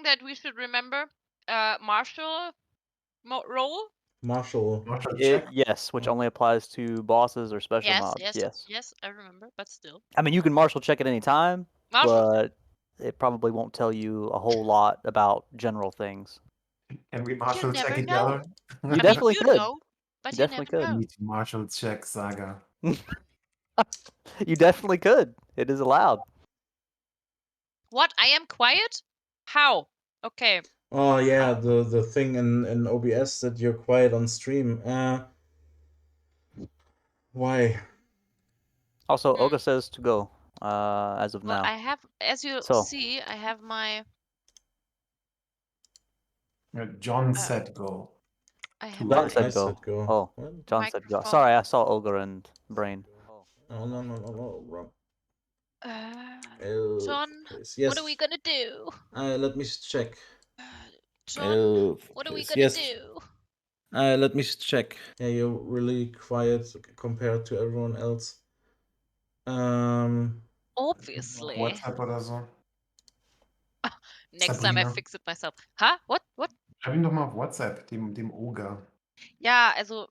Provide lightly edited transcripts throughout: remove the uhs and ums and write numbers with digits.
that we should remember martial roll. Martial. Yes, which only applies to bosses or special mobs. Yes, I remember, but still. I mean, you can martial check at any time, but it probably won't tell you a whole lot about general things. Can we martial check each know. other? You definitely could. Know, but you definitely could. Know. Need to martial check Saga. You definitely could. It is allowed. What? I am quiet? How? Okay. Oh yeah, the thing in OBS that you're quiet on stream. Why? Also, Olga says to go. As of now. I have, as you see, I have my. John said go. I have John said go. go. Oh, What? John said go. Sorry, I saw Olga and Brain. Oh no, wrong. John, yes. what are we gonna do? Let me check. John, what are we gonna do? Let me check. Yeah, you're really quiet compared to everyone else. Obviously. WhatsApp oder so. Next time I fix it myself. Huh? What? Schreib ihn doch mal auf WhatsApp, dem Oger. Ja, also.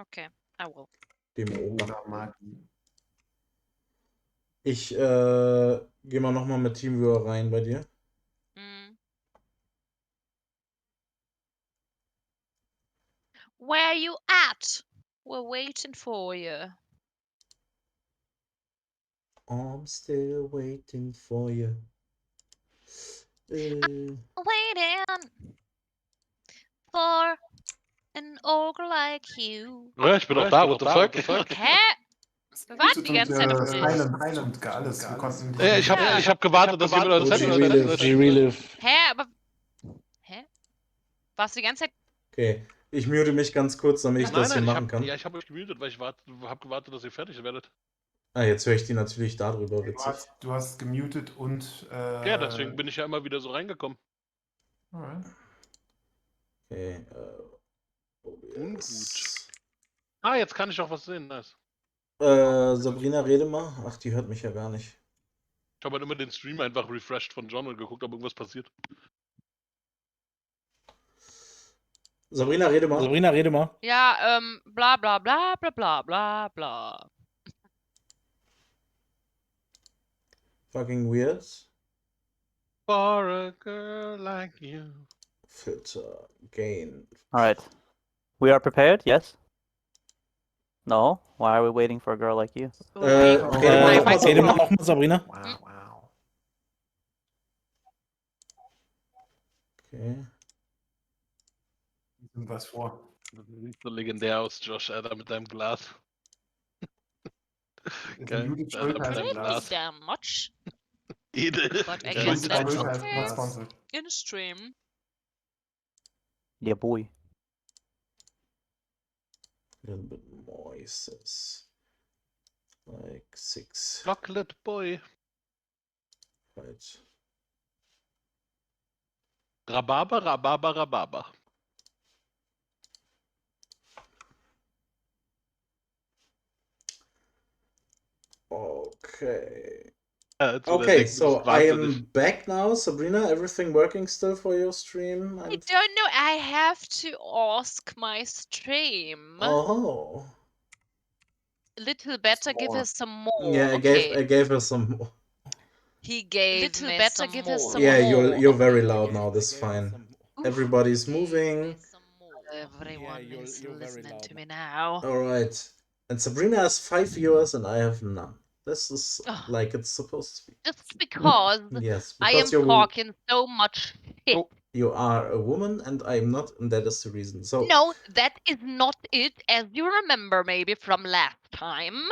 Okay, I will. Dem Oger. Oder Martin. Ich gehe mal nochmal mit Teamviewer rein bei dir. Where are you at? We're waiting for you. I'm still waiting for you. Waiting for an ogre like you. Ja, ich bin auch da, what the fuck? Hä? Wir warten die ganze Zeit auf dich. Alles. Wir konnten Ich hab gewartet, dass jemand das Relive. Hä, aber... Hä? Warst du die ganze Zeit... Okay, ich mute mich ganz kurz, damit ich das hier machen kann. Ja, ich habe euch gemutet, weil ich hab gewartet, dass ihr fertig werdet. Ah, jetzt höre ich die natürlich darüber, witzig. Du hast gemutet und... Ja, deswegen bin ich ja immer wieder so reingekommen. Alright. Okay, Ungut. Ah, jetzt kann ich auch was sehen, nice. Sabrina, rede mal. Ach, die hört mich ja gar nicht. Ich habe halt immer den Stream einfach refreshed von John und geguckt, ob irgendwas passiert. Sabrina, rede mal. Ja, bla bla bla bla bla bla bla. Fucking weird. For a girl like you. Filter, gain. Alright. We are prepared, yes? No? Why are we waiting for a girl like you? Rede mal nochmal, Sabrina. Wow. Okay. Was vor? Das sieht so legendär aus, Josh, Alter, mit deinem Glas. Geil. Damn much. Edel. But I guess that's okay. In a stream. Yeah, boy. A little bit more, he says. Like 6. Chocolate boy. Right. Rhabarber, Rhabarber, Rhabarber. Okay. Okay, so I am back now. Sabrina, everything working still for your stream? I don't know. I have to ask my stream. Oh. Little better give us some more. Yeah, I gave her some more. He gave little me better some give us some Yeah, more. you're very loud now. That's fine. Everybody's moving. Everyone is listening to me now. All right. And Sabrina has 5 viewers and I have none. This is like it's supposed to be. Just because, yes, I am talking so much shit. You are a woman and I'm not, and that is the reason. So no, that is not it. As you remember maybe from last time,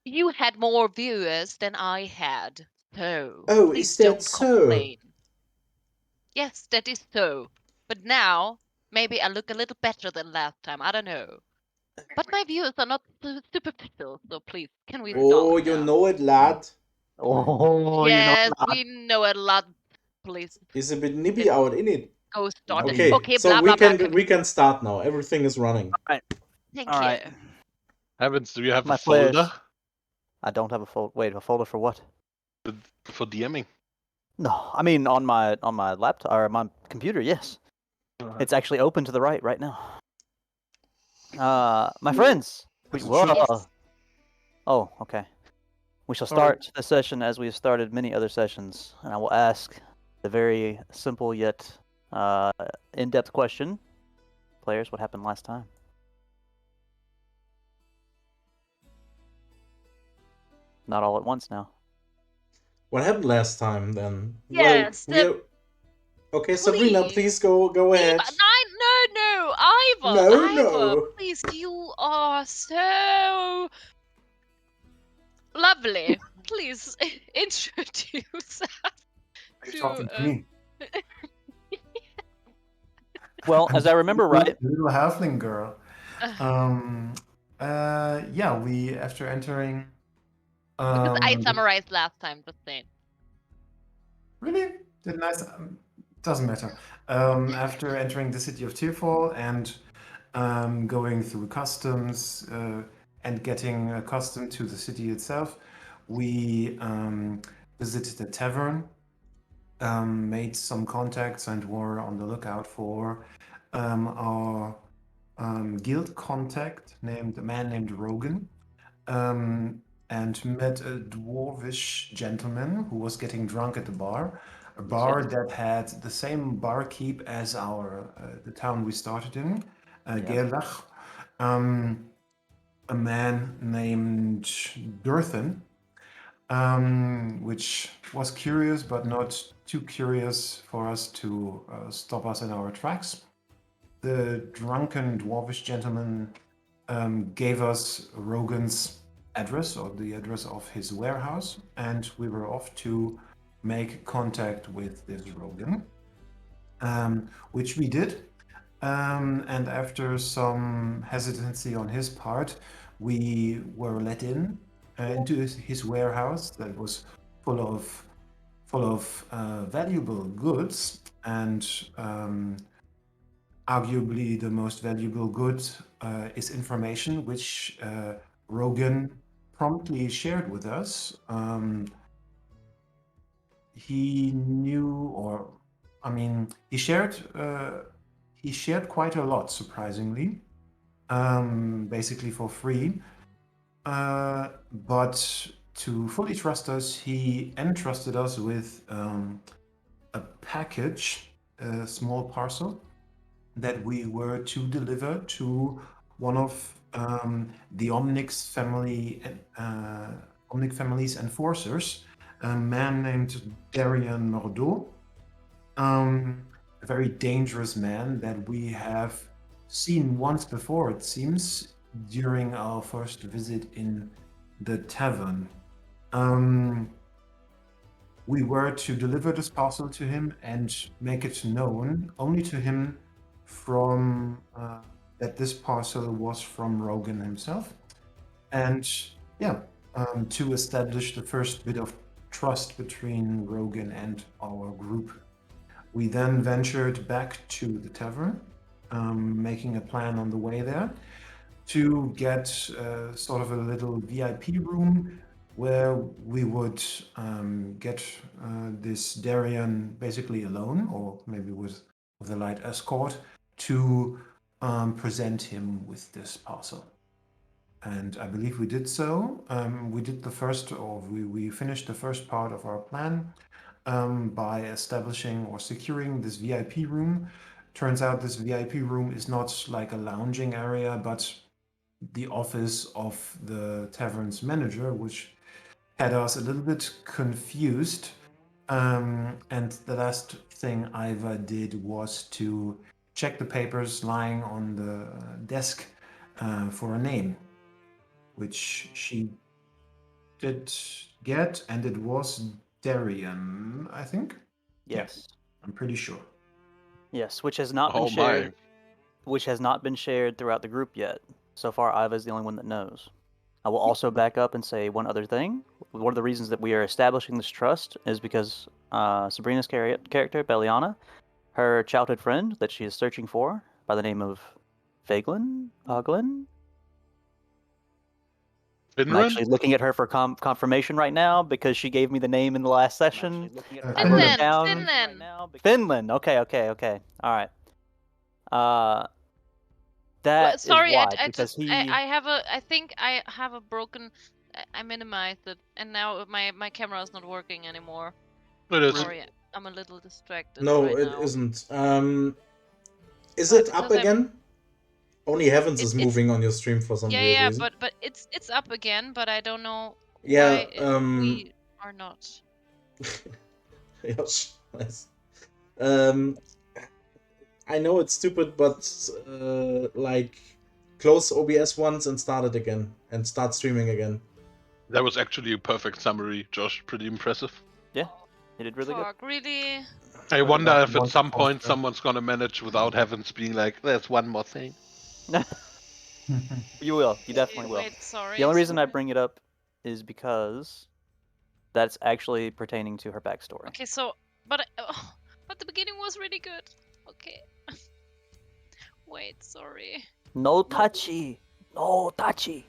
you had more viewers than I had. So is that so? Complain. Yes, that is so. But now, maybe I look a little better than last time. I don't know. But my viewers are not superficial, so please, can we stop? Oh, you know it, lad. Oh, yes, you know we know it, lad. Please. It's a bit nippy out in it. Go start. Okay, so blah, we can start now. Everything is running. All right. Thank All you. right. Heavens, do you have My a folder? I don't have a folder. Wait, a folder for what? For DMing. No, I mean on my laptop or my computer. Yes, it's actually open to the right now. My friends. Yes. Oh, okay. We shall Sorry. start the session as we have started many other sessions, and I will ask the very simple yet in-depth question. Players, what happened last time? Not all at once now. What happened last time then? Yes, Okay, Sabrina, please go ahead. No, Ivor, No. please, you are so lovely. Please introduce us Are you to. talking to me? Well, I'm as I remember right, little halfling girl. uh, Yeah, we after entering. because I The- summarized last time, just saying. really didn't I? Doesn't matter. After entering the city of Tearfall and going through customs and getting accustomed to the city itself, we visited a tavern, made some contacts, and were on the lookout for our guild contact named a man named Rogan, and met a dwarvish gentleman who was getting drunk at the bar, a bar that had the same barkeep as our the town we started in, Gerlach. A man named Durthan, which was curious but not too curious for us to stop us in our tracks. The drunken dwarvish gentleman gave us Rogan's address or the address of his warehouse, and we were off to make contact with this Rogan, which we did. And after some hesitancy on his part, we were let in into his warehouse that was full of valuable goods, and arguably the most valuable good is information, which Rogan promptly shared with us. He knew, or I mean, he shared quite a lot, surprisingly, basically for free. But to fully trust us, he entrusted us with a package, a small parcel that we were to deliver to one of the Omnic family's enforcers, a man named Darian Mordeau, a very dangerous man that we have seen once before, it seems, during our first visit in the tavern. We were to deliver this parcel to him and make it known only to him from that this parcel was from Rogan himself, and yeah, to establish the first bit of trust between Rogan and our group. We then ventured back to the tavern, making a plan on the way there to get sort of a little VIP room where we would get this Darian basically alone, or maybe with a light escort, to present him with this parcel. And I believe we did so. We did the first, or we finished the first part of our plan by establishing or securing this VIP room. Turns out this VIP room is not like a lounging area, but the office of the tavern's manager, which had us a little bit confused. And the last thing Iva did was to check the papers lying on the desk for a name, which she did get, and it was Darian, I think. yes, I'm pretty sure. yes, which has not been Oh shared. my. Which has not been shared throughout the group yet. So far, Iva is the only one that knows. I will also back up and say one other thing. One of the reasons that we are establishing this trust is because Sabrina's character, Beliana, her childhood friend that she is searching for by the name of Thuglin? I'm Finland? actually looking at her for confirmation right now because she gave me the name in the last session. I wrote it Finland, down. Finland. Finland. Okay. All right. That is Sorry, why, I because just I think I have a broken. I minimized it, and now my camera is not working anymore. It is. Sorry, I'm a little distracted No, right it now. isn't. Is Why? it up Because again? Only Heavens is it's moving on your stream for some weird yeah, reason. but it's up again, but I don't know Yeah, why we are not. yes, nice. I know it's stupid, but like close OBS once and start it again and start streaming again. That was actually a perfect summary, Josh. Pretty impressive. Yeah, you did really Fuck, really? I wonder that's if at one some point poster. someone's gonna manage without Heavens being like, "There's one more thing." good. You will. You definitely will. Wait, sorry. The only reason I sorry. bring it up is because that's actually pertaining to her backstory. Okay, so but the beginning was really good. Okay. Wait, sorry. No touchy. No touchy.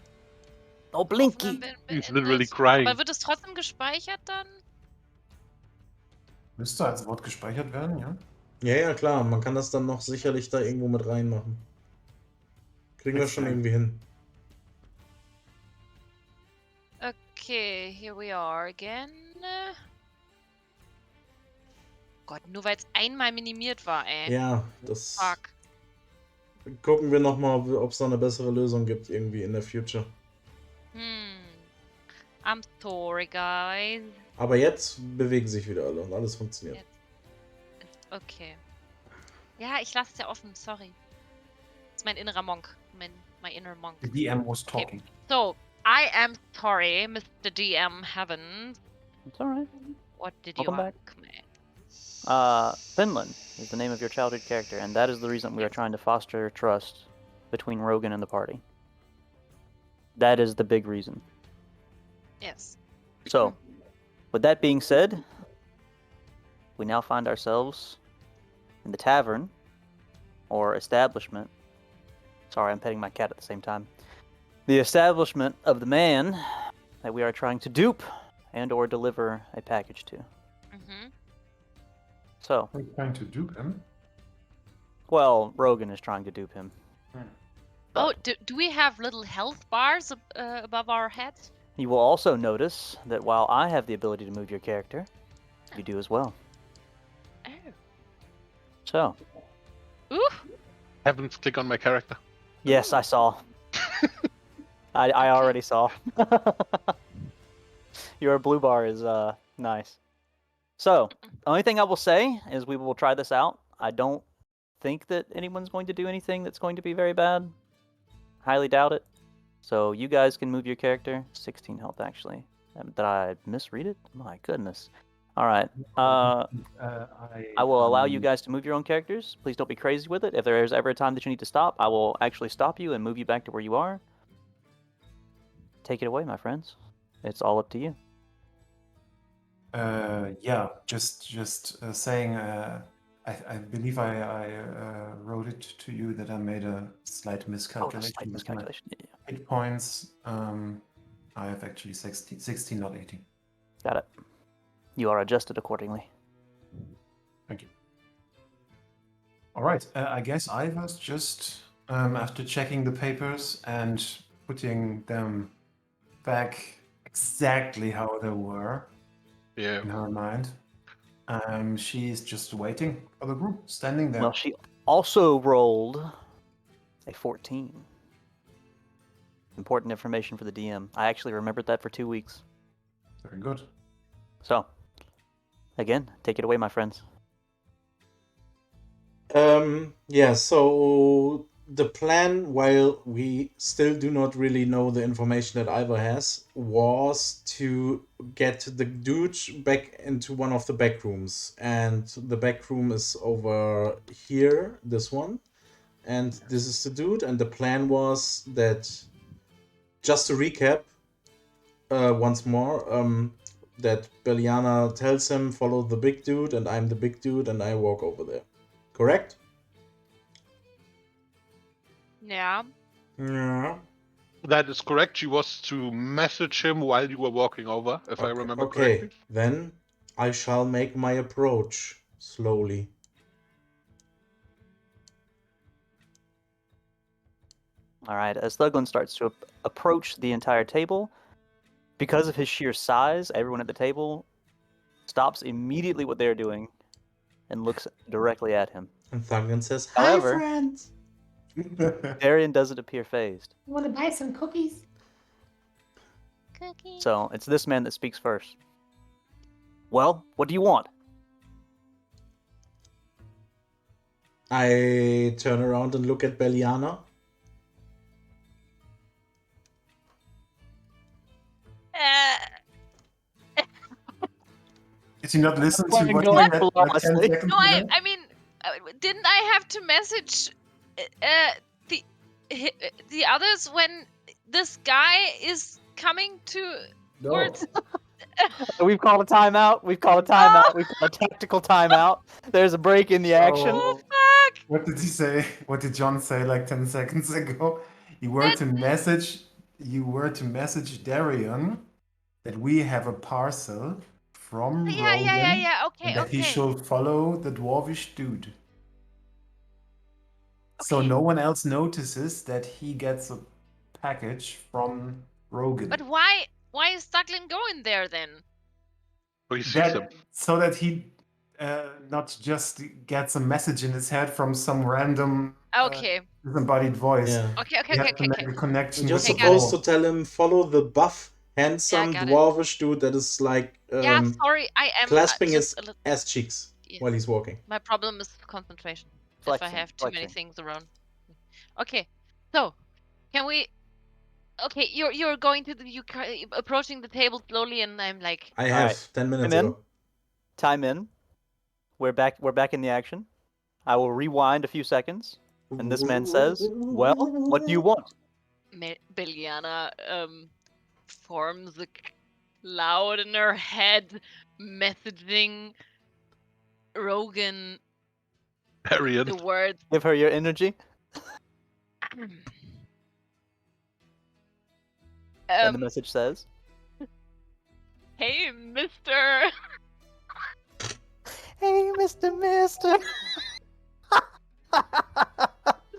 No blinky. Aufnahmen He's literally beendet. crying. Aber wird es trotzdem gespeichert dann? Müsste als Wort gespeichert werden, ja? Ja, klar, man kann das dann noch sicherlich da irgendwo mit reinmachen. Kriegen wir schon irgendwie hin. Okay, here we are again. Gott, nur weil es einmal minimiert war, ey. Ja, das Fuck. gucken wir nochmal, ob es da eine bessere Lösung gibt irgendwie in der Future. I'm sorry, guys. Aber jetzt bewegen sich wieder alle und alles funktioniert. Okay. Ja, ich lasse es ja offen, sorry. Das ist mein innerer Monk. My inner monk. The DM was talking. So, I am sorry, Mr. DM Heavens. It's alright. What did Welcome you back. ask me? Finland is the name of your childhood character, and that is the reason we are trying to foster trust between Rogan and the party. That is the big reason. Yes. So, with that being said, we now find ourselves in the tavern, or establishment. Sorry, I'm petting my cat at the same time. The establishment of the man that we are trying to dupe and or deliver a package to. Mm-hmm. So, We're trying to dupe him. well, Rogan is trying to dupe him. Oh, do we have little health bars above our heads? You will also notice that while I have the ability to move your character, you do as well. Oh. So, Ooh. Heavens, click on my character. yes, I saw. I already saw. Your blue bar is nice. So, the only thing I will say is we will try this out. I don't think that anyone's going to do anything that's going to be very bad. Highly doubt it. So you guys can move your character. 16 health, actually. Did I misread it? My goodness. All right. I will allow you guys to move your own characters. Please don't be crazy with it. If there is ever a time that you need to stop, I will actually stop you and move you back to where you are. Take it away, my friends. It's all up to you. Yeah, just saying. I believe I wrote it to you that I made a slight miscalculation. Slight with my miscalculation. Yeah. hit points. I have actually 16, not 18. Got it. You are adjusted accordingly. Thank you. All right. I guess I was just after checking the papers and putting them back exactly how they were Yeah. in her mind. She's just waiting for the group, standing there. Well, she also rolled a 14. Important information for the DM. I actually remembered that for 2 weeks. Very good. So, again, take it away, my friends. Yeah, so the plan, while we still do not really know the information that Ivor has, was to get the dude back into one of the back rooms. And the back room is over here, this one. And this is the dude. And the plan was that, just to recap once more, that Beliana tells him, follow the big dude, and I'm the big dude, and I walk over there. Correct? Yeah. Yeah. That is correct. She was to message him while you were walking over, if I remember Okay, correctly. then I shall make my approach slowly. All right, as Thuglin starts to approach the entire table, because of his sheer size, everyone at the table stops immediately what they're doing and looks directly at him. And Thuglin says, "Hi, However- friends." Darian doesn't appear phased. Want to buy some cookies? Cookie. So it's this man that speaks first. Well, what do you want? I turn around and look at Beliana. Did you not listen to Playing what going you had flawlessly. 10 seconds No, ago? I mean, didn't I have to message the the others when this guy is coming towards? We've called a timeout. We've called a timeout. We've called a tactical timeout. There's a break in the action. Oh, Fuck! what did he say? What did John say like 10 seconds ago? You were to message Darian that we have a parcel from Yeah. Rogan Okay, and that he okay. should follow the dwarvish dude. So Okay. no one else notices that he gets a package from Rogan. But why is Thuglin going there then? So he sees him. So that he not just gets a message in his head from some random Okay. disembodied voice. Yeah. Okay. You have to make a connection You're with Okay, the got it. supposed to tell him, follow the buff, handsome, got it. dwarvish dude that is like Yeah, sorry, I am clasping his just a little. ass cheeks Yeah. while he's walking. My problem is concentration. If Flexing, I have too many flexing. things around. Okay, so can we? Okay, you're going to approaching the table slowly, and I'm like, I have Alright. 10 minutes Come in. ago. Time in. We're back in the action. I will rewind a few seconds. And this man says, well, what do you want? Beliana forms a cloud in her head, messaging Rogan Darian. the words. Give her your energy. And the message says, Hey, Mister. hey, Mister.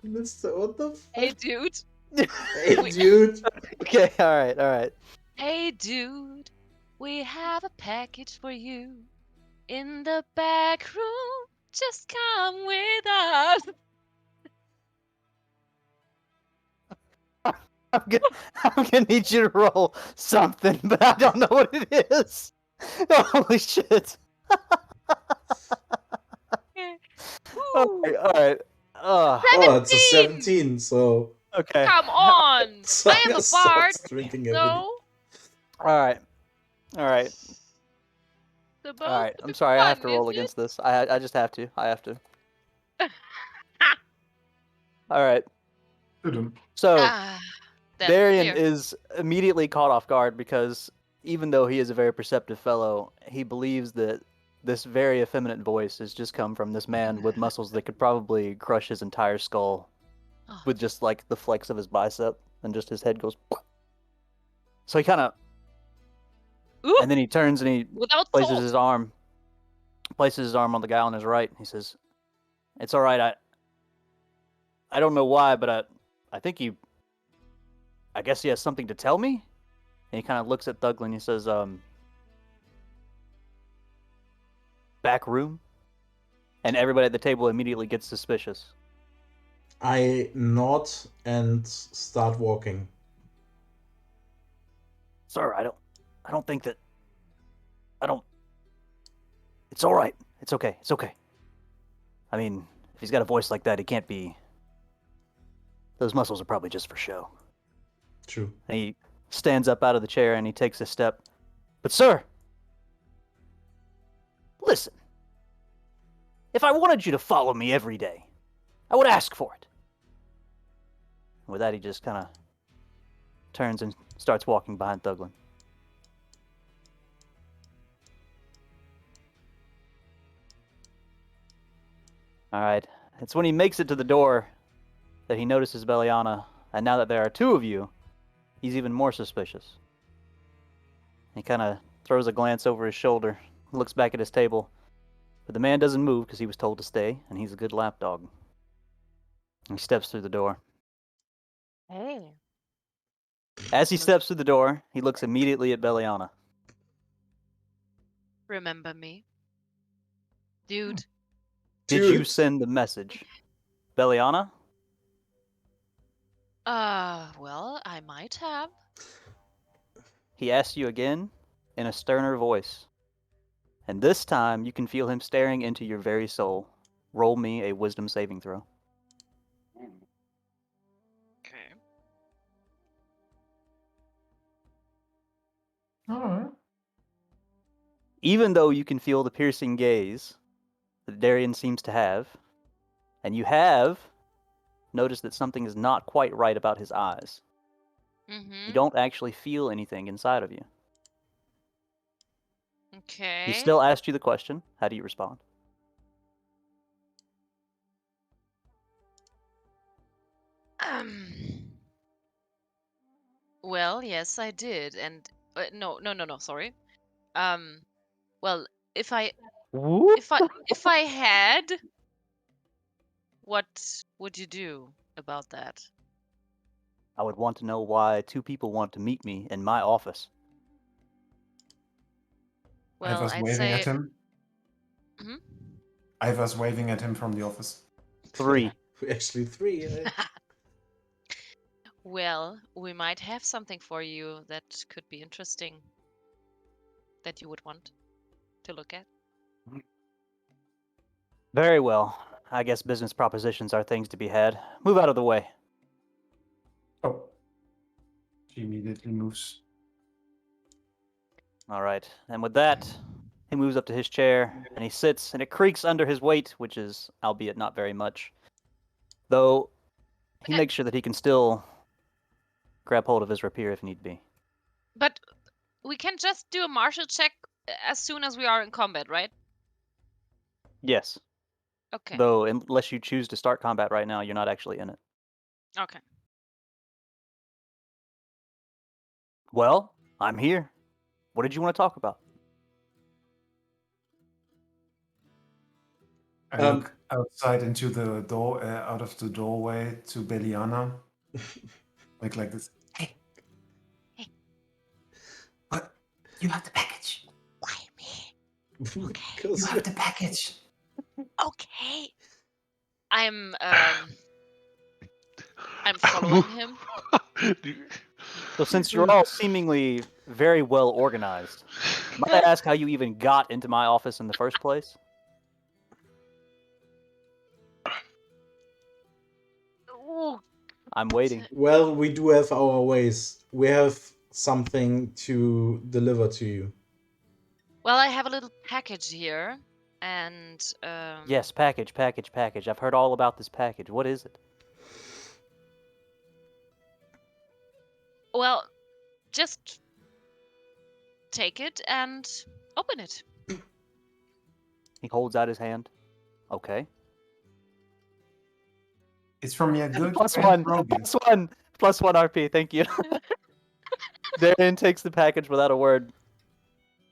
Mister, what the fuck? Hey, dude. Hey, dude. Okay, alright. Hey, dude. We have a package for you in the back room. Just come with us. I'm gonna need you to roll something, but I don't know what it is. Holy shit. Alright. Oh, it's a 17, so Okay. Come on. I am a Saga bard. starts drinking heavily. No. Alright. Supposed Alright. to I'm be sorry, I have to fun, roll isn't against this. I just have to. Alright. So That's Darian clear. is immediately caught off guard because even though he is a very perceptive fellow, he believes that this very effeminate voice has just come from this man with muscles that could probably crush his entire skull Oh. with just like the flex of his bicep, and just his head goes. So he kind of, Oop, and then he turns and he without places salt. his arm on the guy on his right. He says, "It's all right. I don't know why, but I think I guess he has something to tell me." And he kind of looks at Thuglin. He says, "Back room," and everybody at the table immediately gets suspicious. I nod and start walking. Sir, I don't think that. It's all right. It's okay. I mean, if he's got a voice like that, he can't be. Those muscles are probably just for show. True. And he stands up out of the chair and he takes a step. But sir, listen. If I wanted you to follow me every day, I would ask for it. And with that, he just kind of turns and starts walking behind Thuglin. All right. It's when he makes it to the door that he notices Beliana, and now that there are two of you, he's even more suspicious. He kind of throws a glance over his shoulder, looks back at his table, but the man doesn't move because he was told to stay, and he's a good lapdog. He steps through the door. Hey. As he steps through the door, he looks immediately at Beliana. Remember me? Dude. Did you Dude. send the message? Beliana? Well, I might have. He asks you again in a sterner voice. And this time you can feel him staring into your very soul. Roll me a wisdom saving throw. Okay. Alright. Even though you can feel the piercing gaze that Darian seems to have, and you have noticed that something is not quite right about his eyes, Mm-hmm. you don't actually feel anything inside of you. Okay. He still asked you the question. How do you respond? Well, yes, I did, and no, sorry. Well, if I had, what would you do about that? I would want to know why two people want to meet me in my office. I Well, was I'd waving at say. him. Hmm? I was waving at him from the office. 3. Actually, 3. Well, we might have something for you that could be interesting. That you would want to look at. Very well. I guess business propositions are things to be had. Move out of the way. Oh. She immediately moves. All right. And with that, he moves up to his chair and he sits and it creaks under his weight, which is, albeit not very much. Though he makes sure that he can still grab hold of his rapier if need be. But we can just do a martial check as soon as we are in combat, right? Yes. Okay. Though, unless you choose to start combat right now, you're not actually in it. Okay. Well, I'm here. What did you want to talk about? I look outside into the door, out of the doorway to Beliana. like this. Hey. Hey. What? You have the package. Why me? Okay. You have the package. Okay. I'm following him. So since you're all seemingly very well organized, might I ask how you even got into my office in the first place? Ooh, I'm waiting. Well, we do have our ways. We have something to deliver to you. well, I have a little package here, and Yes, package. I've heard all about this package. What is it? well, just take it and open it. He holds out his hand. Okay. It's from your good Plus friend one. Rogan. Plus one RP. Thank you. Darian takes the package without a word,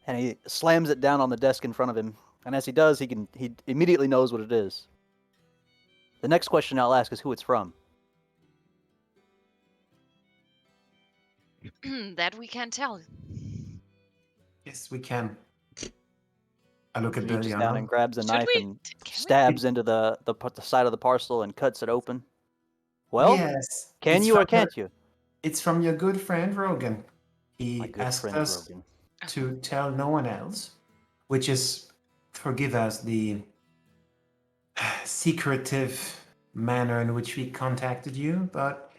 and he slams it down on the desk in front of him. And as he does, he immediately knows what it is. The next question I'll ask is who it's from. That we can tell. Yes, we can. I look at He reaches down and Beliana. grabs a Should knife we? and Can we? stabs into the side of the parcel and cuts it open. Well, Yes. can it's you or from your- can't you? It's from your good friend Rogan. My He good asked friend us Rogan. to tell no one else, which is, forgive us, the secretive manner in which we contacted you, but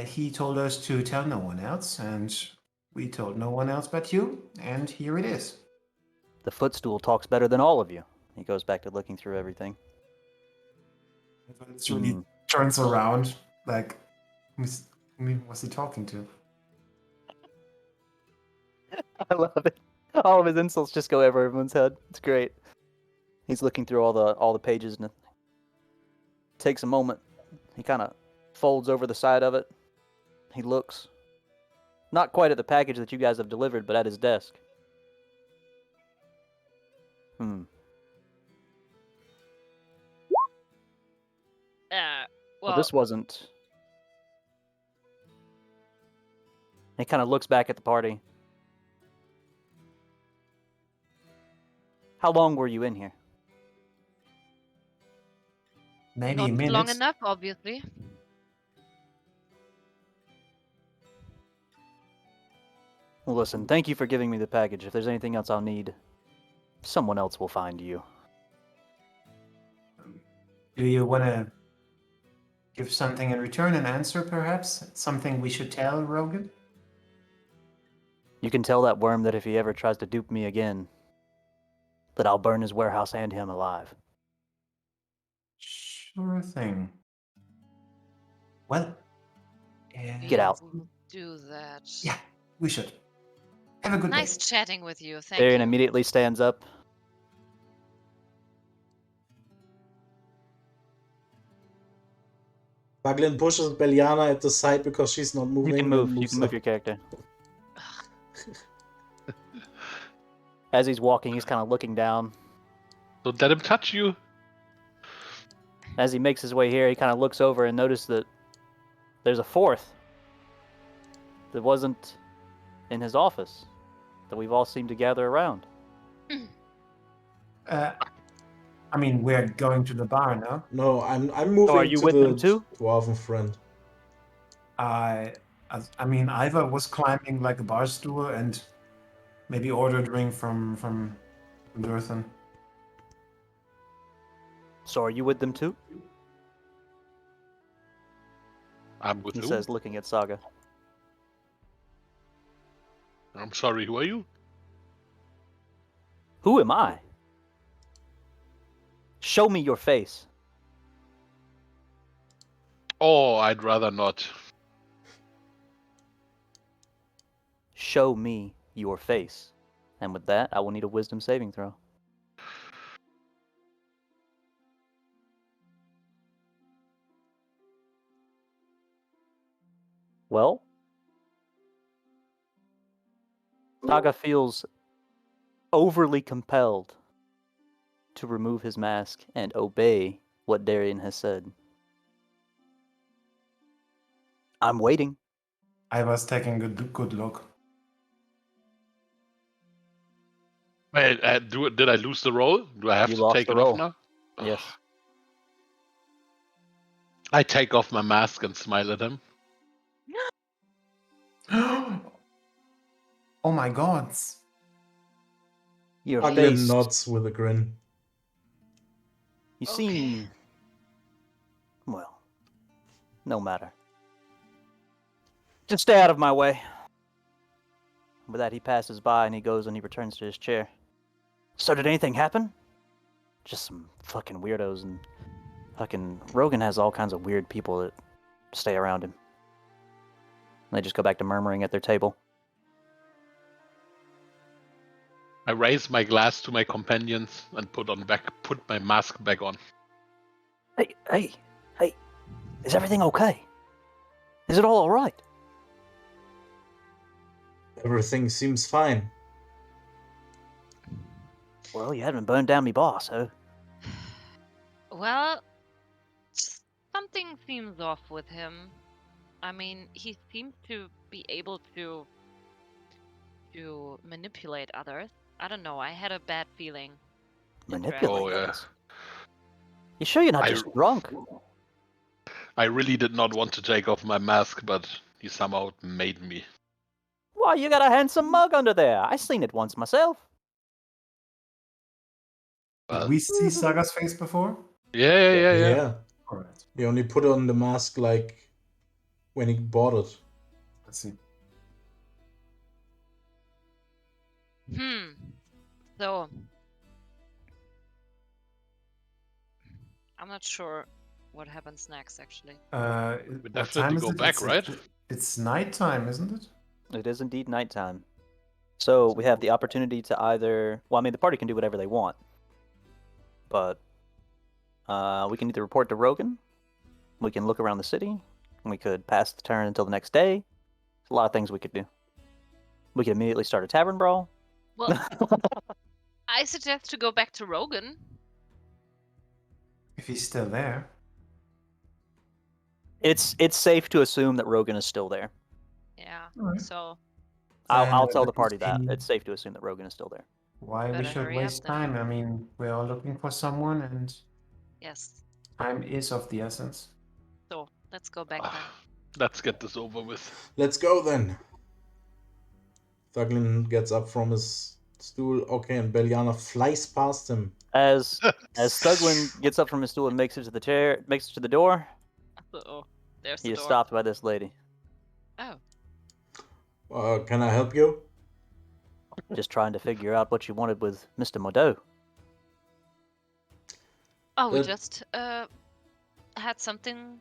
he told us to tell no one else, and we told no one else but you, and here it is. The footstool talks better than all of you. He goes back to looking through everything. It's really turns around, like, who was he talking to? I love it. All of his insults just go over everyone's head. It's great. He's looking through all the pages and it takes a moment. He kind of folds over the side of it. He looks. Not quite at the package that you guys have delivered, but at his desk. Well, Well, this wasn't... He kind of looks back at the party. How long were you in here? Maybe not long minutes. enough, obviously. Well, listen, thank you for giving me the package. If there's anything else I'll need, someone else will find you. Do you want to give something in return, an answer perhaps? Something we should tell Rogan? You can tell that worm that if he ever tries to dupe me again, that I'll burn his warehouse and him alive. Sure thing. Well, Get out. We'll do that. Yeah, we should. Have a good Nice day. chatting with you. Thank Darian you. immediately stands up. Thuglin pushes Beliana at the side because she's not moving. You can and move. You moves can move up. your character. As he's walking, he's kind of looking down. Don't let him touch you. As he makes his way here, he kind of looks over and notices that there's a fourth that wasn't in his office that we've all seemed to gather around. I mean, we're going to the bar now. No, I'm moving are you to with the them too? dwarven friend. I mean, Iva was climbing like a bar stool and maybe ordered a drink from Durthan. So are you with them too? I'm with He who? says, looking at Saga. I'm sorry, who are you? Who am I? Show me your face. Oh, I'd rather not. Show me your face. And with that, I will need a wisdom saving throw. Well, Saga feels overly compelled to remove his mask and obey what Darian has said. I'm waiting. Iva's taking a good look. Wait, did I lose the roll? Do I have You to lost take the it roll. off now? Yes. I take off my mask and smile at him. Oh my god. Your Thuglin face. nods with a grin. You Okay. seem... Well, no matter. Just stay out of my way. With that, he passes by and he goes and he returns to his chair. So did anything happen? Just some fucking weirdos, and fucking Rogan has all kinds of weird people that stay around him. And they just go back to murmuring at their table. I raise my glass to my companions and put my mask back on. Hey, is everything okay? Is it all right? Everything seems fine. Well, you haven't burned down me boss, so... Well, something seems off with him. I mean, he seems to be able to manipulate others. I don't know. I had a bad feeling. Manipulate Oh, yeah. us. You sure you're not just drunk? I really did not want to take off my mask, but he somehow made me. Why, you got a handsome mug under there. I seen it once myself. Did we see Saga's face before? Yeah. Yeah. Alright, He only put on the mask like when he bought it. let's see. So, I'm not sure what happens next, actually. We What time definitely is go it? back, right? It's nighttime, isn't it? It is indeed nighttime. So we have the opportunity to either... Well, I mean, the party can do whatever they want. But we can either report to Rogan, we can look around the city, and we could pass the turn until the next day. There's a lot of things we could do. We can immediately start a tavern brawl. Well, I suggest to go back to Rogan. If he's still there. It's safe to assume that Rogan is still there. Yeah. Alright. So I'll Then tell the let me party that. see It's safe to assume that Rogan is still there. Why we Better should hurry up waste then. time. I mean, we're all looking for someone, and yes. time is of the essence. So let's go back then. Let's get this over with. Let's go then. Thuglin gets up from his stool. Okay, and Beliana flies past him. As Thuglin gets up from his stool and makes it to the door, Uh-oh. There's he the is door. stopped by this lady. Oh. Can I help you? Just trying to figure out what you wanted with Mr. Modeau. Oh, we That- just had something.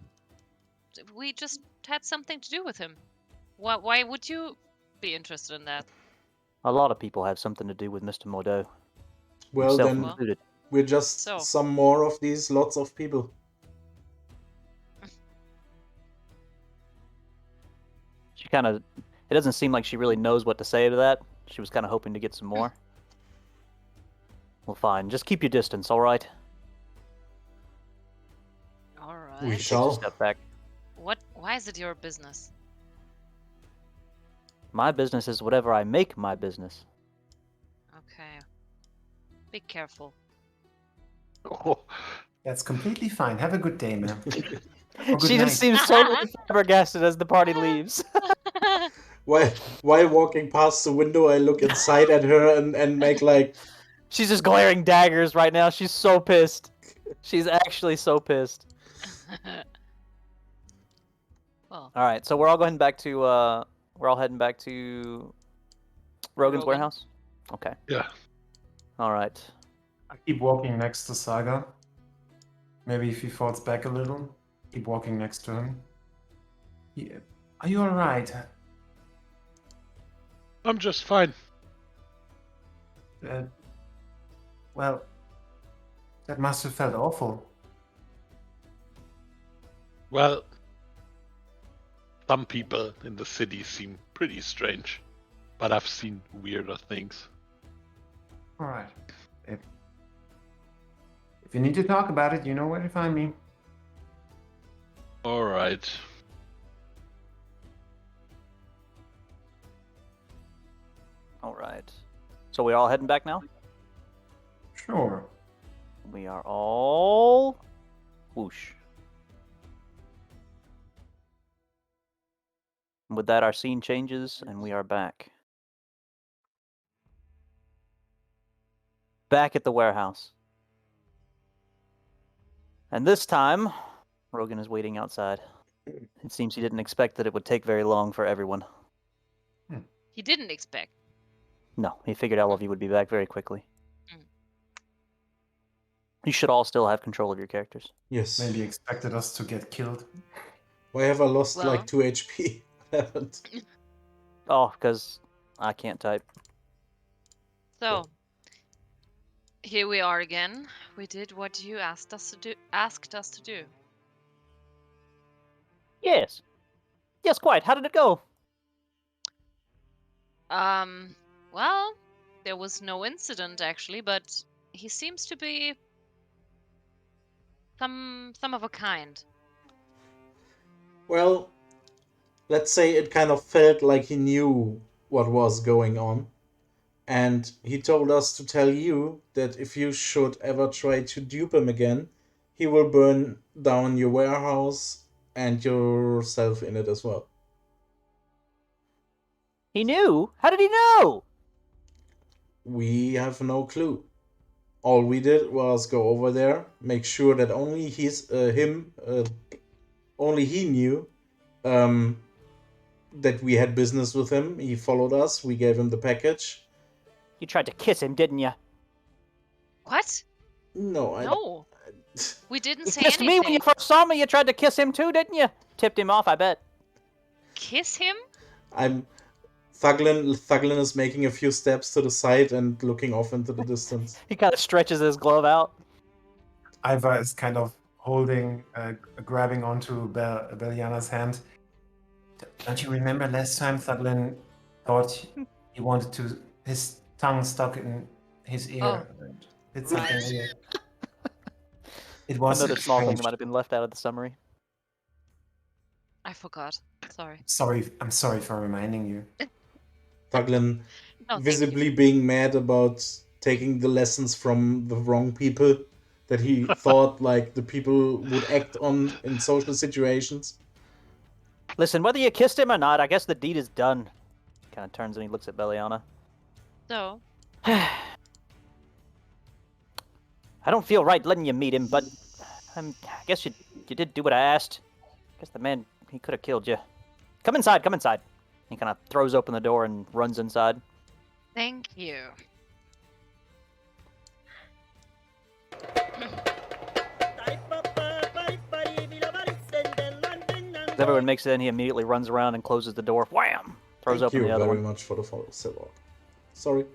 We just had something to do with him. Why would you be interested in that? A lot of people have something to do with Mr. Modeau, Well, himself then included. we're just So. some more of these lots of people. She kind of... It doesn't seem like she really knows what to say to that. She was kind of hoping to get some more. Well, fine. Just keep your distance, all right? All We right. Takes a shall. step back. Why is it your business? My business is whatever I make my business. Okay. Be careful. Oh, That's completely fine. Have a good day, ma'am. Or good She night. just seems totally flabbergasted as the party leaves. While walking past the window, I look inside at her and make like, She's just glaring daggers right now. She's so pissed. She's actually so pissed. Well, All right, so we're all heading back to Rogan's Rogan. warehouse. Okay. yeah. All right. I keep walking next to Saga. Maybe if he falls back a little, keep walking next to him. Yeah. Are you alright? I'm just fine. Well, that must have felt awful. Well, some people in the city seem pretty strange, but I've seen weirder things. Alright. If you need to talk about it, you know where to find me. All right. All right. So we're all heading back now? Sure. We are all... Whoosh. With that, our scene changes, and we are back. Back at the warehouse. And this time, Rogan is waiting outside. It seems he didn't expect that it would take very long for everyone. he didn't expect. No, he figured all of you would be back very quickly. Mm. You should all still have control of your characters. yes. Maybe expected us to get killed. Why have I lost Well. like 2 HP? I haven't. Oh, because I can't type. So, here we are again. We did what you asked us to do. Yes. Yes, quite. How did it go? Well, there was no incident actually, but he seems to be some of a kind. Well, let's say it kind of felt like he knew what was going on. And he told us to tell you that if you should ever try to dupe him again, he will burn down your warehouse and yourself in it as well. He knew? How did he know? We have no clue. All we did was go over there, make sure that only only he knew that we had business with him. He followed us. We gave him the package. You tried to kiss him, didn't you? What? No, No, we didn't You say kissed anything. me when you first saw me. You tried to kiss him too, didn't you? Tipped him off, I bet. Kiss him? Thuglin is making a few steps to the side and looking off into the distance. He kind of stretches his glove out. Iva is kind of holding, grabbing onto Beliana's hand. Don't you remember last time Thuglin thought He wanted to. His tongue stuck in his ear. It's something Right. weird. It was Another small thing strange. that might have been left out of the summary. I forgot. Sorry. Sorry, I'm sorry for reminding you. Thuglin No, thank you. visibly being mad about taking the lessons from the wrong people that he thought like the people would act on in social situations. Listen, whether you kissed him or not, I guess the deed is done. Kind of turns and he looks at Beliana. So, I don't feel right letting you meet him, but I guess you did do what I asked. I guess the man, he could have killed you. Come inside, come inside. He kind of throws open the door and runs inside. thank you. As everyone makes it in, he immediately runs around and closes the door. Wham! Throws Thank open you the other very one. much for the follow, Silver. Sorry.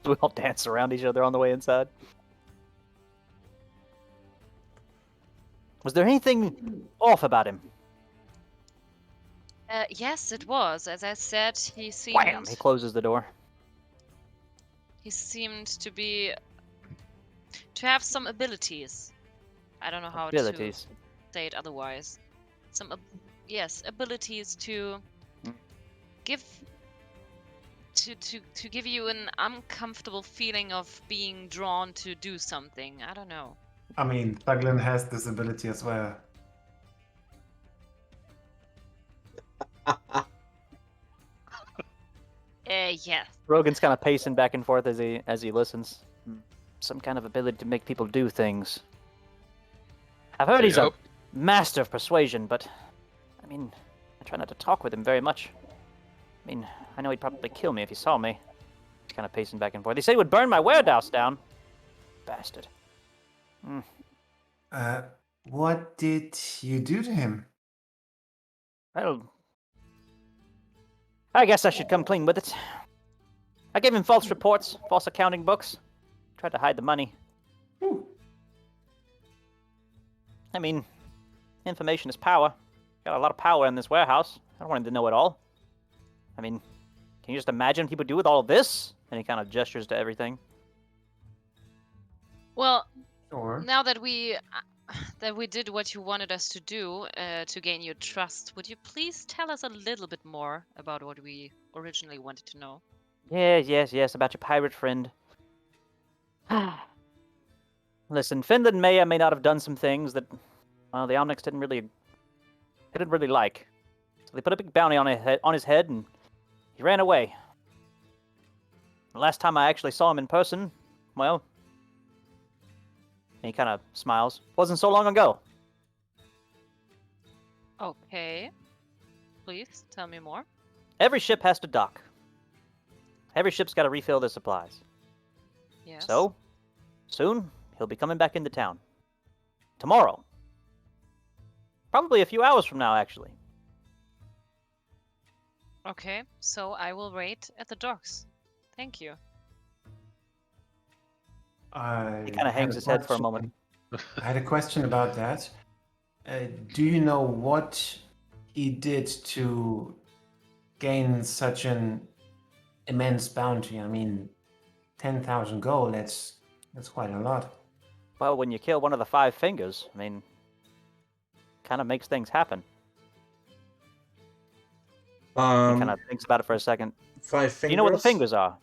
We all dance around each other on the way inside. Was there anything off about him? Yes, it was. As I said, he Wham! He closes the door. seemed to have some abilities. I don't know how Abilities. to say it otherwise. Yes, abilities to give to give you an uncomfortable feeling of being drawn to do something. I don't know. I mean, Thuglin has this ability as well. Yes. Rogan's kind of pacing back and forth as he listens. Some kind of ability to make people do things. I've heard he's a Yep. master of persuasion, but I mean, I try not to talk with him very much. I mean, I know he'd probably kill me if he saw me. He's kind of pacing back and forth. He said he would burn my warehouse down. Bastard. What did you do to him? Well, I guess I should come clean with it. I gave him false reports, false accounting books. Tried to hide the money. Ooh. I mean, information is power. Got a lot of power in this warehouse. I don't want him to know it all. I mean, can you just imagine what he would do with all of this? And he kind of gestures to everything. Well, Sure. now that we did what you wanted us to do to gain your trust, would you please tell us a little bit more about what we originally wanted to know? Yes, about your pirate friend. Listen, Finland may or may not have done some things that, well, the Omnics didn't really like. So they put a big bounty on his head, and he ran away. The last time I actually saw him in person, well, and he kind of smiles. Wasn't so long ago. Okay. Please tell me more. Every ship has to dock. Every ship's got to refill their supplies. Yes. So, soon, he'll be coming back into town. Tomorrow. Probably a few hours from now, actually. Okay, so I will wait at the docks. Thank you. He kind of hangs his head for a moment. I had a question about that. Do you know what he did to gain such an immense bounty? I mean, 10,000 gold, that's quite a lot. Well, when you kill one of the 5 fingers, I mean, kind of makes things happen. He kind of thinks about it for a second. 5 fingers. Do you know what the fingers are?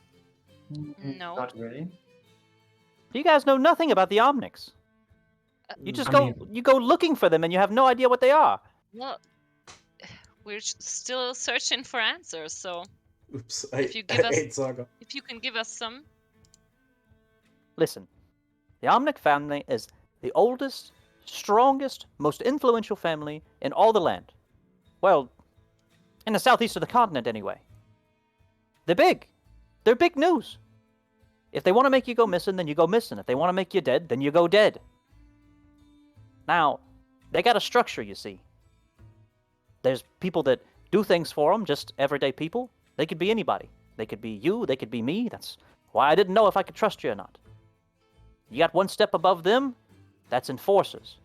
No. Not really. You guys know nothing about the Omnics. You just you go looking for them and you have no idea what they are. Well, we're still searching for answers, so Oops, if you give us- ate Saga. if you can give us some. Listen, the Omnic family is the oldest, strongest, most influential family in all the land. Well, in the southeast of the continent, anyway. They're big. They're big news. If they want to make you go missing, then you go missing. If they want to make you dead, then you go dead. Now, they got a structure, you see. There's people that do things for them, just everyday people. They could be anybody. They could be you, they could be me. That's why I didn't know if I could trust you or not. You got one step above them, that's enforcers.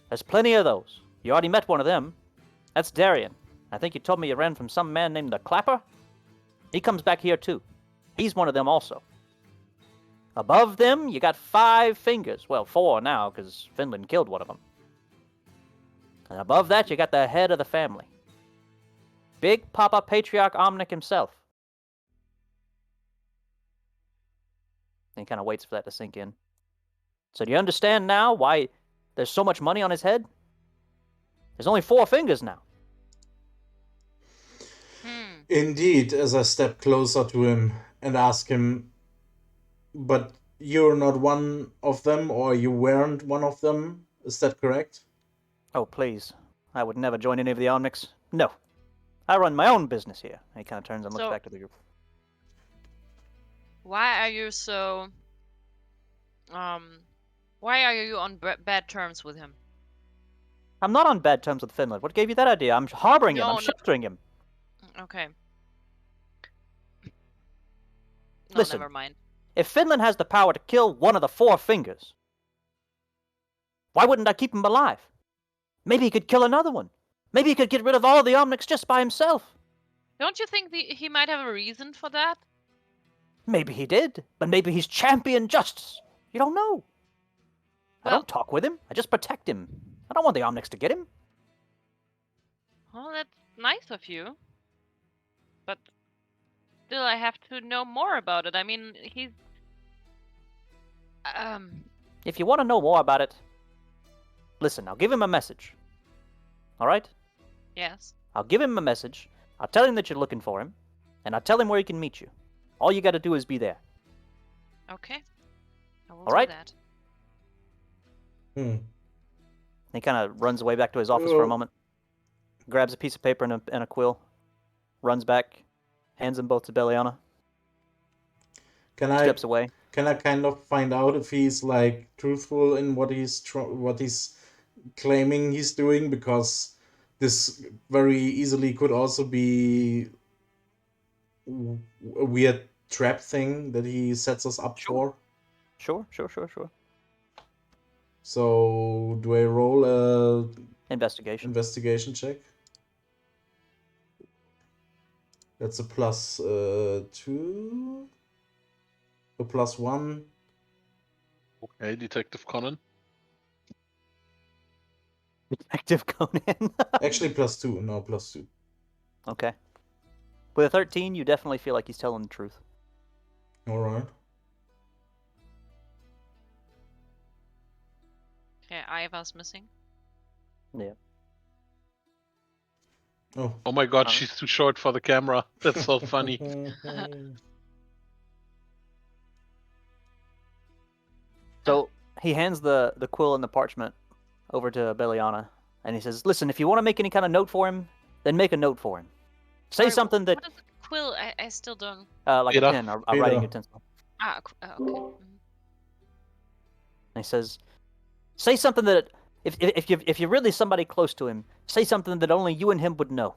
There's plenty of those. You already met one of them. That's Darian. I think you told me you ran from some man named the Clapper? He comes back here too. He's one of them also. Above them, you got 5 fingers. Well, 4 now, because Finland killed one of them. And above that, you got the head of the family. Big Papa Patriarch Omnic himself. And he kind of waits for that to sink in. So do you understand now why there's so much money on his head? There's only 4 fingers now. Indeed, as I step closer to him and ask him, but you're not one of them, or you weren't one of them, is that correct? Oh, please. I would never join any of the Omnics. No. I run my own business here. And he kind of turns and looks So- back to the group. Why are you so... Why are you on bad terms with him? I'm not on bad terms with Finland. What gave you that idea? I'm harboring him. No, I'm no. sheltering him. Okay. No, Listen. never mind. If Finland has the power to kill one of the 4 fingers, why wouldn't I keep him alive? Maybe he could kill another one. Maybe he could get rid of all the Omnics just by himself. Don't you think he might have a reason for that? Maybe he did, but maybe he's champion justice. You don't know. I Well- don't talk with him. I just protect him. I don't want the Omnics to get him. Well, that's nice of you. But still, I have to know more about it. I mean, he's... If you want to know more about it, listen, I'll give him a message. All right? Yes. I'll give him a message. I'll tell him that you're looking for him, and I'll tell him where he can meet you. All you got to do is be there. Okay. I will All right. do that. He kind of runs away back to his office for a moment, grabs a piece of paper and a quill, runs back, hands them both to Beliana, steps away. Can I kind of find out if he's like truthful in what he's claiming he's doing? Because this very easily could also be a weird trap thing that he sets us up for. Sure. So do I roll a Investigation. check? That's a plus 2. A plus 1. Okay, Detective Conan. Detective Conan. Actually, plus 2. No, plus 2. Okay. With a 13, you definitely feel like he's telling the truth. All right. Okay, Ivar's missing. Yeah. Oh my god, Oh. she's too short for the camera. That's so funny. So he hands the quill and the parchment over to Beliana, and he says, "Listen, if you want to make any kind of note for him, then make a note for him. Say Sorry, something that, What is a quill? I still don't... like Peter. a pen, a writing Peter. utensil." okay. And he says, "Say something that if you're really somebody close to him, say something that only you and him would know.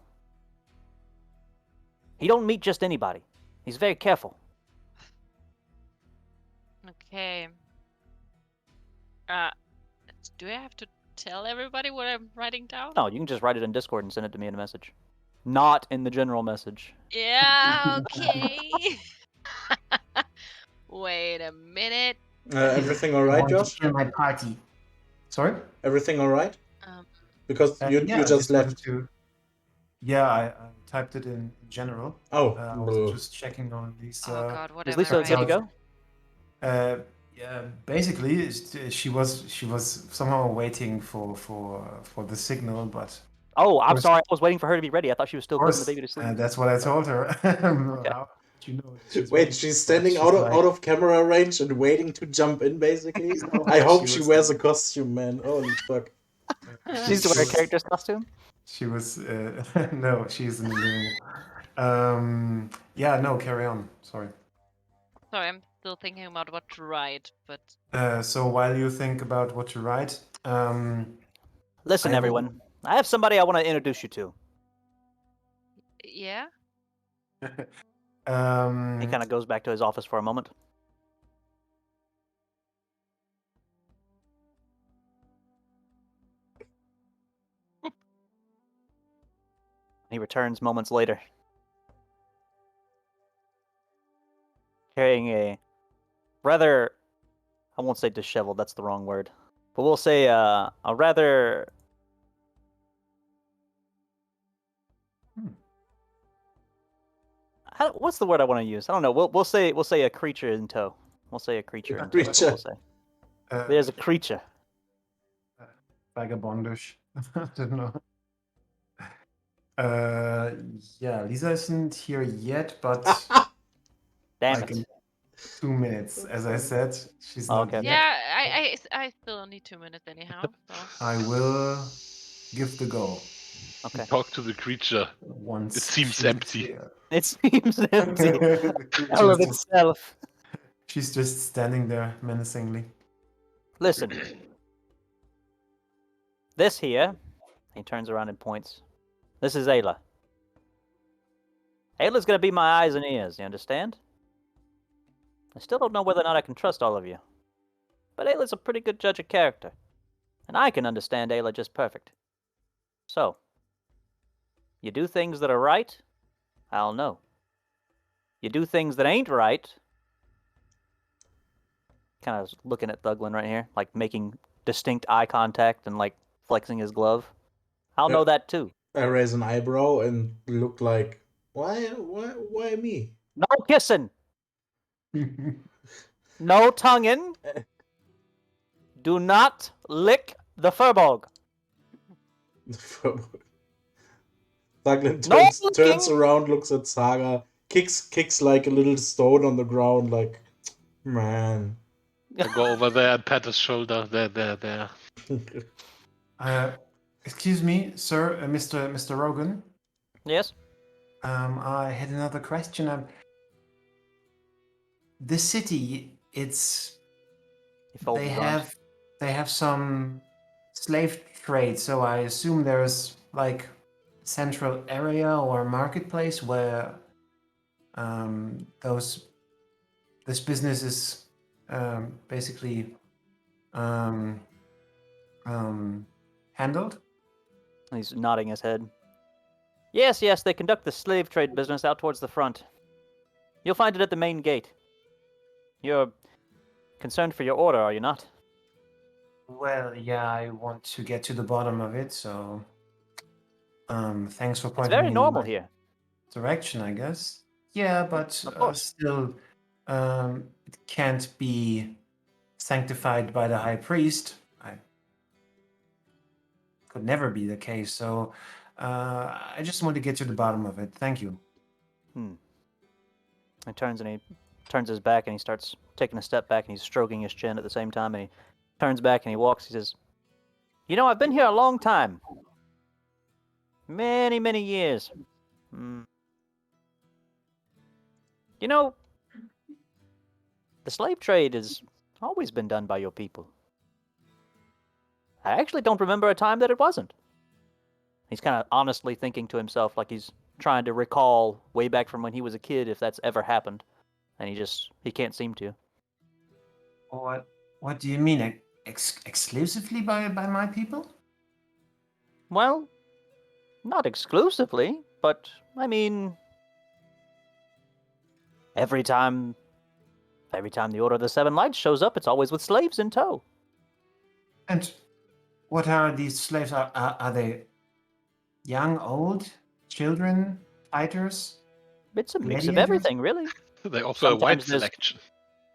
He don't meet just anybody. He's very careful." Okay. Do I have to tell everybody what I'm writing down? No, you can just write it in Discord and send it to me in a message, not in the general message. Yeah, okay. Wait a minute. Everything all I right, want to Josh? kill my party. Sorry? Everything all right? Um, Because you Yeah, I just wanted left. Yeah, I typed it in general. Oh, I was just checking on these. oh god, Is whatever. Lisa good to go? Yeah, basically, she was somehow waiting for the signal, but Oh, I'm course. sorry. I was waiting for her to be ready. I thought she was still of putting course, the baby to sleep. that's what I told her. Okay. How did you know that she's wait, waiting? she's But standing she's out like- of camera range and waiting to jump in, basically. No, I hope she was- wears a costume, man. Holy fuck. She's wearing a character's costume. She was no, she's in the living room. Yeah, no, carry on. Sorry. Sorry, I'm still thinking about what to write, but So while you think about what to write, Listen, I will- everyone. I have somebody I want to introduce you to. yeah. He kind of goes back to his office for a moment. He returns moments later, carrying a rather, I won't say disheveled, that's the wrong word, but we'll say a rather what's the word I want to use? I don't know. We'll say a creature in tow. We'll say a creature in tow. That's what we'll say. There's a creature. Vagabondish. I don't know. Yeah, Lisa isn't here yet, but Damn like it. in 2 minutes, as I said, she's not Okay. yet. Yeah, I still need 2 minutes anyhow. So. I will give the go Okay. Talk to the creature. once. It seems she's empty. here. It seems empty. The creature All of is just- itself. she's just standing there menacingly. Listen. This here, he turns around and points. This is Ayla. Ayla's gonna be my eyes and ears, you understand? I still don't know whether or not I can trust all of you. But Ayla's a pretty good judge of character. And I can understand Ayla just perfect. So, you do things that are right, I'll know. You do things that ain't right, kind of looking at Thuglin right here, like making distinct eye contact and like flexing his glove. I'll know that too. I raise an eyebrow and look like, why me? No kissing, no tonguing. Do not lick the furbog. Thuglin No turns licking. around, looks at Saga, kicks like a little stone on the ground, like, man. I go over there and pat his shoulder. There. Excuse me, sir, Mr. Rogan. Yes. I had another question. The city, He folds they his arms. have some slave trade, so I assume there's like central area or marketplace where this business is basically handled. He's nodding his head. Yes, they conduct the slave trade business out towards the front. You'll find it at the main gate. You're concerned for your order, are you not? Well, yeah, I want to get to the bottom of it, so thanks for It's pointing very me in normal the here. direction, I guess. Yeah, but Of course. still, it can't be sanctified by the high priest. I could never be the case. So I just want to get to the bottom of it. Thank you. He turns his back and he starts taking a step back and he's stroking his chin at the same time and he turns back and he walks. He says, "You know, I've been here a long time. Many, many years. You know, the slave trade has always been done by your people. I actually don't remember a time that it wasn't." He's kind of honestly thinking to himself, like he's trying to recall way back from when he was a kid if that's ever happened. And he can't seem to. What do you mean? Exclusively by my people? Well, not exclusively, but I mean, every time the Order of the Seven Lights shows up, it's always with slaves in tow. And what are these slaves? Are they young, old, children, fighters? It's a mix of Gladiators? everything, really. They offer a wide Sometimes there's- selection.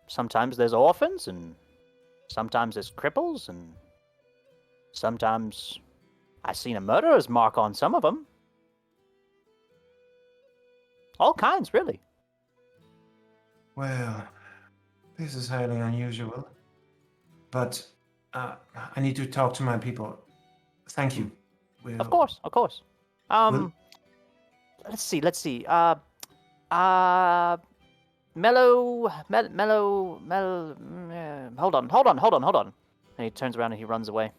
Sometimes there's orphans, and sometimes there's cripples, and sometimes I've seen a murderer's mark on some of them. All kinds, really. Well, this is highly unusual. But I need to talk to my people. Thank you. Of course. Will- Let's see. Mellow. Hold on. And he turns around and he runs away.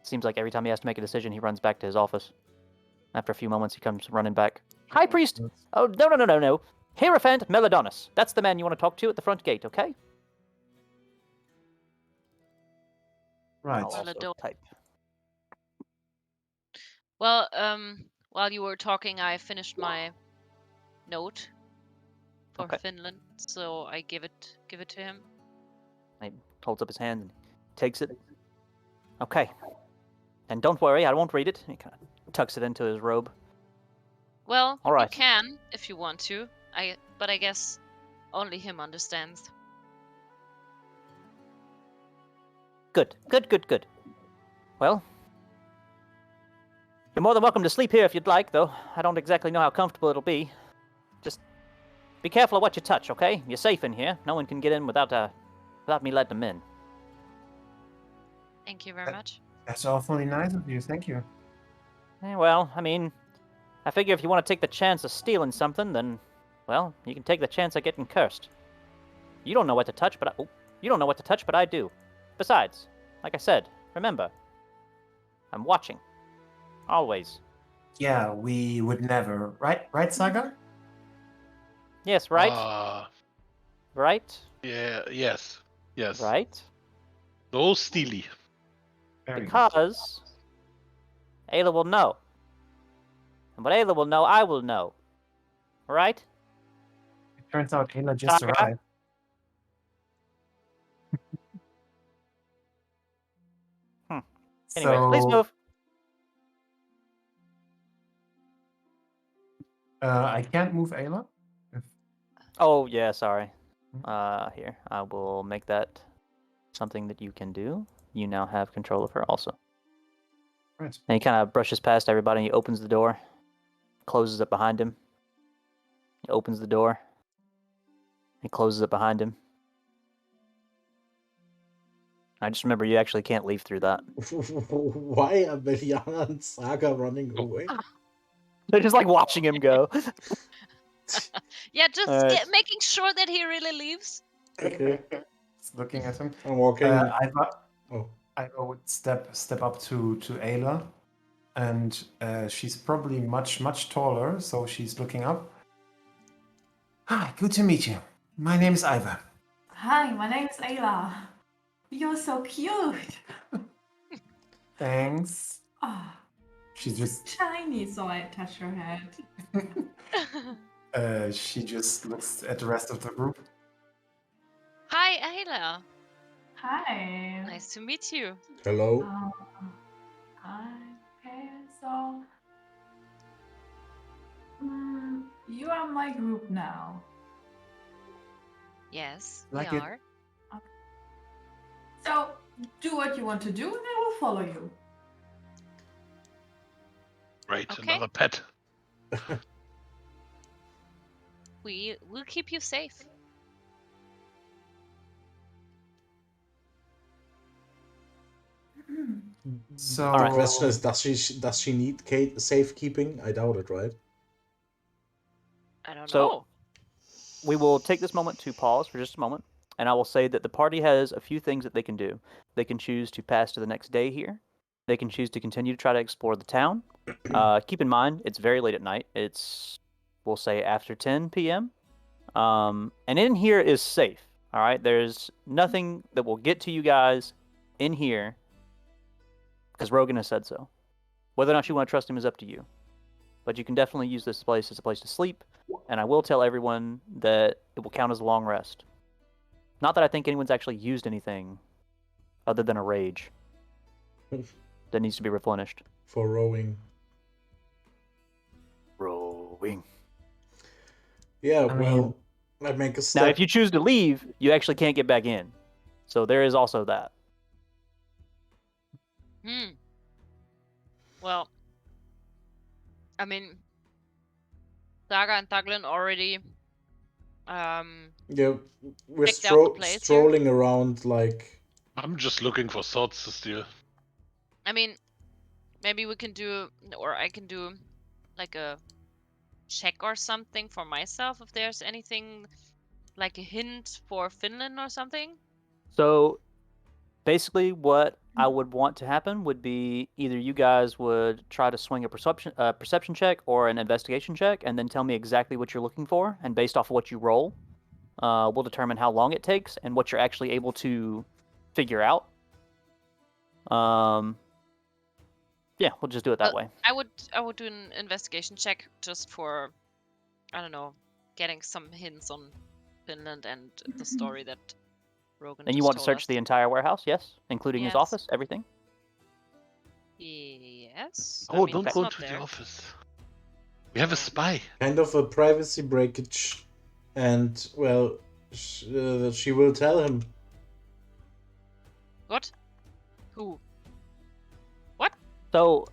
Seems like every time he has to make a decision, he runs back to his office. After a few moments, he comes running back. High Priest! Oh, no. Hierophant Melodonus. That's the man you want to talk to at the front gate, okay? Right. I'll also Melodon- type. Well, while you were talking, I finished my note for Okay. Finland, so I give it to him. He holds up his hand and takes it. Okay. And don't worry, I won't read it. He kind of tucks it into his robe. Well, All you right. can if you want to. But I guess only him understands. Good. Well, you're more than welcome to sleep here if you'd like, though. I don't exactly know how comfortable it'll be. Just be careful of what you touch, okay? You're safe in here. No one can get in without me letting them in. Thank you very much. That's awfully nice of you. Thank you. Well, I mean, I figure if you want to take the chance of stealing something, then, well, you can take the chance of getting cursed. You don't know what to touch, but I do. Besides, like I said, remember, I'm watching. Always. Yeah, we would never. Right, Saga? Yes, right? Right? Yeah, yes. Right? No steely. Very good. Because Ayla will know. And what Ayla will know, I will know. Right? It turns out Ayla just Saga? arrived. Anyway, please move. I can't move Ayla. Oh, yeah, sorry. Here, I will make that something that you can do. You now have control of her also. Right. And he kind of brushes past everybody. And he opens the door, closes it behind him. He opens the door. He closes it behind him. I just remember you actually can't leave through that. Why are Beliana and Saga running away? They're just like watching him go. Yeah, just Alright. making sure that he really leaves. Okay, Just looking at him. I'm walking. I would step up to Ayla, and she's probably much taller, so she's looking up. Hi, good to meet you. My name is Iva. Hi, my name is Ayla. You're so cute. Thanks. Ah, She's just shiny, so I touch her head. she just looks at the rest of the group. Hi, Ayla. Hi. Nice to meet you. Hello. Hi. Okay, so you are my group now. Yes, Like we it. are. So do what you want to do, and I will follow you. Right, Okay. another pet. We'll keep you safe. So All right. The question is, does she need safekeeping? I doubt it, right? I don't So- know. We will take this moment to pause for just a moment, and I will say that the party has a few things that they can do. They can choose to pass to the next day here. They can choose to continue to try to explore the town. Keep in mind, it's very late at night. It's, we'll say, after 10 p.m. And in here is safe. All right, there's nothing that will get to you guys in here because Rogan has said so. Whether or not you want to trust him is up to you. But you can definitely use this place as a place to sleep, and I will tell everyone that it will count as a long rest. Not that I think anyone's actually used anything other than a rage that needs to be replenished. For rowing. Rowing. Yeah, I well, mean- I make a step. Now, if you choose to leave, you actually can't get back in. So there is also that. Well, I mean, Saga and Thuglin already Yeah, we're checked out the place here. strolling around like. I'm just looking for swords to steal. I mean, maybe we can do, or I can do, like a check or something for myself if there's anything, like a hint for Finland or something. So basically, what I would want to happen would be either you guys would try to swing a perception check or an investigation check, and then tell me exactly what you're looking for, and based off of what you roll, we'll determine how long it takes and what you're actually able to figure out. Yeah, Yeah, we'll just do it that way. I would do an investigation check just for, I don't know, getting some hints on Finland and the story that Rogan And you just want to told search us. the entire warehouse, yes? Including his Yes. office, everything? Yes. Oh, I mean, don't he's go not to there. the office. We have a spy. Kind of a privacy breakage, and well, she will tell him. What? Who? So,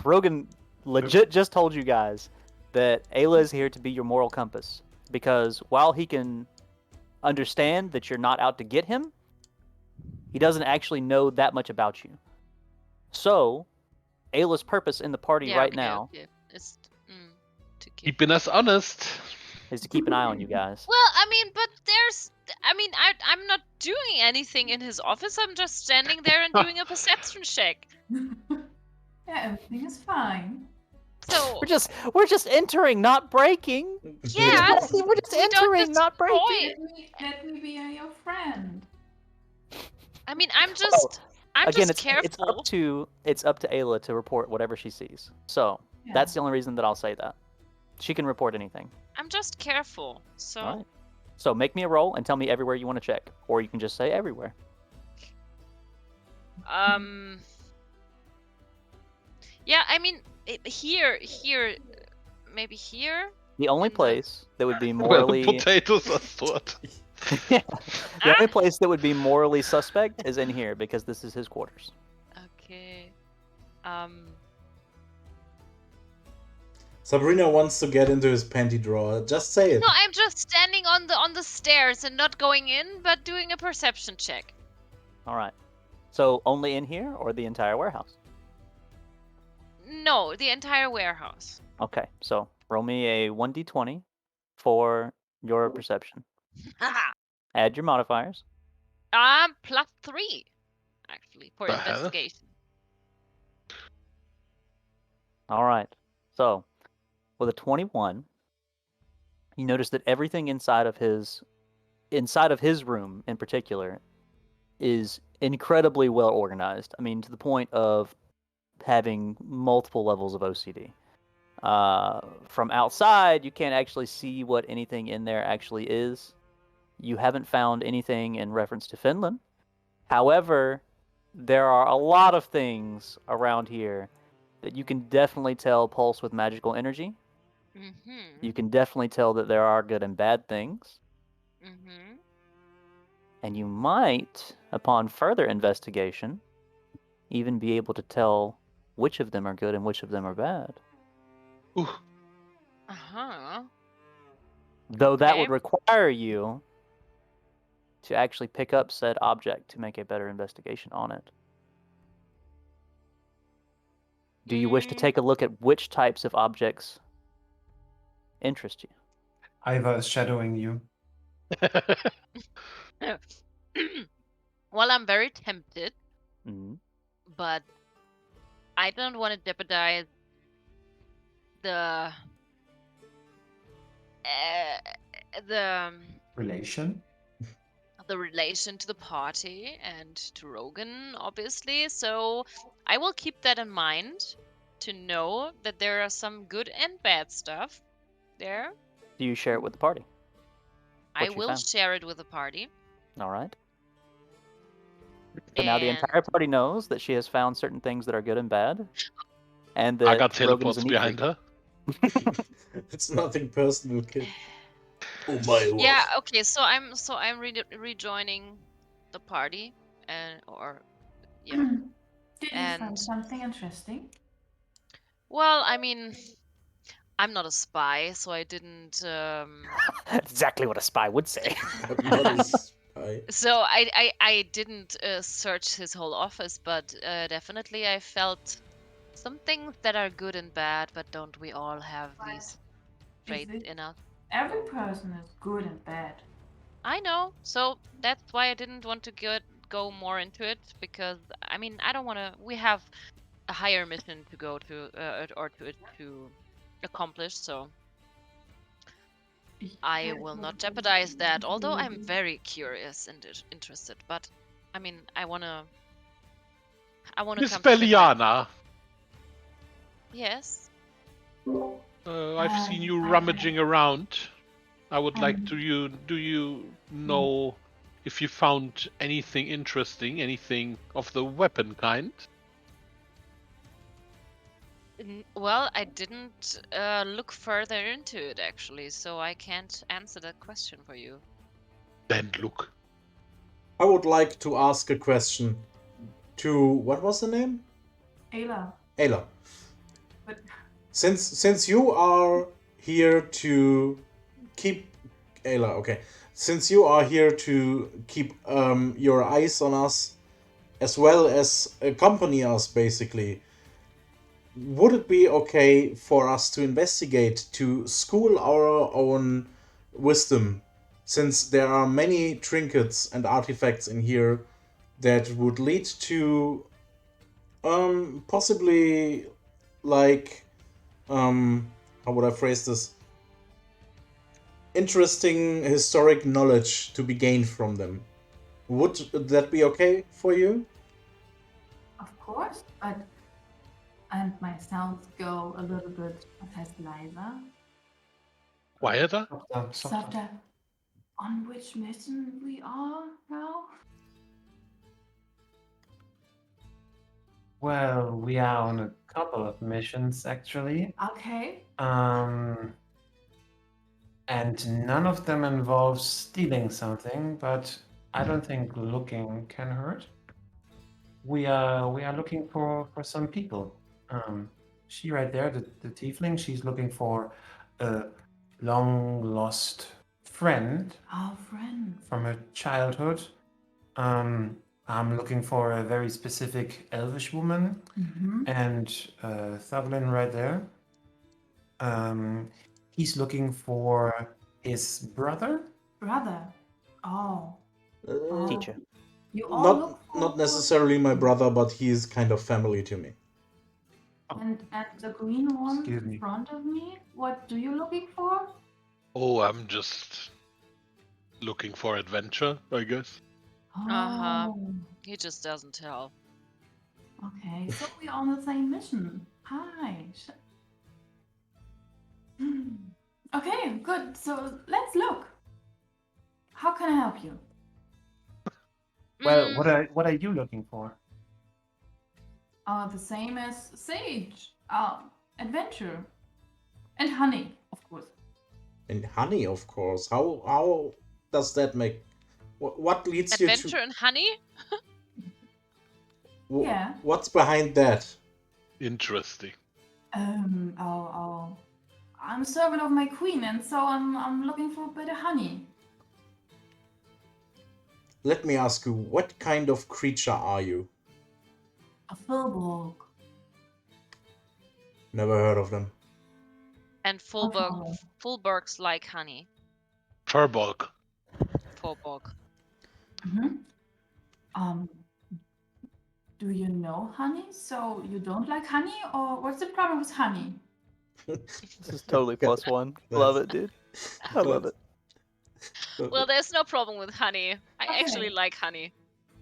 Rogan legit just told you guys that Ayla is here to be your moral compass. Because while he can understand that you're not out to get him, he doesn't actually know that much about you. So, Ayla's purpose in the party Yeah, right okay, now okay. It's to keep. Keeping us honest. is to keep an eye on you guys. Well, I mean, but I'm not doing anything in his office. I'm just standing there and doing a perception check. Yeah, everything is fine. So We're just entering, not breaking. yeah, We're just we don't entering, not breaking. destroy. Let me be your friend. I mean, I'm just Again, just careful. it's up to Ayla to report whatever she sees. So Yeah. that's the only reason that I'll say that. She can report anything. I'm just careful. So All right. So make me a roll and tell me everywhere you want to check, or you can just say everywhere. yeah, I mean, here, maybe here. The only In the- place that would be Where the morally potatoes are stored. the only place that would be morally suspect is in here because this is his quarters. Okay. Sabrina wants to get into his panty drawer. Just say it. No, I'm just standing on the stairs and not going in, but doing a perception check. All right. So only in here or the entire warehouse? No, the entire warehouse. Okay. So roll me a 1d20 for your perception. Haha. Add your modifiers. +3, actually, for The hell? investigation. All right. So with a 21, you notice that everything inside of his room in particular is incredibly well organized. I mean, to the point of having multiple levels of OCD. From outside, you can't actually see what anything in there actually is. You haven't found anything in reference to Finland. However, there are a lot of things around here that you can definitely tell pulse with magical energy. Mm-hmm. You can definitely tell that there are good and bad things. Mm-hmm. And you might, upon further investigation, even be able to tell which of them are good and which of them are bad. Ooh. Uh-huh. Though that Okay. would require you to actually pick up said object to make a better investigation on it. Do you wish to take a look at which types of objects interest you? Iva is shadowing you. Well, I'm very tempted, Mm-hmm. but I don't want to jeopardize the Relation? the relation to the party and to Rogan, obviously. So I will keep that in mind to know that there are some good and bad stuff there. Do you share it with the party? I What you will found. share it with the party. All right. So now the entire party knows that she has found certain things that are good and bad, and that I got Rogan is a teleports neat behind freak. her. It's nothing personal, kid. Oh my lord. Yeah. Okay. So I'm rejoining the party, yeah. Did you And- find something interesting? Well, I mean, I'm not a spy, so I didn't. Exactly what a spy would say. I'm not a spy. So I didn't search his whole office, but definitely I felt some things that are good and bad. But don't we all have these traits it- in us? Every person is good and bad. I know. So that's why I didn't want to go more into it, because I mean I don't want to. We have a higher mission to go to or to accomplish. So I will not jeopardize that. Although I'm very curious and interested, but I mean I want to I want to Miss come to Finland. Belliana, Yes. I've seen you I- rummaging around. I would like Um, to do you know if you found anything interesting, anything of the weapon kind? Well, I didn't look further into it actually, so I can't answer that question for you. Then look. I would like to ask a question to what was the name? Ayla. Ayla. But Since you are here to keep Ayla, okay. Since you are here to keep your eyes on us as well as accompany us basically, would it be okay for us to investigate to school our own wisdom, since there are many trinkets and artifacts in here that would lead to possibly like how would I phrase this, interesting historic knowledge to be gained from them? Would that be okay for you? of course, and my sounds go a little bit leiser. Quieter? Softer. On which mission we are now? Well, we are on a couple of missions actually. Okay. And none of them involves stealing something, but I don't think looking can hurt. We are looking for some people. She right there, the tiefling, she's looking for a long lost friend Our friend. from her childhood. I'm looking for a very specific elvish woman, Mm-hmm. and Thuglin right there. He's looking for his brother. Brother. Oh. Oh. Teacher. You all look Not for not necessarily my brother, but he is kind of family to me. And the green one Excuse me. in front of me. What do you looking for? Oh, I'm just looking for adventure, I guess. Uh-huh. Oh. He just doesn't tell. Okay, so we're on the same mission. Hi. Okay, good. So let's look. How can I help you? Well, Mm, what are you looking for? The same as Sage. Adventure. And honey, of course. And honey, of course. How does that make? What leads you adventure to? and honey? Yeah. What's behind that? Interesting. I'm a servant of my queen, and so I'm looking for better honey. Let me ask you, what kind of creature are you? A Filborg. Never heard of them. And Fulbergs like honey. Furbolg. Fulborg. Mm-hmm. Do you know honey? So you don't like honey, or what's the problem with honey? This is totally +1. Love it, dude. I love it. Well, there's no problem with honey. I Okay. actually like honey.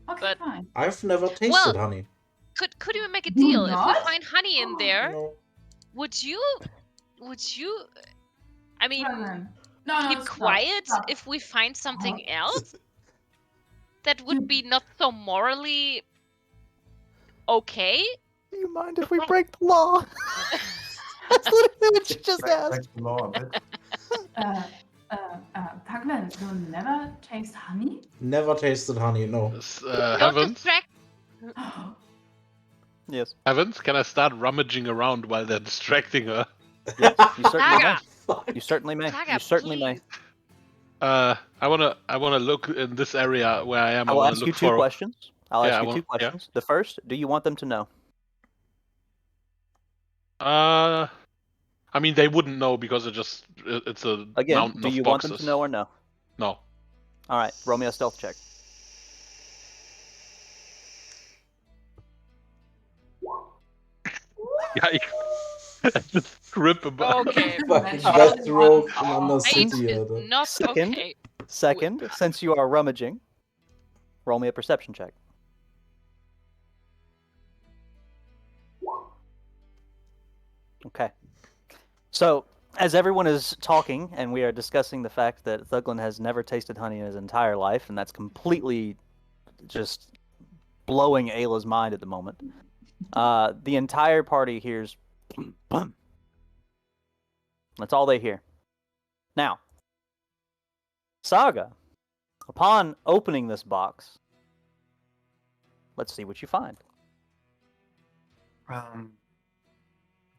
Okay, But- fine. I've never tasted Well, honey. Could you make a You deal? If we not? find honey in there, No. would you I mean No, keep stop, quiet stop. if we find something else that would be not so morally okay? Do you mind if we break the law? That's literally what you just Break asked. the law a bit. Thuglin, you never taste honey? Never tasted honey, no. Don't Heavens, distract. Yes. Heavens, can I start rummaging around while they're distracting her? Yes. You certainly may. Saga. You certainly may. Saga, You certainly may. please. I wanna look in this area where I am. I will wanna ask look you two for. questions. I'll Yeah, ask I you want- two questions. The first, do you want them to know? I mean, they wouldn't know because it's a Again, mountain do of you boxes. want them to know or no? No. All right, roll me a stealth check. Yeah, just grip about. Okay. Fucking Oh, best rogue in oh, Undercity, Eight Alter. is not Second. okay. Second, since you are rummaging, roll me a perception check. Okay. So, as everyone is talking, and we are discussing the fact that Thuglin has never tasted honey in his entire life, and that's completely just blowing Ayla's mind at the moment, the entire party hears bum. That's all they hear. Now, Saga, upon opening this box, let's see what you find.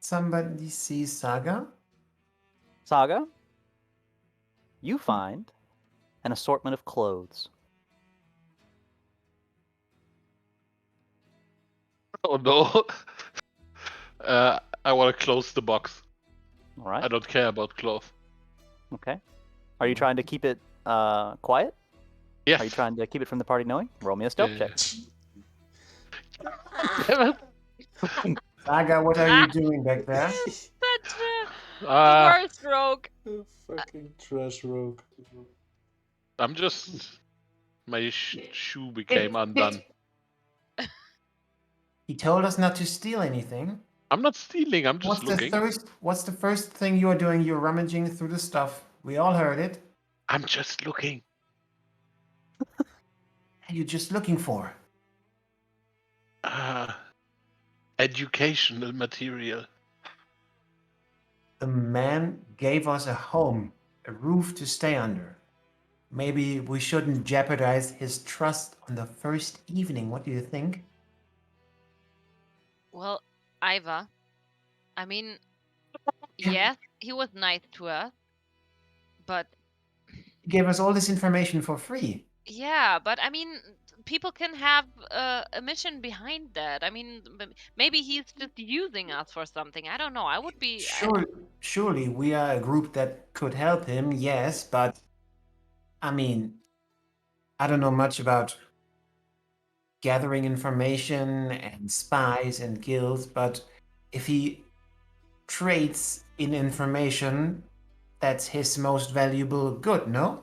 Somebody see Saga? Saga, you find an assortment of clothes. Oh no. I want to close the box. All right. I don't care about clothes. Okay. Are you trying to keep it quiet? Yes. Are you trying to keep it from the party knowing? Roll me a stealth check. Damn it. Saga, what are you doing back there? Such the Ah, worst rogue. Fucking trash rogue. I'm just. My shoe became undone. He told us not to steal anything. I'm not stealing, I'm just looking. What's the first thing you are doing? You're rummaging through the stuff. We all heard it. I'm just looking. What are you just looking for? Educational material. The man gave us a home, a roof to stay under. Maybe we shouldn't jeopardize his trust on the first evening. What do you think? Well, Iva, I mean, Yeah. yes, he was nice to us, but He gave us all this information for free. yeah, but I mean, people can have a mission behind that. I mean, maybe he's just using us for something. I don't know. I would be. Surely we are a group that could help him, yes, but I mean, I don't know much about gathering information and spies and guilds, but if he trades in information, that's his most valuable good, no?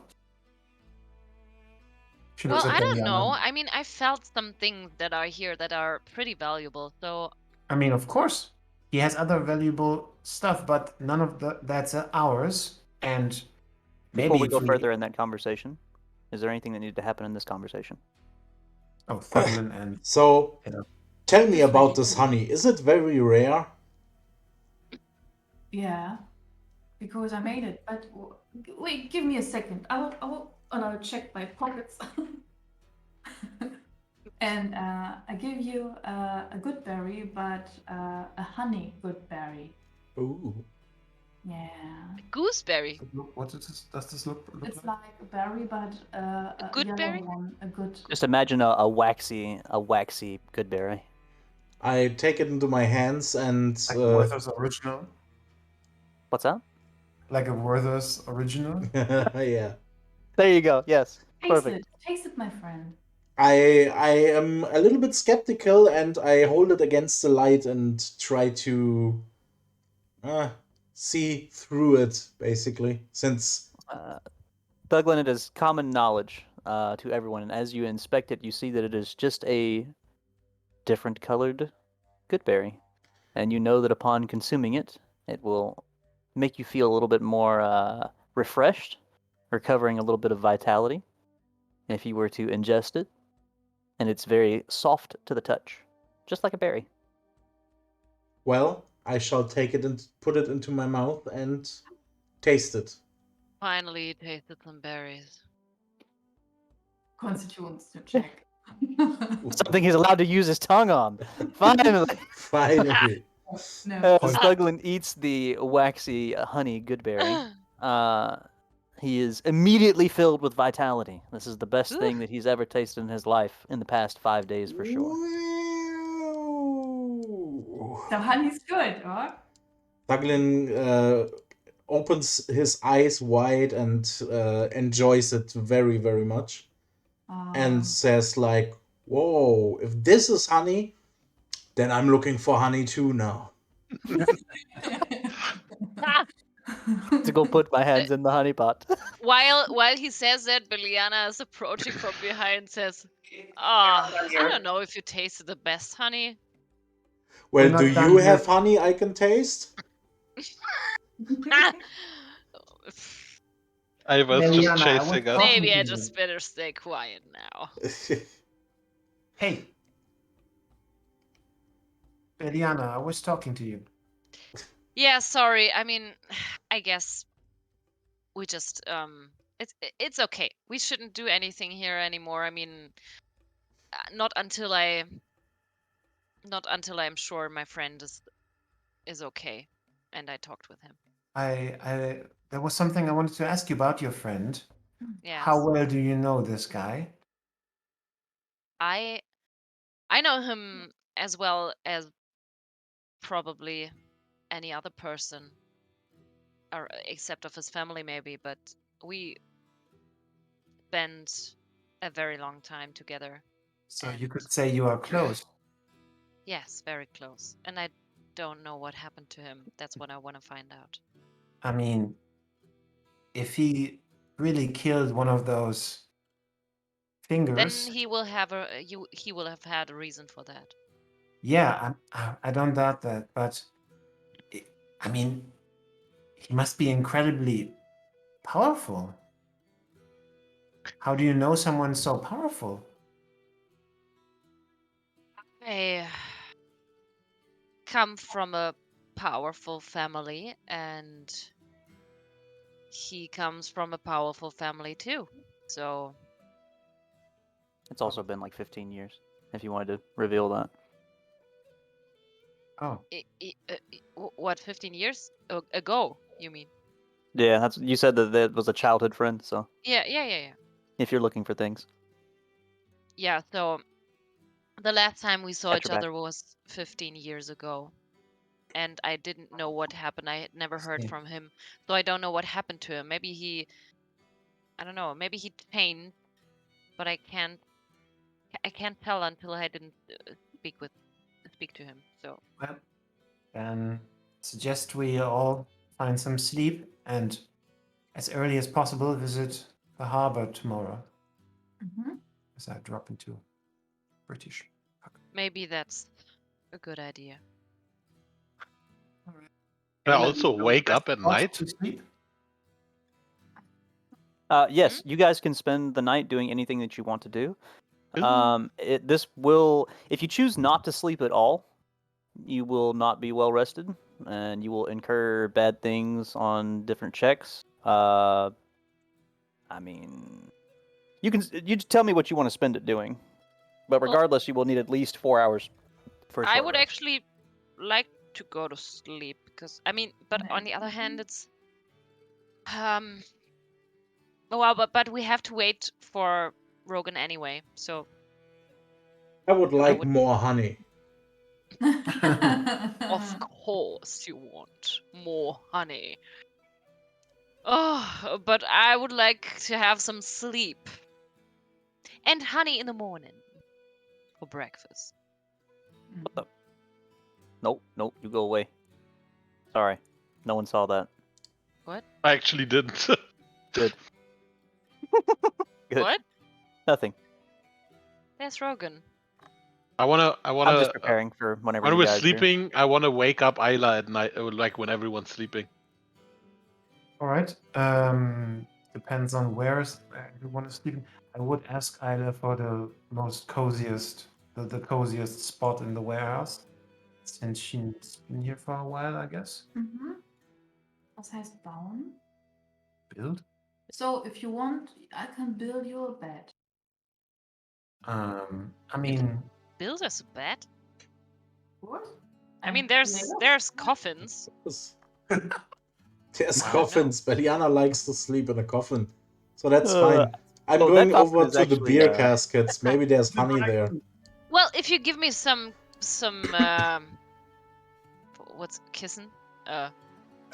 She Well, looks at I don't Deliana. know. I mean, I felt some things that are here that are pretty valuable. So I mean, of course, he has other valuable stuff, but none of that's ours. And maybe Before we if go further in that conversation, is there anything that needed to happen in this conversation? Oh, Thuglin and So, you know. tell me about this honey. Is it very rare? Yeah, because I made it. But wait, give me a second. I'll check my pockets. And I give you a good berry, but a honey good berry. Ooh. Yeah. gooseberry, What does this look It's like? like a berry, but a good yellow berry? one, a good. Just imagine a waxy good berry. I take it into my hands and Like a Werther's original? What's that? Like a Werther's original? yeah. There you go. Yes. Perfect. Taste it, my friend. I am a little bit skeptical and I hold it against the light and try to see through it, basically. Since Thuglin, it is common knowledge to everyone, and as you inspect it, you see that it is just a different colored goodberry. And you know that upon consuming it, it will make you feel a little bit more refreshed, recovering a little bit of vitality if you were to ingest it. And it's very soft to the touch, just like a berry. well, I shall take it and put it into my mouth and taste it. Finally, you tasted some berries. Constituents to check. Something he's allowed to use his tongue on. Finally. Finally. No. As Thuglin eats the waxy honey goodberry, he is immediately filled with vitality. This is the best thing that he's ever tasted in his life in the past 5 days for sure. So honey's good, or? Thuglin opens his eyes wide and enjoys it very, very much. And says like, whoa, if this is honey, then I'm looking for honey too now. To go put my hands in the honey pot. While he says that, Beliana is approaching from behind and says, I don't know if you tasted the best honey. Well, We're do not done you yet. have honey I can taste? I was Meliana, just I was chasing us. talking Maybe to I you. just better stay quiet now. Hey, Eliana, I was talking to you. Yeah, sorry. I mean, I guess we just it's okay. We shouldn't do anything here anymore. I mean, not until I'm sure my friend is okay, and I talked with him. There was something I wanted to ask you about your friend. Yes. How well do you know this guy? I know him as well as probably any other person, or except of his family maybe, but we spent a very long time together. So you And- could say you are close. Yes, very close. And I don't know what happened to him. That's what I want to find out. I mean, if he really killed one of those Then fingers, he will have he will have had a reason for that. yeah, I don't doubt that. But I mean, he must be incredibly powerful. How do you know someone so powerful? I come from a powerful family, and he comes from a powerful family too. So It's also been like 15 years, if you wanted to reveal that. Oh, what, 15 years ago, you mean? Yeah, that's you said that was a childhood friend, so Yeah. if you're looking for things. Yeah, so the last time we saw Got each your back. other was 15 years ago. And I didn't know what happened. I had never heard see. from him. So I don't know what happened to him. Maybe I don't know, maybe he changed, but I can't tell until I didn't speak to him. So Well, then suggest we all find some sleep and as early as possible visit the harbor tomorrow. Mm-hmm. As I drop into British. maybe that's a good idea. Can I Ella, also you wake best up at spot night? to sleep? Yes, you guys can spend the night doing anything that you want to do. Ooh. This will, if you choose not to sleep at all, you will not be well rested, and you will incur bad things on different checks. I mean, you just tell me what you want to spend it doing, but Well, regardless, you will need at least 4 hours for a I short would rest. actually like to go to sleep because I mean, but on the other hand, it's well, but we have to wait for Rogan anyway. So I would like would- more honey. of course you want more honey. Oh, but I would like to have some sleep and honey in the morning for breakfast. Nope, you go away. Sorry, no one saw that. What? I actually didn't. Good. Good. What? Nothing. There's Rogan. I wanna. I'm just preparing for whenever When you we're guys do. sleeping, I wanna wake up Isla at night, like when everyone's sleeping. All right. Depends on where you want to sleep. I would ask Isla for the most coziest, the coziest spot in the warehouse, since she's been here for a while, I guess. Mhm. Was heißt bauen? Build. So if you want, I can build you a bed. I mean, Build us a bed? What? I mean, And there's Lego? coffins. There's I don't know. coffins. Beliana likes to sleep in a coffin. So that's Uh, fine. I'm oh, that going coffin over is to the actually, beer caskets. Maybe there's honey there. Well, if you give me some what's kissing?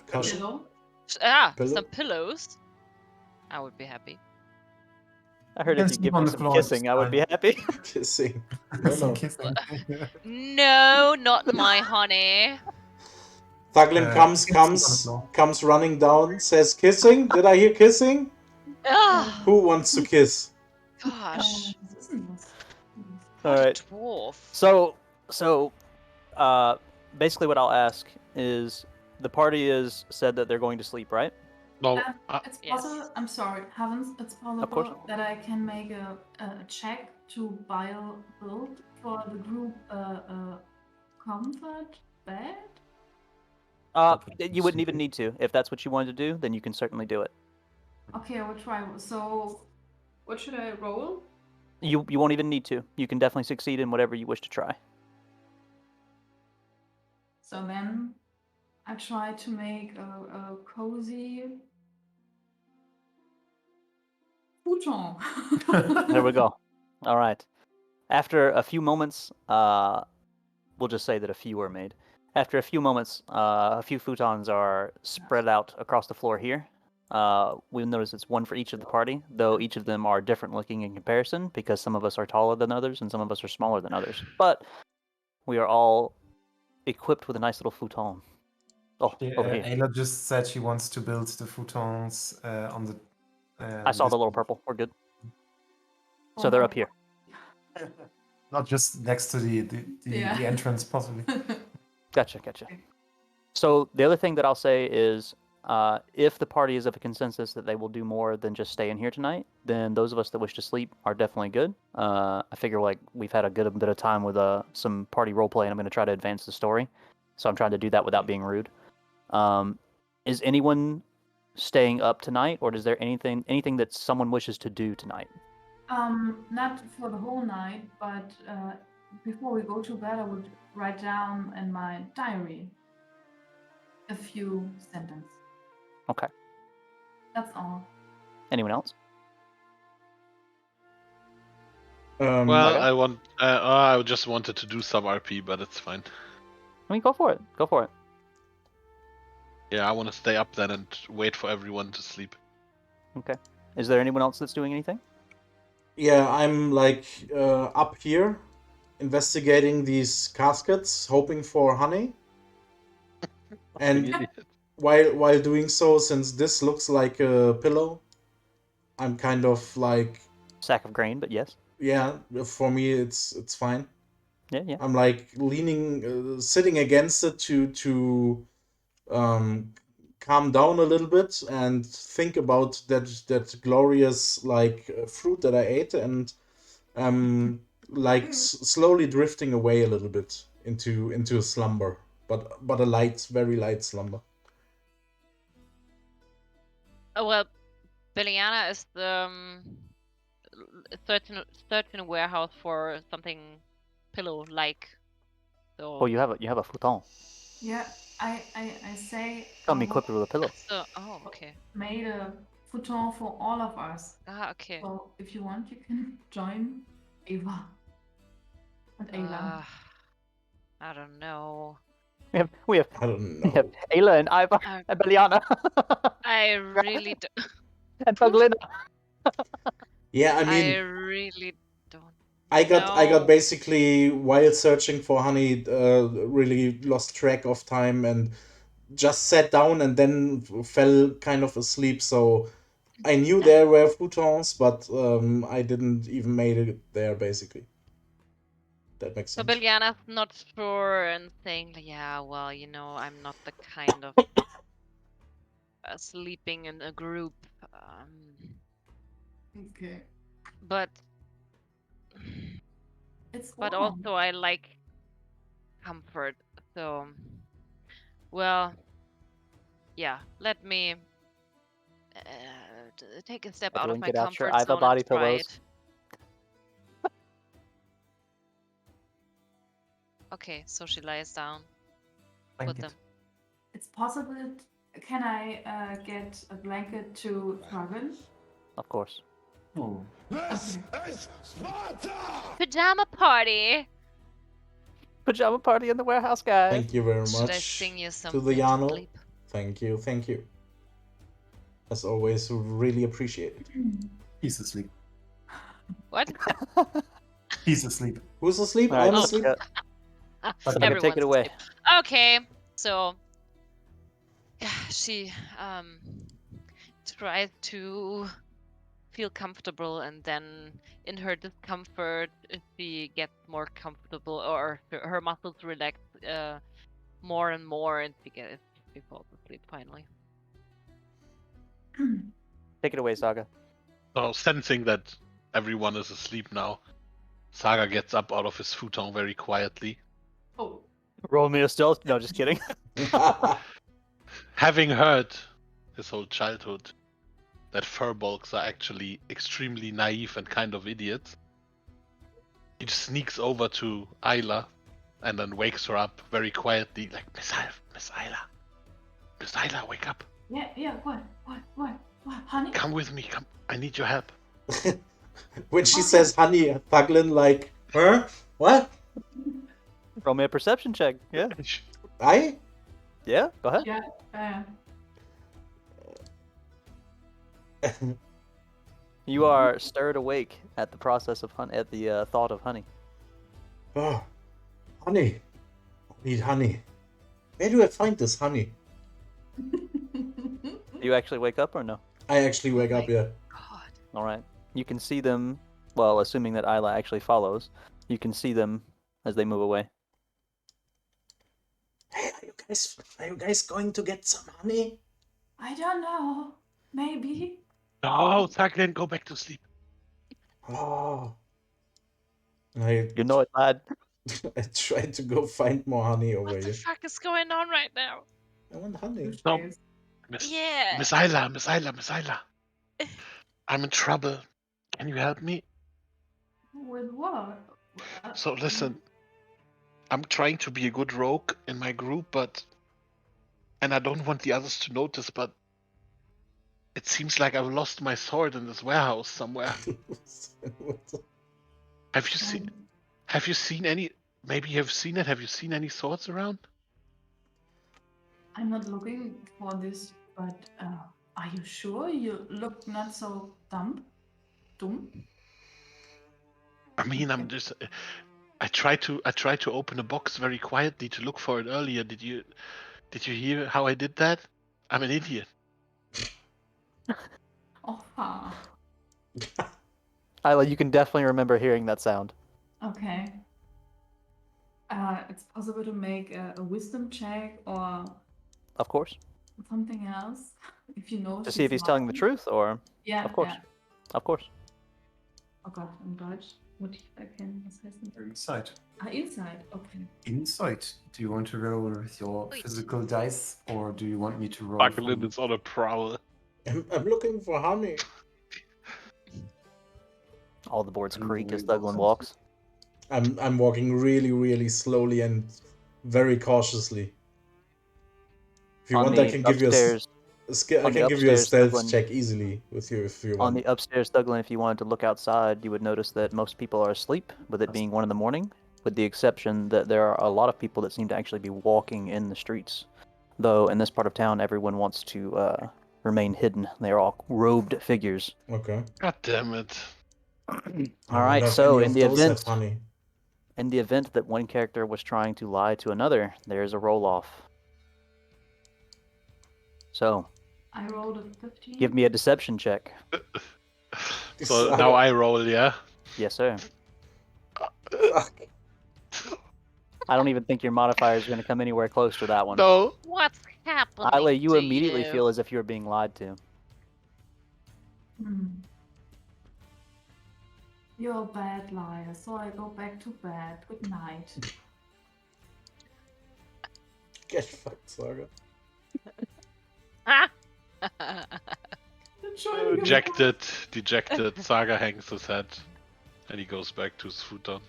Cushion? Pillow? Pillow? Some pillows. I would be happy. I heard can if you sleep give on me the some floor, it's kissing, I would be fine. happy. Kissing. No, Some no. kissing. No, not my honey. Thuglin You can sleep on the floor. comes running down, says kissing. Did I hear kissing? Ah, Who wants to kiss? gosh, Was ist denn das? what Alright. a dwarf. So, basically what I'll ask is, the party is said that they're going to sleep, right? No, It's Yes. possible. I'm sorry, Heavens. It's course. possible that I can make a check to build for the group comfort bed. You wouldn't even need to. If that's what you wanted to do, then you can certainly do it. Okay, I will try. So, what should I roll? You won't even need to. You can definitely succeed in whatever you wish to try. So then, I try to make a cozy futon. There we go. All right. After a few moments, we'll just say that a few are made. After a few moments, a few futons are spread out across the floor here. We'll notice it's one for each of the party, though each of them are different looking in comparison because some of us are taller than others and some of us are smaller than others. But we are all equipped with a nice little futon. Oh, over here. Ayla just said she wants to build the futons on the. I saw the little purple. We're good. So they're up here. Not just next to the entrance, possibly. Gotcha. So the other thing that I'll say is, if the party is of a consensus that they will do more than just stay in here tonight, then those of us that wish to sleep are definitely good. I figure like we've had a good bit of time with some party roleplay, and I'm going to try to advance the story. So I'm trying to do that without being rude. Is anyone staying up tonight, or is there anything that someone wishes to do tonight? Not for the whole night, but before we go to bed, I would write down in my diary a few sentences. Okay. That's all. Anyone else? Well, I just wanted to do some RP, but it's fine. I mean, go for it. Go for it. Yeah, I want to stay up then and wait for everyone to sleep. Okay. Is there anyone else that's doing anything? Yeah, I'm like up here investigating these caskets, hoping for honey. And while doing so, since this looks like a pillow, I'm kind of like Sack of grain, but yes. Yeah, for me it's fine. Yeah. I'm like leaning, sitting against it to calm down a little bit and think about that glorious like fruit that I ate, and like slowly drifting away a little bit into a slumber, but a light, very light slumber. Oh, well, Beliana is searching a warehouse for something pillow-like. So. Oh, you have a futon. Yeah, I say. Come equipped with a pillow. So, okay. Made a futon for all of us. Okay. So if you want, you can join Ava and Ayla. I don't know. We have I don't know. We have Ayla and Iva and Beliana. I really don't. And Thuglin. Yeah, I I mean, really don't. I got basically, while searching for honey, really lost track of time and just sat down and then fell kind of asleep. So I knew there were futons, but I didn't even made it there, basically. That makes So sense. Beliana's not sure and saying, yeah, well, I'm not the kind of sleeping in a group. Okay. But also I like comfort. So, well, yeah, let me take a step out of my Get out your comfort Iva zone body and try pillows. it. Okay, so she lies down with them. It's possible. Can I get a blanket to Thuglin? Of course. Oh. This is Sparta! Pajama party! Pajama party in the warehouse, guys. Thank you very Should I much sing you to something the to Yano. sleep? Thank you. As always, really appreciate it. He's asleep. What? He's asleep. Who's asleep? All right, I'm so- asleep. Somebody take it Everyone's away. asleep. Okay, so she tries to feel comfortable, and then in her discomfort she gets more comfortable, or her muscles relax more and more, and she he falls asleep finally. Take it away, Saga. So, sensing that everyone is asleep now, Saga gets up out of his futon very quietly. Oh, Roll me a stealth. No, just kidding. Having heard his whole childhood that furbolgs are actually extremely naive and kind of idiots, he just sneaks over to Isla and then wakes her up very quietly, like, Miss Isla, wake up. yeah, what, honey? Come with me, come. I need your help. When she Okay. says honey, Thuglin like, huh? What? Roll me a perception check. Yeah. I? Yeah. Go ahead. Yeah, You are stirred awake at the process of at the thought of honey. Oh, honey. I need honey. Where do I find this honey? Do you actually wake up or no? I actually wake up, yeah. God. All right. You can see them. Well, assuming that Isla actually follows, you can see them as they move away. Hey, are you guys going to get some honey? I don't know. Maybe. No, Thuglin, go back to sleep. Oh. I You know it, lad. I tried to go find more honey over What the here. fuck is going on right now? I want honey. No. Yes. Miss Yeah. Miss Isla. I'm in trouble. Can you help me? With what? So listen, I'm trying to be a good rogue in my group, and I don't want the others to notice, but it seems like I've lost my sword in this warehouse somewhere. Have you seen any? Maybe you've seen it. Have you seen any swords around? I'm not looking for this, but are you sure? You look not so dumb. I mean, I'm just. I tried to open a box very quietly to look for it earlier. Did you hear how I did that? I'm an idiot. Oh, ah. Isla, you can definitely remember hearing that sound. Okay. It's possible to make a wisdom check or Of course. something else if you know. To see if he's telling the truth, or Yeah, of course. Yeah. Of course. Oh Gott, in Deutsch. Muss ich erkennen, was heißt denn? Insight. Inside. Okay. Insight. Do you want to roll with your Wait. physical dice, or do you want me to roll? Thuglin from- is on a prowl. I'm looking for honey. All the boards creak as Unbelievable. Thuglin walks. I'm walking really, really slowly and very cautiously. If you On want, the I can give you upstairs, I on the can give you a upstairs, stealth Thuglin- check easily with you if you on want. the upstairs, Thuglin, if you wanted to look outside, you would notice that most people are asleep, with it being 1 in the morning, with the exception that there are a lot of people that seem to actually be walking in the streets. Though in this part of town, everyone wants to remain hidden. They are all robed figures. Okay. God damn it. All right, so in the event, honey. in the event that one character was trying to lie to another, there's a roll-off. So, I rolled a 15. give me a deception check. So now I roll, yeah? Yes, sir. Fuck. I don't even think your modifier is going to come anywhere close to that one. No. What's happening? Isla, you to immediately you? feel as if you're being lied to. You're a bad liar, so I go back to bed. Good night. Get fucked, Saga. Ah! Dejected, Saga hangs his head, and he goes back to his futon.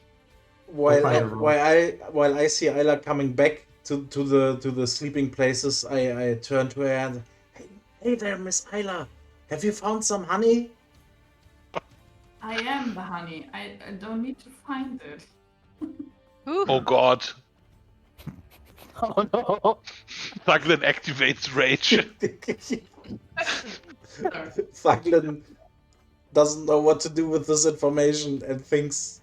While Okay. I see Isla coming back to the sleeping places, I turn to her and hey there, Miss Isla, have you found some honey? I am the honey. I don't need to find it. Ooh. Oh god. Oh no! Thuglin activates rage. Thuglin doesn't know what to do with this information and thinks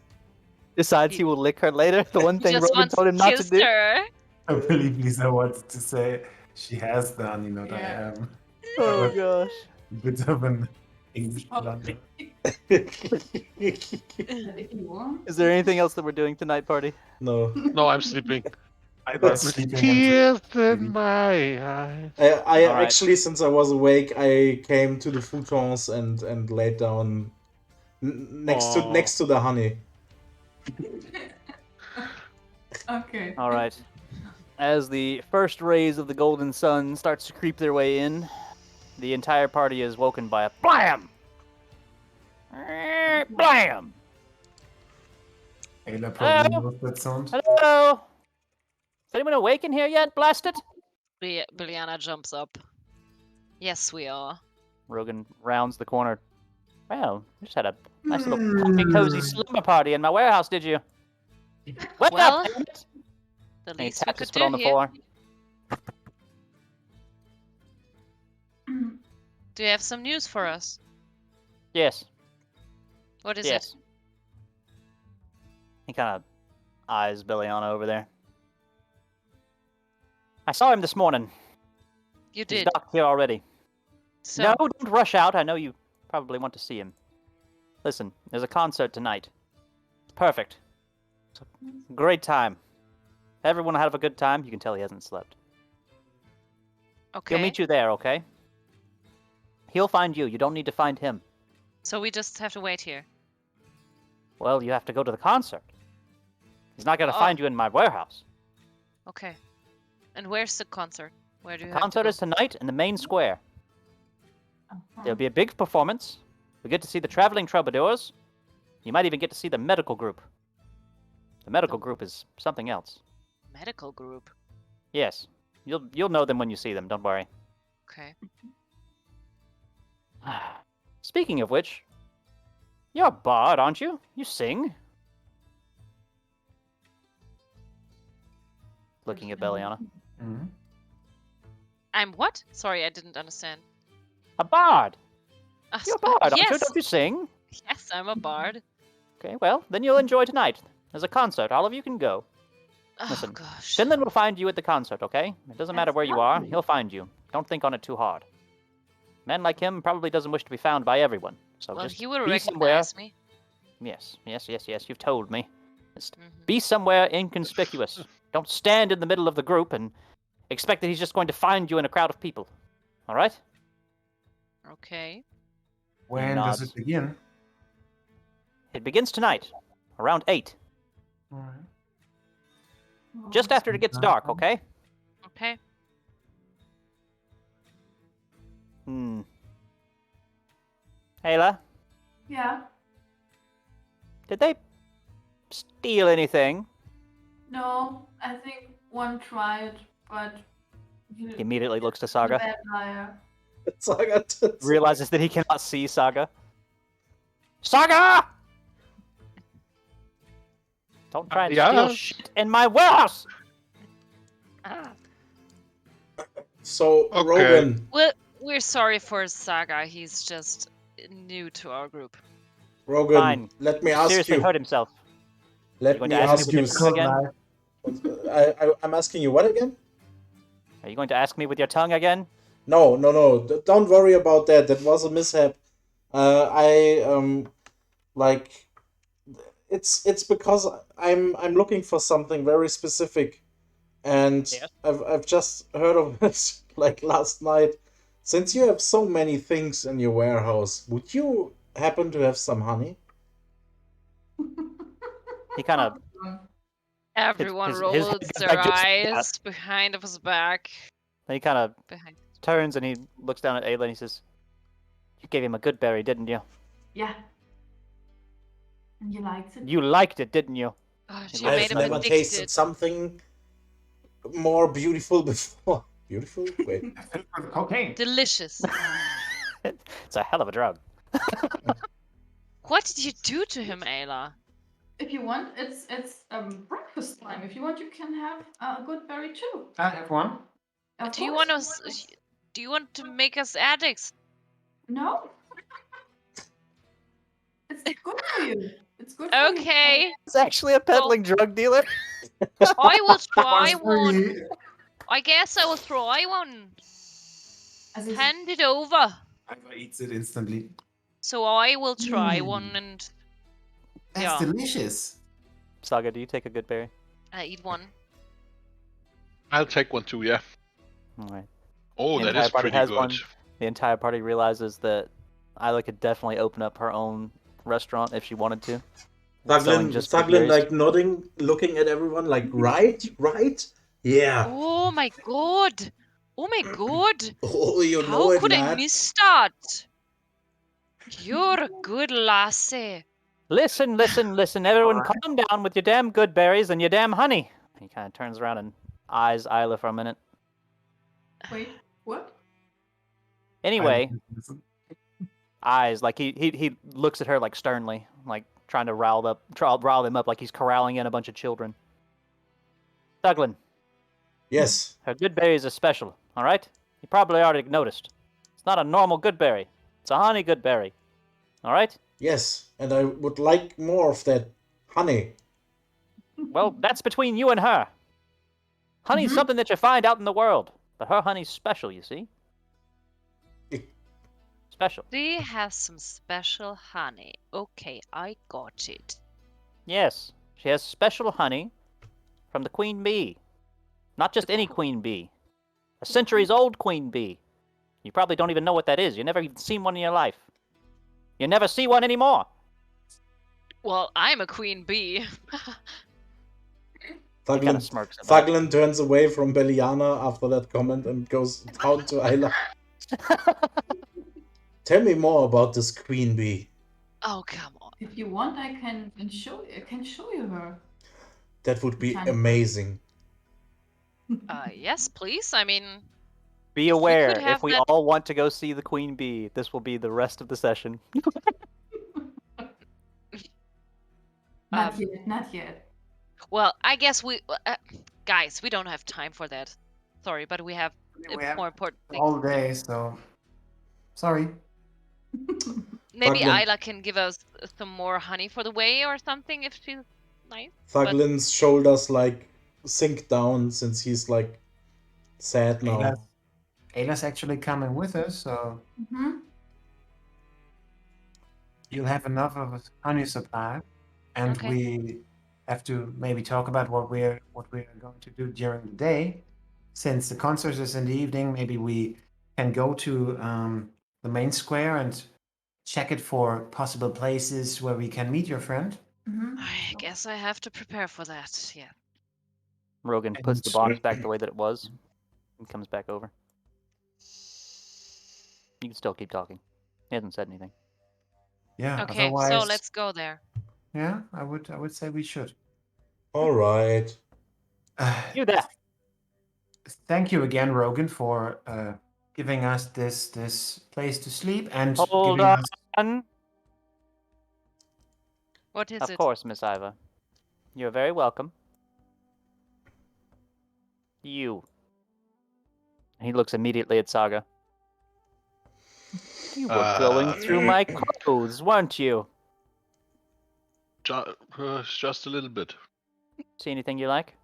Decides he will lick her later. The one He thing just Rogan wants told to him not to kiss do. her. I believe Lisa wants to say she has the honey, not Yeah. I am. Oh gosh. Bit of an English Oh. blunder. If you want. Is there anything else that we're doing tonight, party? no. No, I'm sleeping. I was That's- sleeping Tears Really? in my eyes. I All right. actually, since I was awake, I came to the futons and laid down next to the honey. Okay. All right. As the first rays of the golden sun starts to creep their way in, the entire party is woken by a blam! Blam! Ayla probably Hello? knows that sound. Hello? Is anyone awake in here yet? Blast it! Biliana jumps up. Yes, we are. Rogan rounds the corner. Well, you just had a nice little comfy, cozy slumber party in my warehouse, did you? Wake Well, up, damn it! The And he least we taps could his foot do on the here. floor. Do you have some news for us? Yes, What is yes. He kind of eyes Billiana over there. I saw him this morning. it? You He's did. docked here already. So, No, don't rush out. I know you probably want to see him. Listen, there's a concert tonight. It's perfect. It's a great time. Everyone will have a good time. You can tell he hasn't slept. okay. He'll meet you there, okay? He'll find you. You don't need to find him. So we just have to wait here. Well, you have to go to the concert. He's not going to Oh. find you in my warehouse. Okay. And where's the concert? Where do you The have to concert go? is tonight in the main square. Uh-huh. There'll be a big performance. We get to see the traveling troubadours. You might even get to see the medical group. The medical group is something else. Medical group. Yes, you'll know them when you see them. Don't worry. Okay. Speaking of which, you're a bard, aren't you? You sing. Looking at Belliana. Mhm. I'm what? Sorry, I didn't understand. A bard. You're a bard, aren't you? yes. Don't you sing? Yes, I'm a bard. Okay, well, then you'll enjoy tonight. There's a concert. All of you can go. Oh Listen, gosh. Finland will find you at the concert, okay? It doesn't matter That's where you are. lovely. He'll find you. Don't think on it too hard. A man like him probably doesn't wish to be found by everyone. So Well, just he will be somewhere. recognize me. Yes, you've told me. Just Mhm. be somewhere inconspicuous. Don't stand in the middle of the group and expect that he's just going to find you in a crowd of people. All right? Okay. When does nods. it begin? It begins tonight, around 8. Alright. Just after it gets dark, okay? Okay. Ayla, Yeah. did they steal anything? No, I think one tried, but He immediately looks to Saga, bad liar. Saga realizes that he cannot see Saga. Saga! Don't try and steal Yes. shit in my warehouse! So, Okay. Rogan, Well, we're sorry for Saga. He's just new to our group. Rogan, Fine. let me ask Seriously you. hurt himself. Let You going me to ask me ask with you. your tongue again? I'm asking you what again? Are you going to ask me with your tongue again? No. Don't worry about that. That was a mishap. Like, it's because I'm looking for something very specific, and Yes. I've just heard of it like last night. Since you have so many things in your warehouse, would you happen to have some honey? He kind of Everyone his rolls head goes their back just- eyes behind of his back. Behind. Turns and he looks down at Ayla and he says, "You gave him a good berry, didn't you? Yeah. And you liked it? You liked it, didn't you?" Oh, she I've made him never addicted. tasted something more beautiful before. Beautiful? Wait. Filled with cocaine. Delicious. It's a hell of a drug. What did you do to him, Ayla? If you want, it's breakfast time. If you want, you can have a good berry too. I have one. Of Do you course. want us? Do you want to make us addicts? No. It's good for you. It's good for you. Okay, It's actually a peddling drug dealer. I will try Was one. free. I guess I will try one. As it's- Hand it over. Ivar eats it instantly. So I will try one and That's Yeah. delicious. Saga, do you take a good berry? I eat one. I'll take one too, yeah. All right. Oh, The that entire is party pretty has good. one. The entire party realizes that Isla could definitely open up her own restaurant if she wanted to. Selling just good Thuglin berries. like nodding, looking at everyone like, right? Yeah. Oh my god! Oh my god! Oh, you know How it, could I lad. miss that? You're a good lassie. Listen, everyone calm down with your damn good berries and your damn honey. He kind of turns around and eyes Isla for a minute. Wait, what? Anyway, eyes, like he looks at her like sternly, like trying to rile them up like he's corralling in a bunch of children. Thuglin, Yes. her good berries are special, all right? You probably already noticed. It's not a normal good berry. It's a honey good berry. All right? Yes. And I would like more of that honey. Well, that's between you and her. Honey's Mhm. something that you find out in the world, but her honey's special, you see? It- Special. She has some special honey. Okay, I got it. Yes, she has special honey from the queen bee. Not just any queen bee. A centuries-old queen bee. You probably don't even know what that is. You never even seen one in your life. You never see one anymore. Well, I'm a queen bee. He kind of smirks at that. Thuglin turns away from Beliana after that comment and goes down to Isla. Tell me more about this queen bee. Oh, come on. If you want, I can show you her. That would be Tiny amazing. Yes, please. I mean, Be If we aware, could have if we that- all want to go see the queen bee, this will be the rest of the session. Not yet, not yet. well, I guess guys, we don't have time for that. Sorry, but we have We have more important things. all day, so sorry. Maybe Thuglin- Isla can give us some more honey for the way or something if she's nice. Thuglin's shoulders like sink down since he's like sad now. Ayla's actually coming with us, so Mhm. you'll have enough of a honey supply, and Okay. we have to maybe talk about what we're going to do during the day. Since the concert is in the evening, maybe we can go to the main square and check it for possible places where we can meet your friend. Mhm. I guess I have to prepare for that. Yeah. Rogan puts the And- box back the way that it was and comes back over. You can still keep talking. He hasn't said anything. Yeah. Okay, so Otherwise, let's go there. yeah, I would say we should. All right. You there. Thank you again, Rogan, for giving us this place to sleep and Hold giving us. on. What is Of it? course, Miss Iva. You're very welcome. You. He looks immediately at Saga. You were going through my clothes, weren't you? Just a little bit. See anything you like?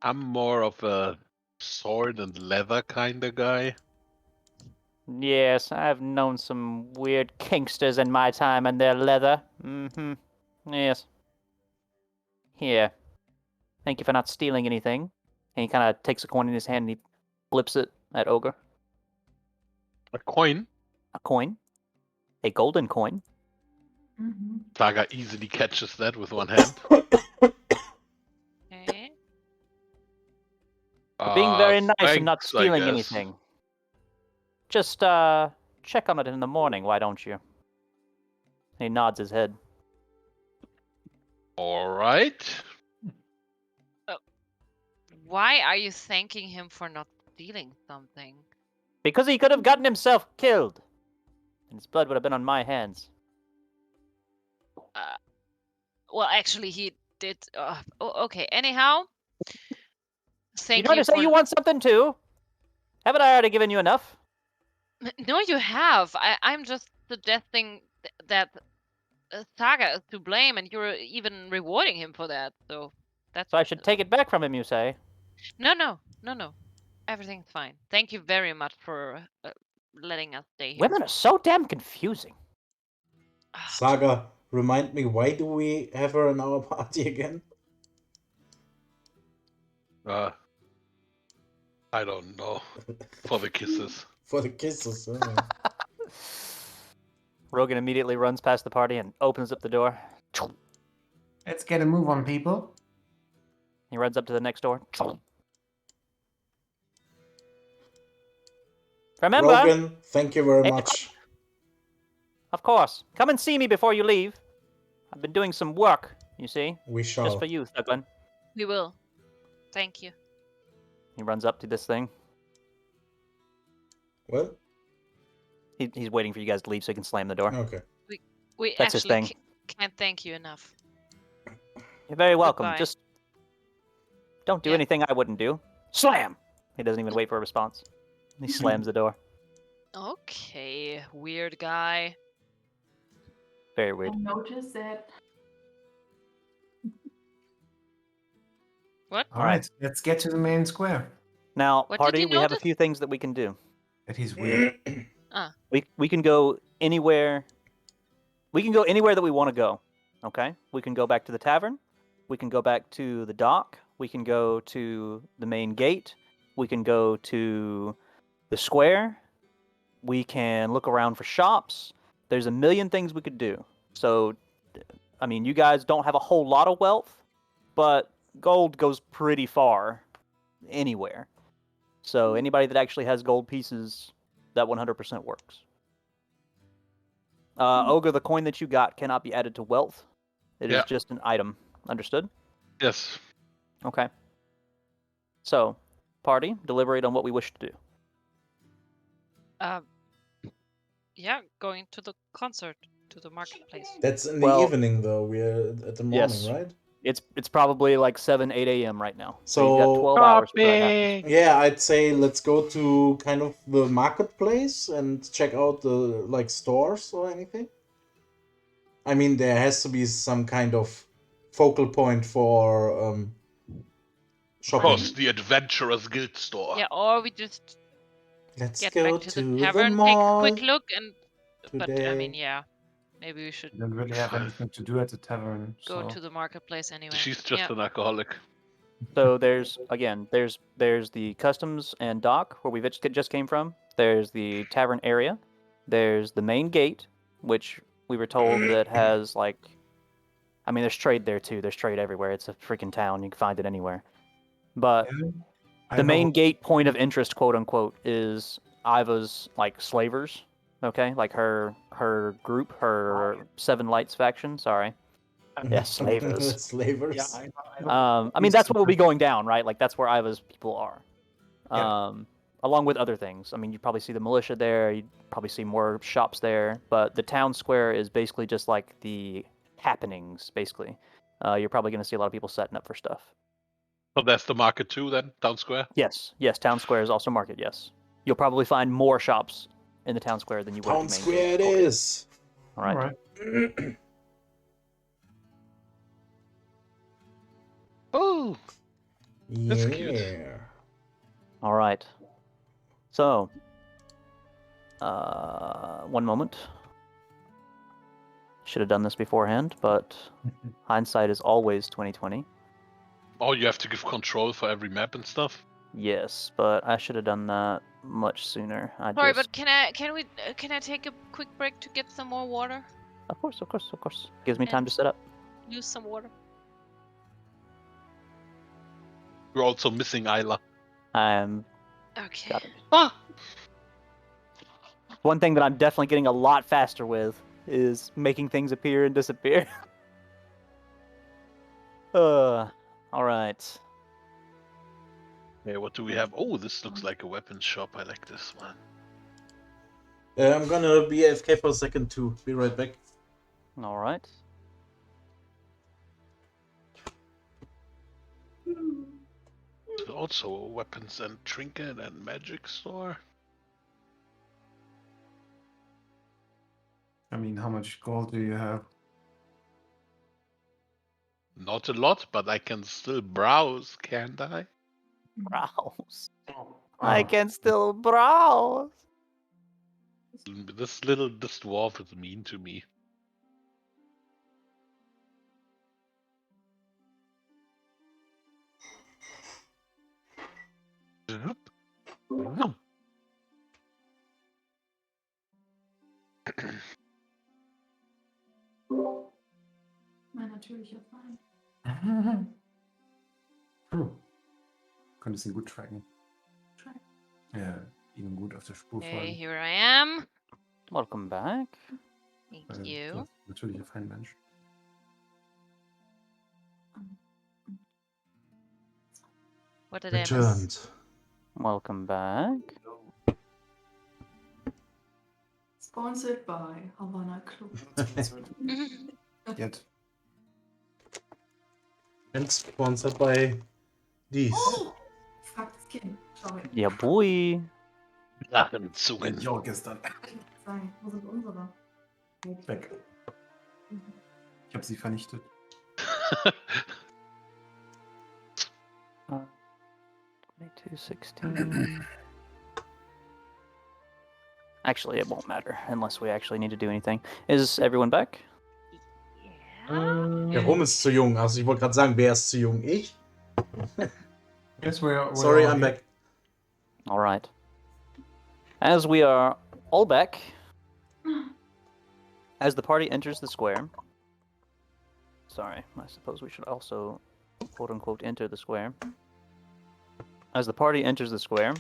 I'm more of a sword and leather kind of guy. Yes, I've known some weird kinksters in my time and their leather. Mm-hmm. Yes. Here. Thank you for not stealing anything. And he kind of takes a coin in his hand and he flips it at Ogre. A coin. A coin. A golden coin. Mhm. Saga easily catches that with one hand. Okay. For being very nice and not Thanks, I stealing guess. anything. Just, check on it in the morning, why don't you? He nods his head. All right. Why are you thanking him for not stealing something? Because he could have gotten himself killed. And his blood would have been on my hands. Well, actually, he did. Okay. Anyhow, You thank trying you to say for. you want something too? Haven't I already given you enough? No, you have. I'm just suggesting that Saga is to blame, and you're even rewarding him for that. So that's. So I should take it back from him, you say? No. Everything's fine. Thank you very much for letting us stay here. Women are so damn confusing. Saga, remind me, why do we have her in our party again? I don't know. For the kisses. For the kisses. Rogan immediately runs past the party and opens up the door. Let's get a move on, people. He runs up to the next door. Remember, Rogan, thank you very Hey, much. of course, come and see me before you leave. I've been doing some work, you see, We just shall. for you, Thuglin. We will. Thank you. He runs up to this thing. Well, He's waiting for you guys to leave so he can slam the door. okay. We That's his actually thing. can't thank you enough. You're very welcome. Goodbye. Just don't do Yeah. anything I wouldn't do. Slam! He doesn't even wait for a response. He slams the door. Okay, weird guy. Very I weird. noticed that. What? All right, let's get to the main square. Now, What did party, he we have a notice? few things that we can do. That he's weird. We can go anywhere. We can go anywhere that we want to go. Okay? We can go back to the tavern. We can go back to the dock. We can go to the main gate. We can go to the square. We can look around for shops. There's a million things we could do. So, I mean, you guys don't have a whole lot of wealth, but gold goes pretty far anywhere. So anybody that actually has gold pieces, that 100% works. Ogre, the coin that you got cannot be added to wealth. It is Yeah. just an item. Understood? Yes. Okay. So, party, deliberate on what we wish to do. Yeah, going to the concert, to the marketplace. That's in the Well, evening, though. We're at the morning, yes. right? It's probably like 7, 8 a.m. right now. So, you've got 12 hours before that happens. yeah, I'd say let's go to kind of the marketplace and check out the like stores or anything. I mean, there has to be some kind of focal point for Of shopping. course, the Adventurers Guild store. Yeah, or we just Let's get go back to the the tavern, take a mall quick look, and. But I today. mean, yeah, maybe we should You don't really have anything to do at the tavern. go So. to the marketplace anyway. She's just Yeah. an alcoholic. So there's the customs and dock where we just came from. There's the tavern area. There's the main gate, which we were told that has like, I mean, there's trade there too. There's trade everywhere. It's a freaking town. You can find it anywhere. But the main gate point of interest, quote unquote, is Iva's like slavers. Okay, like her group, her Seven Lights faction. Sorry. Yeah, slavers. Slavers. Yeah, I mean, that's what will be going down, right? Like, that's where Iva's people are. Yeah. Along with other things. I mean, you'd probably see the militia there. You'd probably see more shops there. But the town square is basically just like the happenings, basically. You're probably going to see a lot of people setting up for stuff. So that's the market too, then? Town Square? Yes, town square is also market, yes. You'll probably find more shops in the town square than you would at Town the main square it gate. is. All right. All right. Oh, That's Yeah. cute. All right. So, one moment. Should have done this beforehand, but hindsight is always 2020. oh, you have to give control for every map and stuff? Yes, but I should have done that much sooner. Sorry, but can I take a quick break to get some more water? Of course. Gives me time to set up. Use some water. You're also missing Isla. I'm Okay. got it. Ah! One thing that I'm definitely getting a lot faster with is making things appear and disappear. All right. Okay, what do we have? Oh, this looks like a weapons shop. I like this one. I'm gonna be AFK for a second too. Be right back. All right. There's also a weapons and trinket and magic store. I mean, how much gold do you have? Not a lot, but I can still browse, can't I? Browse. Oh. I can still browse. This dwarf is mean to me. Mein natürlicher Feind. Konntest ihn gut tracken. Ja, ihn gut auf der Spur Okay, folgen. here I am. Welcome back. Thank you. Natürlicher Feindmensch. What did I miss? Returned. Welcome back. Sponsored by Havana Club. Yet. And sponsored by these. Oh! Fuck das Kind. Sorry. Yeah, boy. Drachenzungen. Ja, gestern. Sei, wo sind unsere? Weg. Ich habe sie vernichtet. 2216. Actually, it won't matter unless we actually need to do anything. Is everyone back? Yeah. Der Rum ist zu jung. Also ich wollte gerade sagen, wer ist zu jung? Ich? Yes, we're Sorry, all I'm here. back. All right. As we are all back, as the party enters the square. Sorry, I suppose we should also, quote unquote, enter the square. As the party enters the square,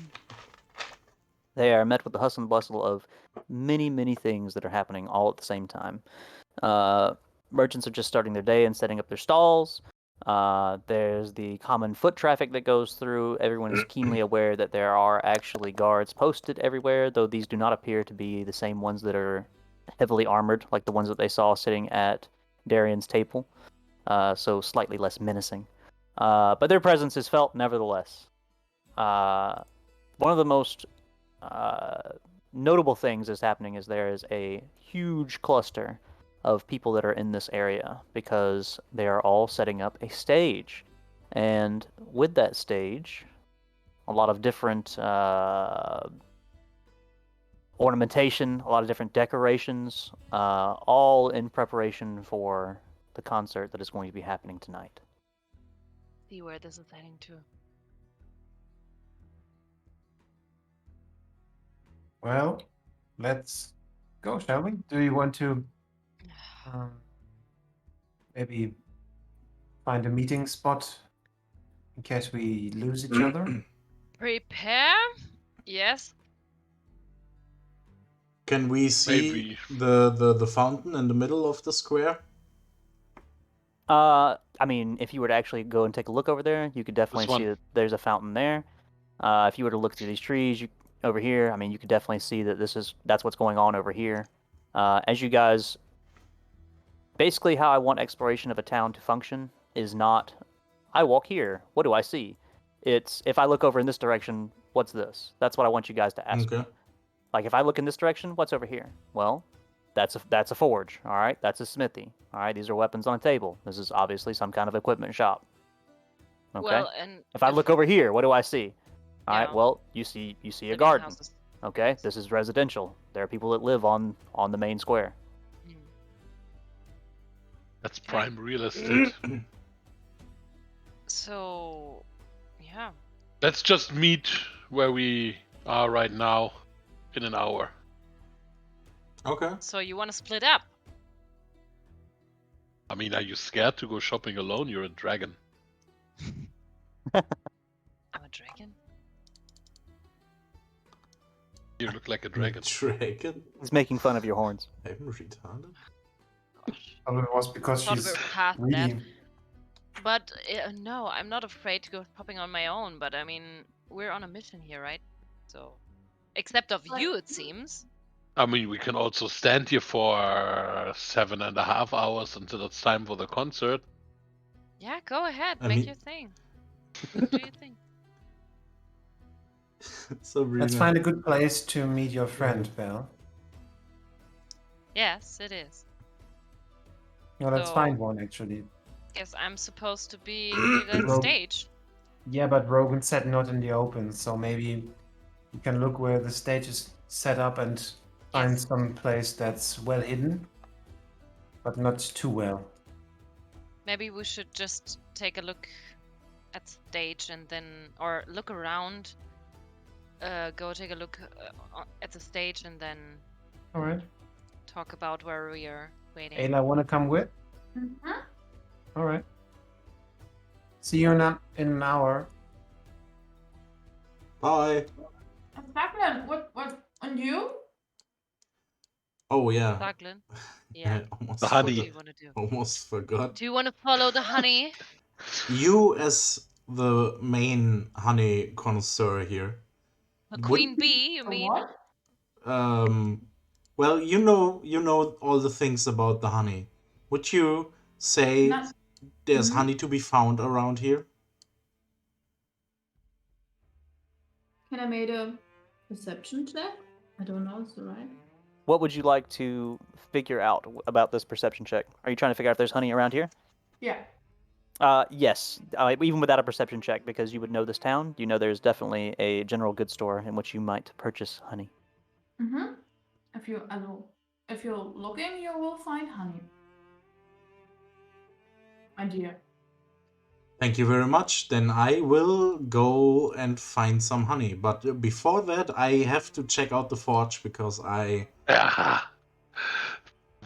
they are met with the hustle and bustle of many, many things that are happening all at the same time. Merchants are just starting their day and setting up their stalls. There's the common foot traffic that goes through. Everyone is keenly aware that there are actually guards posted everywhere, though these do not appear to be the same ones that are heavily armored, like the ones that they saw sitting at Darian's table. So slightly less menacing. But their presence is felt nevertheless. One of the most notable things that's happening is there is a huge cluster of people that are in this area because they are all setting up a stage. And with that stage, a lot of different ornamentation, a lot of different decorations, all in preparation for the concert that is going to be happening tonight. See where this is heading to. Well, let's go, shall we? Do you want to maybe find a meeting spot in case we lose each other? Prepare? Yes. Can we see the fountain in the middle of the square? I mean, if you were to actually go and take a look over there, you could definitely This one. see that there's a fountain there. If you were to look through these trees over here, I mean, you could definitely see that that's what's going on over here. As you guys, basically how I want exploration of a town to function is not, I walk here, what do I see? It's, if I look over in this direction, what's this? That's what I want you guys to ask me. Okay. Like, if I look in this direction, what's over here? Well, that's a forge, all right? That's a smithy, all right? These are weapons on a table. This is obviously some kind of equipment shop. Okay? Well, and if I look over here, what do I see? All right, Yeah. well, you see a living garden. houses. Okay, this is residential. There are people that live on the main square. Hmm. That's prime real estate. So, yeah. Let's just meet where we are right now in an hour. Okay. So you want to split up? I mean, are you scared to go shopping alone? You're a dragon. I'm a dragon. You look like a dragon. Dragon? He's making fun of your horns. I'm retarded. Probably it was because Thought we she's were past that. really... But no, I'm not afraid to go shopping on my own. But I mean, we're on a mission here, right? So, except of you, it seems. I mean, we can also stand here for 7.5 hours until it's time for the concert. Yeah, go ahead, I make mean- your thing. Do your thing. Sabrina. Let's find a good place to meet your friend, Belle. Yes, it is. No, let's So- find one, actually. Guess I'm supposed to be the Well- stage. Yeah, but Rogan said not in the open, so maybe you can look where the stage is set up and find Yes. some place that's well hidden, but not too well. Maybe we should just take a look at stage and then, or look around go take a look at the stage and then All right. talk about where we are waiting. Ayla, want to come with? Mhm. All right. See you in an hour. Bye. Thuglin, what, and you? Oh yeah. Thuglin? Yeah. I almost The What honey. do forgot. you want to do? Almost forgot. Do you want to follow the honey? You as the main honey connoisseur here. A Would- queen bee, you The mean? what? Well, you know all the things about the honey. Would you say Not. there's Mhm. honey to be found around here? Can I make a perception check? I don't know. It's right. What would you like to figure out about this perception check? Are you trying to figure out if there's honey around here? Yeah. Yes. Even without a perception check, because you would know this town, you know there's definitely a general goods store in which you might purchase honey. Mhm. If you're looking, you will find honey. My dear. Thank you very much. Then I will go and find some honey. But before that, I have to check out the forge because Ah,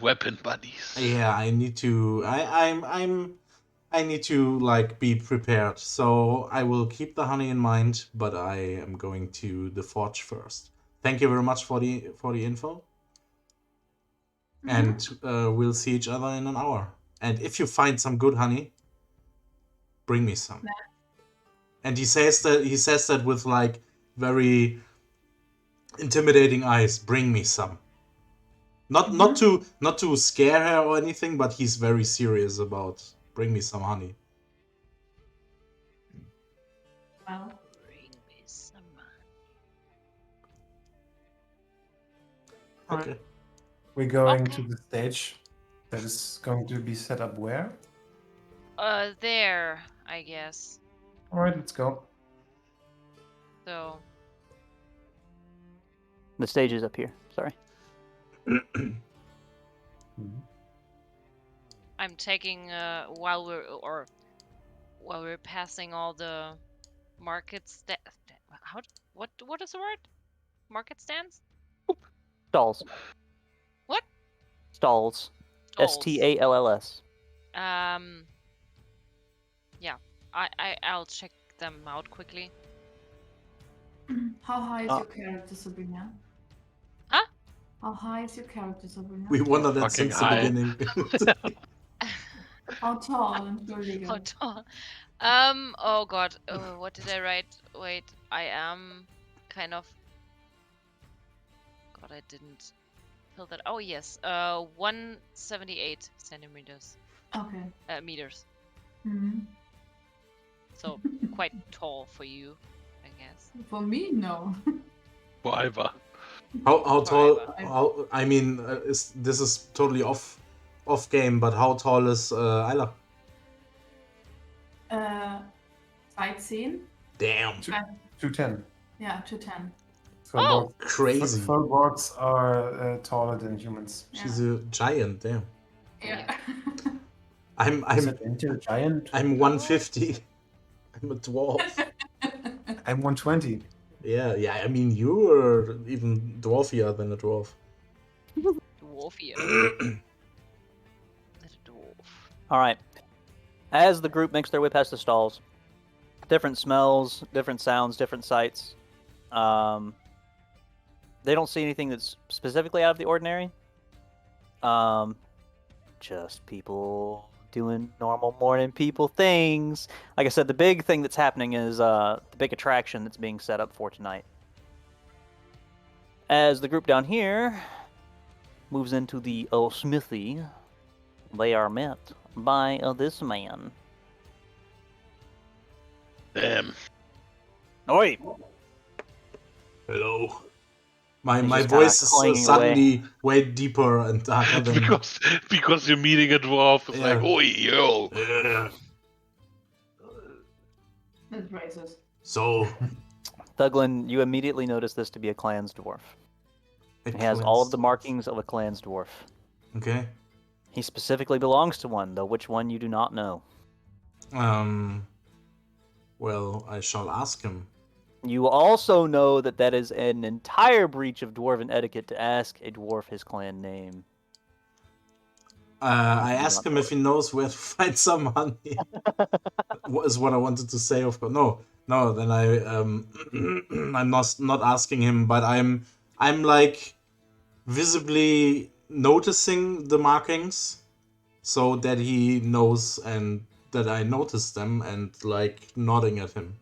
weapon buddies. I need to I need to like be prepared. So I will keep the honey in mind, but I am going to the forge first. Thank you very much for the info. And we'll see each other in an hour. And if you find some good honey, bring me some. And he says that with like very intimidating eyes. Bring me some. Not to scare her or anything, but he's very serious about bring me some honey. Well, Bring me some All right. Okay. We're going Okay. to the stage that is going to be set up where? There, I guess. All right, let's go. So, The stage is up here. Sorry. I'm taking while we're passing all the markets. What is the word? Market stands? Stalls. What? Stalls. Stalls. STALLS. Yeah. I'll check them out quickly. how high is your character, Sabrina? Huh? How high is your character, Sabrina? We wondered that Fucking since high. the beginning. How tall and vertical? How tall? Oh god. What did I write? Wait. I am kind of. God, I didn't fill that. Oh yes. 178 centimeters. Okay. Meters. hmm So quite tall for you, I guess. For me, no. Forever. How tall? Forever. I mean, this is totally off game. But how tall is Isla? 13. Damn, 210. Yeah, 210. Oh! crazy. Furbolgs are taller than humans. She's a giant. Damn. Yeah. I'm Is it into a giant? I'm 150. I'm a dwarf. I'm 120. Yeah. I mean, you are even dwarfier than a dwarf. Dwarfier. Little dwarf. All right. As the group makes their way past the stalls, different smells, different sounds, different sights. They don't see anything that's specifically out of the ordinary. Just people doing normal morning people things. Like I said, the big thing that's happening is the big attraction that's being set up for tonight. As the group down here moves into the smithy, they are met by this man. Damn. Oi! Hello. He's My just voice kinda is clanging suddenly way deeper and darker than. because you're meeting a dwarf. It's like, Yeah. oi, yo. That's racist. So Thuglin, you immediately notice this to be a clan's dwarf. it He has all of the cleansed. markings of a clan's dwarf. Okay. He specifically belongs to one, though which one you do not know. Well, I shall ask him. You also know that that is an entire breach of dwarven etiquette to ask a dwarf his clan name. I do ask not him know if he knows where to find some honey. Is what I wanted to say. Of course, no. Then I'm not asking him, but I'm like visibly noticing the markings, so that he knows and that I notice them, and like nodding at him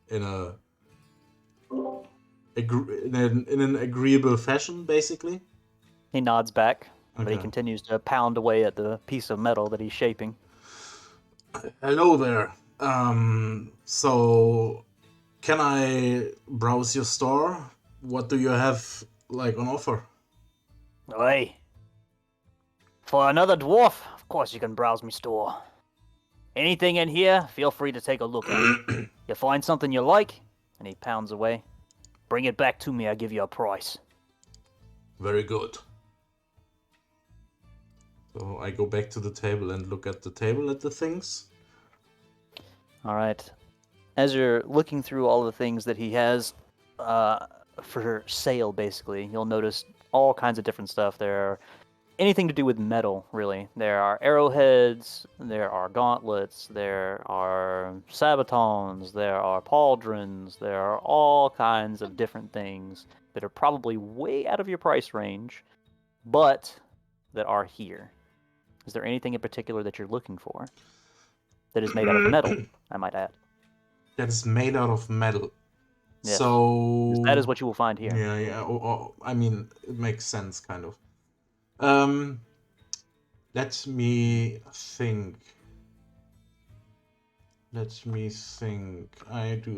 in in an agreeable fashion, basically. He nods back, but he Okay. continues to pound away at the piece of metal that he's shaping. Hello there. So can I browse your store? What do you have like on offer? Oi. For another dwarf, of course you can browse me store. Anything in here, feel free to take a look at. You find something you like, and he pounds away. Bring it back to me, I'll give you a price. Very good. So I go back to the table and look at the table at the things. All right. As you're looking through all the things that he has for sale, basically, you'll notice all kinds of different stuff. There are anything to do with metal, really. There are arrowheads, there are gauntlets, there are sabatons, there are pauldrons, there are all kinds of different things that are probably way out of your price range, but that are here. Is there anything in particular that you're looking for that is made out of metal, I might add? That is made out of metal. Yes. So That is what you will find here. Yeah. I mean, it makes sense, kind of. Let me think. I do.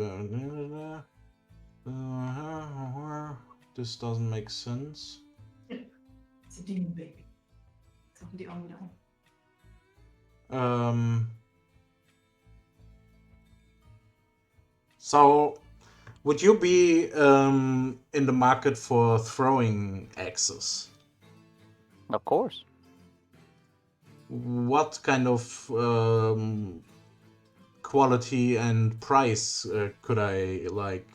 This doesn't make sense. It's a demon baby. So die Augen wieder So, would you be in the market for throwing axes? Of course. What kind of quality and price could I like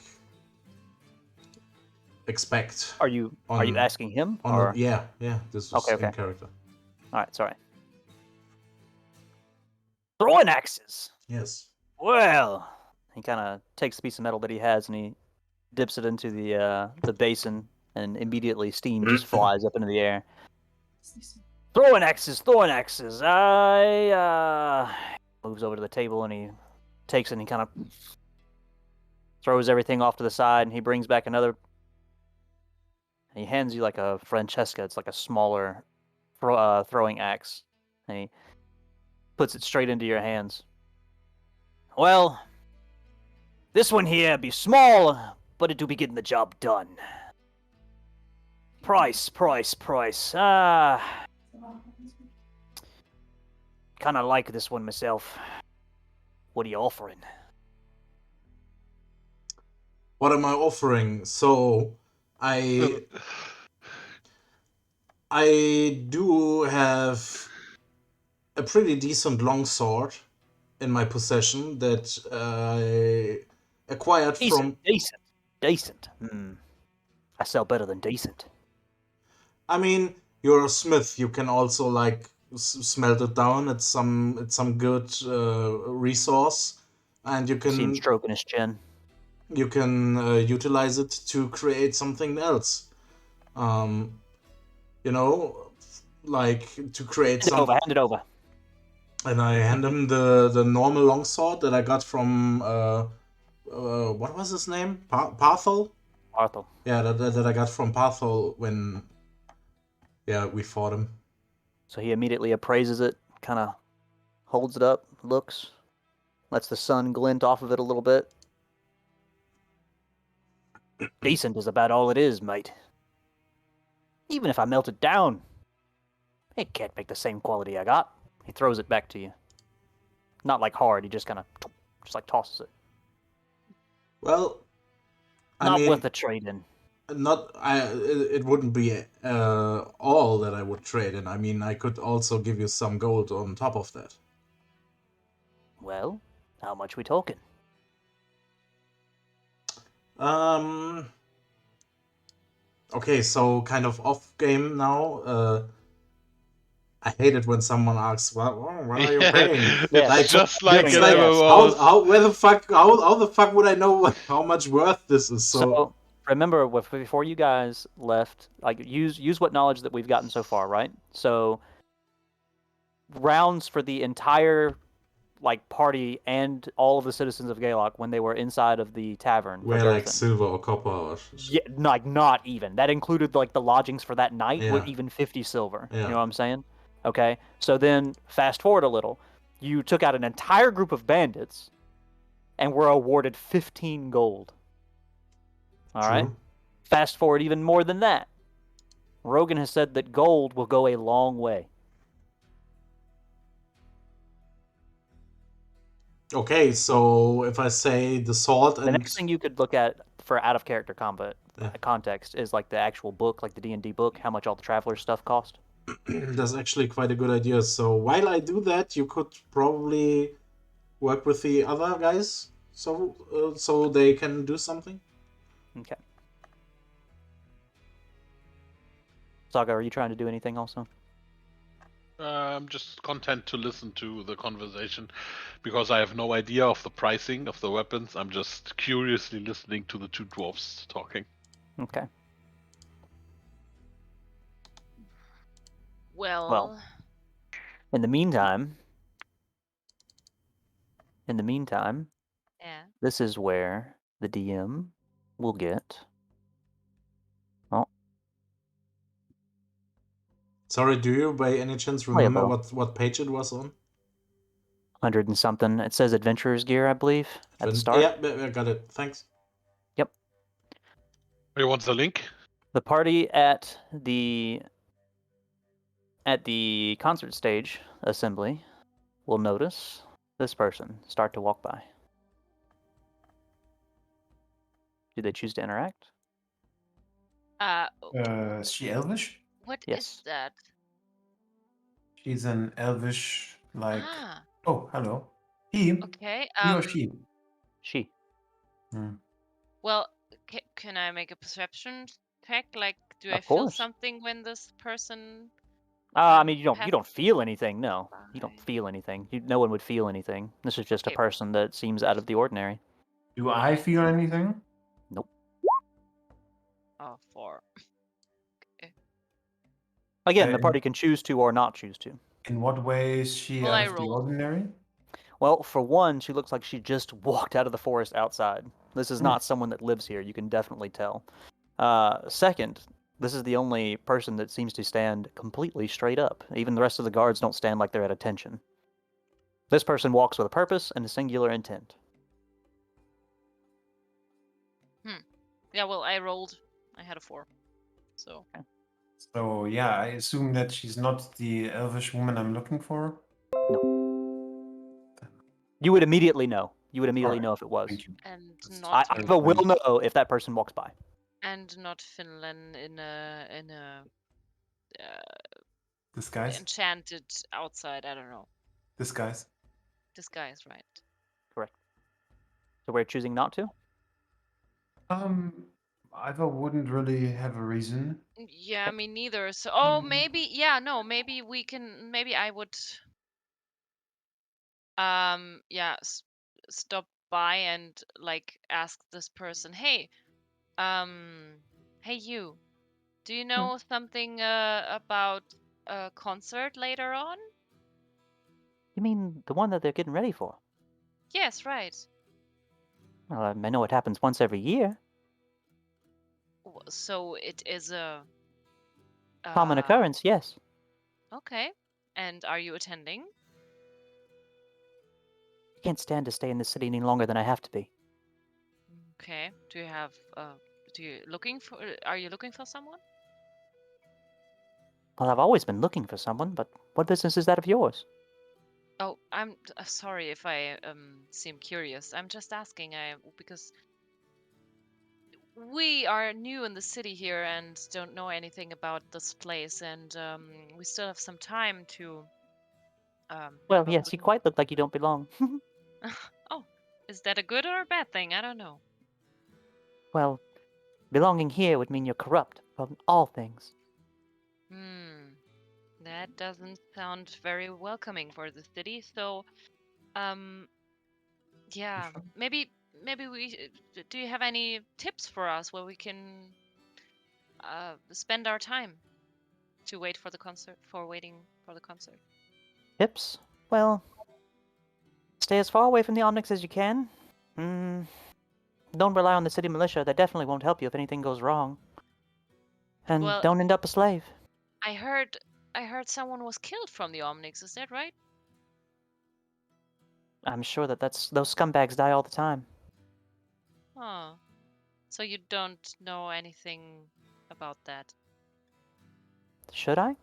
expect? Are you asking him? Or? Yeah. This is Okay. in character. All right, sorry. Throwing axes. Yes. Well, he kind of takes the piece of metal that he has and he dips it into the basin, and immediately steam just flies up into the air. Throwing axes. I moves over to the table and he takes it and he kind of throws everything off to the side, and he brings back another. He hands you like a Francesca. It's like a smaller throwing axe, and he puts it straight into your hands. Well, this one here be small, but it do be getting the job done. Price. Kind of like this one myself. What are you offering? What am I offering? So, I do have a pretty decent longsword in my possession that I acquired from. Decent. I sell better than decent. I mean, you're a smith. You can also like smelt it down. It's some good resource, and you See him can stroking his chin. utilize it to create something else. You know, like to create something. Hand it over. And I hand him the normal longsword that I got from what was his name? Parthol? Arthur. Yeah, that I got from Parthol when we fought him. So he immediately appraises it, kind of holds it up, looks, lets the sun glint off of it a little bit. Decent is about all it is, mate. Even if I melt it down, it can't make the same quality I got. He throws it back to you. Not like hard, he just kind of, just like tosses it. Well, Not worth the trade-in. It wouldn't be all that I would trade in. I mean, I could also give you some gold on top of that. Well, how much we talking? Okay, so kind of off game now. I hate it when someone asks, "What are you paying?" It's Like, just like it's in like, MMOs. where the fuck, how the fuck would I know how much worth this is? So remember, before you guys left, like use what knowledge that we've gotten so far, right? So rounds for the entire party and all of the citizens of Gaylock when they were inside of the tavern. We're like silver or copper or yeah, not even. That included like the lodgings for that night were Yeah. even 50 silver. Yeah. You know what I'm saying? Okay. So then fast forward a little. You took out an entire group of bandits and were awarded 15 gold. All right. True. Fast forward even more than that. Rogan has said that gold will go a long way. Okay, so if I say the sword and The next thing you could look at for out of character combat Yeah. context is like the actual book, like the D&D book, how much all the traveler stuff cost. that's actually quite a good idea. So while I do that, you could probably work with the other guys, so they can do something. Okay. Saga, are you trying to do anything also? I'm just content to listen to the conversation because I have no idea of the pricing of the weapons. I'm just curiously listening to the two dwarfs talking. Okay. Well, In the meantime, yeah. this is where the DM will get. Oh, Sorry, do you by any chance remember what page it was on? 100 and something. It says Adventurer's Gear, I believe, at the start. Yeah, I got it. Thanks. Yep. You want the link? The party at the concert stage assembly will notice this person start to walk by. Do they choose to interact? Is she elvish? What Yes. is that? She's an elvish, like. Ah, Oh, hello. He. okay. He or she? She. Well, can I make a perception check? Like, do I Of feel course. something when this person? I mean, you don't passes feel anything. No, you don't by? feel anything. No one would feel anything. This is just a Okay. person that seems out of the ordinary. Do I feel anything? Nope. Oh, 4. Again, the party can choose to or not choose to. In what way is she Well, out I of the rolled. ordinary? Well, for one, she looks like she just walked out of the forest outside. This is not someone that lives here. You can definitely tell. Second, this is the only person that seems to stand completely straight up. Even the rest of the guards don't stand like they're at attention. This person walks with a purpose and a singular intent. Yeah, well, I rolled. I had a 4. So. Okay. So yeah, I assume that she's not the elvish woman I'm looking for. You would immediately know. You would immediately Alright, know if it was. Thank you. And That's not. I will know if that person walks by. And not Finland in a Disguise. enchanted outside. I don't know. Disguise. Disguise, right? Correct. So we're choosing not to? Either wouldn't really have a reason. Yeah, me neither. So, maybe, yeah, no, maybe we can. Maybe I would. Yeah, stop by and like ask this person, hey, hey, you. Do you know something about a concert later on? You mean the one that they're getting ready for? Yes, right. Well, I know it happens once every year. So it is a Common occurrence, yes. Okay. And are you attending? I can't stand to stay in the city any longer than I have to be. Okay. Do you have are you looking for someone? Well, I've always been looking for someone, but what business is that of yours? Oh, I'm sorry if I seem curious. I'm just asking because we are new in the city here and don't know anything about this place, and we still have some time to. Well, have a yes, you quite look like you don't belong. Oh, is that a good or a bad thing? I don't know. Well, belonging here would mean you're corrupt from all things. That doesn't sound very welcoming for the city. So, yeah, maybe we. Do you have any tips for us where we can spend our time to wait for the concert? For waiting for the concert. Tips? Well, stay as far away from the Omnics as you can. Don't rely on the city militia. They definitely won't help you if anything goes wrong. And Well, don't end up a slave. I heard someone was killed from the Omnics. Is that right? I'm sure those scumbags die all the time. Oh, so you don't know anything about that? Should I?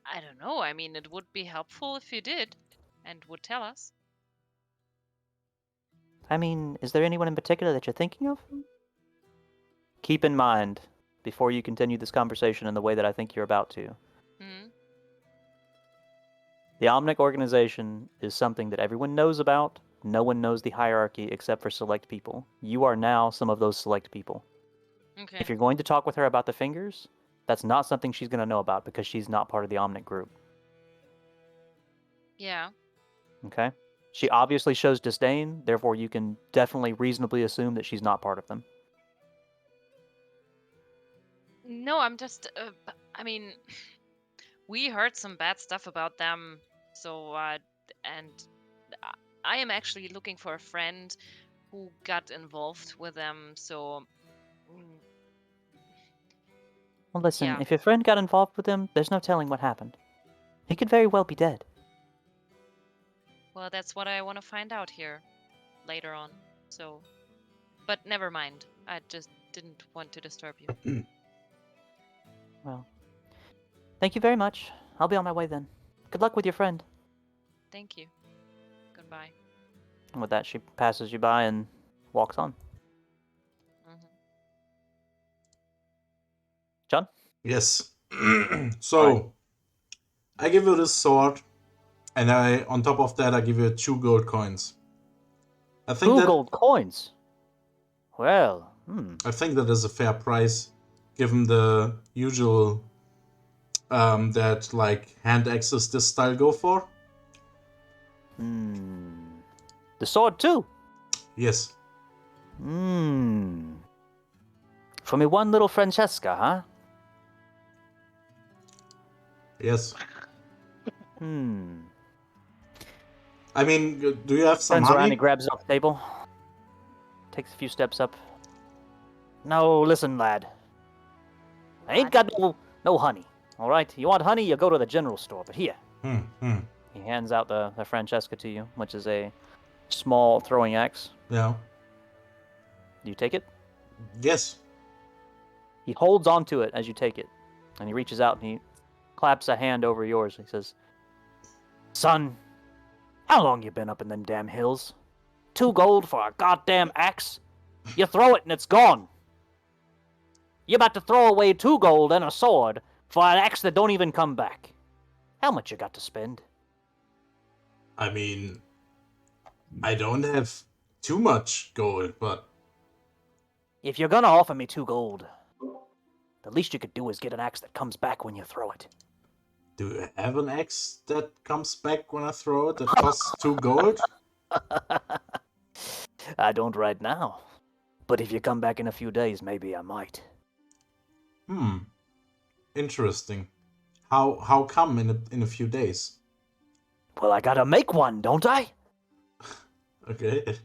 I don't know. I mean, it would be helpful if you did and would tell us. I mean, is there anyone in particular that you're thinking of? Keep in mind, before you continue this conversation in the way that I think you're about to, the Omnic organization is something that everyone knows about. No one knows the hierarchy except for select people. You are now some of those select people. Okay. If you're going to talk with her about the fingers, that's not something she's going to know about because she's not part of the Omnic group. Yeah. Okay? She obviously shows disdain, therefore you can definitely reasonably assume that she's not part of them. No, I'm just. I mean, we heard some bad stuff about them, so and I am actually looking for a friend who got involved with them. So. Well, listen, Yeah. if your friend got involved with them, there's no telling what happened. He could very well be dead. Well, that's what I want to find out here later on. So, but never mind. I just didn't want to disturb you. Well, thank you very much. I'll be on my way then. Good luck with your friend. Thank you. Goodbye. And with that, she passes you by and walks on. John? Yes. So, I give you this sword, and on top of that, I give you 2 gold coins. I think 2 gold coins? Well, I think that is a fair price, given the usual that like hand axes this style go for. The sword too? Yes. For me one little Francesca, huh? Yes. I mean, do you have some Turns honey? around, he grabs it off the table. Takes a few steps up. No, listen, lad. I ain't got no honey, alright? You want honey, you go to the general store, but here. He hands out the Francesca to you, which is a small throwing axe. Yeah. Do you take it? Yes. He holds onto it as you take it, and he reaches out and he claps a hand over yours. He says, "Son, how long you been up in them damn hills? 2 gold for a goddamn axe? You throw it and it's gone. You're about to throw away 2 gold and a sword for an axe that don't even come back. How much you got to spend?" I mean, I don't have too much gold, but... If you're gonna offer me 2 gold, the least you could do is get an axe that comes back when you throw it. Do you have an axe that comes back when I throw it that costs 2 gold? I don't right now. But if you come back in a few days, maybe I might. Interesting. How come in a few days? Well, I gotta make one, don't I? Okay.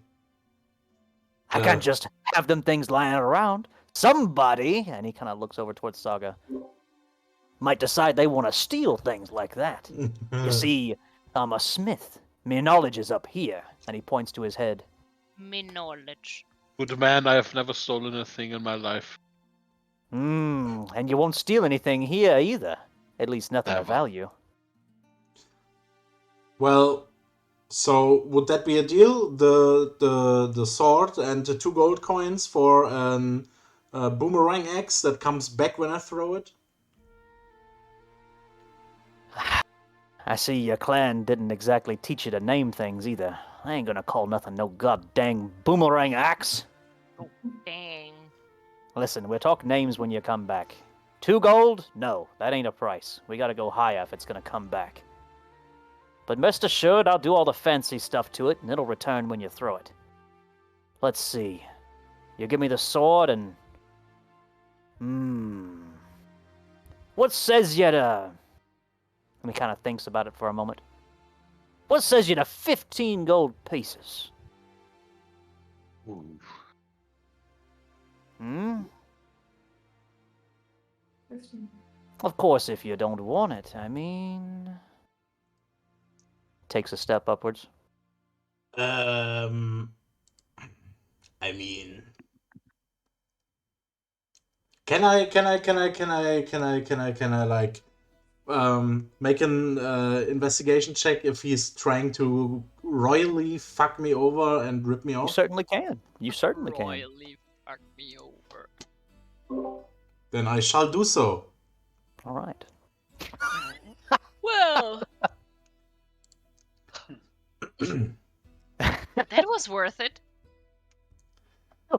I can't just have them things lying around. Somebody, and he kind of looks over towards Saga, might decide they want to steal things like that. You see, I'm a smith. My knowledge is up here. And he points to his head. Me knowledge. Good man, I have never stolen a thing in my life. And you won't steal anything here either. At least nothing of Never. value. Well, so would that be a deal? The sword and the 2 gold coins for a boomerang axe that comes back when I throw it? I see your clan didn't exactly teach you to name things either. I ain't gonna call nothing no goddamn boomerang axe. Dang. Listen, we'll talk names when you come back. 2 gold? No, that ain't a price. We gotta go higher if it's gonna come back. But rest assured, I'll do all the fancy stuff to it, and it'll return when you throw it. Let's see. You give me the sword and... What says you to... And he kind of thinks about it for a moment. What says you to 15 gold pieces? Ooh. 15. Of course, if you don't want it, I mean... Takes a step upwards. I mean, can I like make an investigation check if he's trying to royally fuck me over and rip me You off? certainly can. You certainly can. Royally fuck me over. Then I shall do so. All right. Well, that was worth it.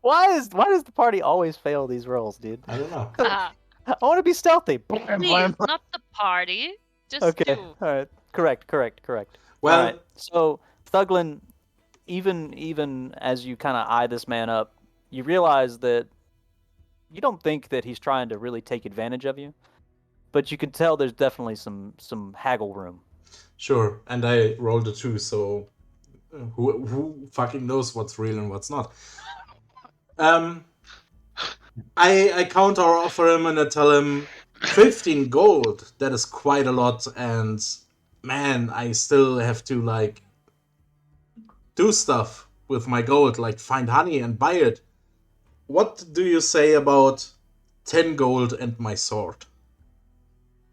Why does the party always fail these rolls, dude? I don't know. Ah, I want to be stealthy. please, not the party. Just Okay. you. All right. Correct. Well, All right. So Thuglin, even as you kind of eye this man up, you realize that you don't think that he's trying to really take advantage of you, but you can tell there's definitely some haggle room. sure. And I rolled a 2, so who fucking knows what's real and what's not. I counter offer him and I tell him 15 gold. That is quite a lot, and man, I still have to like do stuff with my gold, like find honey and buy it. What do you say about 10 gold and my sword?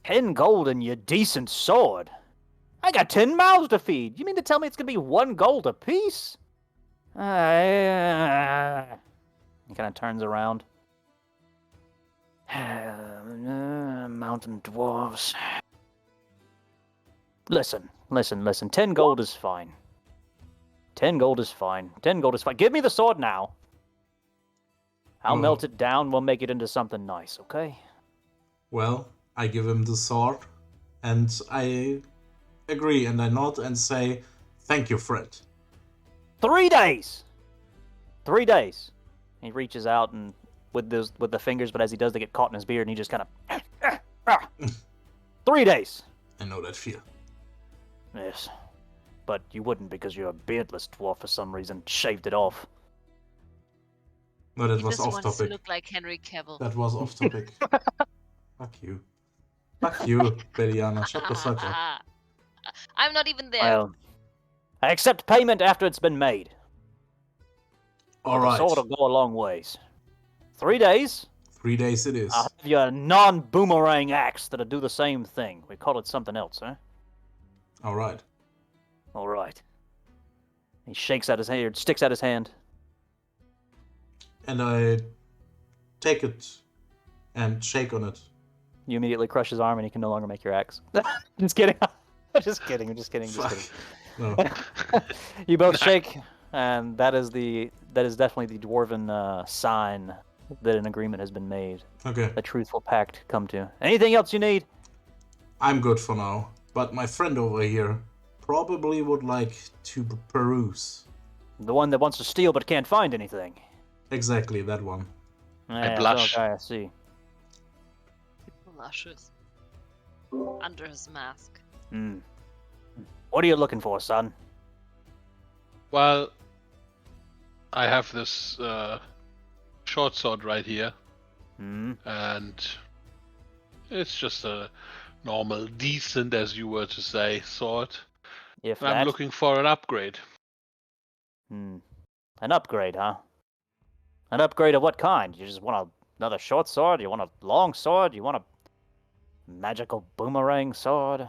10 gold and your decent sword. I got 10 mouths to feed. You mean to tell me it's gonna be 1 gold apiece? He kind of turns around. Mountain dwarves. Listen. 10 gold is fine. 10 gold is fine. Give me the sword now. I'll melt it down. We'll make it into something nice, okay? Well, I give him the sword, and I agree, and I nod and say, thank you, friend. 3 days! 3 days. He reaches out and with the fingers, but as he does, they get caught in his beard, and he just kind of... 3 days! I know that feel. Yes. But you wouldn't because you're a beardless dwarf for some reason. Shaved it off. No, that He was just off wants to topic. look like Henry Cavill. That was off topic. Fuck you. Fuck you, Beliana. Shut the fuck up. I'm not even there. Well, I accept payment after it's been made. Alright. The sword will go a long ways. 3 days? 3 days it is. I'll have you a non-boomerang axe that'll do the same thing. We call it something else, huh? Alright. All right. He shakes out his hand, sticks out his hand. And I take it and shake on it. You immediately crush his arm, and he can no longer make your axe. Just kidding. Just kidding. Fuck. No. You both shake, and that is definitely the dwarven sign that an agreement has been made. Okay. A truthful pact come to. Anything else you need? I'm good for now. But my friend over here probably would like to peruse. The one that wants to steal but can't find anything. Exactly, that one. Yeah, blush. Okay, I see. Blushes. Under his mask. What are you looking for, son? Well, I have this short sword right here, and it's just a normal, decent, as you were to say, sword. If And I'm that. looking for an upgrade. An upgrade, huh? An upgrade of what kind? You just want another short sword? You want a long sword? You want a magical boomerang sword?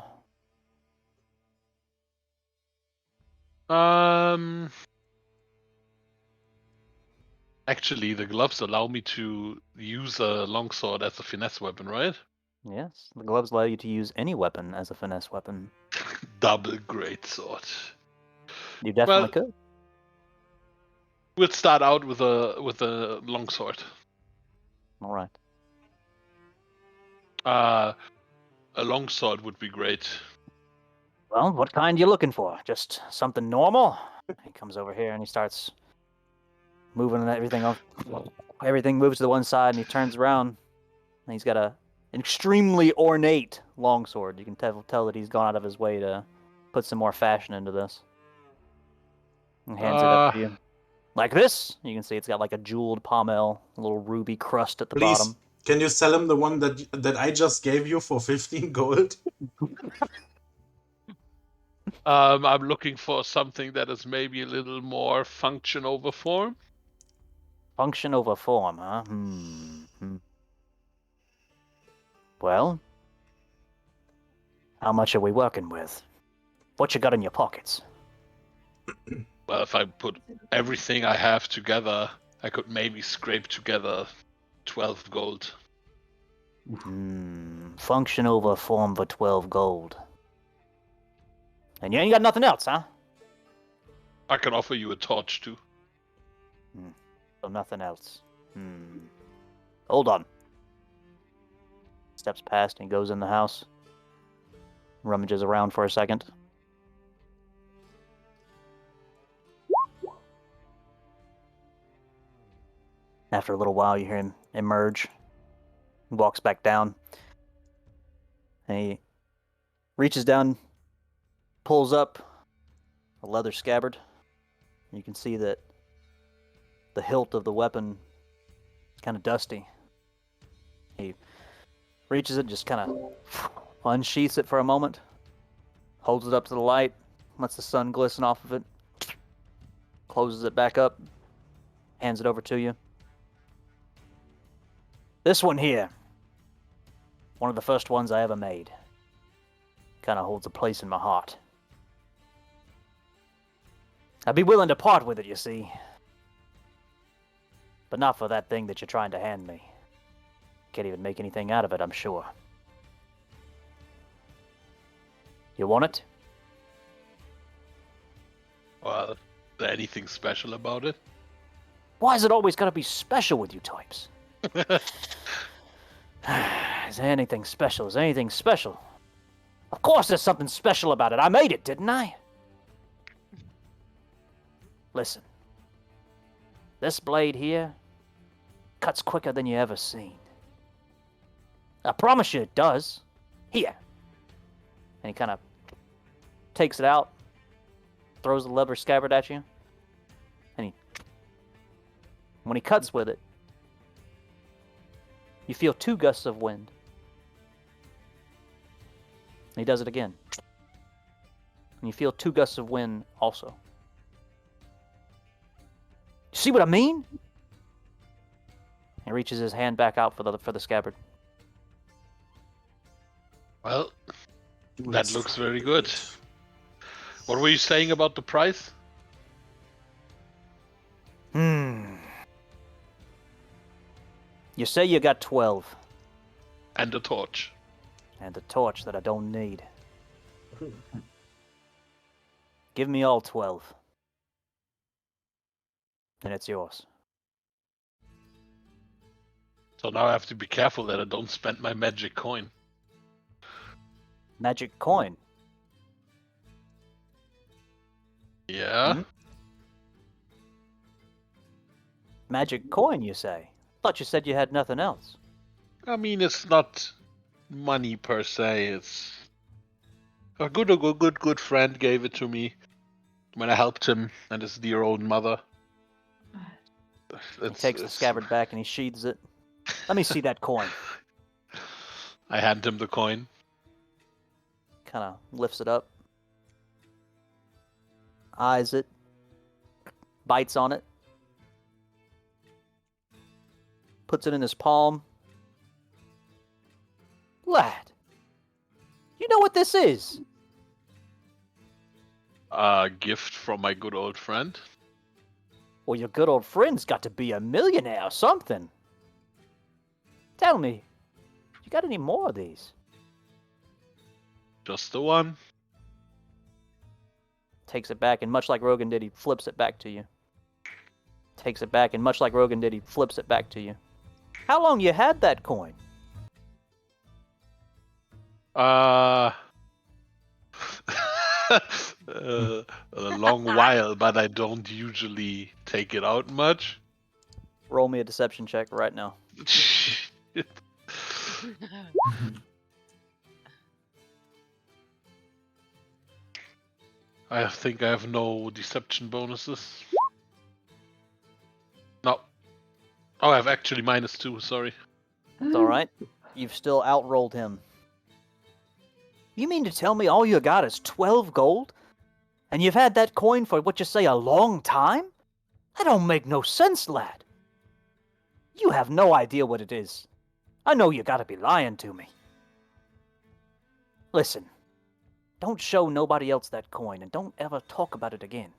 Actually, the gloves allow me to use a longsword as a finesse weapon, right? Yes, the gloves allow you to use any weapon as a finesse weapon. Double great sword. You definitely Well- could. We'll start out with a longsword. All right. A longsword would be great. Well, what kind you looking for? Just something normal? He comes over here and he starts moving everything off. Everything moves to the one side and he turns around. And he's got an extremely ornate longsword. You can tell that he's gone out of his way to put some more fashion into this. And hands it up to you. Like this. You can see it's got like a jeweled pommel, a little ruby crust at the Please, bottom. can you sell him the one that I just gave you for 15 gold? I'm looking for something that is maybe a little more function over form. Function over form, huh? Well, how much are we working with? What you got in your pockets? Well, if I put everything I have together, I could maybe scrape together 12 gold. Function over form for 12 gold. And you ain't got nothing else, huh? I can offer you a torch too. So nothing else. Hold on. Steps past and he goes in the house. Rummages around for a second. After a little while, you hear him emerge. He walks back down. And he reaches down, pulls up a leather scabbard. You can see that the hilt of the weapon is kind of dusty. He reaches it, just kind of unsheaths it for a moment, holds it up to the light, lets the sun glisten off of it, closes it back up, hands it over to you. This one here, one of the first ones I ever made, kind of holds a place in my heart. I'd be willing to part with it, you see. But not for that thing that you're trying to hand me. Can't even make anything out of it, I'm sure. You want it? Well, is there anything special about it? Why is it always gotta be special with you types? Is there anything special? Is there anything special? Of course there's something special about it. I made it, didn't I? Listen. This blade here cuts quicker than you ever seen. I promise you it does. Here. And he kind of takes it out, throws the leather scabbard at you, and when he cuts with it, you feel 2 gusts of wind. And he does it again. And you feel 2 gusts of wind also. You see what I mean? He reaches his hand back out for the scabbard. Well, that looks very good. What were you saying about the price? You say you got 12. And a torch. And a torch that I don't need. Give me all 12. And it's yours. So now I have to be careful that I don't spend my magic coin. Magic coin? Yeah? Magic coin, you say? Thought you said you had nothing else. I mean, it's not money per se. It's a good friend gave it to me when I helped him and his dear old mother. He takes the scabbard back and he sheathes it. Let me see that coin. I hand him the coin. Kind of lifts it up. Eyes it. Bites on it. Puts it in his palm. Lad, you know what this is? A gift from my good old friend. Well, your good old friend's got to be a millionaire or something. Tell me, you got any more of these? Just the one. Takes it back, and much like Rogan did, he flips it back to you. Takes it back, and much like Rogan did, he flips it back to you. How long you had that coin? A long while, but I don't usually take it out much. Roll me a deception check right now. I think I have no deception bonuses. No. Oh, I have actually -2, sorry. It's alright. You've still outrolled him. You mean to tell me all you got is 12 gold? And you've had that coin for, what you say, a long time? That don't make no sense, lad. You have no idea what it is. I know you gotta be lying to me. Listen, don't show nobody else that coin, and don't ever talk about it again.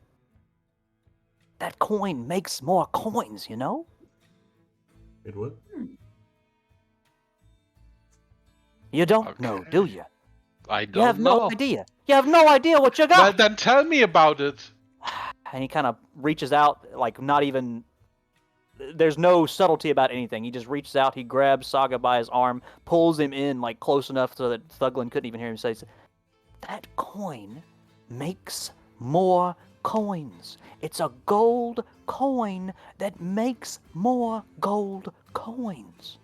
That coin makes more coins, you know? It would. You don't know, do you? I You don't have know. no idea. You have no idea what you got. Well, then tell me about it. And he kind of reaches out, like not even. There's no subtlety about anything. He just reaches out, he grabs Saga by his arm, pulls him in like close enough so that Thuglin couldn't even hear him say, "That coin makes more coins. It's a gold coin that makes more gold coins.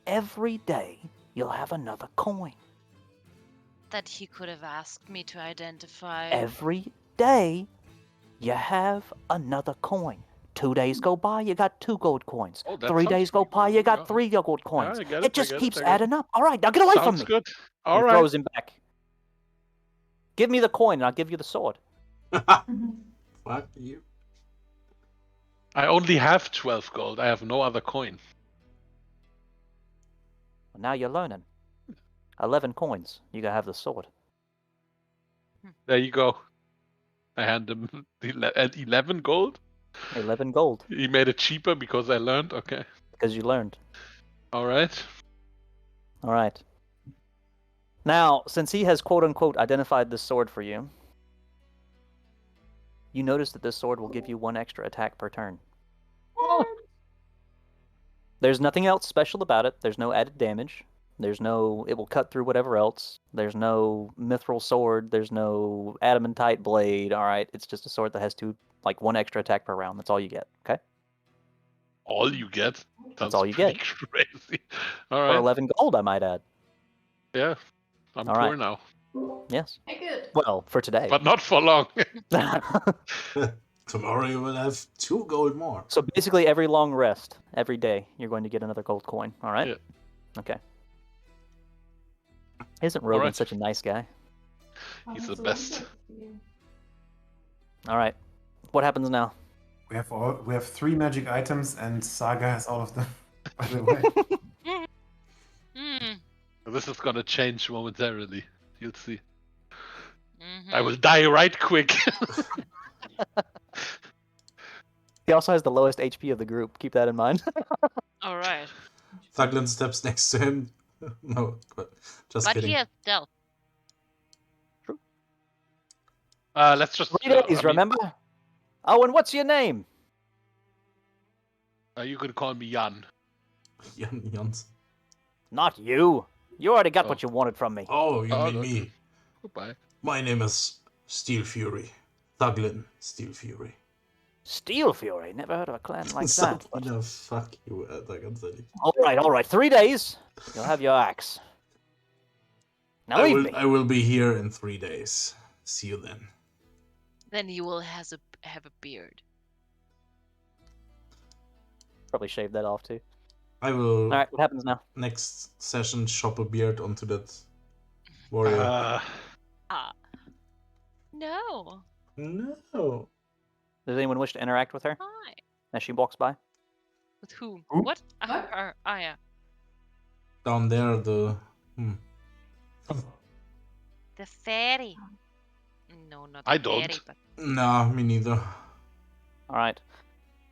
Every day you'll have another coin. That he could have asked me to identify. Every day you have another coin. 2 days go by, you got 2 gold coins. Oh, that 3 sounds days go good. by, you got Yeah. 3 gold coins. I get It just I keeps get it. adding up. All right, now get away from Sounds me. good. He All right. throws him back. Give me the coin and I'll give you the sword. Fuck you. I only have 12 gold. I have no other coin. Well, now you're learning. 11 coins. You gotta have the sword. There you go. I hand him 11 gold. 11 gold. He made it cheaper because I learned. Okay. Because you learned. All right. All right. Now, since he has quote-unquote identified this sword for you, you notice that this sword will give you 1 extra attack per turn. There's nothing else special about it. There's no added damage. There's no, it will cut through whatever else. There's no mithril sword. There's no adamantite blade. All right. It's just a sword that has 1 extra attack per round. That's all you get. Okay. All you get. That's all you get. Crazy. All For right. 11 gold, I might add. Yeah. I'm All poor right. now. Yes. Take it. Well, for today. But not for long. Tomorrow you will have 2 gold more. So basically, every long rest, every day, you're going to get another gold coin. All right? Yeah. Okay. Isn't Rogan right. such a nice guy? He's the So best. All right. What happens now? We have 3 magic items, and Saga has all of them. By the way, Hmm. This is gonna change momentarily. You'll see. Mhm. I will die right quick. He also has the lowest HP of the group. Keep that in mind. All right. Thuglin steps next to him. No, but just But kidding. he has stealth. Let's just. 3 days, remember? Oh, and what's your name? You can call me Jan. Jans. Not you. You already got Oh. what you wanted from me. Oh, you Oh, mean okay. me. Goodbye. My name is Steelfury. Thuglin Steelfury. Steelfury. Never heard of a clan like So, that. but- no, fuck you, ganz ehrlich. All right. 3 days. You'll have your axe. Now leave me. I will be here in 3 days. See you then. Then he will have a beard. Probably shave that off too. I will, All right. What happens now? next session, shop a beard onto that warrior. Ah. No. No. Does anyone wish to interact with her Hi. as she walks by? With whom? Who? What? What? Yeah. Down there, the... The fairy. No, not the I fairy, don't. but Nah, me neither. All right.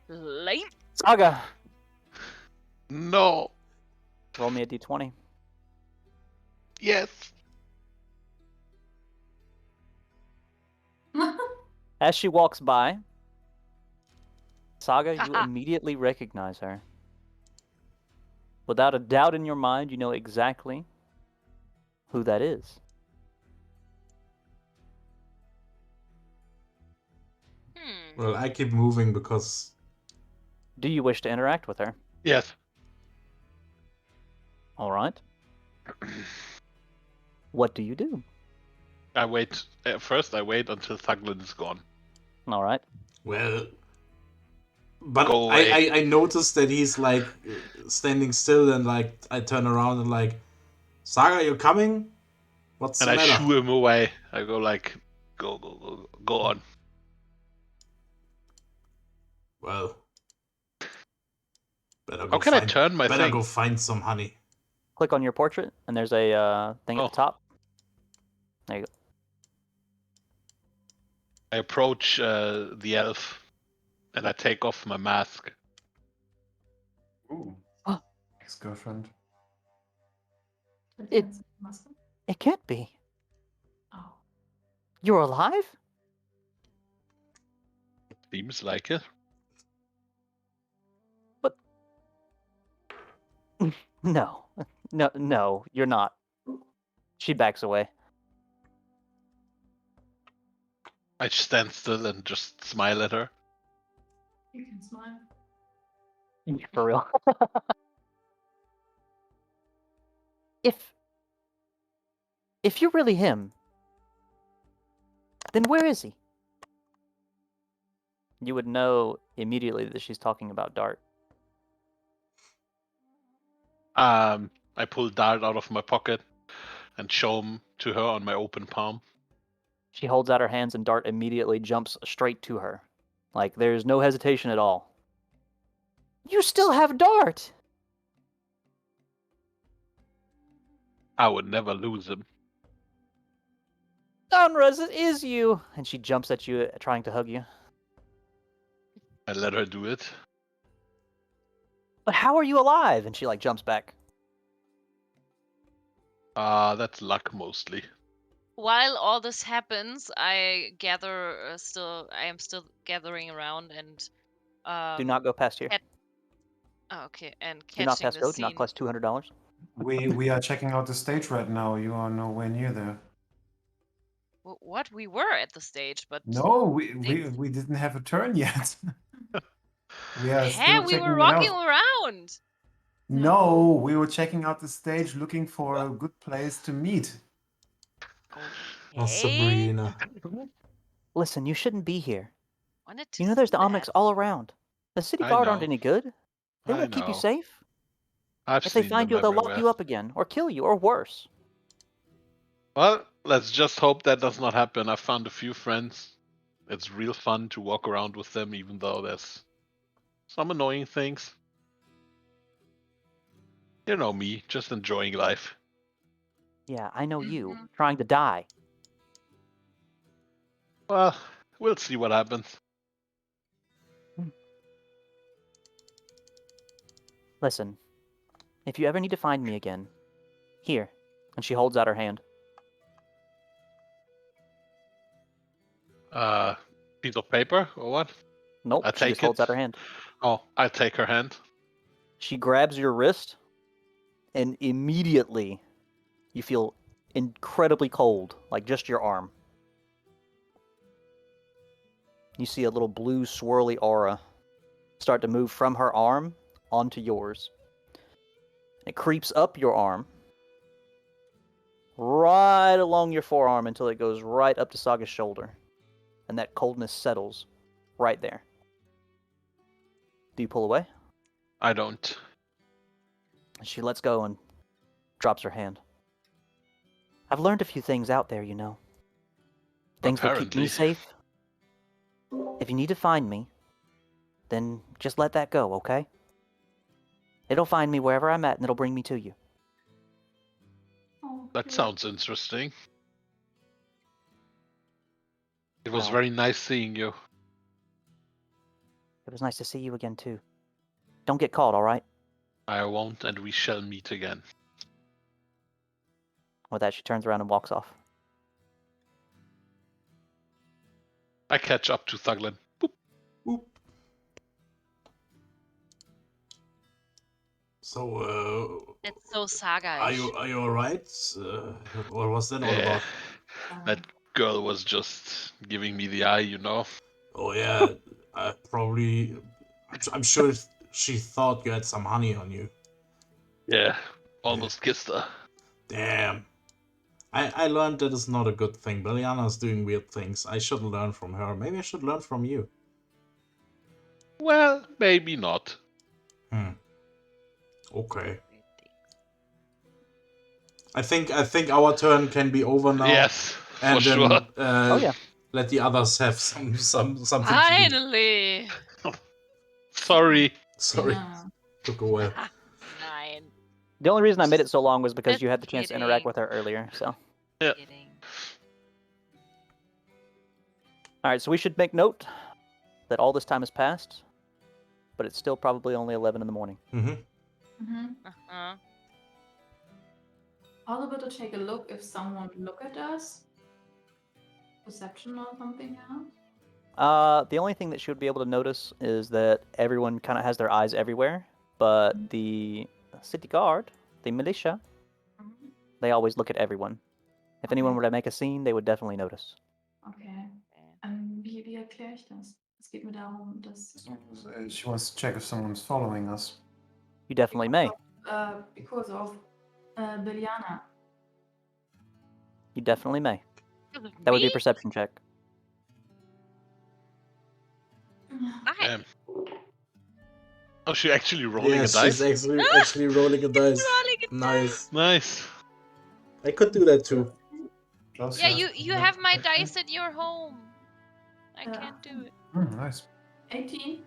lame. Saga, No. roll me a d20. Yes. As she walks by, Saga, you Haha. immediately recognize her. Without a doubt in your mind, you know exactly who that is. Well, I keep moving because Do you wish to interact with her? Yes. All right. What do you do? I wait. First, I wait until Thuglin is gone. All right. well, but Go away. I noticed that he's like standing still, and like I turn around and like, Saga, you coming? What's And the I matter? shoo him away. I go like, go on. Well, better How go can I find. turn my Better thing? go find some honey. Click on your portrait, and there's a thing at Oh. the top. There you go. I approach the elf, and I take off my mask. Ooh. Oh. Ex-girlfriend. It- Muscle? It can't be. Oh. You're alive? Seems like it. No. No, you're not. She backs away. I stand still and just smile at her. You can smile. For real. If you're really him, then where is he? You would know immediately that she's talking about Dart. I pull Dart out of my pocket and show him to her on my open palm. She holds out her hands and Dart immediately jumps straight to her. Like, there's no hesitation at all. You still have Dart! I would never lose him. Donruss, it is you! And she jumps at you, trying to hug you. I let her do it. But how are you alive? And she, like, jumps back. That's luck mostly. While all this happens, I gather I am still gathering around and Do not go past here. okay, and Do not catching pass the go. Do not scene. cost $200. We are checking out the stage right now. You are nowhere near there. What we were at the stage, but No, we things- didn't have a turn yet. We are Heh, still we were checking it walking out. around. No, we were checking out the stage, looking for a good place to meet. Oh, Okay. Sabrina. Listen, you shouldn't be here. Wanted to You know there's the see Omnics that. all around. The city I guard aren't know. any good. They I won't keep you know. safe. I've If they seen find them you, they'll lock everywhere. you up again, or kill you, or worse. Well, let's just hope that does not happen. I found a few friends. It's real fun to walk around with them, even though there's some annoying things. You know me, just enjoying life. Yeah, I know you. Mhm. Trying to die. Well, we'll see what happens. Listen, if you ever need to find me again, here. And she holds out her hand. Piece of paper or what? Nope, I she take just holds out it. her hand. Oh, I take her hand. She grabs your wrist, and immediately you feel incredibly cold, like just your arm. You see a little blue swirly aura start to move from her arm onto yours. It creeps up your arm, right along your forearm until it goes right up to Saga's shoulder. And that coldness settles right there. Do you pull away? I don't. She lets go and drops her hand. I've learned a few things out there, you know. Things that keep me Apparently. safe. If you need to find me, then just let that go, okay? It'll find me wherever I'm at and it'll bring me to you. Oh, That cute. sounds interesting. It was Well. very nice seeing you. It was nice to see you again, too. Don't get caught, alright? I won't, and we shall meet again. With that, she turns around and walks off. I catch up to Thuglin. Boop. Boop. So, That's so saga-ish. are you alright? What was that all about? That girl was just giving me the eye, you know. Oh yeah, probably. I'm sure she thought you had some honey on you. Yeah, almost kissed her. Damn. I learned that is not a good thing. Beliana's doing weird things. I should learn from her. Maybe I should learn from you. Well, maybe not. Okay. I think our turn can be over now. Yes, and for then, sure. Oh, yeah. let the others have something to do. Finally! Sorry. Sorry, Yeah. took a while. Nine. The only reason I made it so long was because Just you had the chance to interact kidding. with her earlier. So, Yeah. Kidding. all right. So we should make note that all this time has passed, but it's still probably only 11 in the morning. Uh-huh. Possible to take a look if someone look at us? Perception or something else? The only thing that she would be able to notice is that everyone kind of has their eyes everywhere, but the city guard, the militia, they always look at everyone. If anyone were to make a scene, they would definitely notice. Okay. Wie erkläre ich das? Es geht mir darum, dass... She wants to check if someone's following us. You definitely may. Because of Beliana. You definitely may. Because of That would be a me? perception check. Nine. Oh, she actually rolling Yeah, a she's dice? actually rolling a dice. Rolling a Nice. Nice. I could do that too. Plus Yeah, has you have my perception. dice at your home. I can't do it. Nice. 18.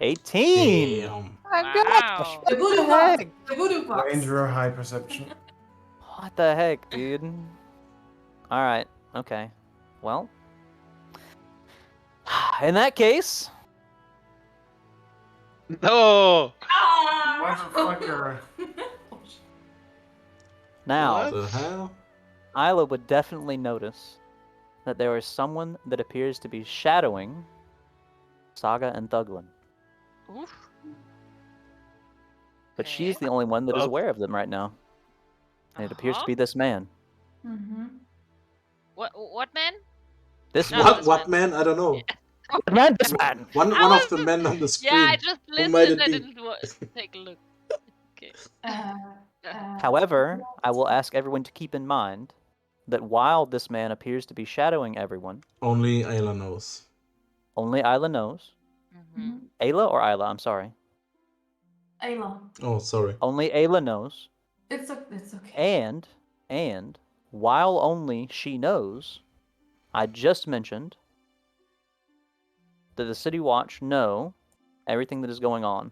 18! Damn. My gosh! Wow. The What voodoo the box! heck? The voodoo box! Ranger high perception. What the heck, dude? Alright, okay. Well, in that case, No! Motherfucker. now, What? The hell? Isla would definitely notice that there is someone that appears to be shadowing Saga and Thuglin. Oof. But she's the only one that is aware of them right now. And it appears to be this man. What man? This No, one. this What man? I don't know. Man, this man! One I of the wasn't- men on the screen. Yeah, I just Who might listened. it I be? didn't take a look. Okay. However, I will ask everyone to keep in mind that while this man appears to be shadowing everyone, Only Ayla knows. only Isla knows. Ayla or Isla? I'm sorry. Ayla. Oh, sorry. Only Ayla knows. It's okay. And while only she knows, I just mentioned that the City Watch know everything that is going on,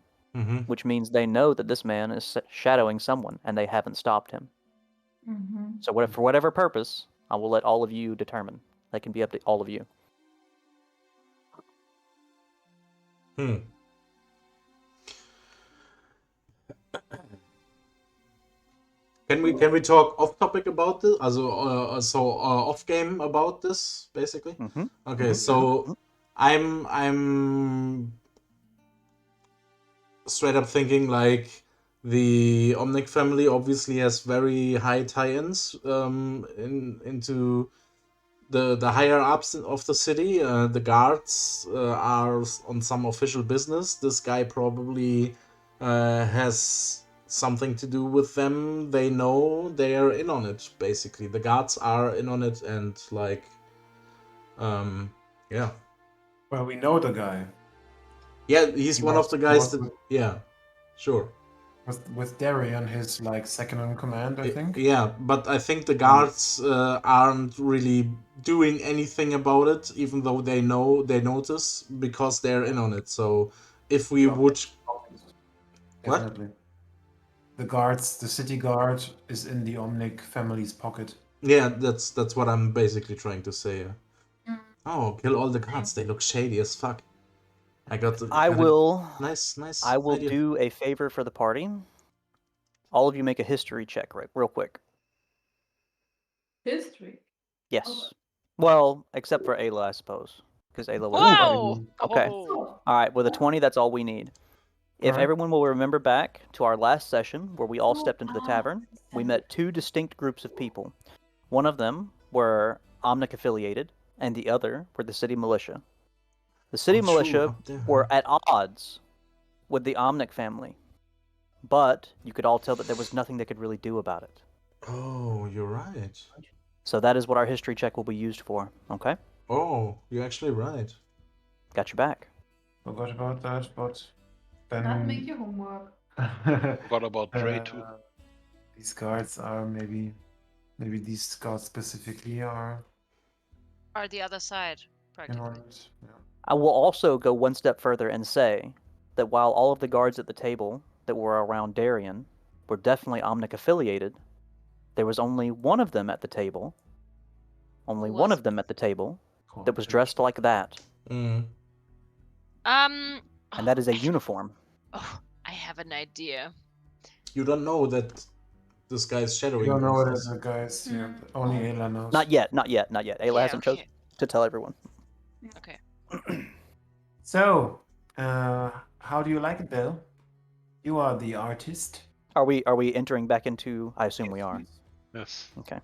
which means they know that this man is shadowing someone, and they haven't stopped him. So for whatever purpose, I will let all of you determine. That can be up to all of you. Can we talk off topic about this? Off game about this, basically. Okay, so I'm straight up thinking like the Omnic family obviously has very high tie-ins into the higher ups of the city. The guards are on some official business. This guy probably has something to do with them. They know they are in on it, basically. The guards are in on it, and like yeah. Well, we know the guy. Yeah, he's one of the guys that... with, Yeah, sure. with Darian, his like second in command, I think. Yeah, but I think the guards aren't really doing anything about it, even though they notice, because they're in on it. So if we would... What? Definitely. The city guard is in the Omnic family's pocket. Yeah, that's what I'm basically trying to say. Oh, kill all the guards. They look shady as fuck. I will Nice idea. do a favor for the party. All of you make a history check real quick. History? Yes. Well, except for Ayla, I suppose. Because Ayla was. Whoa! Okay. Oh. All right. With a 20, that's all we need. If Alright. everyone will remember back to our last session where we all So, stepped into the tavern, we met two distinct groups of people. One of them were Omnic affiliated, and the other were the city militia. The city Oh, true, militia up there, were huh? at odds with the Omnic family, but you could all tell that there was nothing they could really do about it. Oh, you're right. So that is what our history check will be used for, okay? Oh, you're actually right. Got your back. Forgot about that, but then Not make your homework. Forgot about Dre too. These cards are maybe these cards specifically are Are the other side, practically. ignorant. Yeah. I will also go one step further and say that while all of the guards at the table that were around Darien were definitely Omnic affiliated, there was only one of them at the table, only Who one was of them at the table Cool. that was dressed like that, Mm. and that is a uniform. Oh, I have an idea. You don't know that this guy's You shadowing don't know both what of it us. is, guys. Yeah, Hmm. only Ayla knows. Not yet. Ayla Yeah, hasn't chosen to tell everyone. Okay. So, how do you like it, Bill? You are the artist. Are we entering back into? I assume we are. Yes. Okay.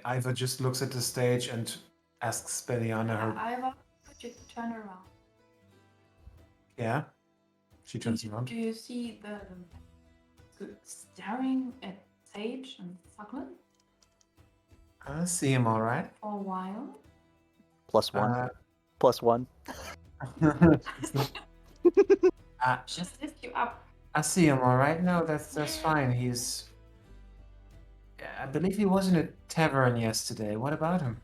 Iva just looks at the stage and asks Beliana her. Iva, could you turn around? Yeah. She turns around. Do you see the staring at Sage and Thuglin I see him all right. for a while? +1. +1. Just lift you up. I see him all right. No, that's fine. He's. I believe he was in a tavern yesterday. What about him?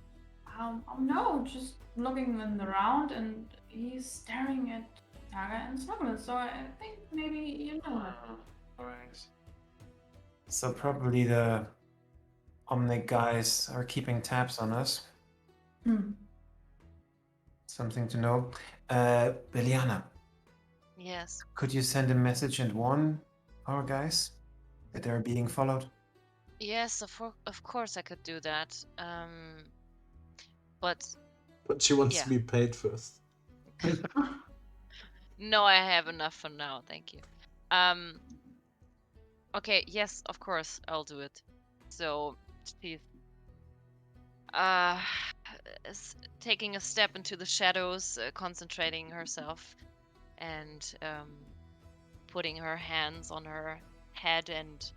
Oh no, just looking around and he's staring at Saga and Thuglin. So I think maybe you know it. All right. So probably the Omnic guys are keeping tabs on us. Hmm. Something to know. Beliana, Yes. could you send a message and warn our guys that they're being followed? Yes, of course I could do that. But But she wants Yeah. to be paid first. no, I have enough for now. Thank you. Okay. Yes, of course I'll do it. So she's taking a step into the shadows, concentrating herself, and putting her hands on her head and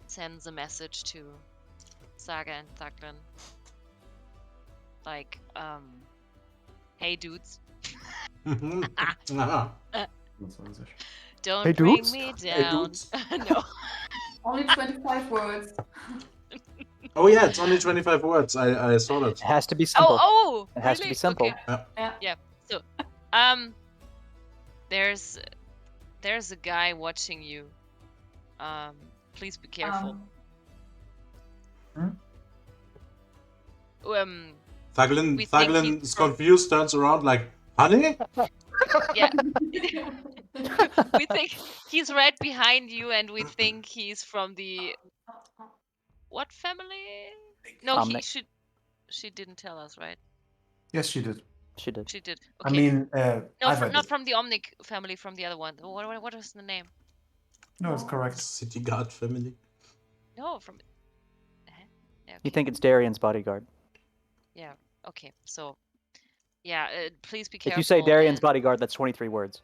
sends a message to Saga and Thuglin. Like, hey dudes, Ah, don't Hey, bring dudes? me Hey, down. dudes. No. Only 25 words. Oh yeah, it's only 25 words. I saw that. It has to be simple. Oh, It has to really? be simple. Okay. Yeah. So, there's a guy watching you. Please be careful. Thuglin We think Thuglin he's is from- confused, turns around like, honey? Yeah. We think he's right behind you, and we think he's from the what family? No, Omnic. she didn't tell us, right? Yes, she did. She did. She did. I Okay. mean, no, Iva not did. from the Omnic family, from the other one. What was the name? No, it's correct. City Guard family. No, from. Yeah, You okay. think it's Darien's bodyguard? Yeah. Okay. So, yeah. Please be careful. If you say Darien's and- bodyguard, that's 23 words.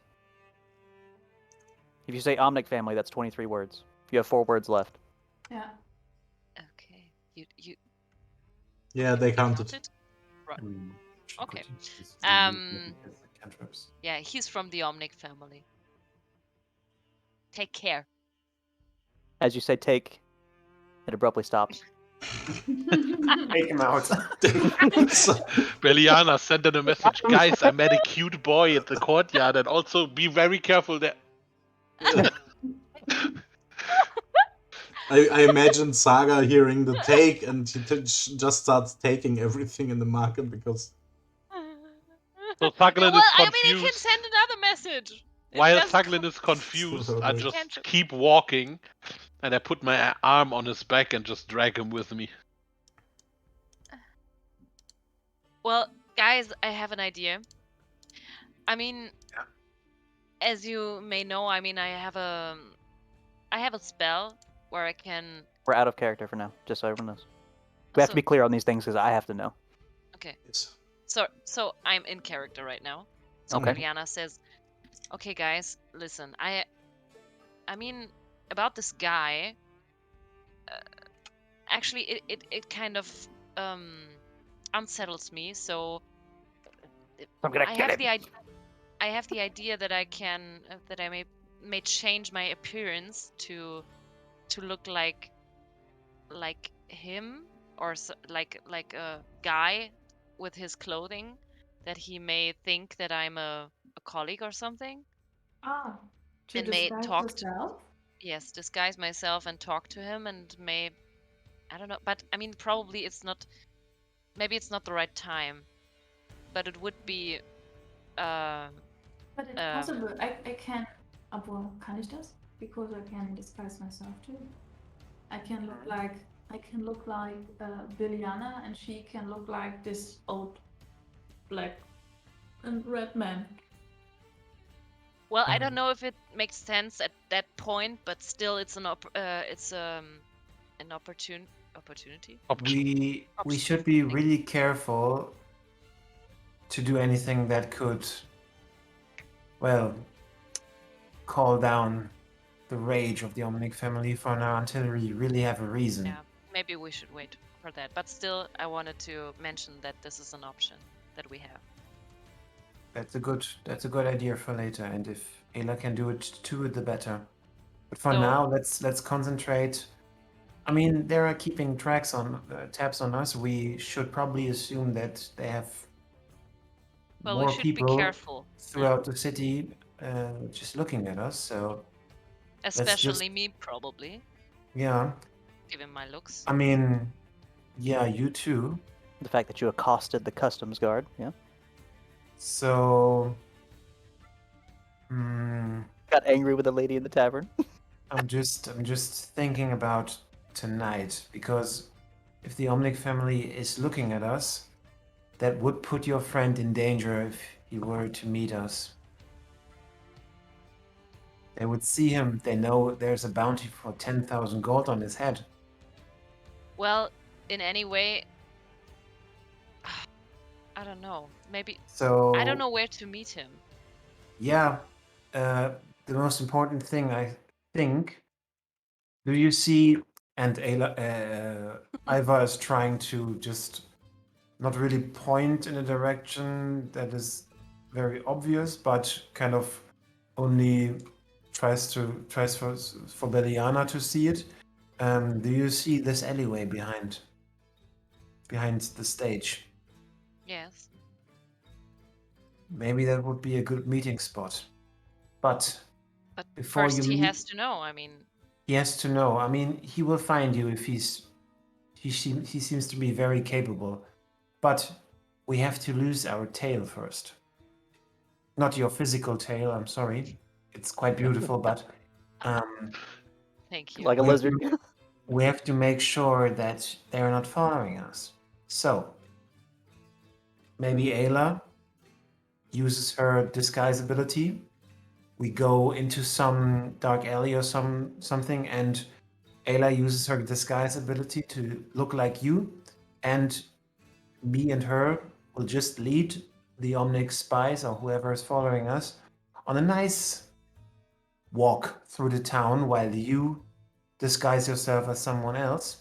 If you say Omnic family, that's 23 words. You have 4 words left. Yeah. Okay. You. Yeah, they you counted. Right. Mm, Okay. it's cantrips. Yeah, he's from the Omnic family. Take care. As you say take, it abruptly stops. Take him out. Beliana sent in a message, guys, I met a cute boy at the courtyard, and also be very careful there. I imagine Saga hearing the take and he just starts taking everything in the market because So Thuglin well, is I mean, he can confused. send another message. It While doesn't- Thuglin is confused, I Sorry. just Cantrip. keep walking, and I put my arm on his back and just drag him with me. Well, guys. Guys, I have an idea. I mean, as you may know, I mean, I have a spell where I can. We're out of character for now, just so everyone knows. We have to be clear on these things because I have to know. Okay. Yes. So I'm in character right now. So Okay. Mariana says, "Okay, guys, listen. I mean, about this guy. Actually, it kind of unsettles me. So I'm gonna I kill have him. the idea. I have the idea that I can that I may change my appearance to look like him or like a guy with his clothing that he may think that I'm a colleague or something Ah, to and may disguise talk to yourself? yes disguise myself and talk to him and may I don't know but I mean probably maybe it's not the right time but it would be um But it's possible. I can. Aber kann ich das? Because I can disguise myself too. I can look like Billiana, and she can look like this old black and red man. well I don't know if it makes sense at that point but still it's an opportunity. We should be really careful to do anything that could, well, call down the rage of the Omnic family for now until we really have a reason. Yeah, maybe we should wait for that. But still, I wanted to mention that this is an option that we have. That's a good idea for later, and if Ayla can do it too, the better. But for So- now, let's concentrate. I mean, they are keeping tabs on us. We should probably assume that they have Well, more we should be people careful. throughout the city just looking at us. So Especially me, probably, yeah, given my looks. I mean, yeah, you too. The fact that you accosted the customs guard, yeah. So, Got angry with the lady in the tavern. I'm just thinking about tonight because if the Omnic family is looking at us, that would put your friend in danger if he were to meet us. They would see him. They know there's a bounty for 10,000 gold on his head. Well, in any way, I don't know. Maybe So I don't know where to meet him. Yeah, the most important thing I think. Do you see? And Iva is trying to just not really point in a direction that is very obvious, but kind of only tries for Beliana to see it. Do you see this alleyway behind the stage? Yes. Maybe that would be a good meeting spot. But before first you he meet, has to know. I mean, he has to know. I mean, he will find you if he seems to be very capable. But we have to lose our tail first. Not your physical tail, I'm sorry. It's quite beautiful, but thank you. Like a lizard. we have to make sure that they're not following us. So maybe Ayla uses her disguise ability. We go into some dark alley or something, and Ayla uses her disguise ability to look like you, and me and her will just lead the Omnic spies or whoever is following us on a nice walk through the town while you disguise yourself as someone else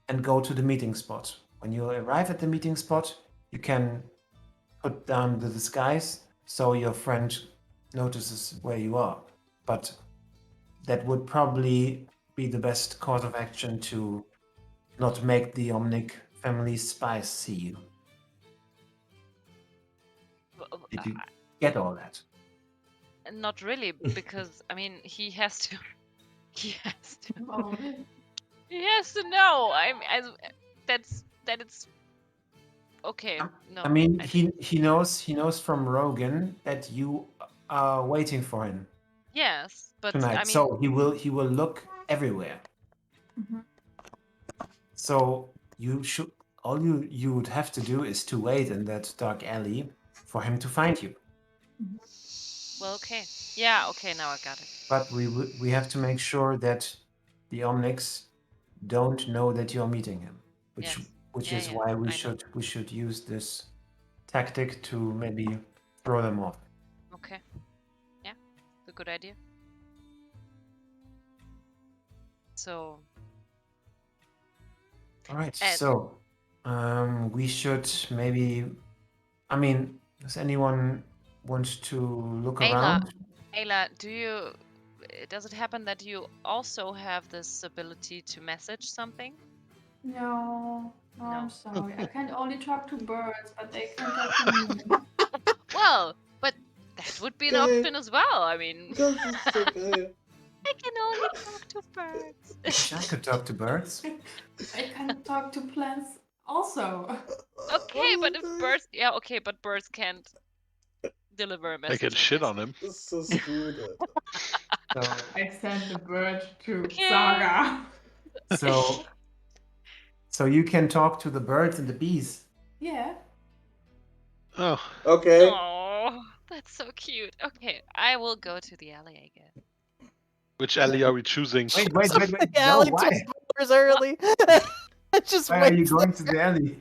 and go to the meeting spot. When you arrive at the meeting spot, you can put down the disguise so your friend notices where you are. But that would probably be the best course of action to not make the Omnic family spies see you. Did you get all that? Not really, because I mean, he has to. He has to. Oh, He has to know. That it's okay. No. I mean, he knows from Rogan that you are waiting for him Yes, but tonight. I mean, So he will look everywhere. Mhm. So you should all you would have to do is to wait in that dark alley for him to find you. Well, okay. Yeah, okay, now I got it. But we have to make sure that the Omnics don't know that you're meeting him, which Yes. is Yeah, why we I know. should use this tactic to maybe throw them off. Okay. Yeah, it's a good idea. So, All right, And- so we should maybe. I mean, does anyone want to look Ayla. around? Ayla, does it happen that you also have this ability to message something? No, No. I'm sorry. I can only talk to birds, but they can talk to me. Well, but that would be an Okay. option as well. I mean, Das ist so geil. I can only talk to birds. Wish I could talk to birds. I can talk to plants also. Okay, but if birds, yeah, okay, but birds can't deliver a I message. can shit on him. Das ist so gut, Alter. So, I sent the bird to Okay. Saga. so you can talk to the birds and the bees. Yeah. Oh, Okay. Oh, that's so cute. Okay, I will go to the alley again. which alley are we choosing? Wait. The No, alley why? 2 hours early. Just Why are you waits going to the alley?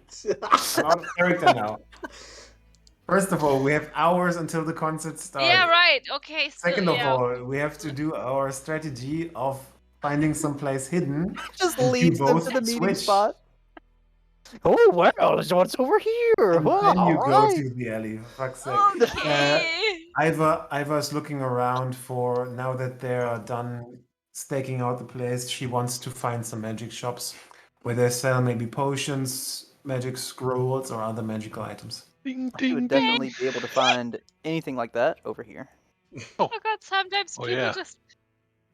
I'm out of character now. First of all, we have hours until the concert starts. Yeah, right. Okay. So, Second of yeah. all, we have to do our strategy of finding someplace hidden. just And you leads them both to the meeting switch. spot. Oh well, what's over here? And Well, then you go alright. to the alley. For fuck's sake. Okay. Iva's looking around for, now that they're done staking out the place, she wants to find some magic shops where they sell maybe potions, magic scrolls, or other magical items. Ding, You would ding, ding. definitely be able to find anything like that over here. Oh God, sometimes Oh, people yeah. just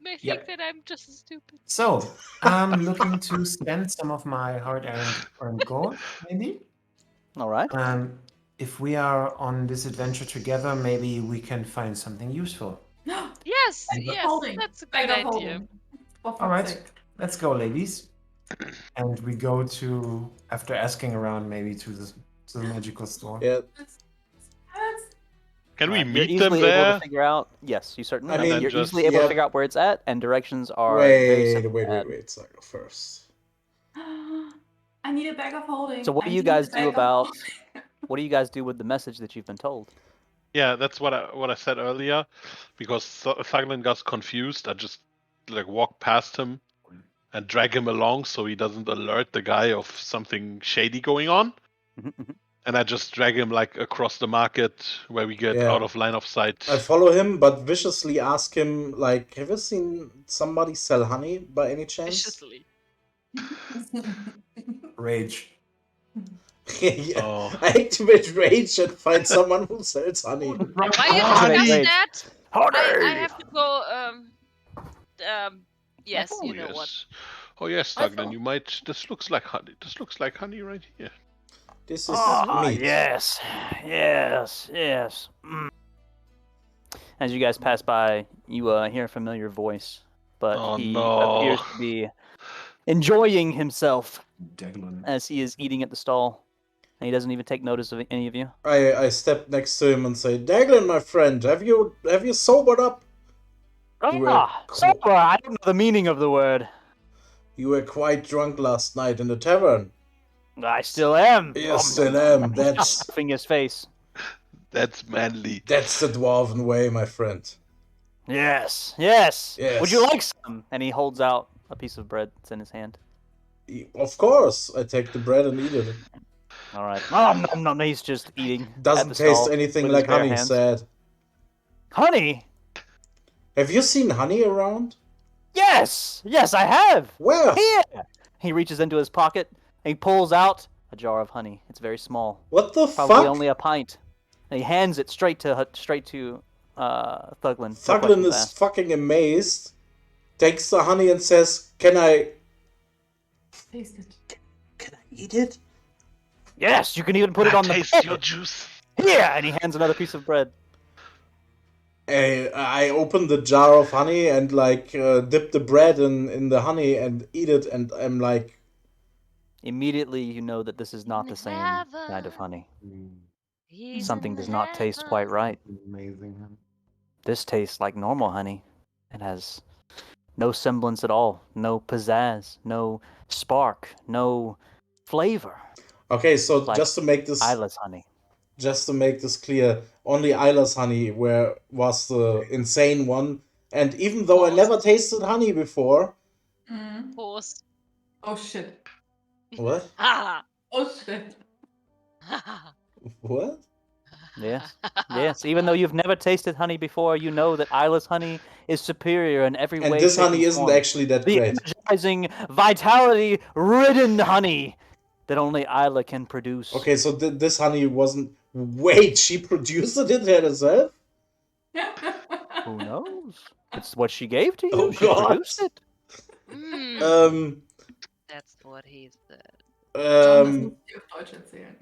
may Yep. think that I'm just stupid. So, I'm looking to spend some of my hard-earned gold, maybe. All right. If we are on this adventure together, maybe we can find something useful. Yes, And yes, Holding. that's a Bag good of idea. holding. For fuck's All right, sake. let's go, ladies. And we go to, after asking around, maybe to the magical store. Yeah, Can we You're meet them easily able there? to figure out. Yes, you certainly. I are. mean, You're just- easily able yeah. to figure out where it's at, and directions are very simple. wait, Saga first. I need a bag of holding. So what do I you need a guys bag do of about? holding. What do you guys do with the message that you've been told? Yeah, that's what I said earlier. Because Thuglin got confused, I just like walk past him and drag him along so he doesn't alert the guy of something shady going on. Mhm, mhm. And I just drag him like across the market where we get Yeah. out of line of sight. I follow him, but viciously ask him, like, have you seen somebody sell honey by any chance? Viciously. Rage. Yeah. Oh. I activate rage and find someone who sells honey. Why you Activate discuss rage. that? I Honey! have to go. Yes, Oh, you know yes. what. Oh yes, I Thuglin, thought- you might. This looks like honey. This looks like honey right here. This is Ah, meat. yes. Mm. As you guys pass by, you hear a familiar voice, but Oh, he no. appears to be enjoying himself Daglin. as he is eating at the stall, and he doesn't even take notice of any of you. I step next to him and say, Daglin, my friend, have you sobered up? You were Sober! I don't know the meaning of the word. You were quite drunk last night in the tavern. I still am. You still am. That's Stuffing his face. That's manly. the dwarven way, my friend. Yes. Yes. Would you like some? And he holds out a piece of bread that's in his hand. Of course, I take the bread and eat it. All right. Oh, no, he's just eating. at Doesn't the taste stall anything with his like bare honey, hands. sad. Honey? Have you seen honey around? Yes, I have. Where? Here. He reaches into his pocket and he pulls out a jar of honey. It's very small, What the probably fuck? only a pint. And he hands it straight to Thuglin. No Thuglin questions is asked. fucking amazed, takes the honey and says, Can I Taste it. eat it? Yes, you can even put it on the taste bread. your juice. Here, and he hands another piece of bread. I open the jar of honey and dip the bread in the honey and eat it, and I'm like, Immediately, you know that this is not the same kind of honey. He's Something in does not taste quite heaven. right. Amazing. This tastes like normal honey. It has no semblance at all, no pizzazz, no spark, no flavor. Okay, so Like just to make this honey. clear, only Isla's honey was the insane one, and even though I never tasted honey before, Pause. Oh shit. what? Ha! Oh shit. What? Yes. Yes. Even though you've never tasted honey before, you know that Isla's honey is superior in every And way, this shape, honey and isn't form. actually that The great. energizing, vitality-ridden honey that only Isla can produce. Okay, so this honey wasn't. Wait, she produced it herself? Who knows? It's what she gave to you. Oh, She God. produced it. That's what he said. John, das muss ich auf Deutsch erzählen.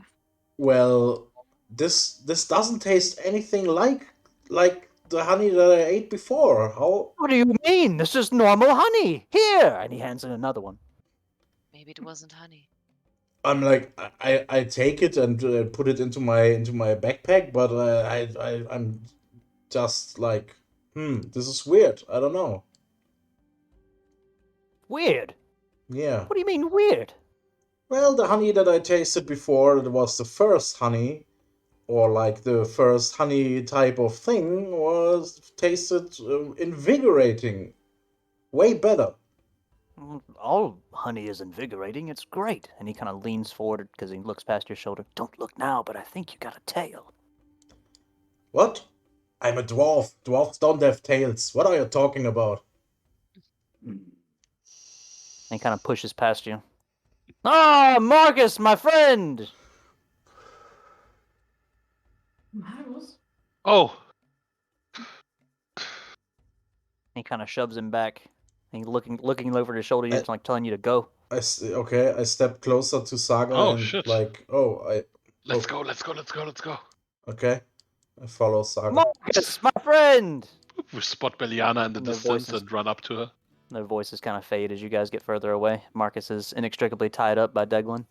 Well, this doesn't taste anything like the honey that I ate before. How? What do you mean? This is normal honey. Here, and he hands in another one. Maybe it wasn't honey. I'm like, I take it and put it into my backpack, but I'm just like, this is weird. I don't know. Weird. Yeah. What do you mean weird? Well, the honey that I tasted before, it was the first honey, or like the first honey type of thing, was tasted invigorating. Way better. All honey is invigorating. It's great. And he kind of leans forward because he looks past your shoulder. Don't look now, but I think you got a tail. What? I'm a dwarf. Dwarfs don't have tails. What are you talking about? And he kind of pushes past you. Ah, Marcus, my friend! Marius? Oh, He kind of shoves him back. And he's looking over his shoulder, like telling you to go. I step closer to Saga Oh, and shit. like, let's go, let's go, let's go, let's go. Okay, I follow Saga. Marcus, my friend! We spot Beliana in the And their distance voices- and run up to her. Their voices kind of fade as you guys get further away. Marcus is inextricably tied up by Thuglin.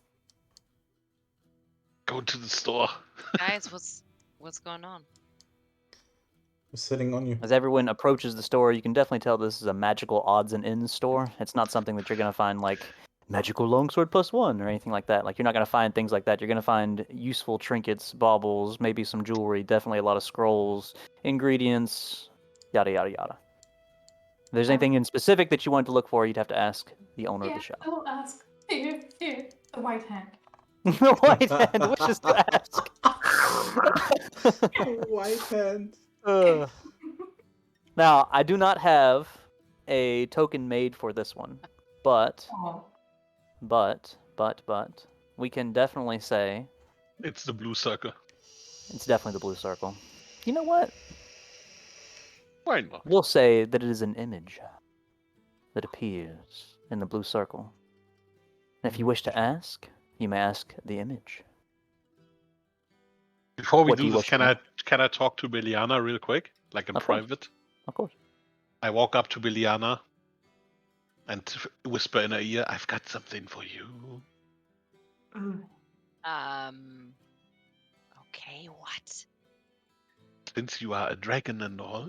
Go to the store. Guys, what's going on? I'm sitting on you. As everyone approaches the store, you can definitely tell this is a magical odds and ends store. It's not something that you're going to find like magical longsword +1 or anything like that. Like, you're not going to find things like that. You're going to find useful trinkets, baubles, maybe some jewelry, definitely a lot of scrolls, ingredients, yada, yada, yada. If there's anything in specific that you want to look for, you'd have to ask the owner of the shop. I will ask. Here, the white hand. The white hand wishes to ask. White hand. Now, I do not have a token made for this one, but we can definitely say It's the blue circle. it's definitely the blue circle. You know what? Why not? We'll say that it is an image that appears in the blue circle. And if you wish to ask, you may ask the image. Before we What do do you this, wish to can I talk to Beliana real quick? Like in Of course. private? Of course. I walk up to Beliana and whisper in her ear, I've got something for you. Okay, what? Since you are a dragon and all,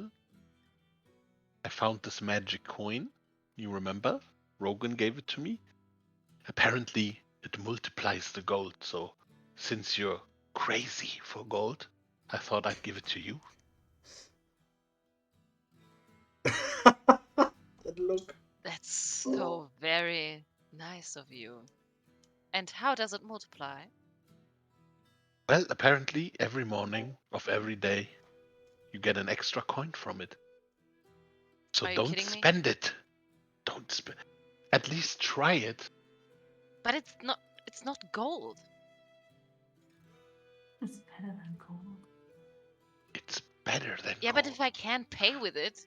I found this magic coin. You remember? Rogan gave it to me. Apparently, it multiplies the gold, so since you're crazy for gold, I thought I'd give it to you. That look. That's so very nice of you. And how does it multiply? Well, apparently, every morning of every day, you get an extra coin from it. So Are you don't kidding me? spend it. Don't spend. At least try it. But it's not gold. It's better than gold. It's better than Yeah, gold. but if I can't pay with it,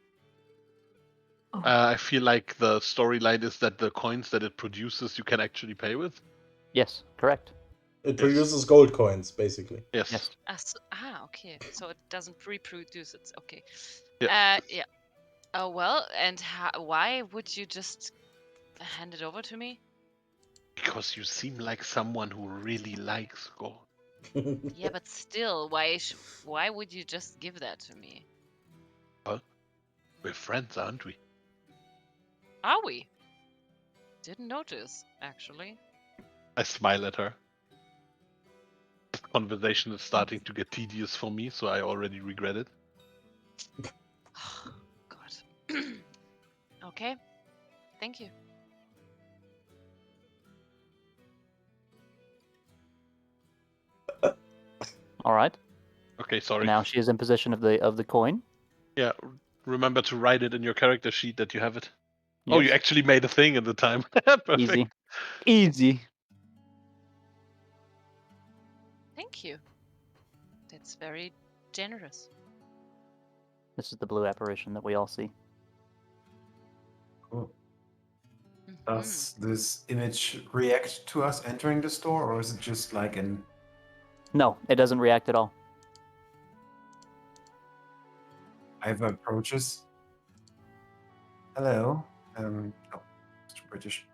I feel like the storyline is that the coins that it produces you can actually pay with. Yes, correct. It produces gold coins, basically. Yes. Yes. okay. So it doesn't reproduce it. Okay. Yeah. Yeah. Oh well, and why would you just hand it over to me? Because you seem like someone who really likes gold. Yeah, but still, why would you just give that to me? We're friends, aren't we? Are we? Didn't notice, actually. I smile at her. The conversation is starting to get tedious for me, so I already regret it. God. Okay. Thank you. All right. Okay, sorry. Now she is in possession of the coin. Yeah, remember to write it in your character sheet that you have it. Oh, you Yes. actually made a thing at the time. Perfect. Easy. Easy. Thank you. That's very generous. This is the blue apparition that we all see. Cool. Mhm. Does this image react to us entering the store, or is it just like an... No, it doesn't react at all. Iva approaches. Hello. Oh, Mr. British.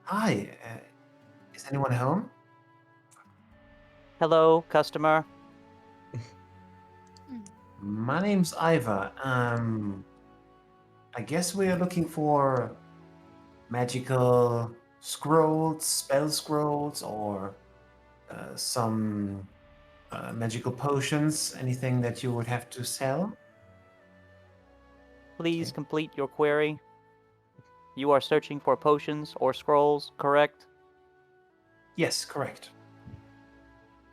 Hi. Is anyone home? Hello, customer. My name's Iva. I guess we are looking for magical scrolls, spell scrolls, or some magical potions. Anything that you would have to sell? Please Okay. complete your query. You are searching for potions or scrolls, correct? Yes, correct.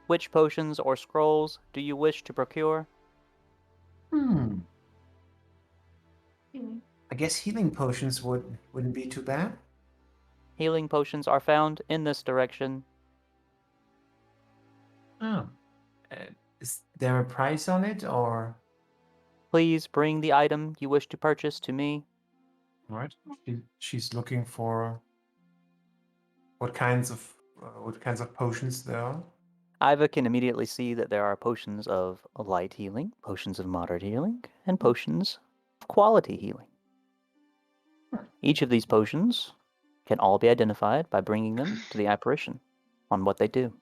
Which potions or scrolls do you wish to procure? Hmm. Healing. I guess healing potions wouldn't be too bad. Healing potions are found in this direction. Oh. Is there a price on it, or? Please bring the item you wish to purchase to me. All right. She's looking for what kinds of potions there are. Iva can immediately see that there are potions of light healing, potions of moderate healing, and potions of quality healing. Each of these potions can all be identified by bringing them to the apparition on what they do.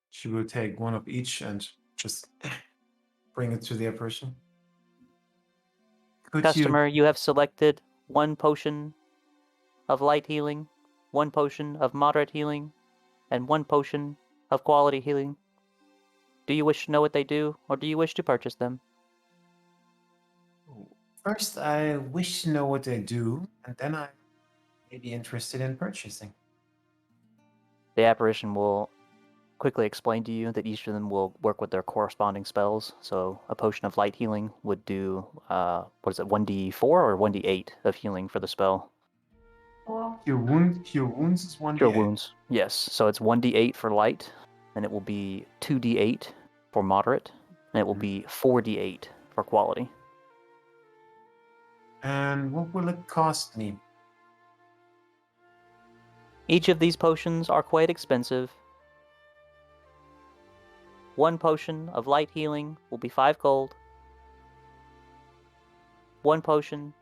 She will take one of each and just bring it to the apparition. Could Customer, you have selected one potion of light healing, one potion of moderate healing, and one potion of quality healing. Do you wish to know what they do, or do you wish to purchase them? First, I wish to know what they do, and then I may be interested in purchasing. The apparition will quickly explain to you that each of them will work with their corresponding spells. So a potion of light healing would do, 1d4 or 1d8 of healing for the spell? Or Cure wounds is 1d8. Cure wounds, yes. So it's 1d8 for light, and it will be 2d8 for moderate, and it will be 4d8 for quality. And what will it cost me? Each of these potions are quite expensive. One potion of light healing will be 5 gold. One potion...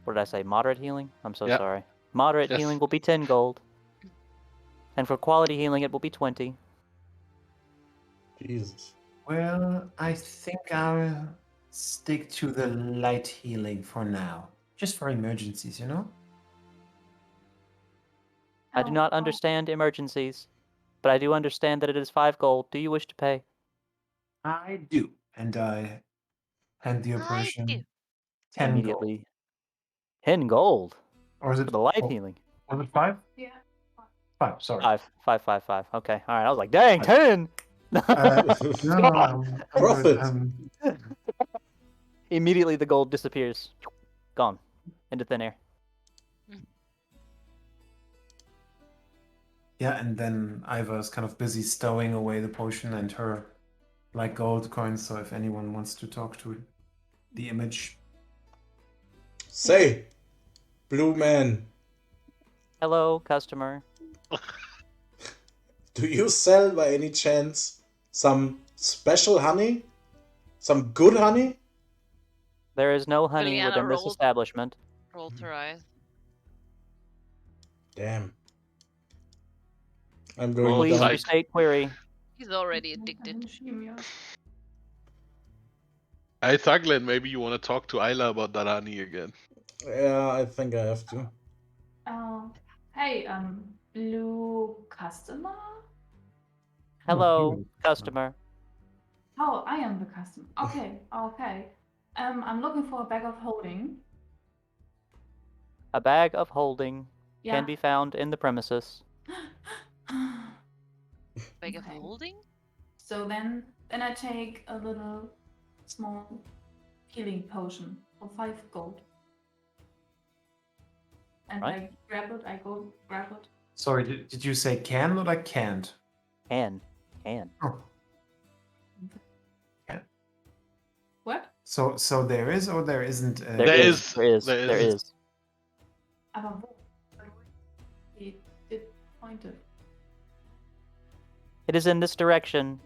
What did I say? Moderate healing? I'm so Yeah. sorry. Moderate Yes. healing will be 10 gold. And for quality healing, it will be 20. Jesus. Well, I think I'll stick to the light healing for now. Just for emergencies, you know? I do not understand emergencies, but I do understand that it is 5 gold. Do you wish to pay? I do. And I hand the I do. apparition 10 gold. Immediately. 10 gold Or is it for the light healing. Was it 5? yeah. 5, sorry. 5. Okay, alright. I was like, dang, 10! No, God! I'm good. Profit. Immediately the gold disappears. Gone. Into thin air. Yeah, and then Iva's kind of busy stowing away the potion and her like gold coins, so if anyone wants to talk to the image. Say, Blue Man, Hello, customer. do you sell by any chance some special honey? Some good honey? There is no honey Juliana within this rolled- establishment. Rolled her eyes. Damn. I'm Well, going Please down. like- restate query. He's already I addicted. didn't stream yet. Hey, Thuglin, maybe you want to talk to Isla about Darani again. Yeah, I think I have to. Hey, blue customer? Hello, blue. customer. Oh, I am the customer. Okay, okay. I'm looking for a bag of holding. A bag of holding Yeah. can be found in the premises. Bag of Okay. holding? So then I take a little small healing potion for 5 gold. And Right. I grab it, I go grab it. Sorry, did you say can or like can't? Can. Oh. What? So there is or there isn't. There is. There is. Aber wo? It pointed. It is in this direction.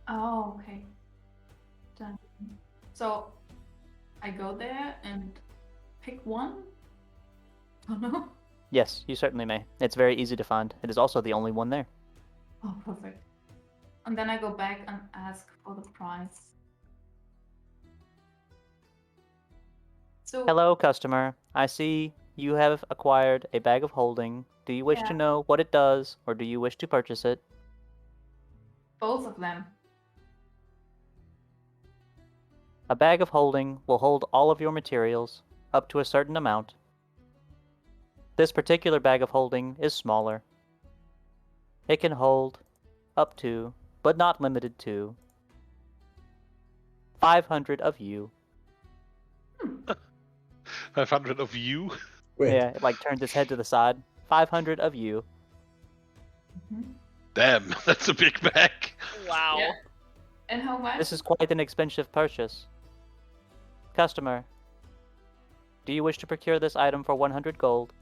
Oh, okay. Done. So I go there and pick one. Oh no. Yes, you certainly may. It's very easy to find. It is also the only one there. Oh, perfect. And then I go back and ask for the price. So Hello, customer. I see you have acquired a bag of holding. Do you wish Yeah. to know what it does, or do you wish to purchase it? both of them. A bag of holding will hold all of your materials, up to a certain amount. This particular bag of holding is smaller. It can hold up to, but not limited to, 500 of you. 500 of you? Wait. Yeah, it like turns its head to the side. 500 of you. Damn, that's a big bag. Wow. Yeah. And how much? This is quite an expensive purchase. Customer, do you wish to procure this item for 100 gold?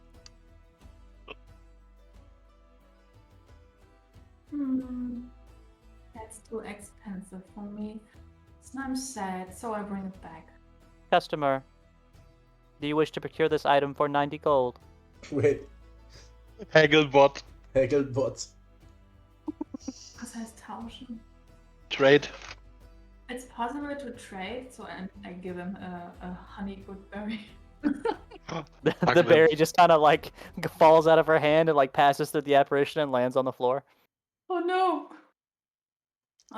That's too expensive for me. So I'm sad, so I bring it back. Customer, do you wish to procure this item for 90 gold? Wait. Hagglebot. Hagglebot. Was heißt tauschen? Trade. It's possible to trade, so I give him a honey good berry. The berry just kind of like falls out of her hand and like passes through the apparition and lands on the floor. Oh no!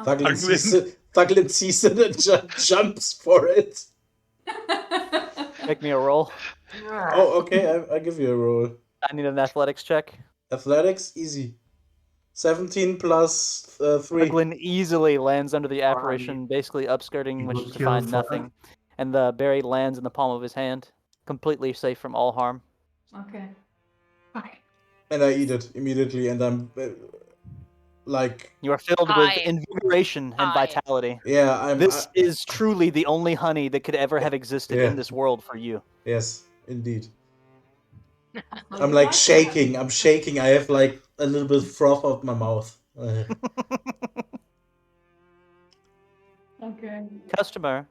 Thuglin sees it and jumps for it. Make me a roll. Oh, okay, I give you a roll. I need an athletics check. Athletics, easy. 17 plus 3. Thuglin easily lands under the apparition, basically upskirting, You which would is to kill find for nothing. And the berry lands in the palm of his hand, completely safe from all harm. Okay. Bye. And I eat it immediately, and I'm like, You are filled with Aye. invigoration and Aye. vitality. yeah, I'm. This is truly the only honey that could ever have existed Yeah. in this world for you. Yes, indeed. So I'm you like like shaking. I'm shaking. I have like a little bit of froth out my mouth. that? Okay. Customer,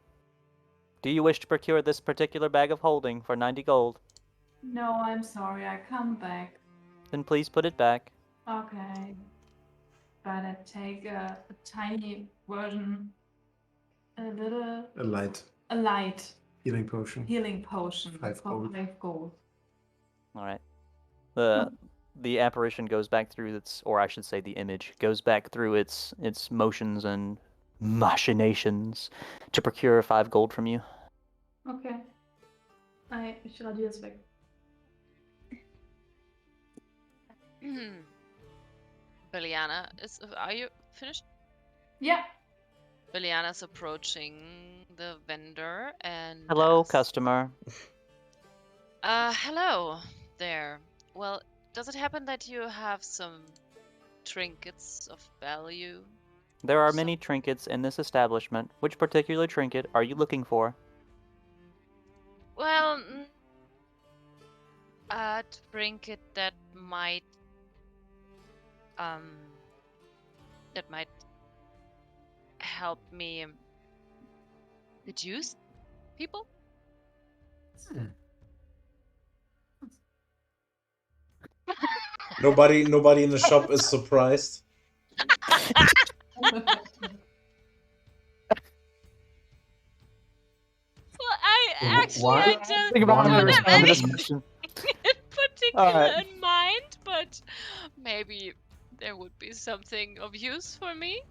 do you wish to procure this particular bag of holding for 90 gold? No, I'm sorry. I come back. Then please put it back. Okay. But I take a tiny version, a light Healing potion. healing potion 5 for gold. 5 gold. All right. The apparition goes back through its, or I should say, the image goes back through its motions and machinations to procure 5 gold from you. Okay. Ich radiere es weg. Beliana, are you finished? Yeah. Beliana's approaching the vendor and Hello, asks, customer. hello there. Well, does it happen that you have some trinkets of value? There are So- many trinkets in this establishment. Which particular trinket are you looking for? Well, a trinket that might help me seduce people. Nobody in the shop is surprised. Well, Why? I just Think about how to don't respond have to this anything question. in particular Alright. in mind, but maybe there would be something of use for me.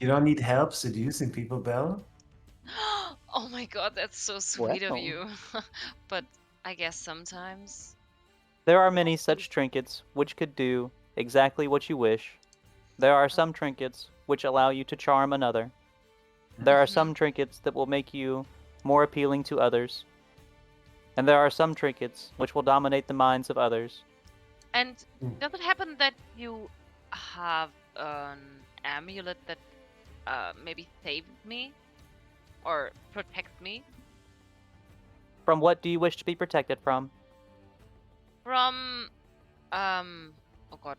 You don't need help seducing people, Belle? Oh my god, that's so sweet of Well. you. But I guess sometimes. There are many such trinkets which could do exactly what you wish. There are some trinkets which allow you to charm another. There are some trinkets that will make you more appealing to others. And there are some trinkets which will dominate the minds of others. And does it happen that you have an amulet that maybe saves me? Or protects me? From what do you wish to be protected from? From, oh god,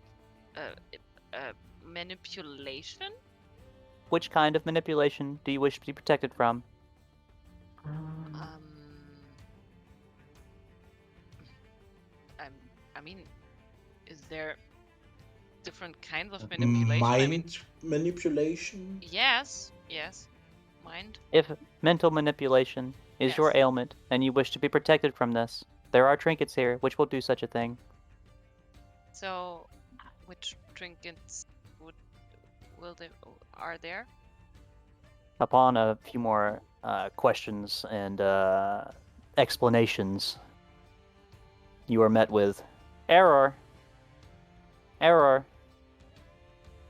manipulation? Which kind of manipulation do you wish to be protected from? I mean, is there different kinds of manipulation? I mean, Mind manipulation? yes, mind. If mental manipulation is your Yes. ailment and you wish to be protected from this, there are trinkets here which will do such a thing. So, which trinkets are there? Upon a few more questions and explanations, you are met with error. Error.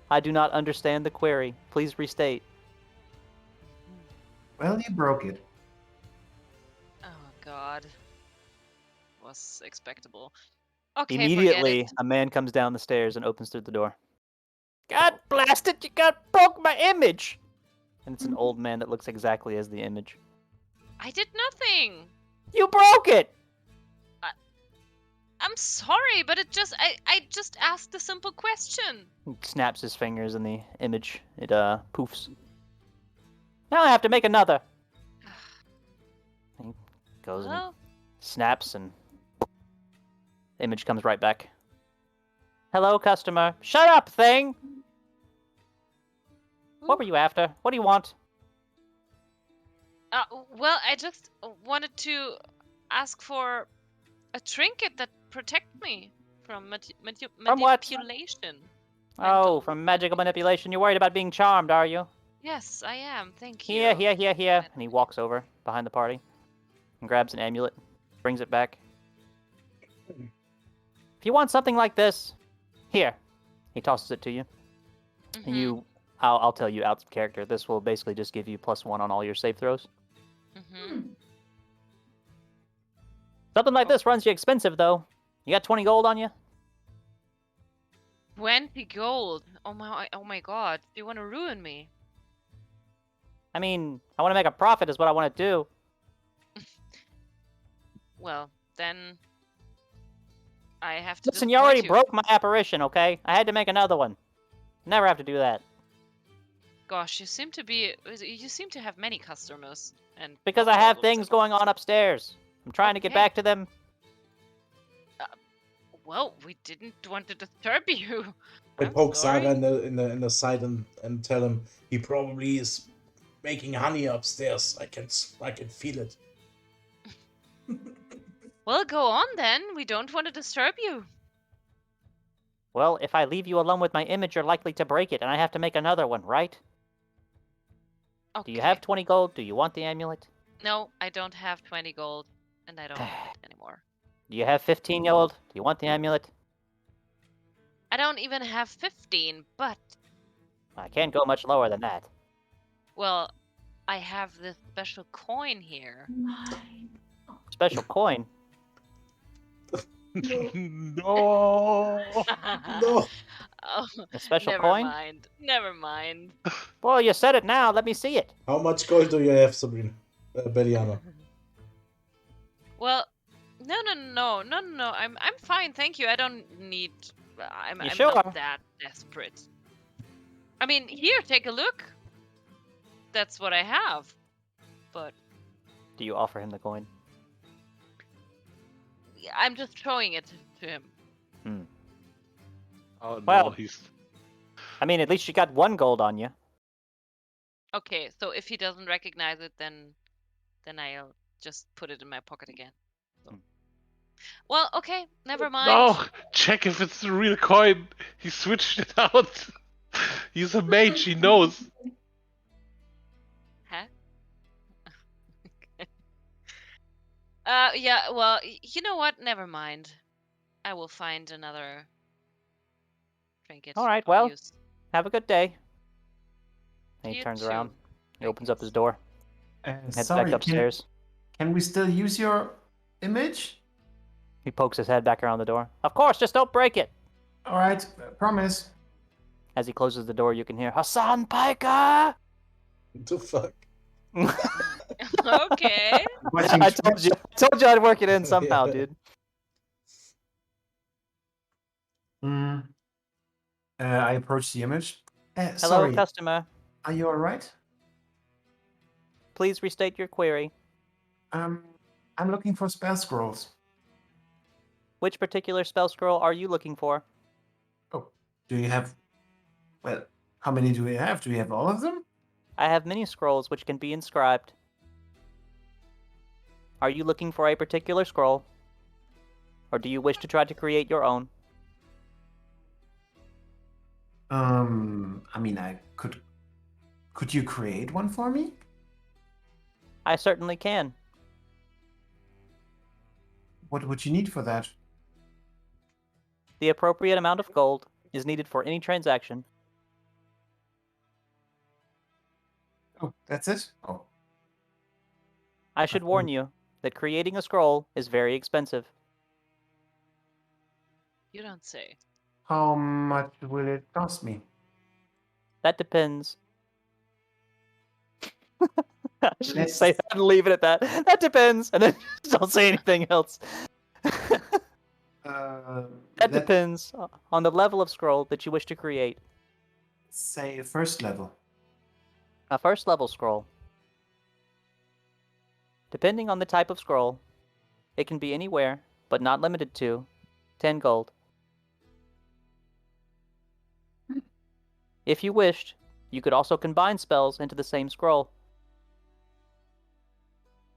I do not understand the query. Please restate. Well, you broke it. Oh god, was expectable. Okay, Immediately, forget a man comes down the stairs and opens through the door. God blast it! You broke my image! And it's an old man that looks exactly as the image. it. I did nothing. You broke it! I'm sorry, but I just asked a simple question. He snaps his fingers and the image, it poofs. Now I have to make another. He goes and Well, snaps and image comes right back. Hello, customer. Shut up, thing! What were you after? What do you want? well, I just wanted to ask for a trinket that protects me from From what? manipulation. Oh, Mental. from magical manipulation. You're worried about being charmed, are you? Yes, I am. Thank you. Here. And he walks over behind the party and grabs an amulet, brings it back. If you want something like this, here. He tosses it to you. And you, I'll tell you out of character. This will basically just give you +1 on all your save throws. Something like this runs you expensive, though. You got 20 gold on you? 20 gold. Oh my god. Do you want to ruin me? I mean, I want to make a profit is what I want to do. Well, then I have to Listen, you disappoint already broke my apparition, okay? I had to make another one. Never have to do that. Gosh, you seem to have many customers and Because no I have problems things at all. going on upstairs. I'm trying to get Okay. back to them. Well, we didn't want to disturb you. I I'm poke sorry. Saga in the side and tell him he probably is making honey upstairs. I can feel it. Well, go on then. We don't want to disturb you. Well, if I leave you alone with my image, you're likely to break it, and I have to make another one, right? Okay. Do you have 20 gold? Do you want the amulet? No, I don't have 20 gold, and I don't need it anymore. Do you have 15 gold? Do you want the amulet? I don't even have 15, but, I can't go much lower than that. well, I have this special coin here. Mine. Special coin? No. No. Oh, A special never coin? mind. Never mind. Well, you said it now. Let me see it. How much gold do you have, Sabrina? Beliana? Well, no. I'm fine, thank you. I don't need. I'm sure? not that desperate. I mean, here, take a look. That's what I have. But Do you offer him the coin? I'm just showing it to him. Oh no, Well- he's. I mean, at least you got 1 gold on you. Okay, so if he doesn't recognize it, then I'll just put it in my pocket again. So. Well, okay, never mind. No, check if it's the real coin. He switched it out. He's a mage. He knows. Huh? Yeah. Well, you know what? Never mind. I will find another trinket. All right, of well, use. Have a good day. And he You turns too. around. He I opens up guess. his door. Heads back Sorry, upstairs. can we still use your image? He pokes his head back around the door. Of course, just don't break it. All right, promise. As he closes the door, you can hear Hassan Piker. The fuck? Okay. Watching I told you I'd work it in somehow, Yeah. dude. I approach the image. Hello, Sorry, customer. are you all right? Please restate your query. I'm looking for spell scrolls. Which particular spell scroll are you looking for? Oh, do you have? Well, how many do we have? Do we have all of them? I have many scrolls which can be inscribed. Are you looking for a particular scroll? Or do you wish to try to create your own? I mean, I could. Could you create one for me? I certainly can. What would you need for that? The appropriate amount of gold is needed for any transaction. Oh, that's it. Oh, I should warn you that creating a scroll is very expensive. You don't say. how much will it cost me? That depends. I should Let's- just say that and leave it at that. That depends, and then don't say anything else. That depends on the level of scroll that you wish to create. Say first level. A first level scroll. Depending on the type of scroll, it can be anywhere, but not limited to, 10 gold. If you wished, you could also combine spells into the same scroll.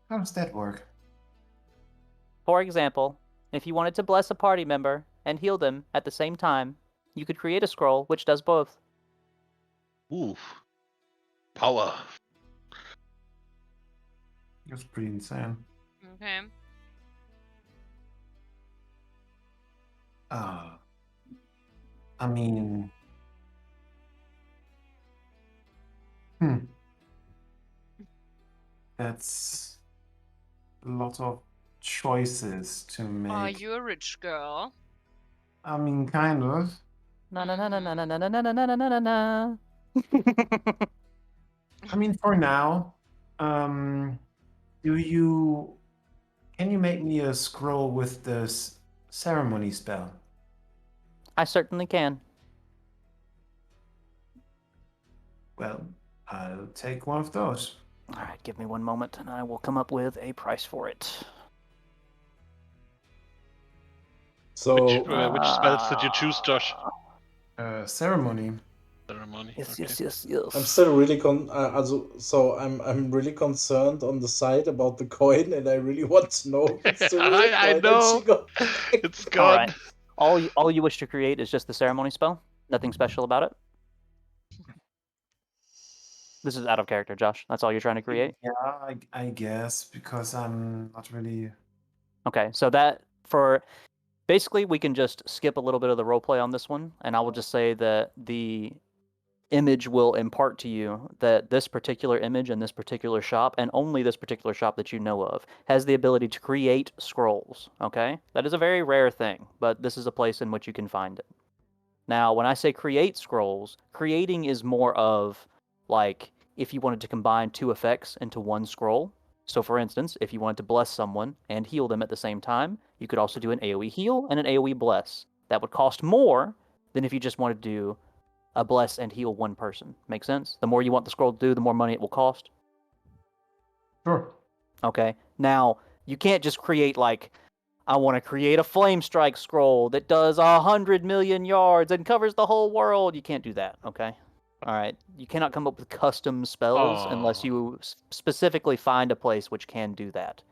How does that work? For example, if you wanted to bless a party member and heal them at the same time, you could create a scroll which does both. Ooh. Power. That's pretty insane. Okay. I mean, that's a lot of choices to make. Are you a rich girl? I mean, kind of. Na na na na na na na na na na na na na. I mean, for now, can you make me a scroll with this ceremony spell? I certainly can. Well, I'll take one of those. All right, give me one moment and I will come up with a price for it. So Which spells did you choose, Josh? Ceremony. Ceremony. Yes, okay. yes. I'm still really I'm really concerned on the side about the coin, and I really want to know if it's the real I coin that know. she got back. It's All gone. right. All you wish to create is just the ceremony spell. Nothing special about it. This is out of character, Josh. That's all you're trying to create. Yeah, I guess because I'm not really. Okay, so that for basically we can just skip a little bit of the roleplay on this one, and I will just say that the image will impart to you that this particular image in this particular shop, and only this particular shop that you know of, has the ability to create scrolls. Okay, that is a very rare thing, but this is a place in which you can find it. Now, when I say create scrolls, creating is more of like if you wanted to combine 2 effects into one scroll. So, for instance, if you wanted to bless someone and heal them at the same time, you could also do an AoE heal and an AoE bless. That would cost more than if you just wanted to do a bless and heal one person. Make sense? The more you want the scroll to do, the more money it will cost. Sure. Okay. Now, you can't just create like I want to create a flame strike scroll that does 100 million yards and covers the whole world. You can't do that, okay? All right. You cannot come up with custom spells unless you specifically find a place which can do that.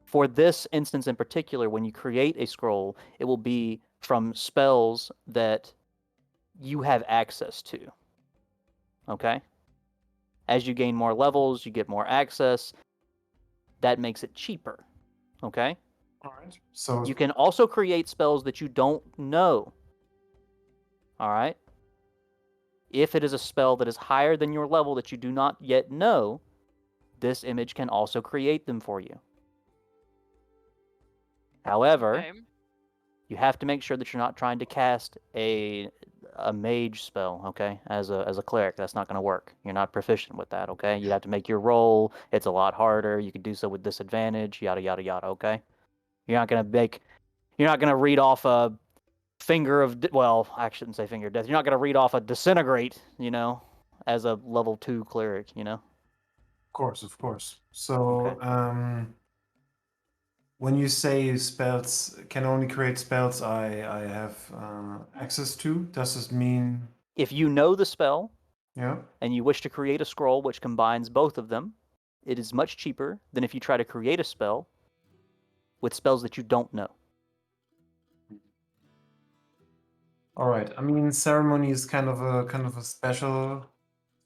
For this instance in particular, when you create a scroll, it will be from spells that you have access to. Okay? As you gain more levels, you get more access. That makes it cheaper. Okay? All right. So You can also create spells that you don't know. All right? If it is a spell that is higher than your level that you do not yet know, this image can also create them for you. However, Okay. you have to make sure that you're not trying to cast a mage spell, okay? As a cleric, that's not going to work. You're not proficient with that, okay? You have to make your roll. It's a lot harder. You can do so with disadvantage, yada yada yada, okay? You're not going to read off a finger of well, I shouldn't say finger of death. You're not going to read off a disintegrate, as a level 2 cleric, of course. So when you say spells can only create spells I have access to, does this mean? If you know the spell, Yeah. and you wish to create a scroll which combines both of them, it is much cheaper than if you try to create a spell with spells that you don't know. All right. I mean, ceremony is kind of a special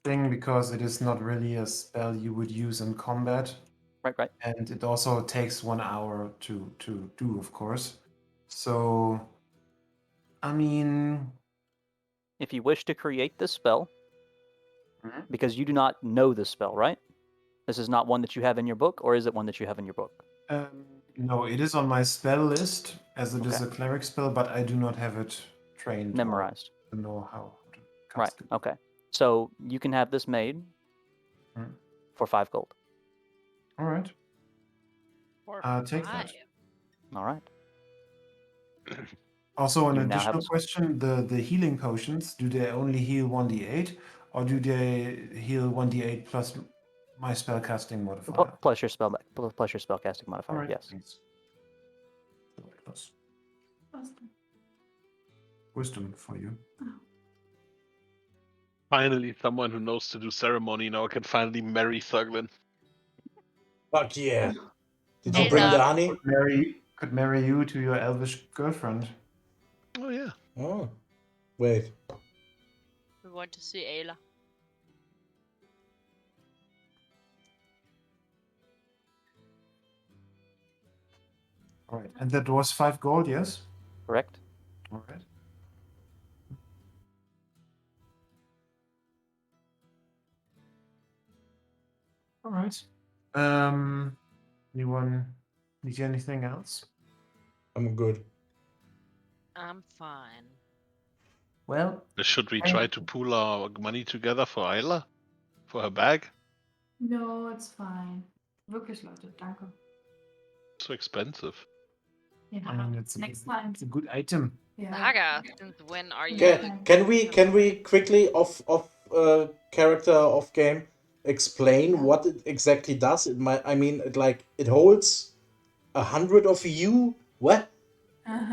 thing because it is not really a spell you would use in combat. Right. And it also takes 1 hour to do, of course. So, I mean, If you wish to create this spell, because you do not know this spell, right? This is not one that you have in your book, or is it one that you have in your book? no, it is on my spell list as it is Okay. a cleric spell, but I do not have it trained Memorized. or know how to Right. cast it. Okay. So you can have this made for 5 gold. All right. Or Take that. 5. All right. Also, an You now have additional a question: the healing potions, do they only heal 1d8, or do they heal 1d8 plus my spellcasting modifier? plus your spellcasting modifier. All right. Yes. Thanks. Plus wisdom for you. Finally, someone who knows to do ceremony now can finally marry Thuglin. Fuck yeah. Did you Hey, bring the Zach. honey? Could marry you to your elvish girlfriend. Oh yeah. Oh. Wait. We want to see Ayla. All right. And that was 5 gold, yes? Correct. All right. All right. Anyone need anything else? I'm good. I'm fine. Well, Should we try to pool our money together for Isla? For her bag? No, it's fine. Wirklich, Leute, danke. So expensive. Yeah. I mean, it's Next time. It's a good item. Yeah. Saga, since when are you? Can we quickly off character off game explain what it exactly does? It holds 100 of you. What?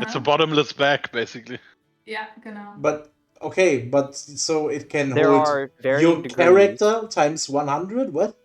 It's a bottomless bag, basically. Ja, genau. But okay, but so it can There hold are varying your degrees. character times 100. What?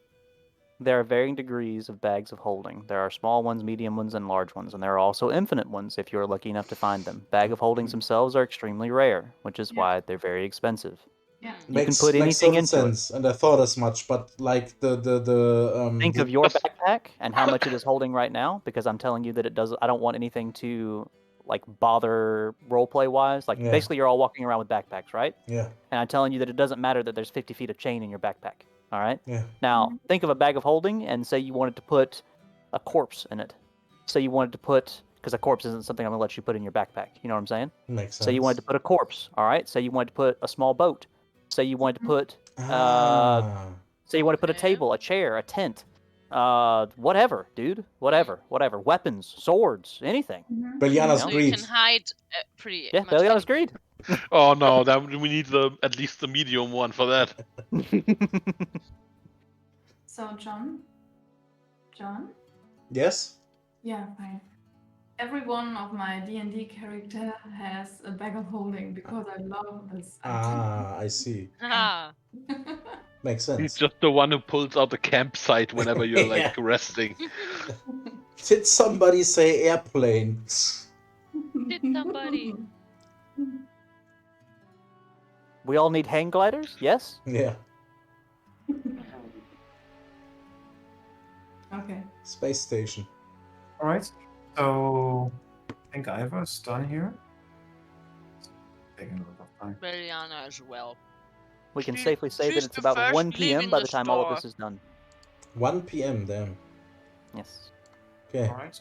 There are varying degrees of bags of holding. There are small ones, medium ones, and large ones, and there are also infinite ones if you're lucky enough to find them. Bag of holdings themselves are extremely rare, which is why they're very expensive. Yeah. You can put anything total into sense, and I thought as much. But like Think of your backpack and how much it is holding right now, because I'm telling you that it does. I don't want anything to like bother roleplay wise. Like Yeah. basically, you're all walking around with backpacks, right? Yeah. And I'm telling you that it doesn't matter that there's 50 feet of chain in your backpack. All right. Yeah. Now think of a bag of holding and say you wanted to put a corpse in it. Say you wanted to put, because a corpse isn't something I'm gonna let you put in your backpack. You know what I'm saying? Makes sense. Say you wanted to put a corpse. All right. Say you wanted to put a small boat. Say you wanted to put say you want to put a table, a chair, a tent, whatever, dude, whatever, weapons, swords, anything. Beliana's So greed. you can hide pretty Yeah, much Beliana's anything. greed. Oh no, we need at least the medium one for that. So, John? Yes? Yeah, fine. every one of my D&D character has a bag of holding because I love this item. Ah, I see. Ah, Makes He's sense. just the one who pulls out the campsite whenever you're like Yeah. resting. Did somebody say airplane? did somebody? We all need hang gliders? Yes? Yeah. Okay. Space station. All right. So I think Ivar's done here. Taking a lot of time. Beliana as well. We can She- safely say that she's it's the about first 1 p.m. leaving by the the time all of store. this is done. 1 p.m. Damn. Yes. Okay. All right.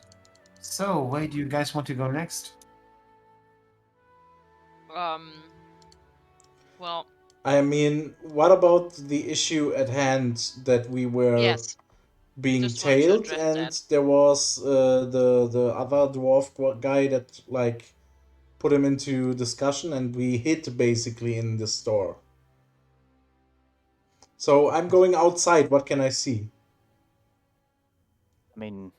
So where do you guys want to go next? Well, I mean, what about the issue at hand that we were yes. being Just wanted to tailed, address and that. there was the other dwarf guy that like put him into discussion, and we hid basically in the store. So I'm going outside. What can I see? I mean,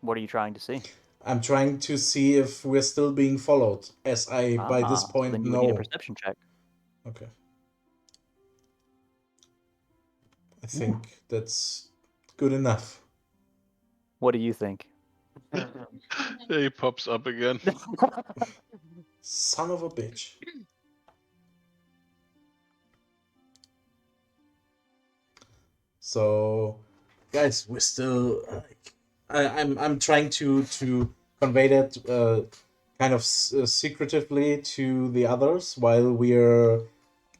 what are you trying to see? I'm trying to see if we're still being followed, as I by this So point then you would need a know. perception check. Okay. I think that's good enough. What do you think? There he pops up again. Son of a bitch. So, guys, we're still. I'm trying to convey that kind of secretively to the others while we're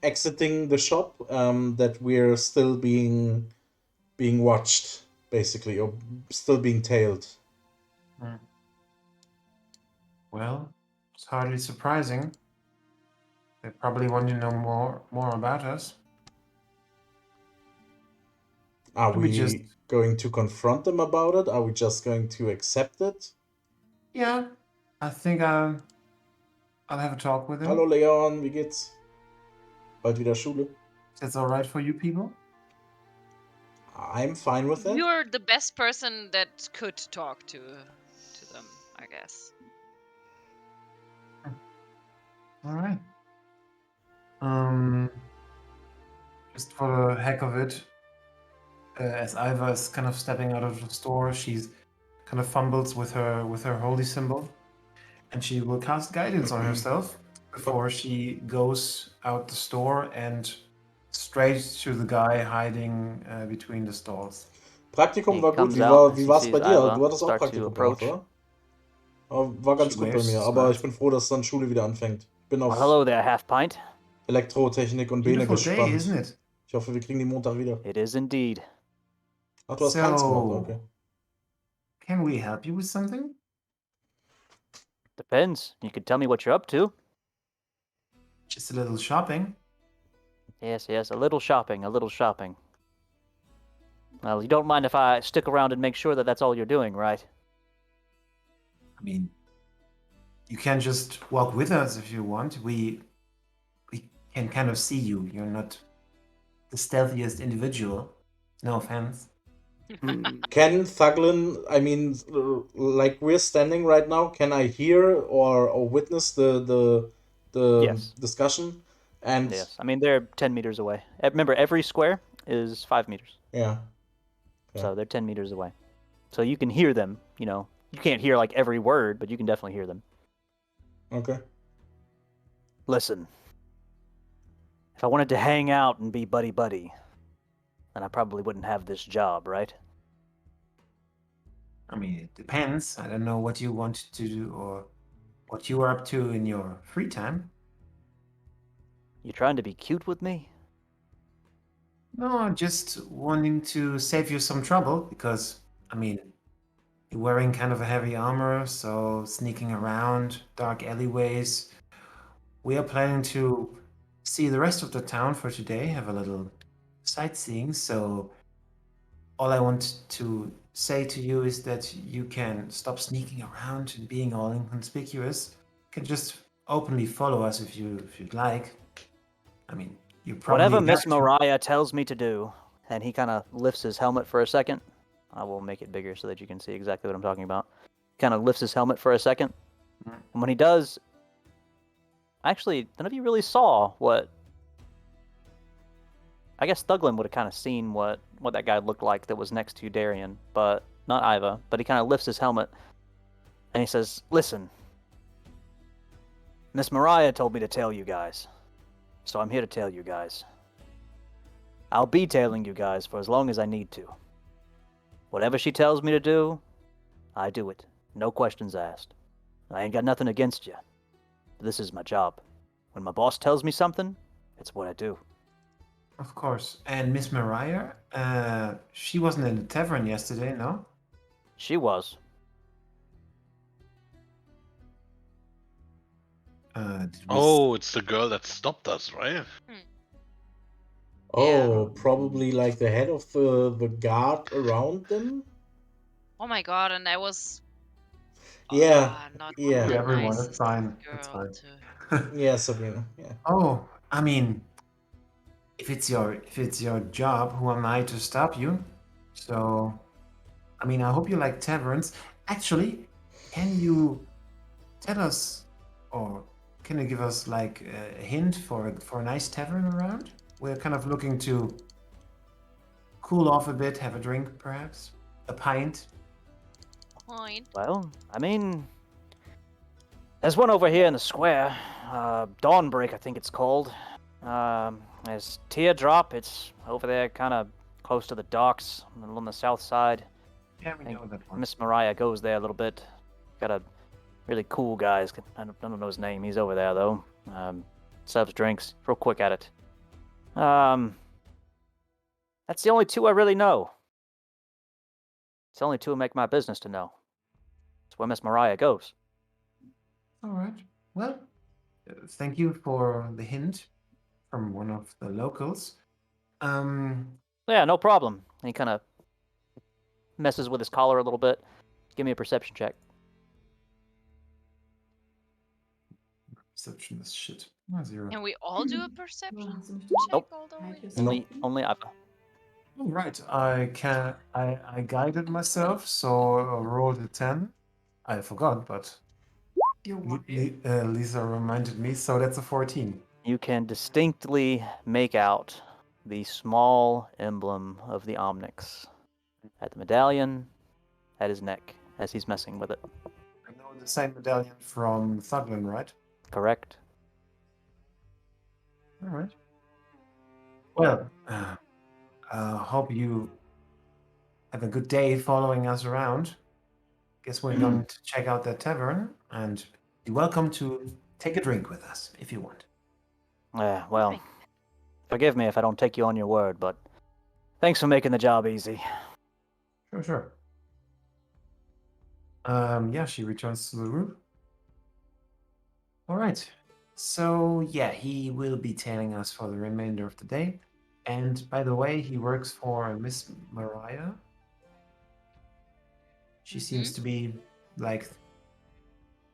exiting the shop. That we're still being watched, basically, or still being tailed. Well, it's hardly surprising. They probably want to know more about us. Are Should we we just- going to confront them about it? Are we just going to accept it? Yeah, I think I'll have a talk with them. Hallo Leon, wie geht's? Bald wieder Schule. That's all right for you people? I'm fine with it. You're the best person that could talk to them, I guess. All right. Just for the heck of it, as Iva is kind of stepping out of the store, she's kind of fumbles with her holy symbol, and she will cast guidance on herself before she goes out the store and straight to the guy hiding between the stalls. Praktikum He war gut. comes Wie out war's as he bei sees dir? Iva Du hattest auch start to Praktikum approach. gemacht, oder? War ganz She gut bei wears mir, aber smart. ich bin froh, dass dann Schule wieder anfängt. Bin Well, auf hello there, half pint. Elektrotechnik und Bene Beautiful day, gespannt. isn't it? Ich hoffe, wir kriegen die Montag wieder. It is indeed. Ach, du hast keins gemacht, So, okay. can we help you with something? Depends. You could tell me what you're up to. Just a little shopping. Yes, a little shopping, Well, you don't mind if I stick around and make sure that that's all you're doing, right? I mean, you can just walk with us if you want. We can kind of see you. You're not the stealthiest individual. No offense. Can Thuglin, I mean, like we're standing right now, can I hear or witness the Yes. discussion? And Yes. I mean, they're 10 meters away. Remember, every square is 5 meters. yeah. So they're 10 meters away. So you can hear them, you know. You can't hear like every word, but you can definitely hear them. Okay. Listen. If I wanted to hang out and be buddy-buddy, then I probably wouldn't have this job, right? I mean, it depends. I don't know what you want to do or what you are up to in your free time. You trying to be cute with me? No, just wanting to save you some trouble because, I mean, you're wearing kind of a heavy armor, so sneaking around dark alleyways. We are planning to see the rest of the town for today, have a little sightseeing, so all I want to say to you is that you can stop sneaking around and being all inconspicuous. You can just openly follow us if you'd like. I mean, you probably Whatever Miss have to- Mariah tells me to do. And he kind of lifts his helmet for a second. I will make it bigger so that you can see exactly what I'm talking about. Kind of lifts his helmet for a second. And when he does, actually, none of you really saw what. I guess Thuglin would have kind of seen what that guy looked like that was next to Darian, but not Iva. But he kind of lifts his helmet and he says, "Listen, Miss Mariah told me to tell you guys, so I'm here to tell you guys. I'll be tailing you guys for as long as I need to. Whatever she tells me to do, I do it. No questions asked. I ain't got nothing against you. This is my job. When my boss tells me something, it's what I do." Of course. And Miss Mariah, she wasn't in the tavern yesterday, no? She was. Did we Oh, it's the girl that stopped us, right? Oh, probably like the head of the guard around them. Oh my god, and I was Yeah, not yeah. the everyone, it's nicest fine. It's girl fine. to. Yeah, Sabrina. Yeah. Oh, I mean, if it's your job, who am I to stop you? So, I mean, I hope you like taverns. Actually, can you tell us, or can you give us like a hint for a nice tavern around? We're kind of looking to cool off a bit, have a drink, perhaps a pint. Point. Well, I mean, there's one over here in the square. Dawnbreak, I think it's called. There's Teardrop. It's over there, kind of close to the docks on the south side. Yeah, we I think know that one. Miss Mariah goes there a little bit. Got a really cool guy. I don't know his name. He's over there though. Serves drinks. Real quick at it. That's the only two I really know. It's the only two I make my business to know. It's where Miss Mariah goes. All right. Well, thank you for the hint from one of the locals. Yeah, no problem. And he kind of messes with his collar a little bit. Give me a perception check. Perception is shit. 0. Can we all do a perception Hast du mich check? Nope. Although Only Iva. All right. I guided myself, so I rolled a 10. I forgot, but Lisa reminded me, so that's a 14. You can distinctly make out the small emblem of the Omnix at the medallion at his neck as he's messing with it. I know the same medallion from Thuglin, right? Correct? All right. Well, hope you have a good day following us around. Guess we're going to check out that tavern, and you're welcome to take a drink with us if you want. Yeah, well, forgive me if I don't take you on your word, but thanks for making the job easy. Sure. Yeah, she returns to the room. All right. So, yeah, he will be tailing us for the remainder of the day. And by the way, he works for Miss Mariah. She seems to be like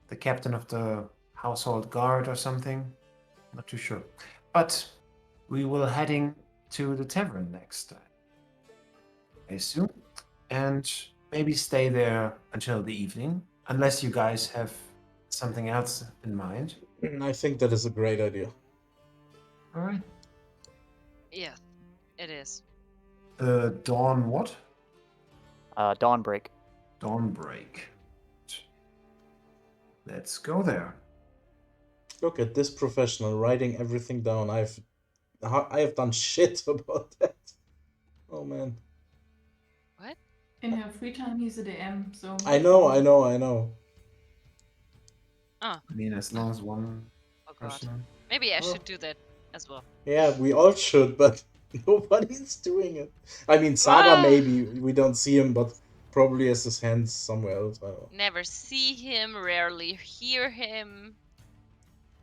the captain of the household guard or something. Not too sure. But we will heading to the tavern next time, I assume. And maybe stay there until the evening, unless you guys have something else in mind. I think that is a great idea. All right. yeah, it is. Dawn what? Dawnbreak. Dawnbreak. Let's go there. Look at this professional writing everything down. I have done shit about that. Oh man. What? In her free time, he's a DM, so. I know. Oh, I mean, as long as one oh god. person. Maybe I Oh. should do that as well. Yeah, we all should, but nobody's doing it. I mean, Saga Ah! maybe. We don't see him, but probably has his hands somewhere else. I don't know. Never see him, rarely hear him.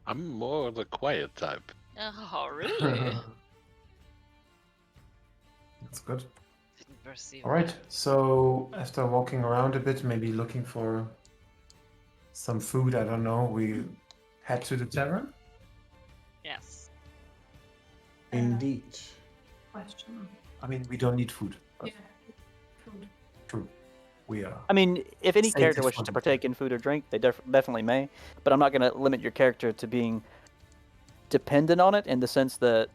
I'm more the quiet type. Oh, really? That's good. Didn't perceive All right. that. So after walking around a bit, maybe looking for some food, I don't know, we head to the tavern. Yes. Indeed. Question. I mean, we don't need food. Yeah. But Food. true. we are. I mean, if any Sacred character wishes to fun. partake in food or drink, they definitely may. But I'm not going to limit your character to being dependent on it in the sense that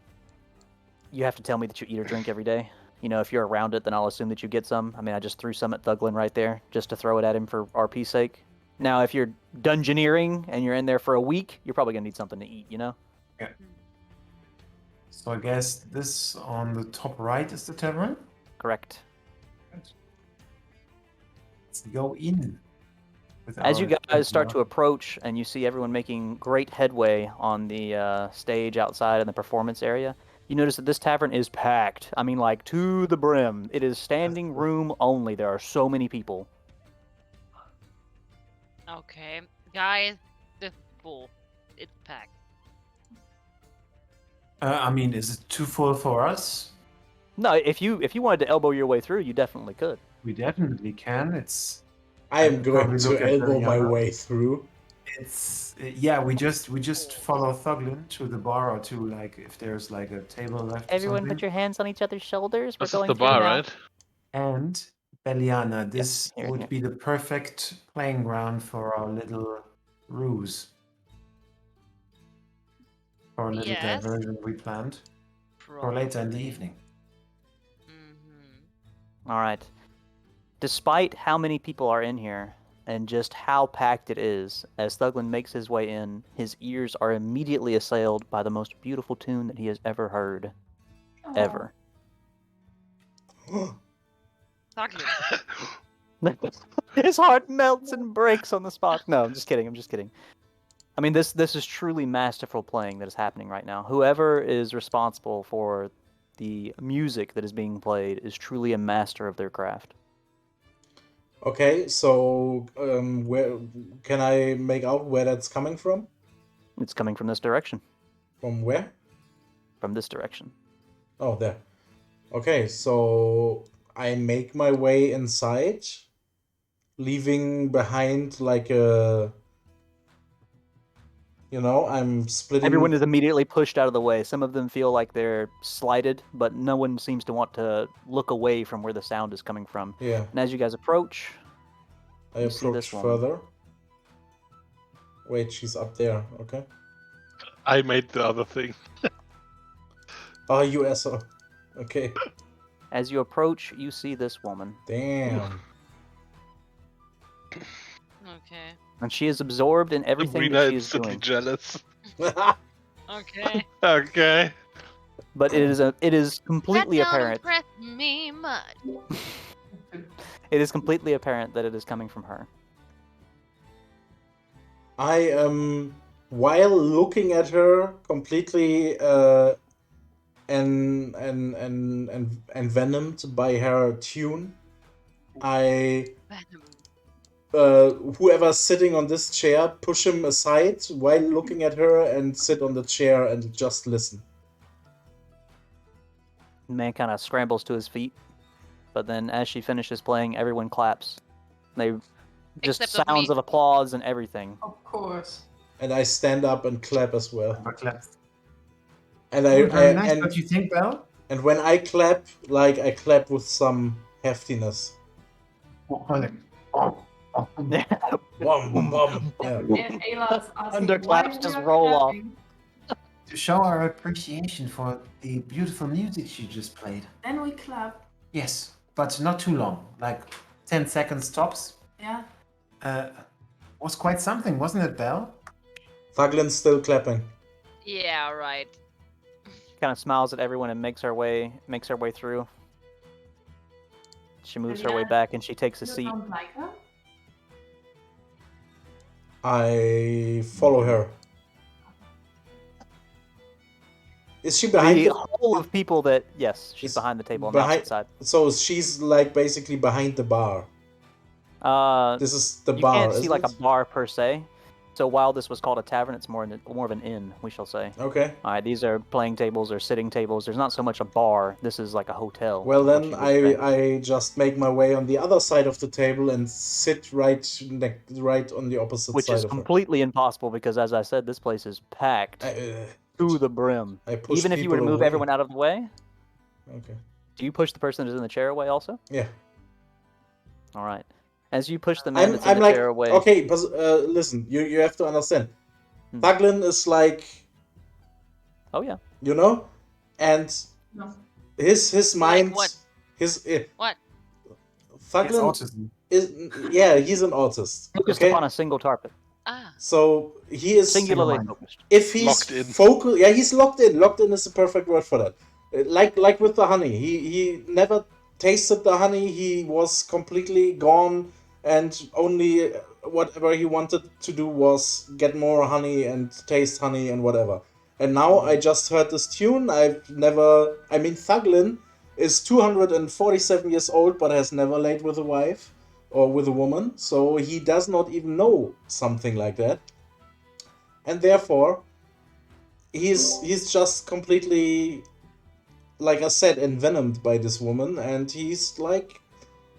you have to tell me that you eat or drink every day. You know, if you're around it, then I'll assume that you get some. I mean, I just threw some at Thuglin right there, just to throw it at him for RP's sake. Now, if you're dungeoneering and you're in there for a week, you're probably going to need something to eat, you know? So I guess this on the top right is the tavern. Correct. Let's go in. with As you our guys start to adventurer. approach and you see everyone making great headway on the stage outside in the performance area, you notice that this tavern is packed. I mean, like, to the brim. It is standing room only. There are so many people. Okay, guys, this is full. It's packed. I mean, is it too full for us? No, if you wanted to elbow your way through, you definitely could. We definitely can. It's. I am going probably to look at elbow my Liliana. way through. It's yeah. We just follow Thuglin to the bar or to like if there's like a table left. or Everyone something. put your hands on each other's shoulders. We're This is going the through bar, now. right? And Beliana, this here, would here. be the perfect playing ground for our little ruse. For a little Yes. diversion we planned for later in the evening. Mm-hmm. All right. Despite how many people are in here and just how packed it is, as Thuglin makes his way in, his ears are immediately assailed by the most beautiful tune that he has ever heard. Ever. Thuglin. His heart melts and breaks on the spot. No, I'm just kidding. I mean, this is truly masterful playing that is happening right now. Whoever is responsible for the music that is being played is truly a master of their craft. Okay, so where can I make out where that's coming from? It's coming from this direction. From where? From this direction. Oh, there. Okay, so I make my way inside, leaving behind like a... You know, I'm splitting... Everyone is immediately pushed out of the way. Some of them feel like they're slighted, but no one seems to want to look away from where the sound is coming from. Yeah, And as you guys approach, I you see approach this woman. further. Wait, she's up there, okay. I made the other thing. Oh, you asshole. Okay. As you approach, you see this woman. Damn. Okay. And she is absorbed in everything Sabrina that she is instantly doing. jealous. Okay. Okay. But it is completely that don't apparent. impress me much. It is completely apparent that it is coming from her. I while looking at her completely envenomed by her tune, I whoever's sitting on this chair, push him aside while looking at her and sit on the chair and just listen. The man kind of scrambles to his feet, but then as she finishes playing, everyone claps. They just Except of sounds me. of applause and everything. Of course. And I stand up and clap as well. But let's- And Oh, very nice. and What do you think, Belle? and when I clap, like I clap with some heftiness. Bum, bum. Yeah. And Ayla's asking, Thunderclaps why just we are roll off. clapping. To show our appreciation for the beautiful music she just played. Then we clap. Yes, but not too long. Like 10 seconds tops. Yeah. Was quite something, wasn't it, Belle? Thuglin's still clapping. Yeah, right. Kind of smiles at everyone and makes her way through. She moves her way Yeah. back and she takes a You seat. don't like her? I follow her. Is she behind The the... whole of people that yes, she's Is behind the table on the behind- opposite side. So she's like basically behind the bar. This is the You bar, can't see isn't like it? a bar per se. So while this was called a tavern, it's more of an inn, we shall say. Okay. All right, these are playing tables or sitting tables. There's not so much a bar. This is like a hotel. Well what then, you would say. I just make my way on the other side of the table and sit right on the opposite Which side is of her. completely impossible because, as I said, this place is packed to the brim. I push Even if you were to people move away. everyone out of the way, Okay. do you push the person who's in the chair away also? Yeah. All right. As you push the man I'm that's in the like, chair away. okay, but listen, you have to understand. Thuglin is like, Oh yeah. you know, and No. his mind, Like what? his What? It's Thuglin autism. is, yeah, he's an autist. Focused Okay, upon a single target. Ah. so he is Singularly Single-minded. focused. if he's Locked in. focal, yeah, he's locked in. Locked in is the perfect word for that. Like with the honey, he never tasted the honey. He was completely gone, and only whatever he wanted to do was get more honey and taste honey and whatever. And now I just heard this tune. I've never. I mean, Thuglin is 247 years old, but has never laid with a wife or with a woman, so he does not even know something like that. And therefore, he's just completely, like I said, envenomed by this woman, and he's like,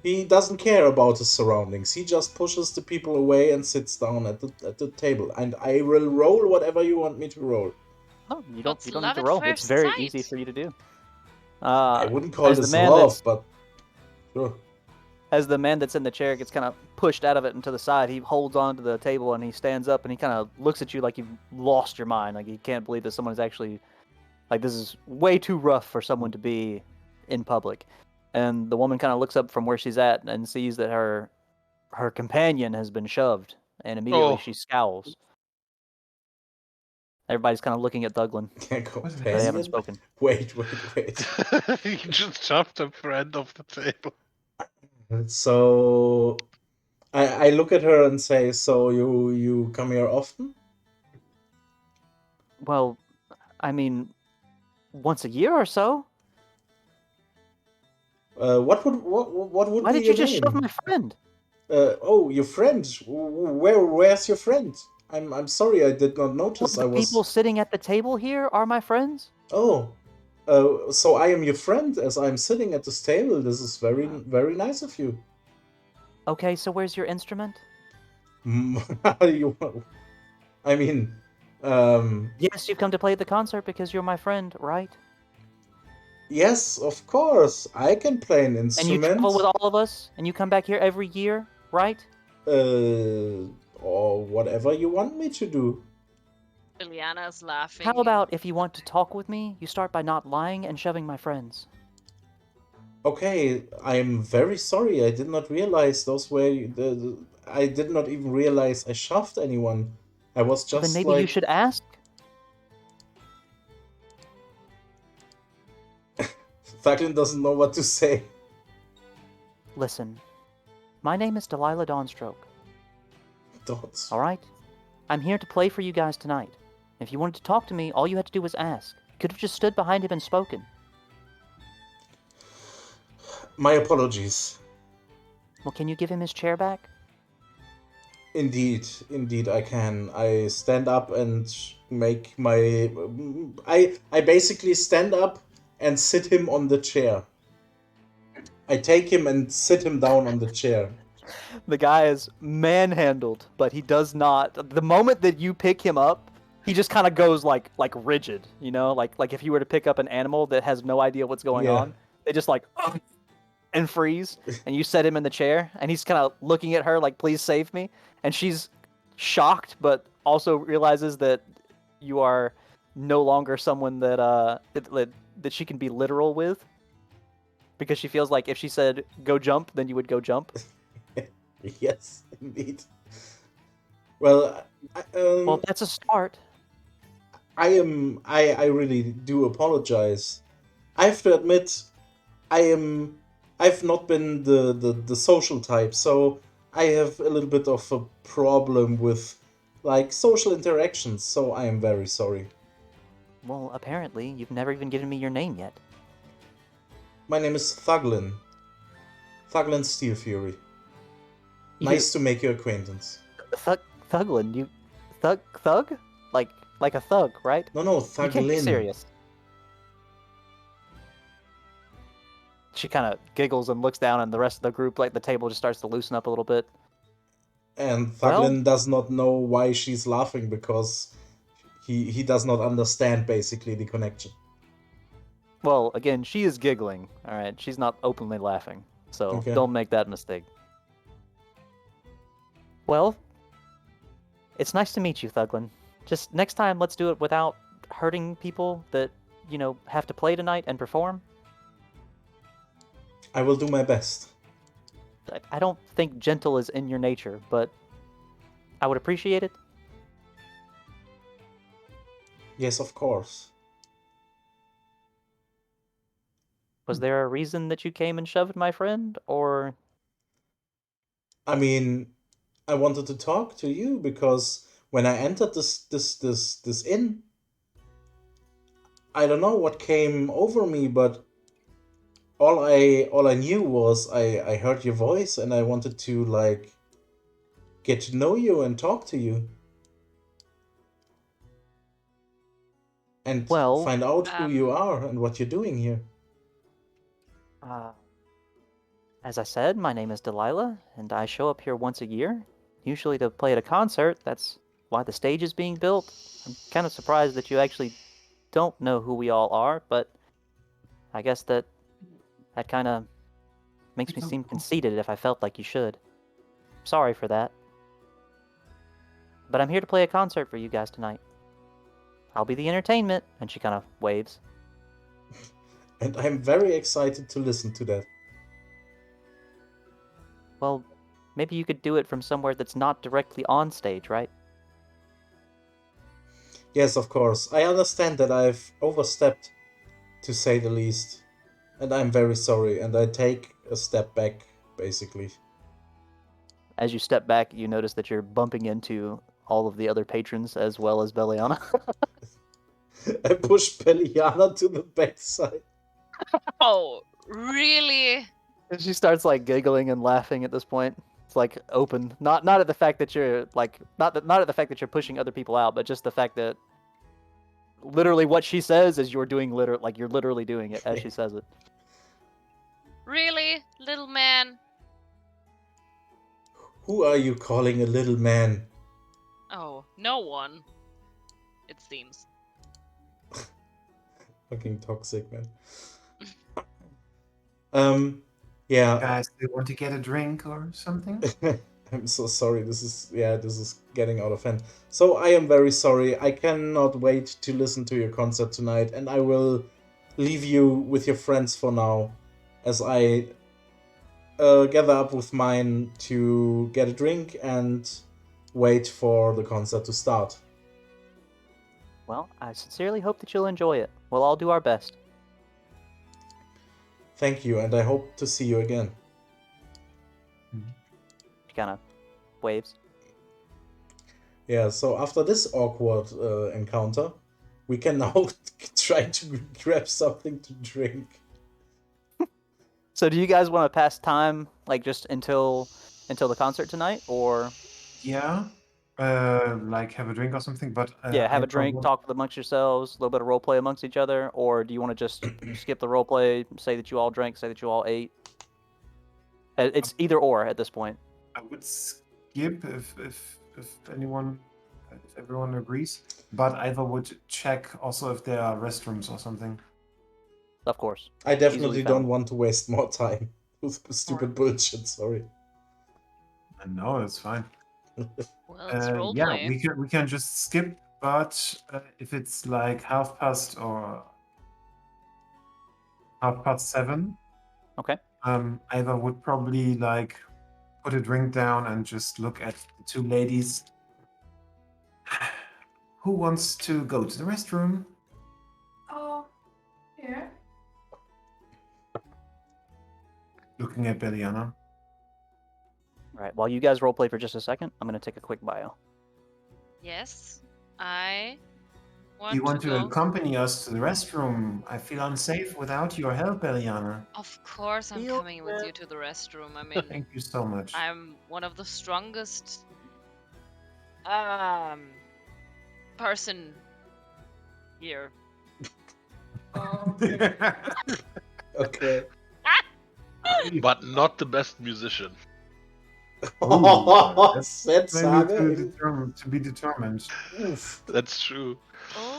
he doesn't care about his surroundings. He just pushes the people away and sits down at the table. And I will roll whatever you want me to roll. No, you That's don't need love to at roll. It's first very sight. easy for you to do. I wouldn't call as the this man love, that's but sure. as the man that's in the chair gets kind of pushed out of it and to the side, he holds on to the table and he stands up and he kind of looks at you like you've lost your mind, like he can't believe that someone's actually, like, this is way too rough for someone to be in public. And the woman kind of looks up from where she's at and sees that her companion has been shoved, and immediately Oh. she scowls. Everybody's kind of looking at Thuglin. They haven't spoken. Wait. You just shoved a friend off the table. So I look at her and say, so you come here often? Well, I mean, once a year or so. What would Why be did your you just name? shove my friend? Oh, your friend. Where's your friend? I'm sorry, I did not notice. Well, the people sitting at the table here are my friends. Oh, so I am your friend as I'm sitting at this table. This is very very nice of you. Okay, so where's your instrument? You, I mean, Yes, you've come to play at the concert because you're my friend, right? yes, of course. I can play an And you instrument. travel with all of us, and you come back here every year, right? Or whatever you want me to do. Liliana's laughing. How about if you want to talk with me, you start by not lying and shoving my friends? Okay, I'm very sorry. I did not realize those were I did not even realize I shoved anyone. I was just Then maybe like, you should ask. Thuglin doesn't know what to say. Listen, my name is Delilah Dawnstroke. Dots. All right? I'm here to play for you guys tonight. If you wanted to talk to me, all you had to do was ask. You could have just stood behind him and spoken. My apologies. Well, can you give him his chair back? Indeed, I can. I stand up and make my. I basically stand up and sit him on the chair. I take him and sit him down on the chair. The guy is manhandled, but he does not. The moment that you pick him up, he just kind of goes like rigid, you know, like if you were to pick up an animal that has no idea what's going on, they just like and freeze. And you set him in the chair, and he's kind of looking at her like, "Please save me." And she's shocked, but also realizes that you are no longer someone that that she can be literal with, because she feels like if she said "go jump," then you would go jump. Yes, indeed. Well, Well, that's a start. I really do apologize. I have to admit, I've not been the social type, so I have a little bit of a problem with like social interactions, so I am very sorry. Well, apparently, you've never even given me your name yet. My name is Thuglin. Thuglin Steelfury. Nice to make your acquaintance. Thuglin, you... Thug? Like a thug, right? No, You can't be Thuglin. serious. She kind of giggles and looks down, and the rest of the group, like the table, just starts to loosen up a little bit. And Thuglin does not know why she's laughing because he does not understand basically the connection. Well, again, she is giggling, alright? She's not openly laughing, so Okay. don't make that mistake. Well, it's nice to meet you, Thuglin. Just next time, let's do it without hurting people that, have to play tonight and perform. I will do my best. I don't think gentle is in your nature, but I would appreciate it. Yes, of course. Was there a reason that you came and shoved my friend, or... I mean, I wanted to talk to you because when I entered this inn, I don't know what came over me, but all I knew was I heard your voice and I wanted to like get to know you and talk to you and Well, find out who you are and what you're doing here. As I said, my name is Delilah, and I show up here once a year, usually to play at a concert. That's why the stage is being built. I'm kind of surprised that you actually don't know who we all are, but I guess that kind of makes me seem conceited if I felt like you should. Sorry for that. But I'm here to play a concert for you guys tonight. I'll be the entertainment, and she kind of waves. And I'm very excited to listen to that. Well, maybe you could do it from somewhere that's not directly on stage, right? Yes, of course. I understand that I've overstepped, to say the least. And I'm very sorry, and I take a step back, basically. As you step back, you notice that you're bumping into all of the other patrons as well as Beliana. I push Beliana to the backside. Oh, really? She starts like giggling and laughing at this point. It's like open, not at the fact that you're like not at the fact that you're pushing other people out, but just the fact that literally what she says is you're doing you're literally doing it as she says it. Really, little man? Who are you calling a little man? Oh, no one. It seems. Fucking toxic, man. Yeah. Guys, do you want to get a drink or something? I'm so sorry. This is getting out of hand. So I am very sorry. I cannot wait to listen to your concert tonight, and I will leave you with your friends for now, as I gather up with mine to get a drink and wait for the concert to start. Well, I sincerely hope that you'll enjoy it. We'll all do our best. Thank you, and I hope to see you again. She kind of waves. Yeah, so after this awkward encounter, we can now try to grab something to drink. So do you guys want to pass time, like, just until the concert tonight, or... Yeah. Like have a drink or something, but... yeah, have a drink, talk amongst yourselves, a little bit of roleplay amongst each other, or do you want to just skip the roleplay, say that you all drank, say that you all ate? It's either or at this point. I would skip if everyone agrees, but Iva would check also if there are restrooms or something. Of course. I definitely don't want to waste more time with stupid bullshit, sorry. No, it's fine. Well, it's roleplay. Yeah, we can just skip, but if it's like 7:30 or 7:30, okay. Iva would probably like put a drink down and just look at the two ladies. Who wants to go to the restroom? Oh, here. Looking at Beliana. Alright, while you guys roleplay for just a second, I'm going to take a quick bio. Yes, I want You want to go. accompany us to the restroom? I feel unsafe without your help, Beliana. Of course I'm coming with you to the restroom. I mean, Thank you so much. I'm one of the strongest person here. Okay. But not the best musician. That's to be determined. Oof. That's true.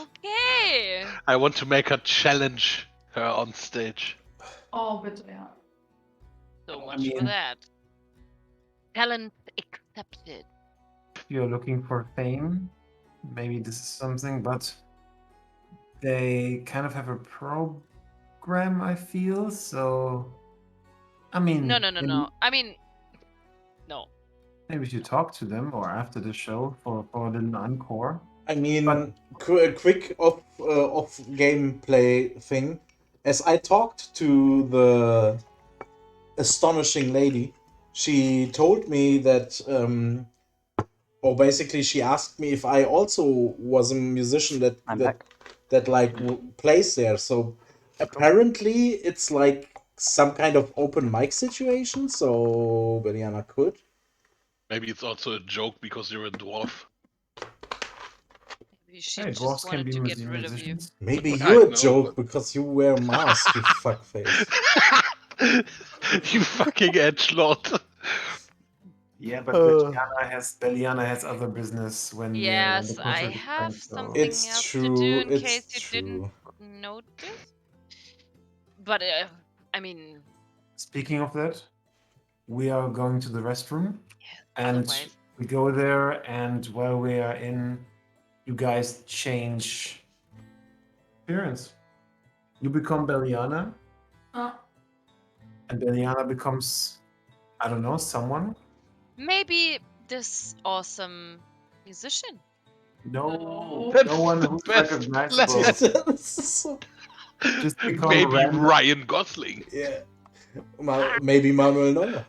Okay. I want to make her challenge her on stage. Oh, bitte, ja. So much for that. Talent accepted. if you're looking for fame, maybe this is something, but they kind of have a program, I feel. So, I mean, No. maybe, I mean, no. maybe we should talk to them or after the show for a little encore. I mean, But- a quick off gameplay thing. As I talked to the astonishing lady, she told me that, or basically she asked me if I also was a musician I'm back. that like plays there. So apparently it's like some kind of open mic situation. So Beliana could. Maybe it's also a joke because you're a dwarf. Maybe she Hey, just dwarves can wanted be to get rid of you. musicians. Maybe I you're a know, joke but- because you wear a mask, you fuckface. You fucking edgelord. Yeah, but Beliana has other business when the Yes, I concert is have playing, so- something It's else to true, do in it's case you true. didn't notice. But I mean, Speaking of that, we are going to the restroom, yeah, and otherwise, we go there, and while we are in, you guys change appearance. You become Beliana, Oh, and Beliana becomes, I don't know, someone. maybe this awesome musician. No, That's no one the who's best recognizable. plan. Just become Maybe random. Ryan Gosling. Yeah. Maybe Manuel Neuer.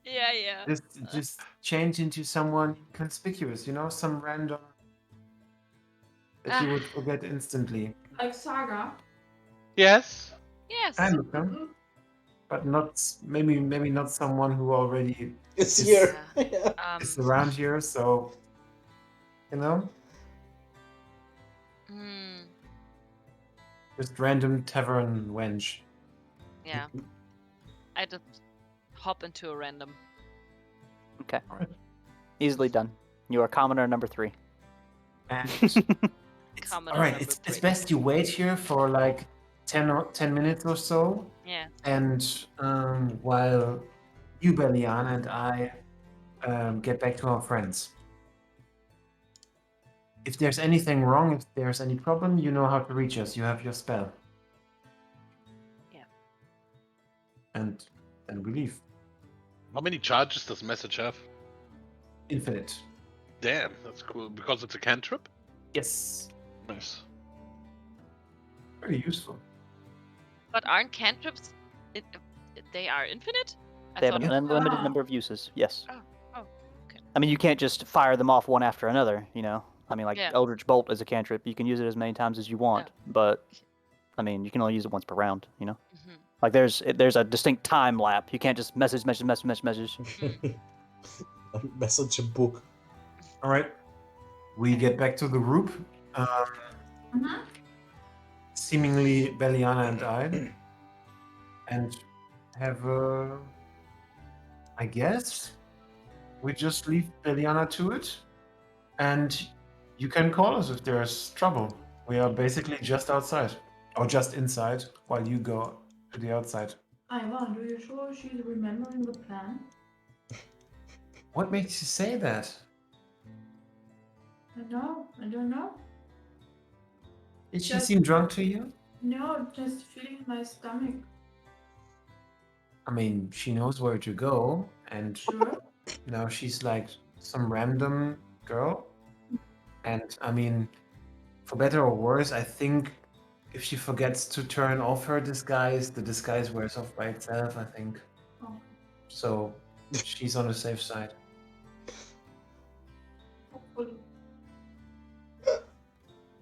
Yeah. Just change into someone conspicuous, some random that you would forget instantly. like Saga. Yes. Yes. Kind of, huh? But not maybe not someone who already It's Is- here. Yeah. is around here. So, hmm, just random tavern wench. yeah. I just hop into a random. Okay. Alright. Easily done. You are commoner number 3. And Commoner all right, number it's 3. best you wait here for like 10 minutes or so, Yeah. and while you, Beliana, and I get back to our friends. If there's anything wrong, if there's any problem, you know how to reach us. You have your spell. Yeah. And then we leave. How many charges does message have? Infinite. Damn, that's cool. Because it's a cantrip? Yes. Nice. Very useful. But aren't cantrips? They are infinite? They have thought an it- unlimited Ah. number of uses. Yes. Oh, okay. I mean, you can't just fire them off one after another. I mean, like Yeah. Eldritch Bolt is a cantrip. You can use it as many times as you want, but I mean, you can only use it once per round. Mhm. Like there's a distinct time lapse. You can't just message. Message a book. All right. We get back to the group. Mhm. Seemingly Beliana and I. And have I guess we just leave Beliana to it. And you can call us if there's trouble. We are basically just outside. Or just inside while you go to the outside. Ivan, are you sure she's remembering the plan? What makes you say that? I don't know. Did she Just- seem drunk to you? No, just feeling my stomach. I mean, she knows where to go, and Sure. now she's like some random girl. And I mean, for better or worse, I think if she forgets to turn off her disguise, the disguise wears off by itself, I think. Oh, So she's on the safe side. hopefully.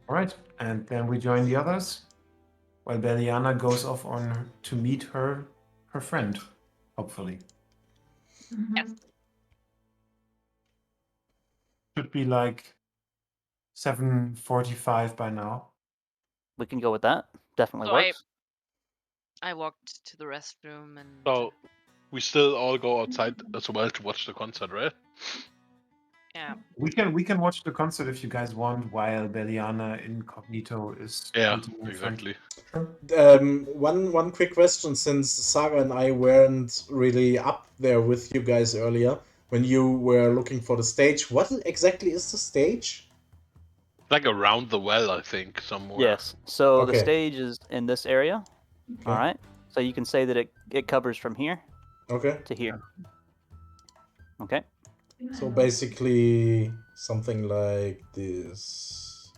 All right, and then we join the others while Beliana goes off to meet her friend, hopefully. Mhm. Yes. Should be like 7:45 by now. We can go with that. Definitely So works. I walked to the restroom and. So we still all go outside as well to watch the concert, right? Yeah. We can watch the concert if you guys want, while Beliana Incognito is Yeah, waiting in front. exactly. One quick question, since Saga and I weren't really up there with you guys earlier. when you were looking for the stage. What exactly is the stage? Like around the well, I think, somewhere. Yes. So the Okay. stage is in this area. Okay. All right. So you can say that it covers from here Okay. to here. Okay. So basically something like this.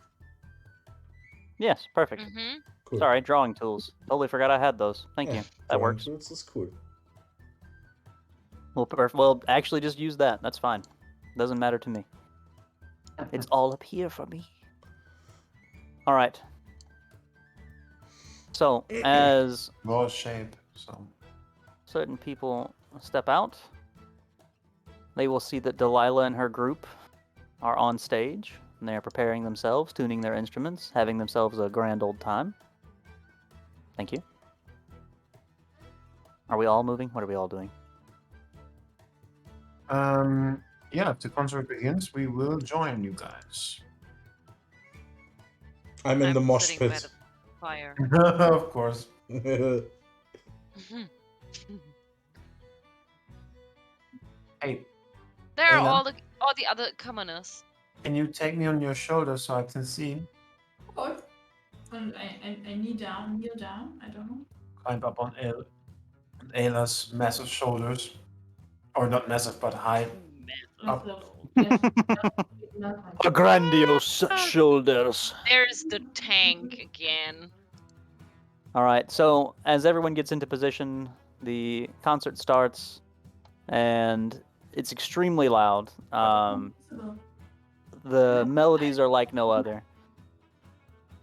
Yes. Perfect. Mm-hmm. Cool. Sorry, drawing tools. Totally forgot I had those. Thank Yeah, you. That drawing works. tools is cool. Well, actually, just use that. That's fine. Doesn't matter to me. It's all up here for me. All right. So, as Raw shape. So certain people step out, they will see that Delilah and her group are on stage, and they are preparing themselves, tuning their instruments, having themselves a grand old time. Thank you. Are we all moving? What are we all doing? yeah, if the concert begins, we will join you guys. I'm in the mosh sitting by pit. the fire. Of course. Hey, There are Ayla? all the other commoners. Can you take me on your shoulder so I can see? What? And I kneel down. I don't know. Climb up on Ayla's massive shoulders. Or not massive, but high. Up. A grandiose shoulders. There's the tank again. All right. So as everyone gets into position, the concert starts, and it's extremely loud. The melodies are like no other.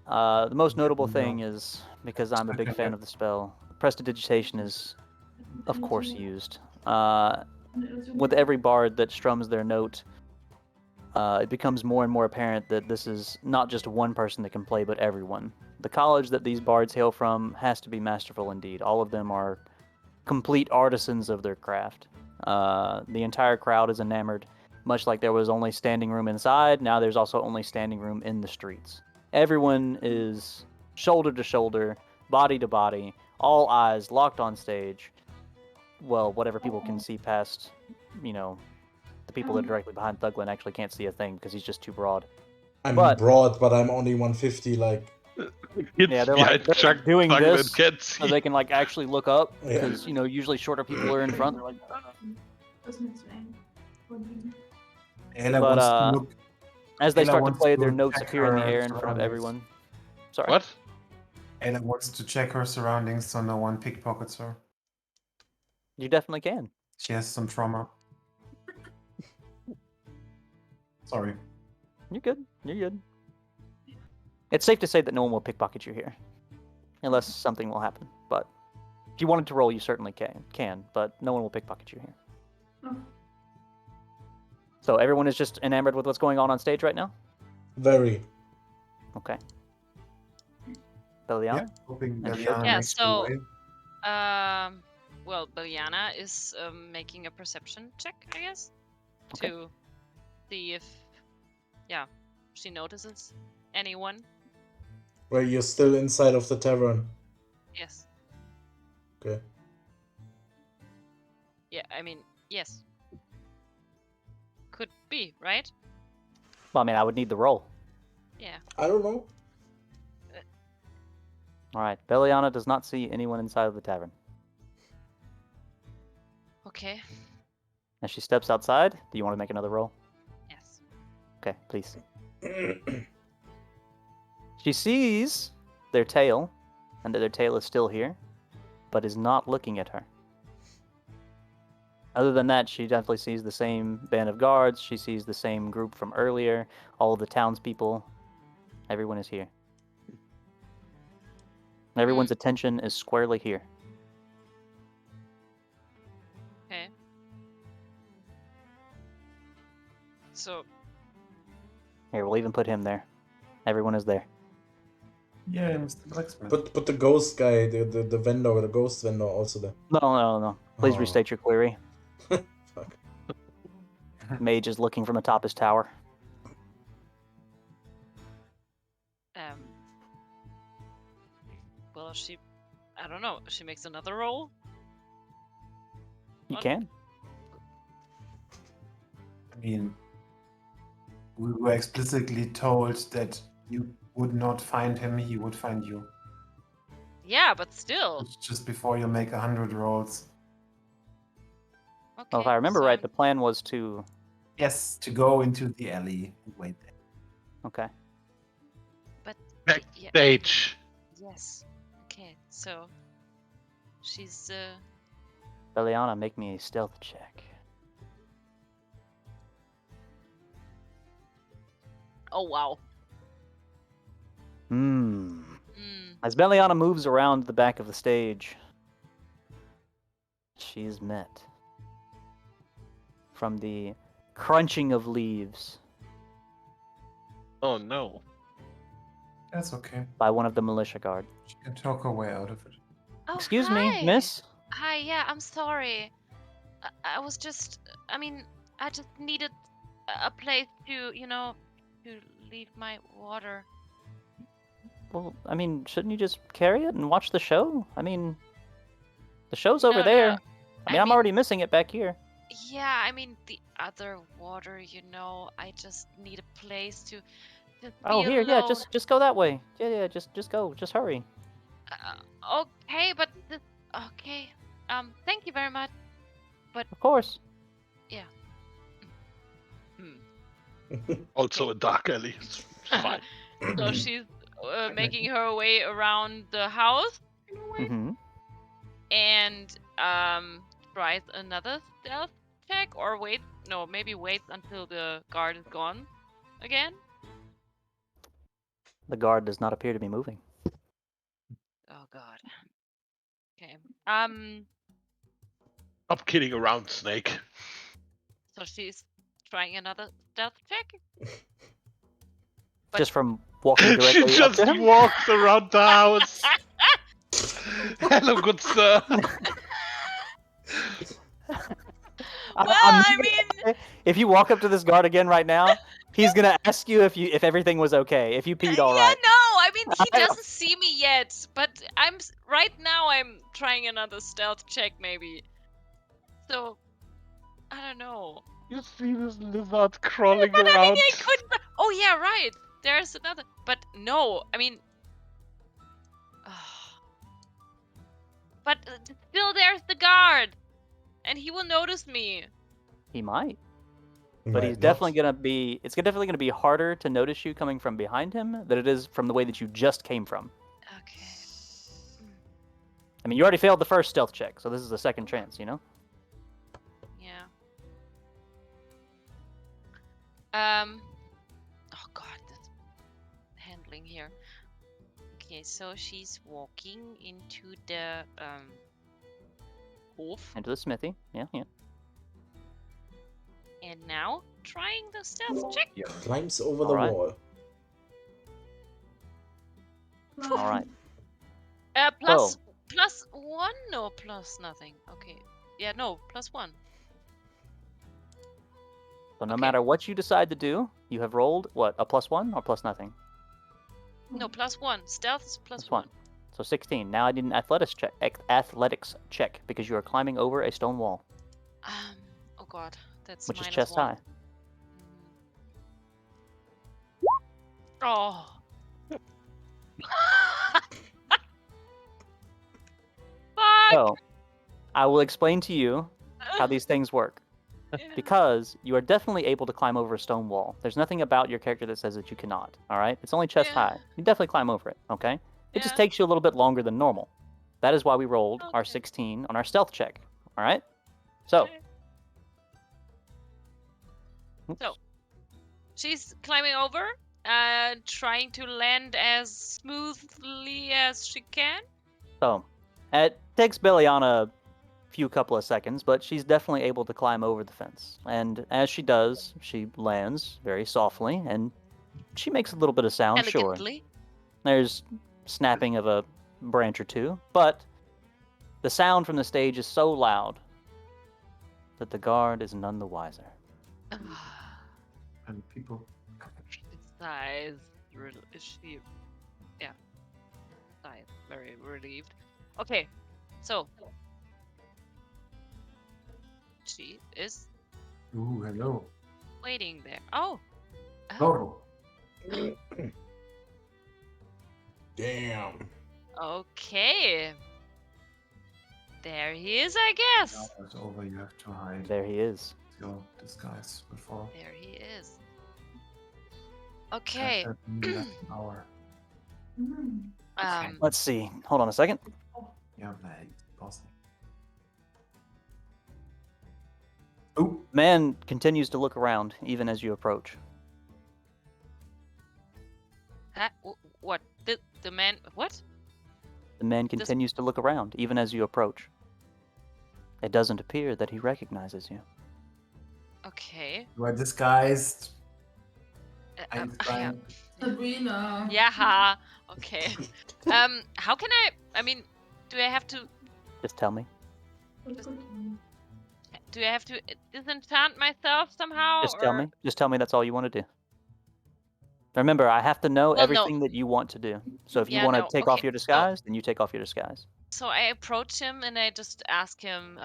The most notable thing is, because I'm a big fan of the spell, prestidigitation is, of course, used. With every bard that strums their note, it becomes more and more apparent that this is not just one person that can play, but everyone. The college that these bards hail from has to be masterful indeed. All of them are complete artisans of their craft. The entire crowd is enamored. Much like there was only standing room inside, now there's also only standing room in the streets. Everyone is shoulder to shoulder, body to body, all eyes locked on stage. Well, whatever people can see past, the people that are directly behind Thuglin actually can't see a thing because he's just too broad. I'm But- broad, but I'm only 150. Like, Yeah, they're like doing Thuglin this can't so see. they can actually look up Yeah. because usually shorter people are in front. They're like, Ayla But, wants to look. as they Ayla start to wants play, to their notes check appear in the her air in front of surroundings. everyone. Sorry. What? Ayla wants to check her surroundings so no one pickpockets her. You definitely can. She has some trauma. Sorry. You're good. You're good. It's safe to say that no one will pickpocket you here, unless something will happen. But if you wanted to roll, you certainly can. But no one will pickpocket you here. Oh. So everyone is just enamored with what's going on stage right now. very. Okay. Belial? Yeah, hoping And Beliana Yeah, makes her so- way. Well, Beliana is making a perception check, I guess, Okay. to see if, she notices anyone. Well, you're still inside of the tavern. Yes. Okay. Yeah, I mean, yes. Could be, right? Well, I mean, I would need the roll. Yeah. I don't know. All right. Beliana does not see anyone inside of the tavern. Okay. As she steps outside, do you want to make another roll? Yes. Okay, please. She sees their tail, and that their tail is still here, but is not looking at her. Other than that, she definitely sees the same band of guards. She sees the same group from earlier. All of the townspeople. Everyone is here. Everyone's attention is squarely here. Okay. So, Here, we'll even put him there. Everyone is there. Yeah, Mr. Blacksmith. But the ghost guy, the vendor, the ghost vendor, also there. No. Please Oh. restate your query. Fuck. Mage is looking from atop his tower. well, I don't know, she makes another roll? You What? can. I mean, we were explicitly told that you would not find him, he would find you. Yeah, but still. It's just before you make 100 rolls. Okay. Well, if I remember so right, I'm- the plan was to. Yes, to go into the alley and wait there. Okay. But yeah, Backstage. yes. Okay, so she's Beliana, make me a stealth check. oh wow. Hmm. Mm. As Beliana moves around the back of the stage, she's met from the crunching of leaves Oh no. That's okay. by one of the militia guard. She can talk her way out of it. Oh, Excuse hi. me, miss? Hi, yeah, I'm sorry. I was just, I mean, I just needed a place to, to leave my water. Well, I mean, shouldn't you just carry it and watch the show? I mean, the show's over No, there. no, I mean, I'm already missing it back here. Yeah, I mean the other water, I just need a place to just Oh, be here, yeah, alone. just go that way. Yeah, just go, just hurry. Okay, but okay. Thank you very much. Of course. Also a dark alley. It's fine. So she's making her way around the house Mm-hmm. and tries another stealth check or maybe waits until the guard is gone again. The guard does not appear to be moving. Oh god. Okay. Stop kidding around, Snake. So she's trying another stealth check. But- Just from walking She directly up just to him? walked around the house. Hello, good sir. I mean, if you walk up to this guard again right now, he's gonna ask you if everything was okay, if you peed all right. Yeah, no, I mean he doesn't see me yet, but right now I'm trying another stealth check maybe. So I don't know. You see this lizard crawling But around? I mean I couldn't. Oh yeah, right. There's another. But no, I mean. But still, there's the guard, and he will notice me. He might. But Might he's not. definitely gonna be. It's definitely gonna be harder to notice you coming from behind him than it is from the way that you just came from. Okay. I mean, you already failed the first stealth check, so this is a second chance, you know? Yeah. Oh god, this handling here. Okay, so she's walking into the Hof, Into the smithy. Yeah. and now trying the stealth check. Climbs over the Alright. wall. All right. Plus one? No, plus nothing. Okay. Yeah, no, plus one. So no Okay. matter what you decide to do, you have rolled what, a +1 or plus nothing? No, plus one. Stealth is plus Plus one. 1. So 16. Now I need an athletics check because you are climbing over a stone wall, Oh god, that's which is minus chest one. high. Oh. Fuck. So I will explain to you how these things work. Because you are definitely able to climb over a stone wall. There's nothing about your character that says that you cannot. All right, it's only chest Yeah. high. You definitely climb over it. Okay, it just Yeah. takes you a little bit longer than normal. That is why we rolled our Okay. 16 on our stealth check. All right. So Okay. So, she's climbing over, trying to land as smoothly as she can. it takes Beliana a few couple of seconds, but she's definitely able to climb over the fence. And as she does, she lands very softly, and she makes a little bit of sound. Sure, Elegantly. there's snapping of a branch or two, but the sound from the stage is so loud that the guard is none the wiser. And people. Sighs. Is she? Yeah. Sighs. Very relieved. Okay. So. She is Ooh, hello. waiting there. Oh. Loro. Damn. Okay. There he is, I guess. Now it's over. You have to hide There he is. your disguise before. There he is. Okay. That only lasts an hour. Let's see. Hold on a second. Yeah, man. Awesome. Oh, Man continues to look around even as you approach. What? The man? What? The man continues to look around even as you approach. It doesn't appear that he recognizes you. Okay. you are disguised. Yeah. Einstein. Sabrina. Yeah. Okay. How can I mean, do I have to Just tell me. disenchant myself somehow? Just tell me. Just tell me that's all you want to do. Remember, I have to know Well, no. everything that you want to do. So if you Yeah, want to no, take off okay, your disguise, then you take off your disguise. So I approach him and I just ask him,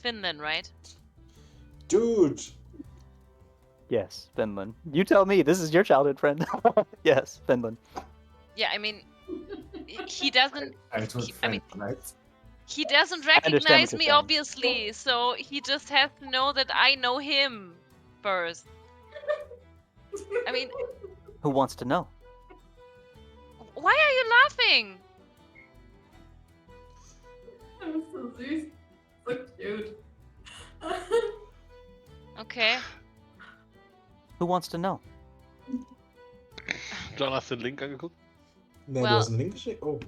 Finland, right? Dude. Yes, Finland. You tell me. This is your childhood friend. Yes, Finland. Yeah, I mean, he doesn't. Childhood I friend, mean, right? he doesn't understand what recognize you're me, saying. obviously. So he just has to know that I know him first. I mean, Who wants to know? why are you laughing? I'm so süß. So cute. Okay. Who wants to know? John, hast du den Link angeguckt? Ne, Well- du hast einen Link geschickt? Oh.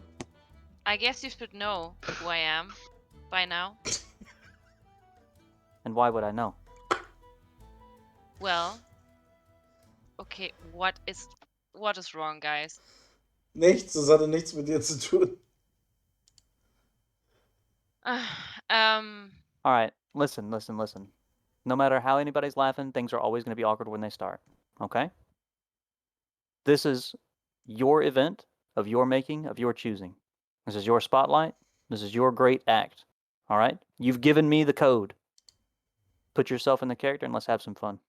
I guess you should know who I am by now. And why would I know? Well, okay, what is wrong, guys? Nichts, das hatte nichts mit dir zu tun. All right, listen. No matter how anybody's laughing, things are always going to be awkward when they start. Okay? This is your event of your making, of your choosing. This is your spotlight. This is your great act. All right? You've given me the code. Put yourself in the character and let's have some fun.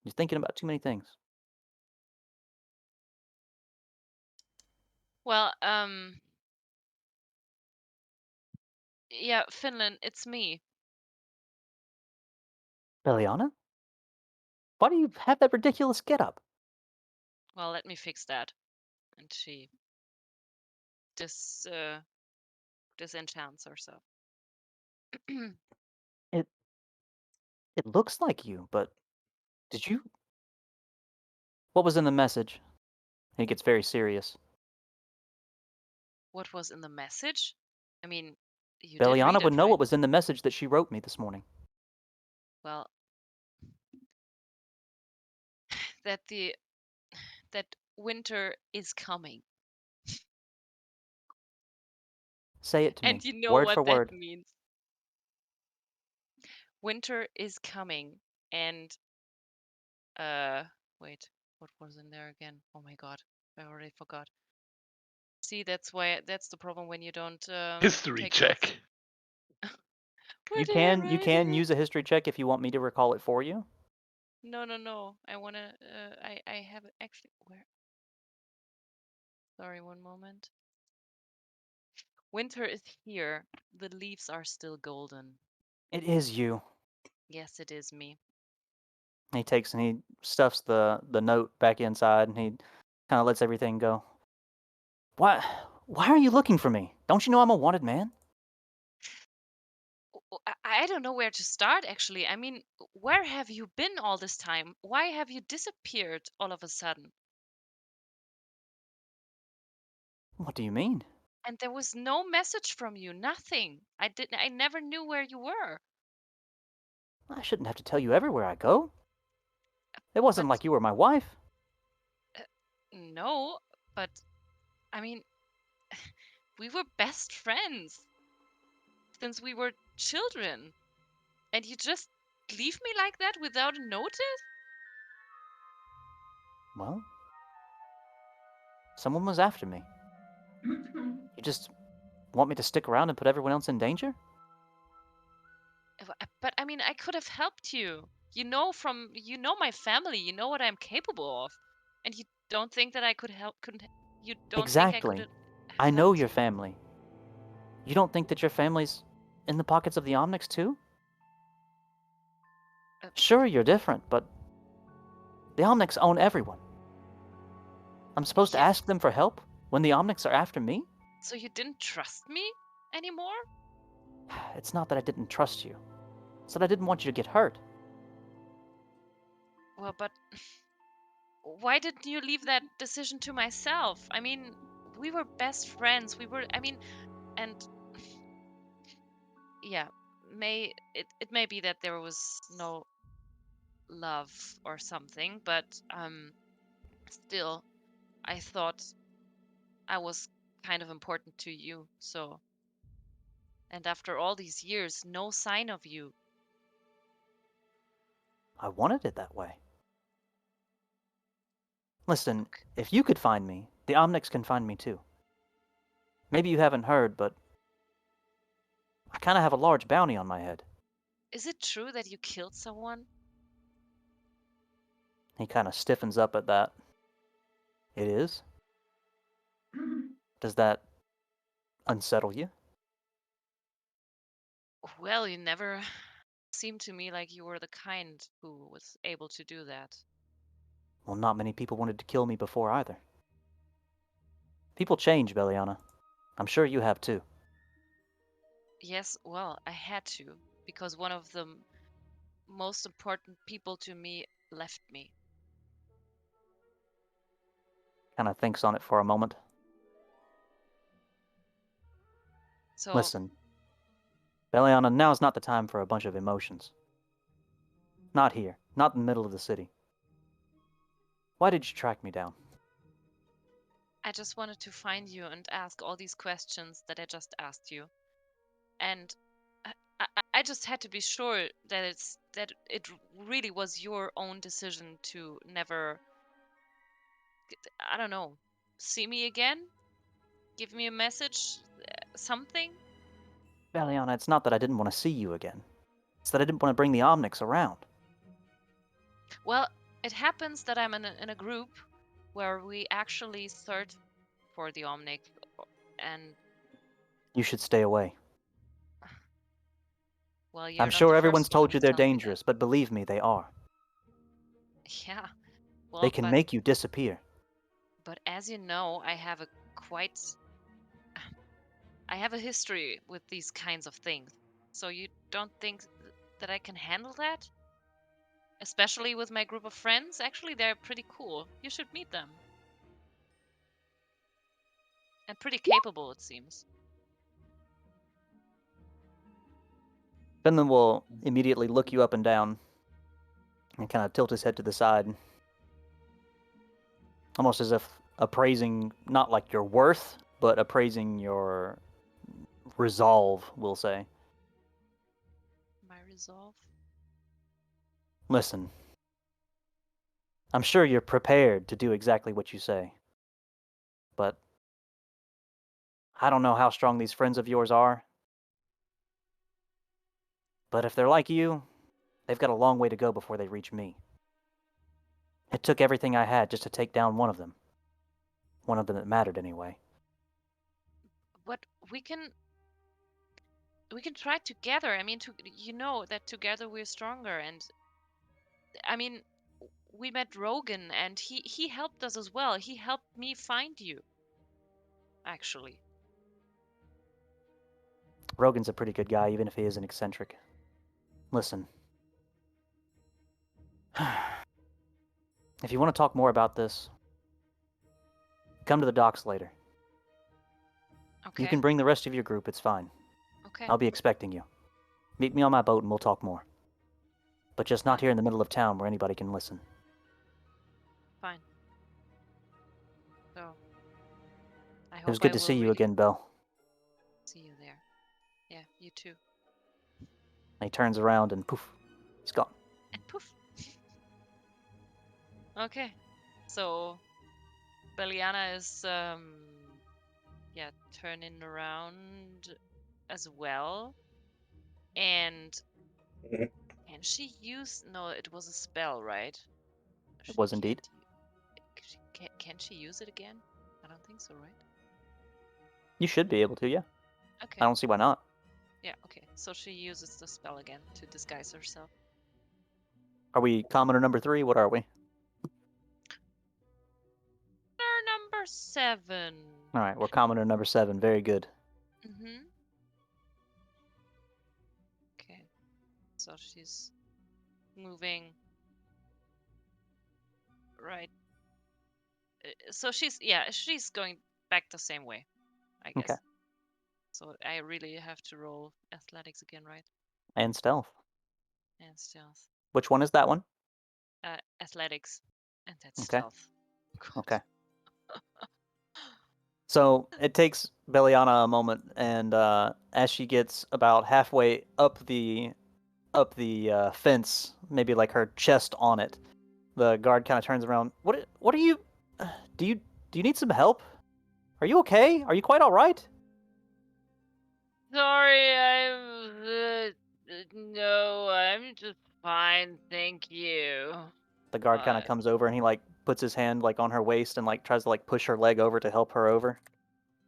You're thinking about too many things. Well, yeah, Finland, it's me. Beliana? Why do you have that ridiculous getup? Well, let me fix that. And she disenchants herself. It looks like you, but did you? What was in the message? He gets very serious. What was in the message? I mean, you did Beliana read would it, know right? what was in the message that she wrote me this morning. Well, that winter is coming. Say it to me, And you know word what for that word. means. Winter is coming, and wait, what was in there again? Oh my god, I already forgot. See, that's the problem when you don't History take check. Where You did I can write it? use a history check if you want me to recall it for you. No. I wanna. I have it actually. Where? Sorry, one moment. Winter is here. The leaves are still golden. It is you. Yes, it is me. He takes and he stuffs the note back inside and he kind of lets everything go. Why are you looking for me? Don't you know I'm a wanted man? I don't know where to start, actually. I mean, where have you been all this time? Why have you disappeared all of a sudden? What do you mean? And there was no message from you, nothing. I never knew where you were. I shouldn't have to tell you everywhere I go. It wasn't But like you were my wife. no, but I mean, we were best friends since we were children. And you just leave me like that without a notice? Well, someone was after me. You just want me to stick around and put everyone else in danger? But I mean, I could have helped you. You know my family. You know what I'm capable of, and you don't think that I could help? You don't think I could Exactly. have I know helped your you? family. You don't think that your family's in the pockets of the Omnics too? Sure, you're different, but the Omnics own everyone. I'm supposed to Yes. ask them for help when the Omnics are after me? So you didn't trust me anymore? It's not that I didn't trust you. It's that I didn't want you to get hurt. Well, but why didn't you leave that decision to myself? I mean, we were best friends. And yeah, it may be that there was no love or something, but still, I thought I was kind of important to you. So, and after all these years, no sign of you. I wanted it that way. Listen, if you could find me, the Omnics can find me too. Maybe you haven't heard, but I kind of have a large bounty on my head. Is it true that you killed someone? He kind of stiffens up at that. It is? Does that unsettle you? Well, you never seemed to me like you were the kind who was able to do that. Well, not many people wanted to kill me before either. People change, Beliana. I'm sure you have too. Yes, well, I had to, because one of the most important people to me left me. Kind of thinks on it for a moment. So, Listen, Beliana, now's not the time for a bunch of emotions. Not here. Not in the middle of the city. Why did you track me down? I just wanted to find you and ask all these questions that I just asked you. And I just had to be sure that it really was your own decision to never, I don't know, see me again? Give me a message? Something? Beliana, it's not that I didn't want to see you again. It's that I didn't want to bring the Omnics around. Well, it happens that I'm in a group where we actually search for the Omnic, and You should stay away. well, you're I'm not the sure first everyone's one told who you they're tells me that. dangerous, but believe me, they are. Yeah, They well, can make you disappear. but as you know, I have a history with these kinds of things. So you don't think that I can handle that? Especially with my group of friends? Actually, they're pretty cool. You should meet them. And pretty capable, it seems. Finland will immediately look you up and down and kind of tilt his head to the side. Almost as if appraising not like your worth, but appraising your resolve, we'll say. My resolve? Listen, I'm sure you're prepared to do exactly what you say. But I don't know how strong these friends of yours are. But if they're like you, they've got a long way to go before they reach me. It took everything I had just to take down one of them. One of them that mattered anyway. But we can try together. I mean, you know that together we're stronger. And I mean, we met Rogan, and he helped us as well. He helped me find you, actually. Rogan's a pretty good guy, even if he is an eccentric. Listen. If you want to talk more about this, come to the docks later. Okay. You can bring the rest of your group, it's fine. Okay. I'll be expecting you. Meet me on my boat and we'll talk more. But just not Fine. here in the middle of town where anybody can listen. Fine. So, I hope It was good to see you again, Belle. see you there. Yeah, you too. And he turns around and poof, he's gone. And poof. Okay. So, Beliana is turning around as well. And Can she use? No, it was a spell, right? It was indeed. Can she use it again? I don't think so, right? You should be able to, yeah. Okay. I don't see why not. Yeah, okay. So she uses the spell again to disguise herself. Are we commoner number 3? What are we? Number 7. All right, we're commoner number 7. Very good. Mm-hmm. Okay. So she's moving right. So she's going back the same way, I guess. Okay. So I really have to roll athletics again, right? And stealth. And stealth. Which one is that one? Athletics. And that's Okay. stealth. Okay. So it takes Beliana a moment, and as she gets about halfway up the fence, maybe like her chest on it, the guard kind of turns around. What are you? Do you need some help? Are you okay? Are you quite all right? Sorry, no, I'm just fine, thank you. The guard kind of comes over and he like puts his hand like on her waist and like tries to like push her leg over to help her over.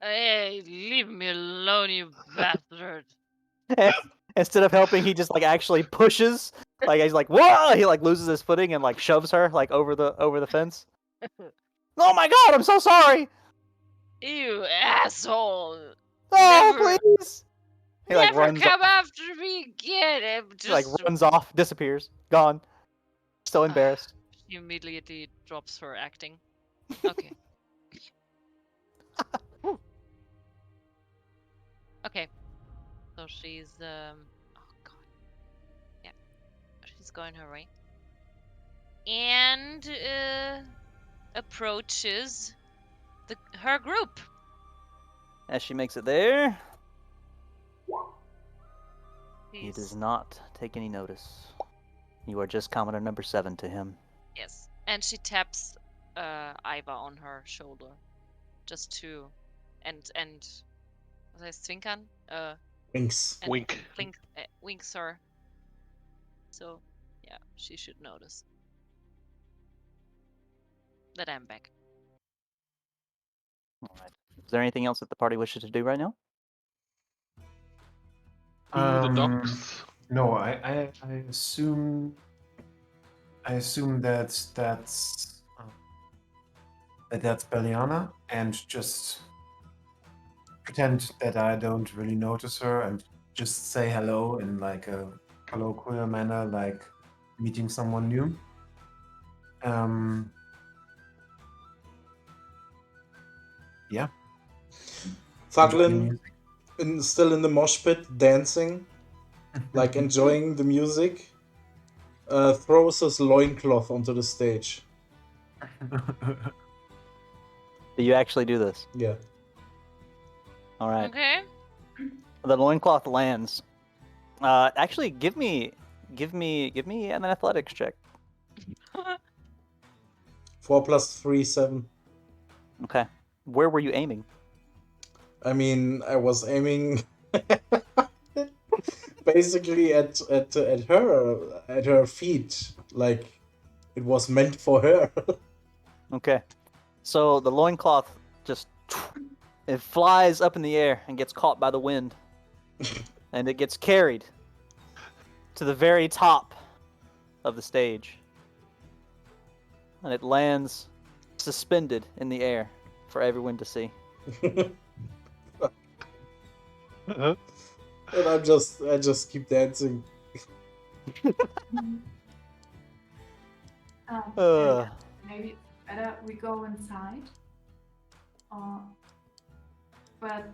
Hey, leave me alone, you bastard. Instead of helping, he just like actually pushes. Like he's like, whoa! He like loses his footing and like shoves her like over the fence. Oh my god! I'm so sorry. You asshole. Oh, Never- please! He like Never runs come off. after me again. He like runs off, disappears, gone. Still embarrassed. She immediately drops her acting. Okay. Okay. So she's oh god. Yeah. She's going her way. And approaches her group. As she makes it there, he She's- does not take any notice. You are just commoner number 7 to him. Yes. And she taps Iva on her shoulder. Just to and was heißt zwinkern? Winks. And Wink. winks her. So yeah, she should notice that I'm back. All right. Is there anything else that the party wishes to do right now? To the docks. No, I assume that's Beliana, and just pretend that I don't really notice her, and just say hello in like a colloquial manner, like meeting someone new. Yeah. Thuglin, still in the mosh pit, dancing, like enjoying the music, throws his loincloth onto the stage. Do you actually do this? Yeah. All right. Okay. The loincloth lands. Actually, give me an athletics check. 4 + 3, 7. Okay. Where were you aiming? I mean, I was aiming basically at her feet, like it was meant for her. Okay. So the loincloth just it flies up in the air and gets caught by the wind. And it gets carried to the very top of the stage. And it lands suspended in the air for everyone to see. And I just keep dancing. Maybe better we go inside. But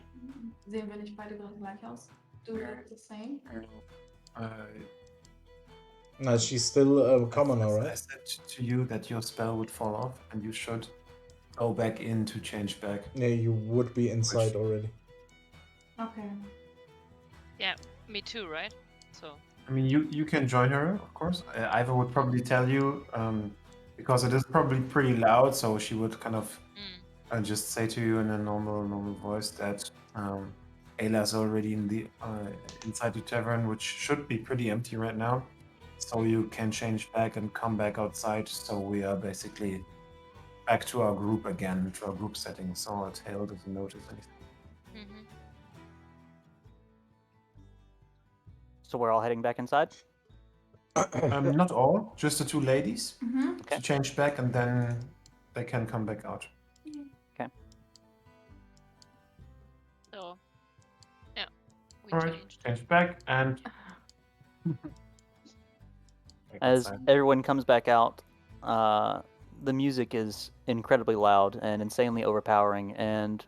sehen wir nicht beide gerade gleich aus? Do we look the same? No, she's still a commoner, I right? said to you that your spell would fall off, and you should go back in to change back. Yeah, you would be inside already. Okay. Yeah, me too, right? So I mean, you can join her, of course. Iva would probably tell you, because it is probably pretty loud, so she would kind of just say to you in a normal voice that Ayla's already in the inside the tavern, which should be pretty empty right now. so you can change back and come back outside. So we are basically back to our group again, to our group setting. So our tail doesn't notice anything. Mm-hmm. So we're all heading back inside? Not all, just the two ladies Mm-hmm. Okay. to change back, and then they can come back out. So, yeah, we All right, changed. change back and. Back As inside. everyone comes back out, the music is incredibly loud and insanely overpowering, and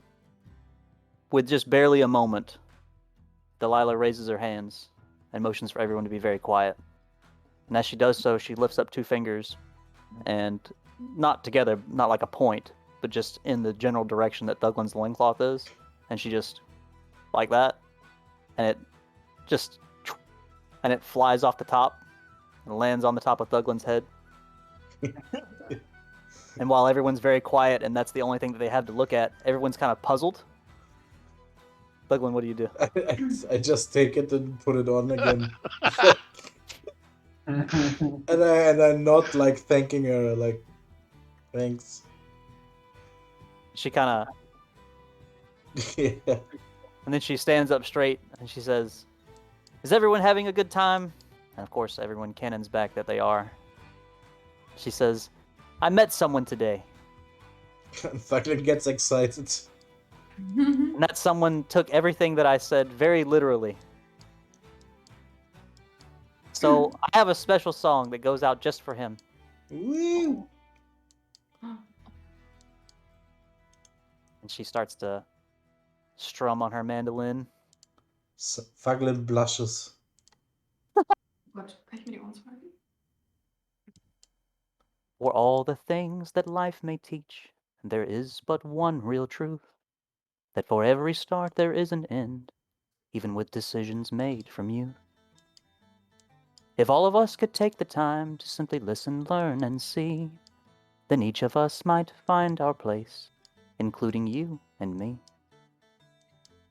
with just barely a moment, Delilah raises her hands and motions for everyone to be very quiet. And as she does so, she lifts up two fingers, and not together, not like a point, but just in the general direction that Thuglin's loincloth is, and she just, like that, and it flies off the top and lands on the top of Thuglin's head. And while everyone's very quiet and that's the only thing that they have to look at, everyone's kind of puzzled. Thuglin, what do you do? I just take it and put it on again. and I'm not like thanking her, like, thanks. She kind of, Yeah. and then she stands up straight and she says, "Is everyone having a good time?" And of course, everyone cannons back that they are. She says, "I met someone today, Thuglin gets excited. and that someone took everything that I said very literally. So I have a special song that goes out just for him." Woo! And she starts to strum on her mandolin. Thuglin blushes. Gut, kann ich mir die Ohren zuhalten? For all the things that life may teach, there is but one real truth, that for every start there is an end, even with decisions made from youth. If all of us could take the time to simply listen, learn, and see, then each of us might find our place, including you and me.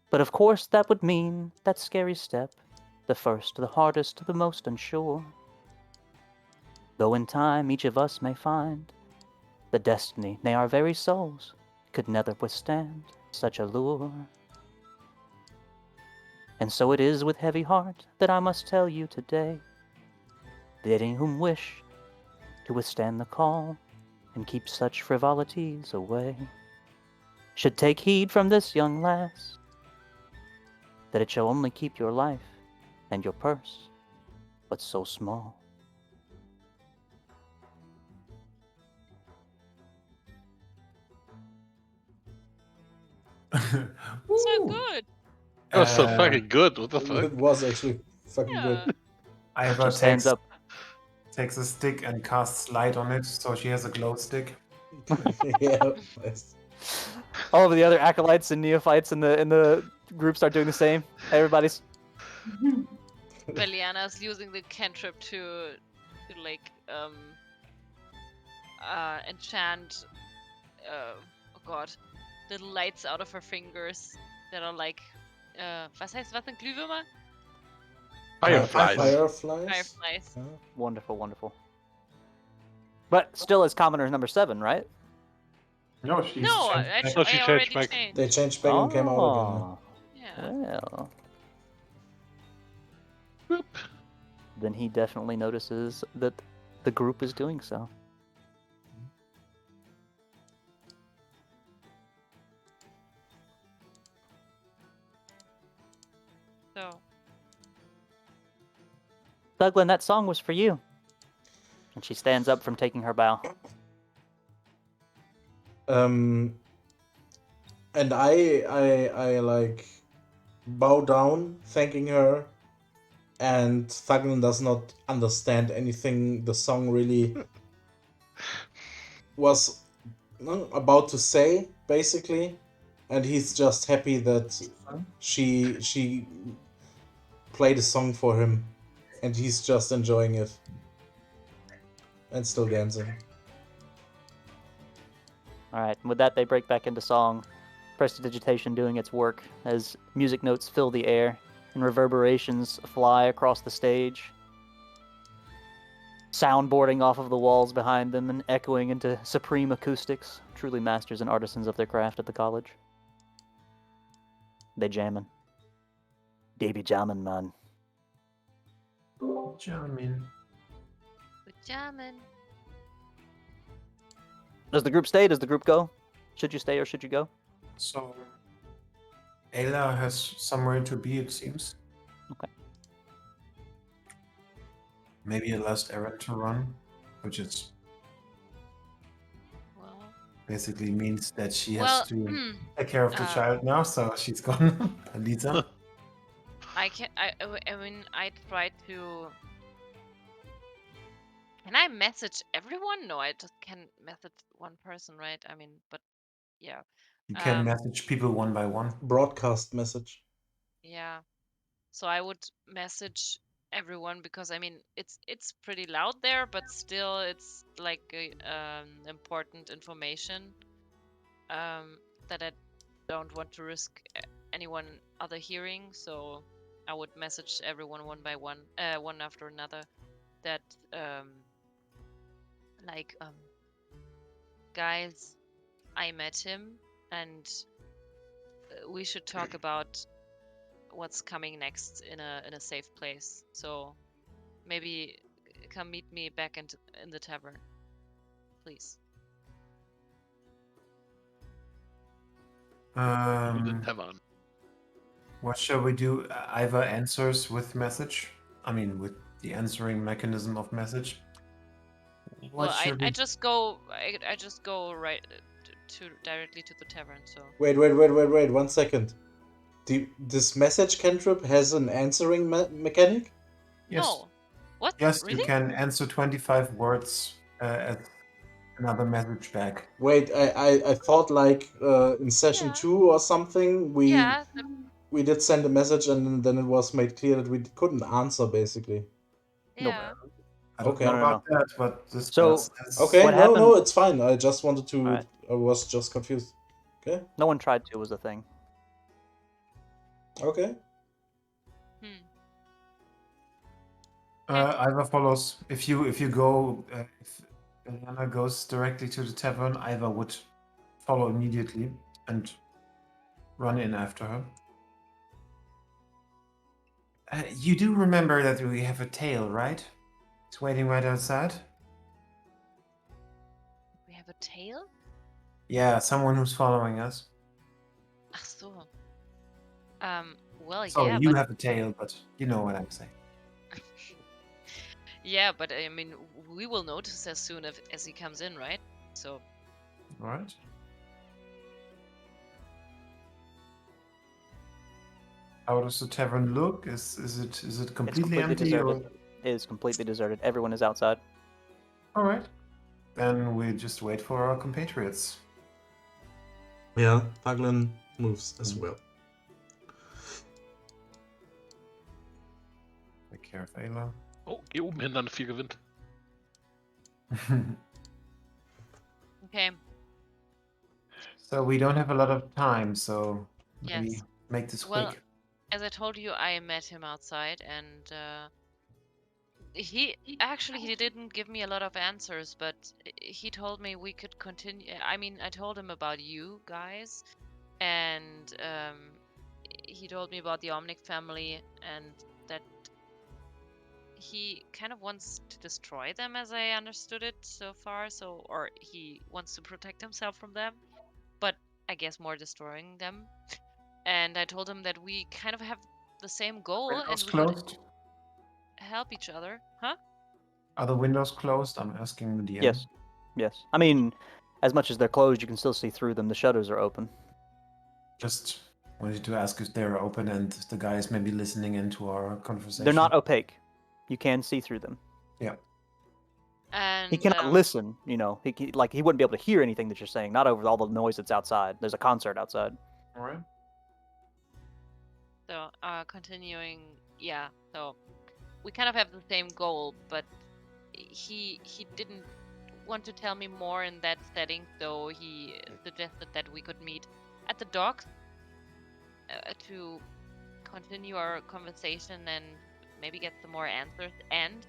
But of course that would mean that scary step, the first, the hardest, the most unsure. Though in time each of us may find the destiny, nay, our very souls, could never withstand such a lure. And so it is with heavy heart that I must tell you today, that any whom wish to withstand the call and keep such frivolities away should take heed from this young lass, that it shall only keep your life and your purse but so small. So Woo! good. That was so fucking good. What the fuck? It was actually fucking Yeah. good. Iva She stands up. takes a stick and casts light on it, so she has a glow stick. Yeah. Nice. All of the other acolytes and neophytes in the group start doing the same. Everybody's Beliana's using the cantrip to like enchant oh god, little lights out of her fingers that are like was sind Glühwürmer? Fireflies. Fireflies. Fireflies. Yeah. wonderful, wonderful. But still as commoner number 7, right? No, she's No, changed back. Oh, she I changed already back. changed. They changed back and came out again. Yeah. Well, Boop. then he definitely notices that the group is doing so. So Thuglin, that song was for you. And she stands up from taking her bow. And I like bow down, thanking her, and Thuglin does not understand anything the song really was about to say, basically, and he's just happy that she played a song for him, and he's just enjoying it and still dancing. Alright, and with that they break back into song, prestidigitation doing its work as music notes fill the air and reverberations fly across the stage. soundboarding off of the walls behind them and echoing into supreme acoustics. Truly masters and artisans of their craft at the college. They jammin'. They be jammin', man. Jamming. Good jamming. Does the group stay? Does the group go? Should you stay or should you go? So, Ayla has somewhere to be, it seems. Okay. Maybe a last errand to run, which is Well, basically means that she well, has to take care of the child now, so she's gone. Alisa. I can. I mean, I tried to. Can I message everyone? No, I just can message one person, right? I mean, but yeah. You can Um, message people one by one. Broadcast message. Yeah. So I would message everyone because I mean it's pretty loud there, but still it's like important information that I don't want to risk anyone other hearing. So I would message everyone one by one, one after another. That guys, I met him and we should talk about what's coming next in a safe place. So maybe come meet me back in the tavern, please. To the tavern. What shall we do? Iva answers with message. I mean, with the answering mechanism of message. Well, What should I we? just go. I just go right to directly to the tavern. So Wait, 1 second. This message cantrip has an answering mechanic? Yes. no, what? Yes, Really? you can answer 25 words as another message back. Wait, I thought like in session Yeah. 2 or something Yeah. we did send a message and then it was made clear that we couldn't answer basically. Yeah. I don't Okay. know No. about that, but this So- does this. Okay, What no, happened- it's fine. I just wanted to. Alright. I was just confused. Okay. No one tried to was the thing. Okay. Iva follows. If you go, if Eliana goes directly to the tavern, Iva would follow immediately and run in after her. You do remember that we have a tail, right? It's waiting right outside. We have a tail. Yeah, someone who's following us. Ach so. Well, Sorry, yeah, you but have a tail, but you know what I'm saying. yeah, but I mean, we will notice as soon as he comes in, right? So All right. How does the tavern look? Is it It's completely completely empty? deserted. Or... It is completely deserted. Everyone is outside. All right. Then we just wait for our compatriots. Yeah, Thuglin moves as well. Take care of Ayla. Oh, geh oben hin, dann 4 gewinnt. okay. So we don't have a lot of time, so Yes. maybe make this Well, quick. as I told you, I met him outside, and he didn't give me a lot of answers, but he told me we could continue. I mean, I told him about you guys, and he told me about the Omnic family, and that he kind of wants to destroy them, as I understood it so far. So, or he wants to protect himself from them, but I guess more destroying them. And I told him that we kind of have the same goal, and Windows we could closed? help each other, huh? Are the windows closed? I'm asking the DM. Yes. Yes. I mean, as much as they're closed, you can still see through them. The shutters are open. Just wanted to ask if they're open and the guy is maybe listening into our conversation. They're not opaque. You can see through them. Yeah. And He cannot listen. You know, he wouldn't be able to hear anything that you're saying. Not over all the noise that's outside. There's a concert outside. All right. So, continuing, yeah. So, we kind of have the same goal, but he didn't want to tell me more in that setting, so he suggested that we could meet at the docks to continue our conversation and maybe get some more answers. And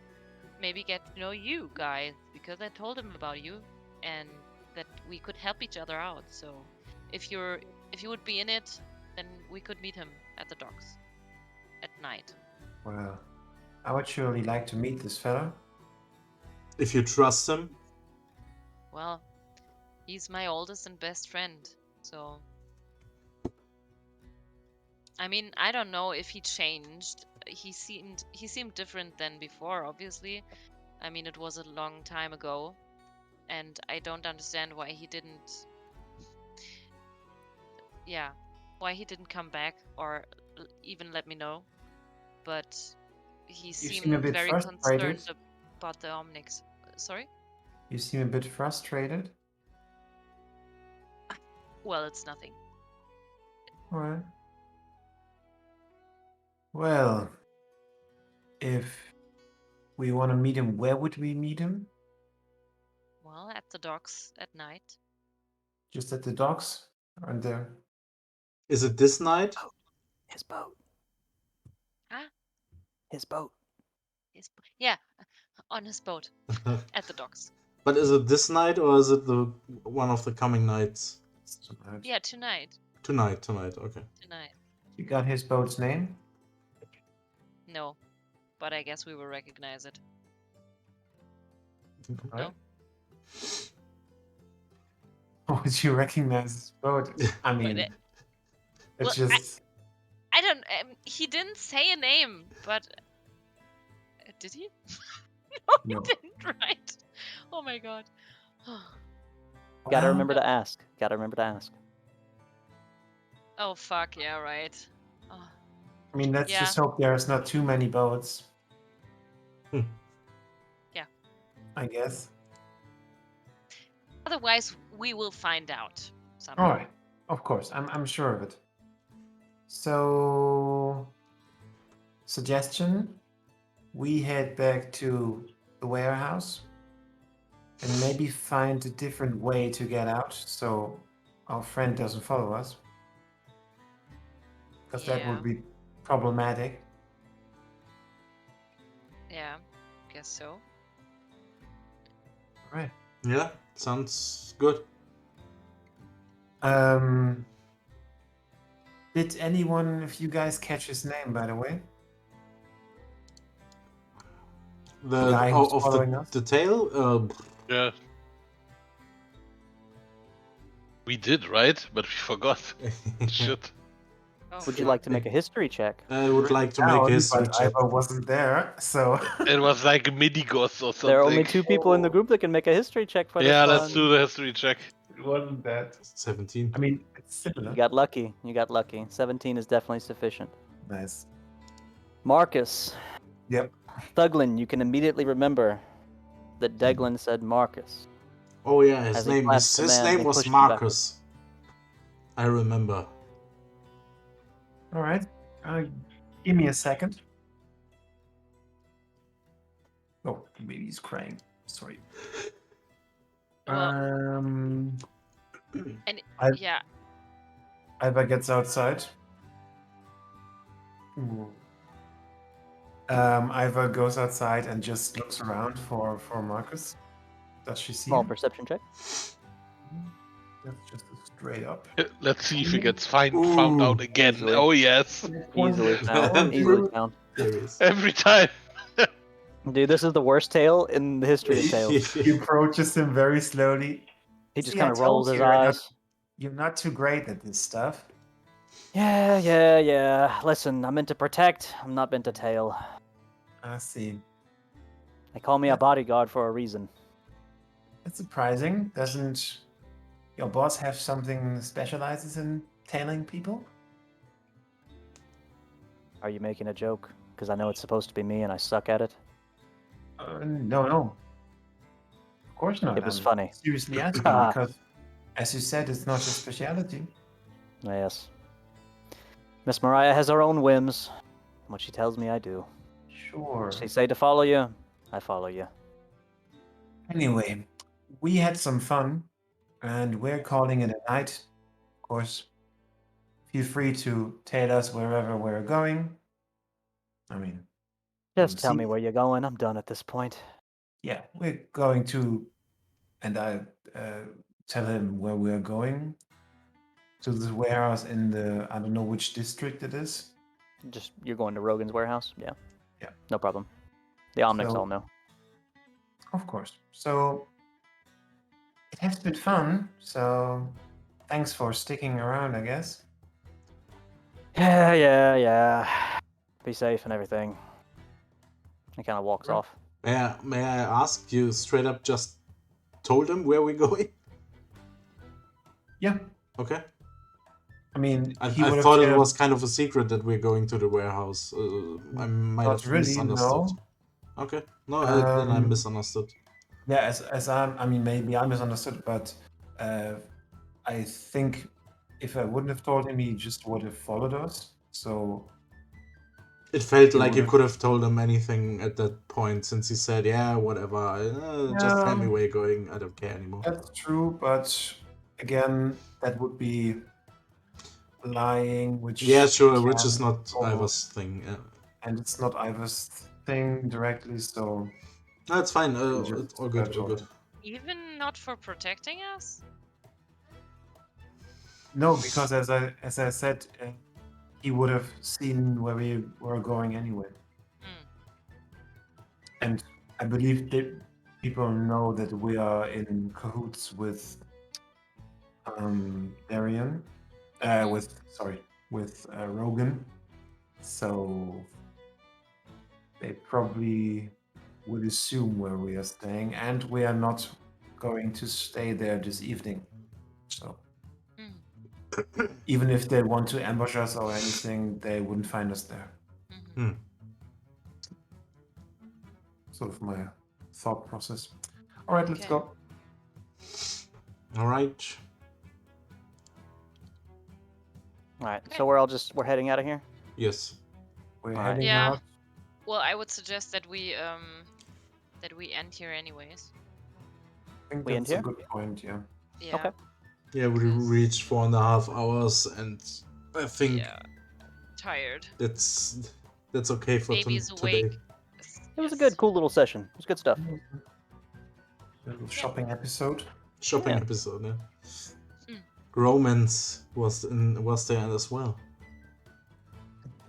maybe get to know you guys, because I told him about you and that we could help each other out. So if you would be in it, then we could meet him at the docks at night. Well, I would surely like to meet this fella. If you trust him. Well, he's my oldest and best friend, so I mean, I don't know if he changed. He seemed different than before, obviously. I mean, it was a long time ago, and I don't understand why he didn't. Yeah, why he didn't come back or even let me know. But he You seem a seemed bit very frustrated. concerned about the Omnics. Sorry? You seem a bit frustrated. Well, it's nothing. Alright. Well, if we want to meet him, where would we meet him? Well, at the docks at night. Just at the docks? Aren't there? Is it this night? His boat. Huh? His boat. Yeah, on his boat at the docks. But is it this night or is it the one of the coming nights? Tonight. Yeah, tonight. Tonight, okay. Tonight. You got his boat's name? No, but I guess we will recognize it. Right. No? Oh, would you recognize his boat? I mean, it- it's well, just. I don't. He didn't say a name, but did he? No, No. he didn't. Right? Oh my god. Gotta Well, remember to ask. Gotta remember to ask. Oh fuck yeah! Right. Oh, I mean, let's Yeah. just hope there's not too many boats. Yeah. I guess. otherwise, we will find out somehow. All right. Of course, I'm sure of it. So, suggestion: we head back to the warehouse and maybe find a different way to get out, so our friend doesn't follow us, because that Yeah. would be problematic. Yeah. Guess so. All right. Yeah, sounds good. Did anyone of you guys catch his name, by the way? The guy who's of following us? the tail? Yeah. We did, right? But we forgot. Shit. Oh, Would you fuck. like to make a history check? I would like to make Down, a history but check. Ivo wasn't there, so. It was like a Midigos or something. There are only 2 people in the group that can make a history check for Yeah, this let's one. do the history check. It wasn't that. 17. I mean, it's similar. You got lucky. You got lucky. 17 is definitely sufficient. Nice. Marcus. Yep. Thuglin, you can immediately remember that Deglin said Marcus. Oh yeah, his As he name clasped the his man, name he was pushed you backwards. Marcus. I remember. All right. Give me a second. Oh, maybe he's crying. Sorry. Well, and I- yeah. Iva gets outside. Ooh. Iva goes outside and just looks around for Marcus. Does she see Small him? perception check. That's just a straight up. Let's see if he gets found out again. Easily. Oh yes. Easily found. One Easily found. There is. Every time. Dude, this is the worst tale in the history of tales. He approaches him very slowly. He just See, I kind of told rolls his you, you're not- eyes. You're not too great at this stuff. Yeah. Listen, I'm meant to protect. I'm not meant to tail. I see. They call me a bodyguard for a reason. That's surprising. Doesn't your boss have something that specializes in tailing people? Are you making a joke? Because I know it's supposed to be me and I suck at it. No. Of course not. It was I'm funny. seriously asking because, as you said, it's not your specialty. Yes. Miss Mariah has her own whims. What she tells me, I do. Sure. She say to follow you, I follow you. Anyway, we had some fun, and we're calling it a night. Of course, feel free to tail us wherever we're going. I mean, Just tell see- me where you're going. I'm done at this point. Yeah, we're going to, and I tell him where we are going. To this warehouse in the, I don't know which district it is. Just you're going to Rogan's warehouse? Yeah. Yeah. No problem. The Omnics So- all know. Of course. So it has been fun. So thanks for sticking around, I guess. Yeah. Be safe and everything. He kind of walks Right. off. May I ask you straight up? Just told him where we're going? Yeah. Okay. I mean, I he would have thought it cared- was kind of a secret that we're going to the warehouse. I might Not have really, misunderstood. no. Okay. No, then I Um, misunderstood. Yeah, as I mean, maybe I misunderstood, but I think if I wouldn't have told him, he just would have followed us. So It felt he like you would've- could have told him anything at that point, since he said, "Yeah, whatever. Just tell me Yeah. where you're going. I don't care anymore." that's true, but again, that would be lying, which Yeah, sure. we Which is can't not follow, Ivar's thing. Yeah. and it's not Ivar's thing directly. So No, it's fine. we just All good. All told good. him. Even not for protecting us? No, because as I said, he would have seen where we were going anyway. Hmm. And I believe that people know that we are in cahoots with Darian, with Rogan. So they probably would assume where we are staying, and we are not going to stay there this evening. So Hmm. even if they want to ambush us or anything, they wouldn't find us there. Mhm. Sort of my thought process. All right, let's Okay. go. All right. All right. Okay. So we're heading out of here. Yes. We're All right. heading Yeah. out. Well, I would suggest that we end here anyways. I think We end that's a here? good point. Yeah. Yeah. Okay. Yeah, we reached 4.5 hours, and I think Yeah. Tired. that's okay for Baby's today. awake. It was a good, cool little session. It was good stuff. Little shopping episode. Shopping Yeah. episode. Yeah. Mm. Romance was there as well.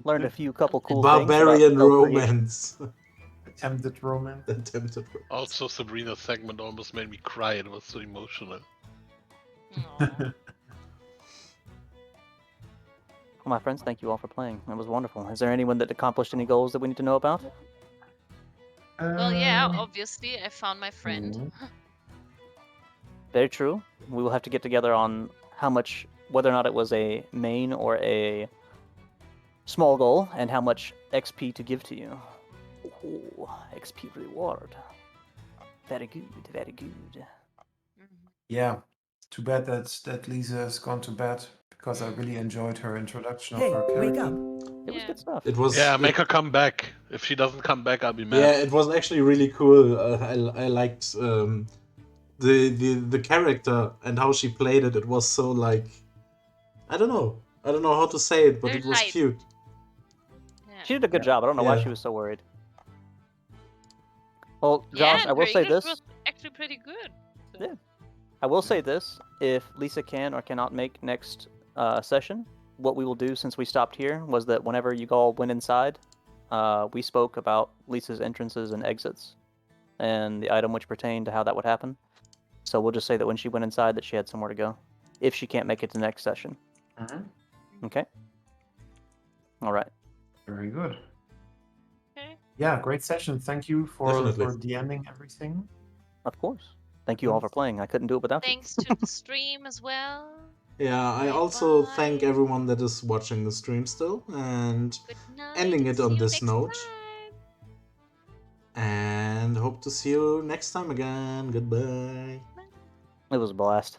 Learned a few couple cool Barbarian things. about self-creation. romance. Attempted romance. Attempted. Also, Sabrina's segment almost made me cry. It was so emotional. Aw. Well, my friends, thank you all for playing. It was wonderful. Is there anyone that accomplished any goals that we need to know about? Well, yeah, obviously, I found my friend. Very true. We will have to get together on how much, whether or not it was a main or a small goal, and how much XP to give to you. Ooh, XP reward. Very good, very good. Mhm. Yeah. Too bad that Lisa has gone to bed because I really enjoyed her introduction of her character. It was Yeah. good stuff. It was. Yeah, make her come back. If she doesn't come back, I'll be mad. Yeah, it was actually really cool. I liked the character and how she played it. It was so like, I don't know how to say it, but Very it was light. cute. Yeah. She did a good job. I don't know why Yeah. she was so worried. Well, Yeah, Josh, and I will her say English this. was actually pretty good. So. Yeah. I will say this: if Lisa can or cannot make next session, what we will do since we stopped here was that whenever you all went inside, we spoke about Lisa's entrances and exits, and the item which pertained to how that would happen. So we'll just say that when she went inside, that she had somewhere to go, if she can't make it to the next session. Okay. All right. Very good. Okay. Yeah, great session. Thank you for Definitely. DMing everything. Of course. Thank you all for playing. I couldn't do it without you. Thanks to the stream as well. Yeah, I Bye also bye. thank everyone that is watching the stream still, and Good night. ending it See on you this next note. time. And hope to see you next time again. Goodbye. It was a blast.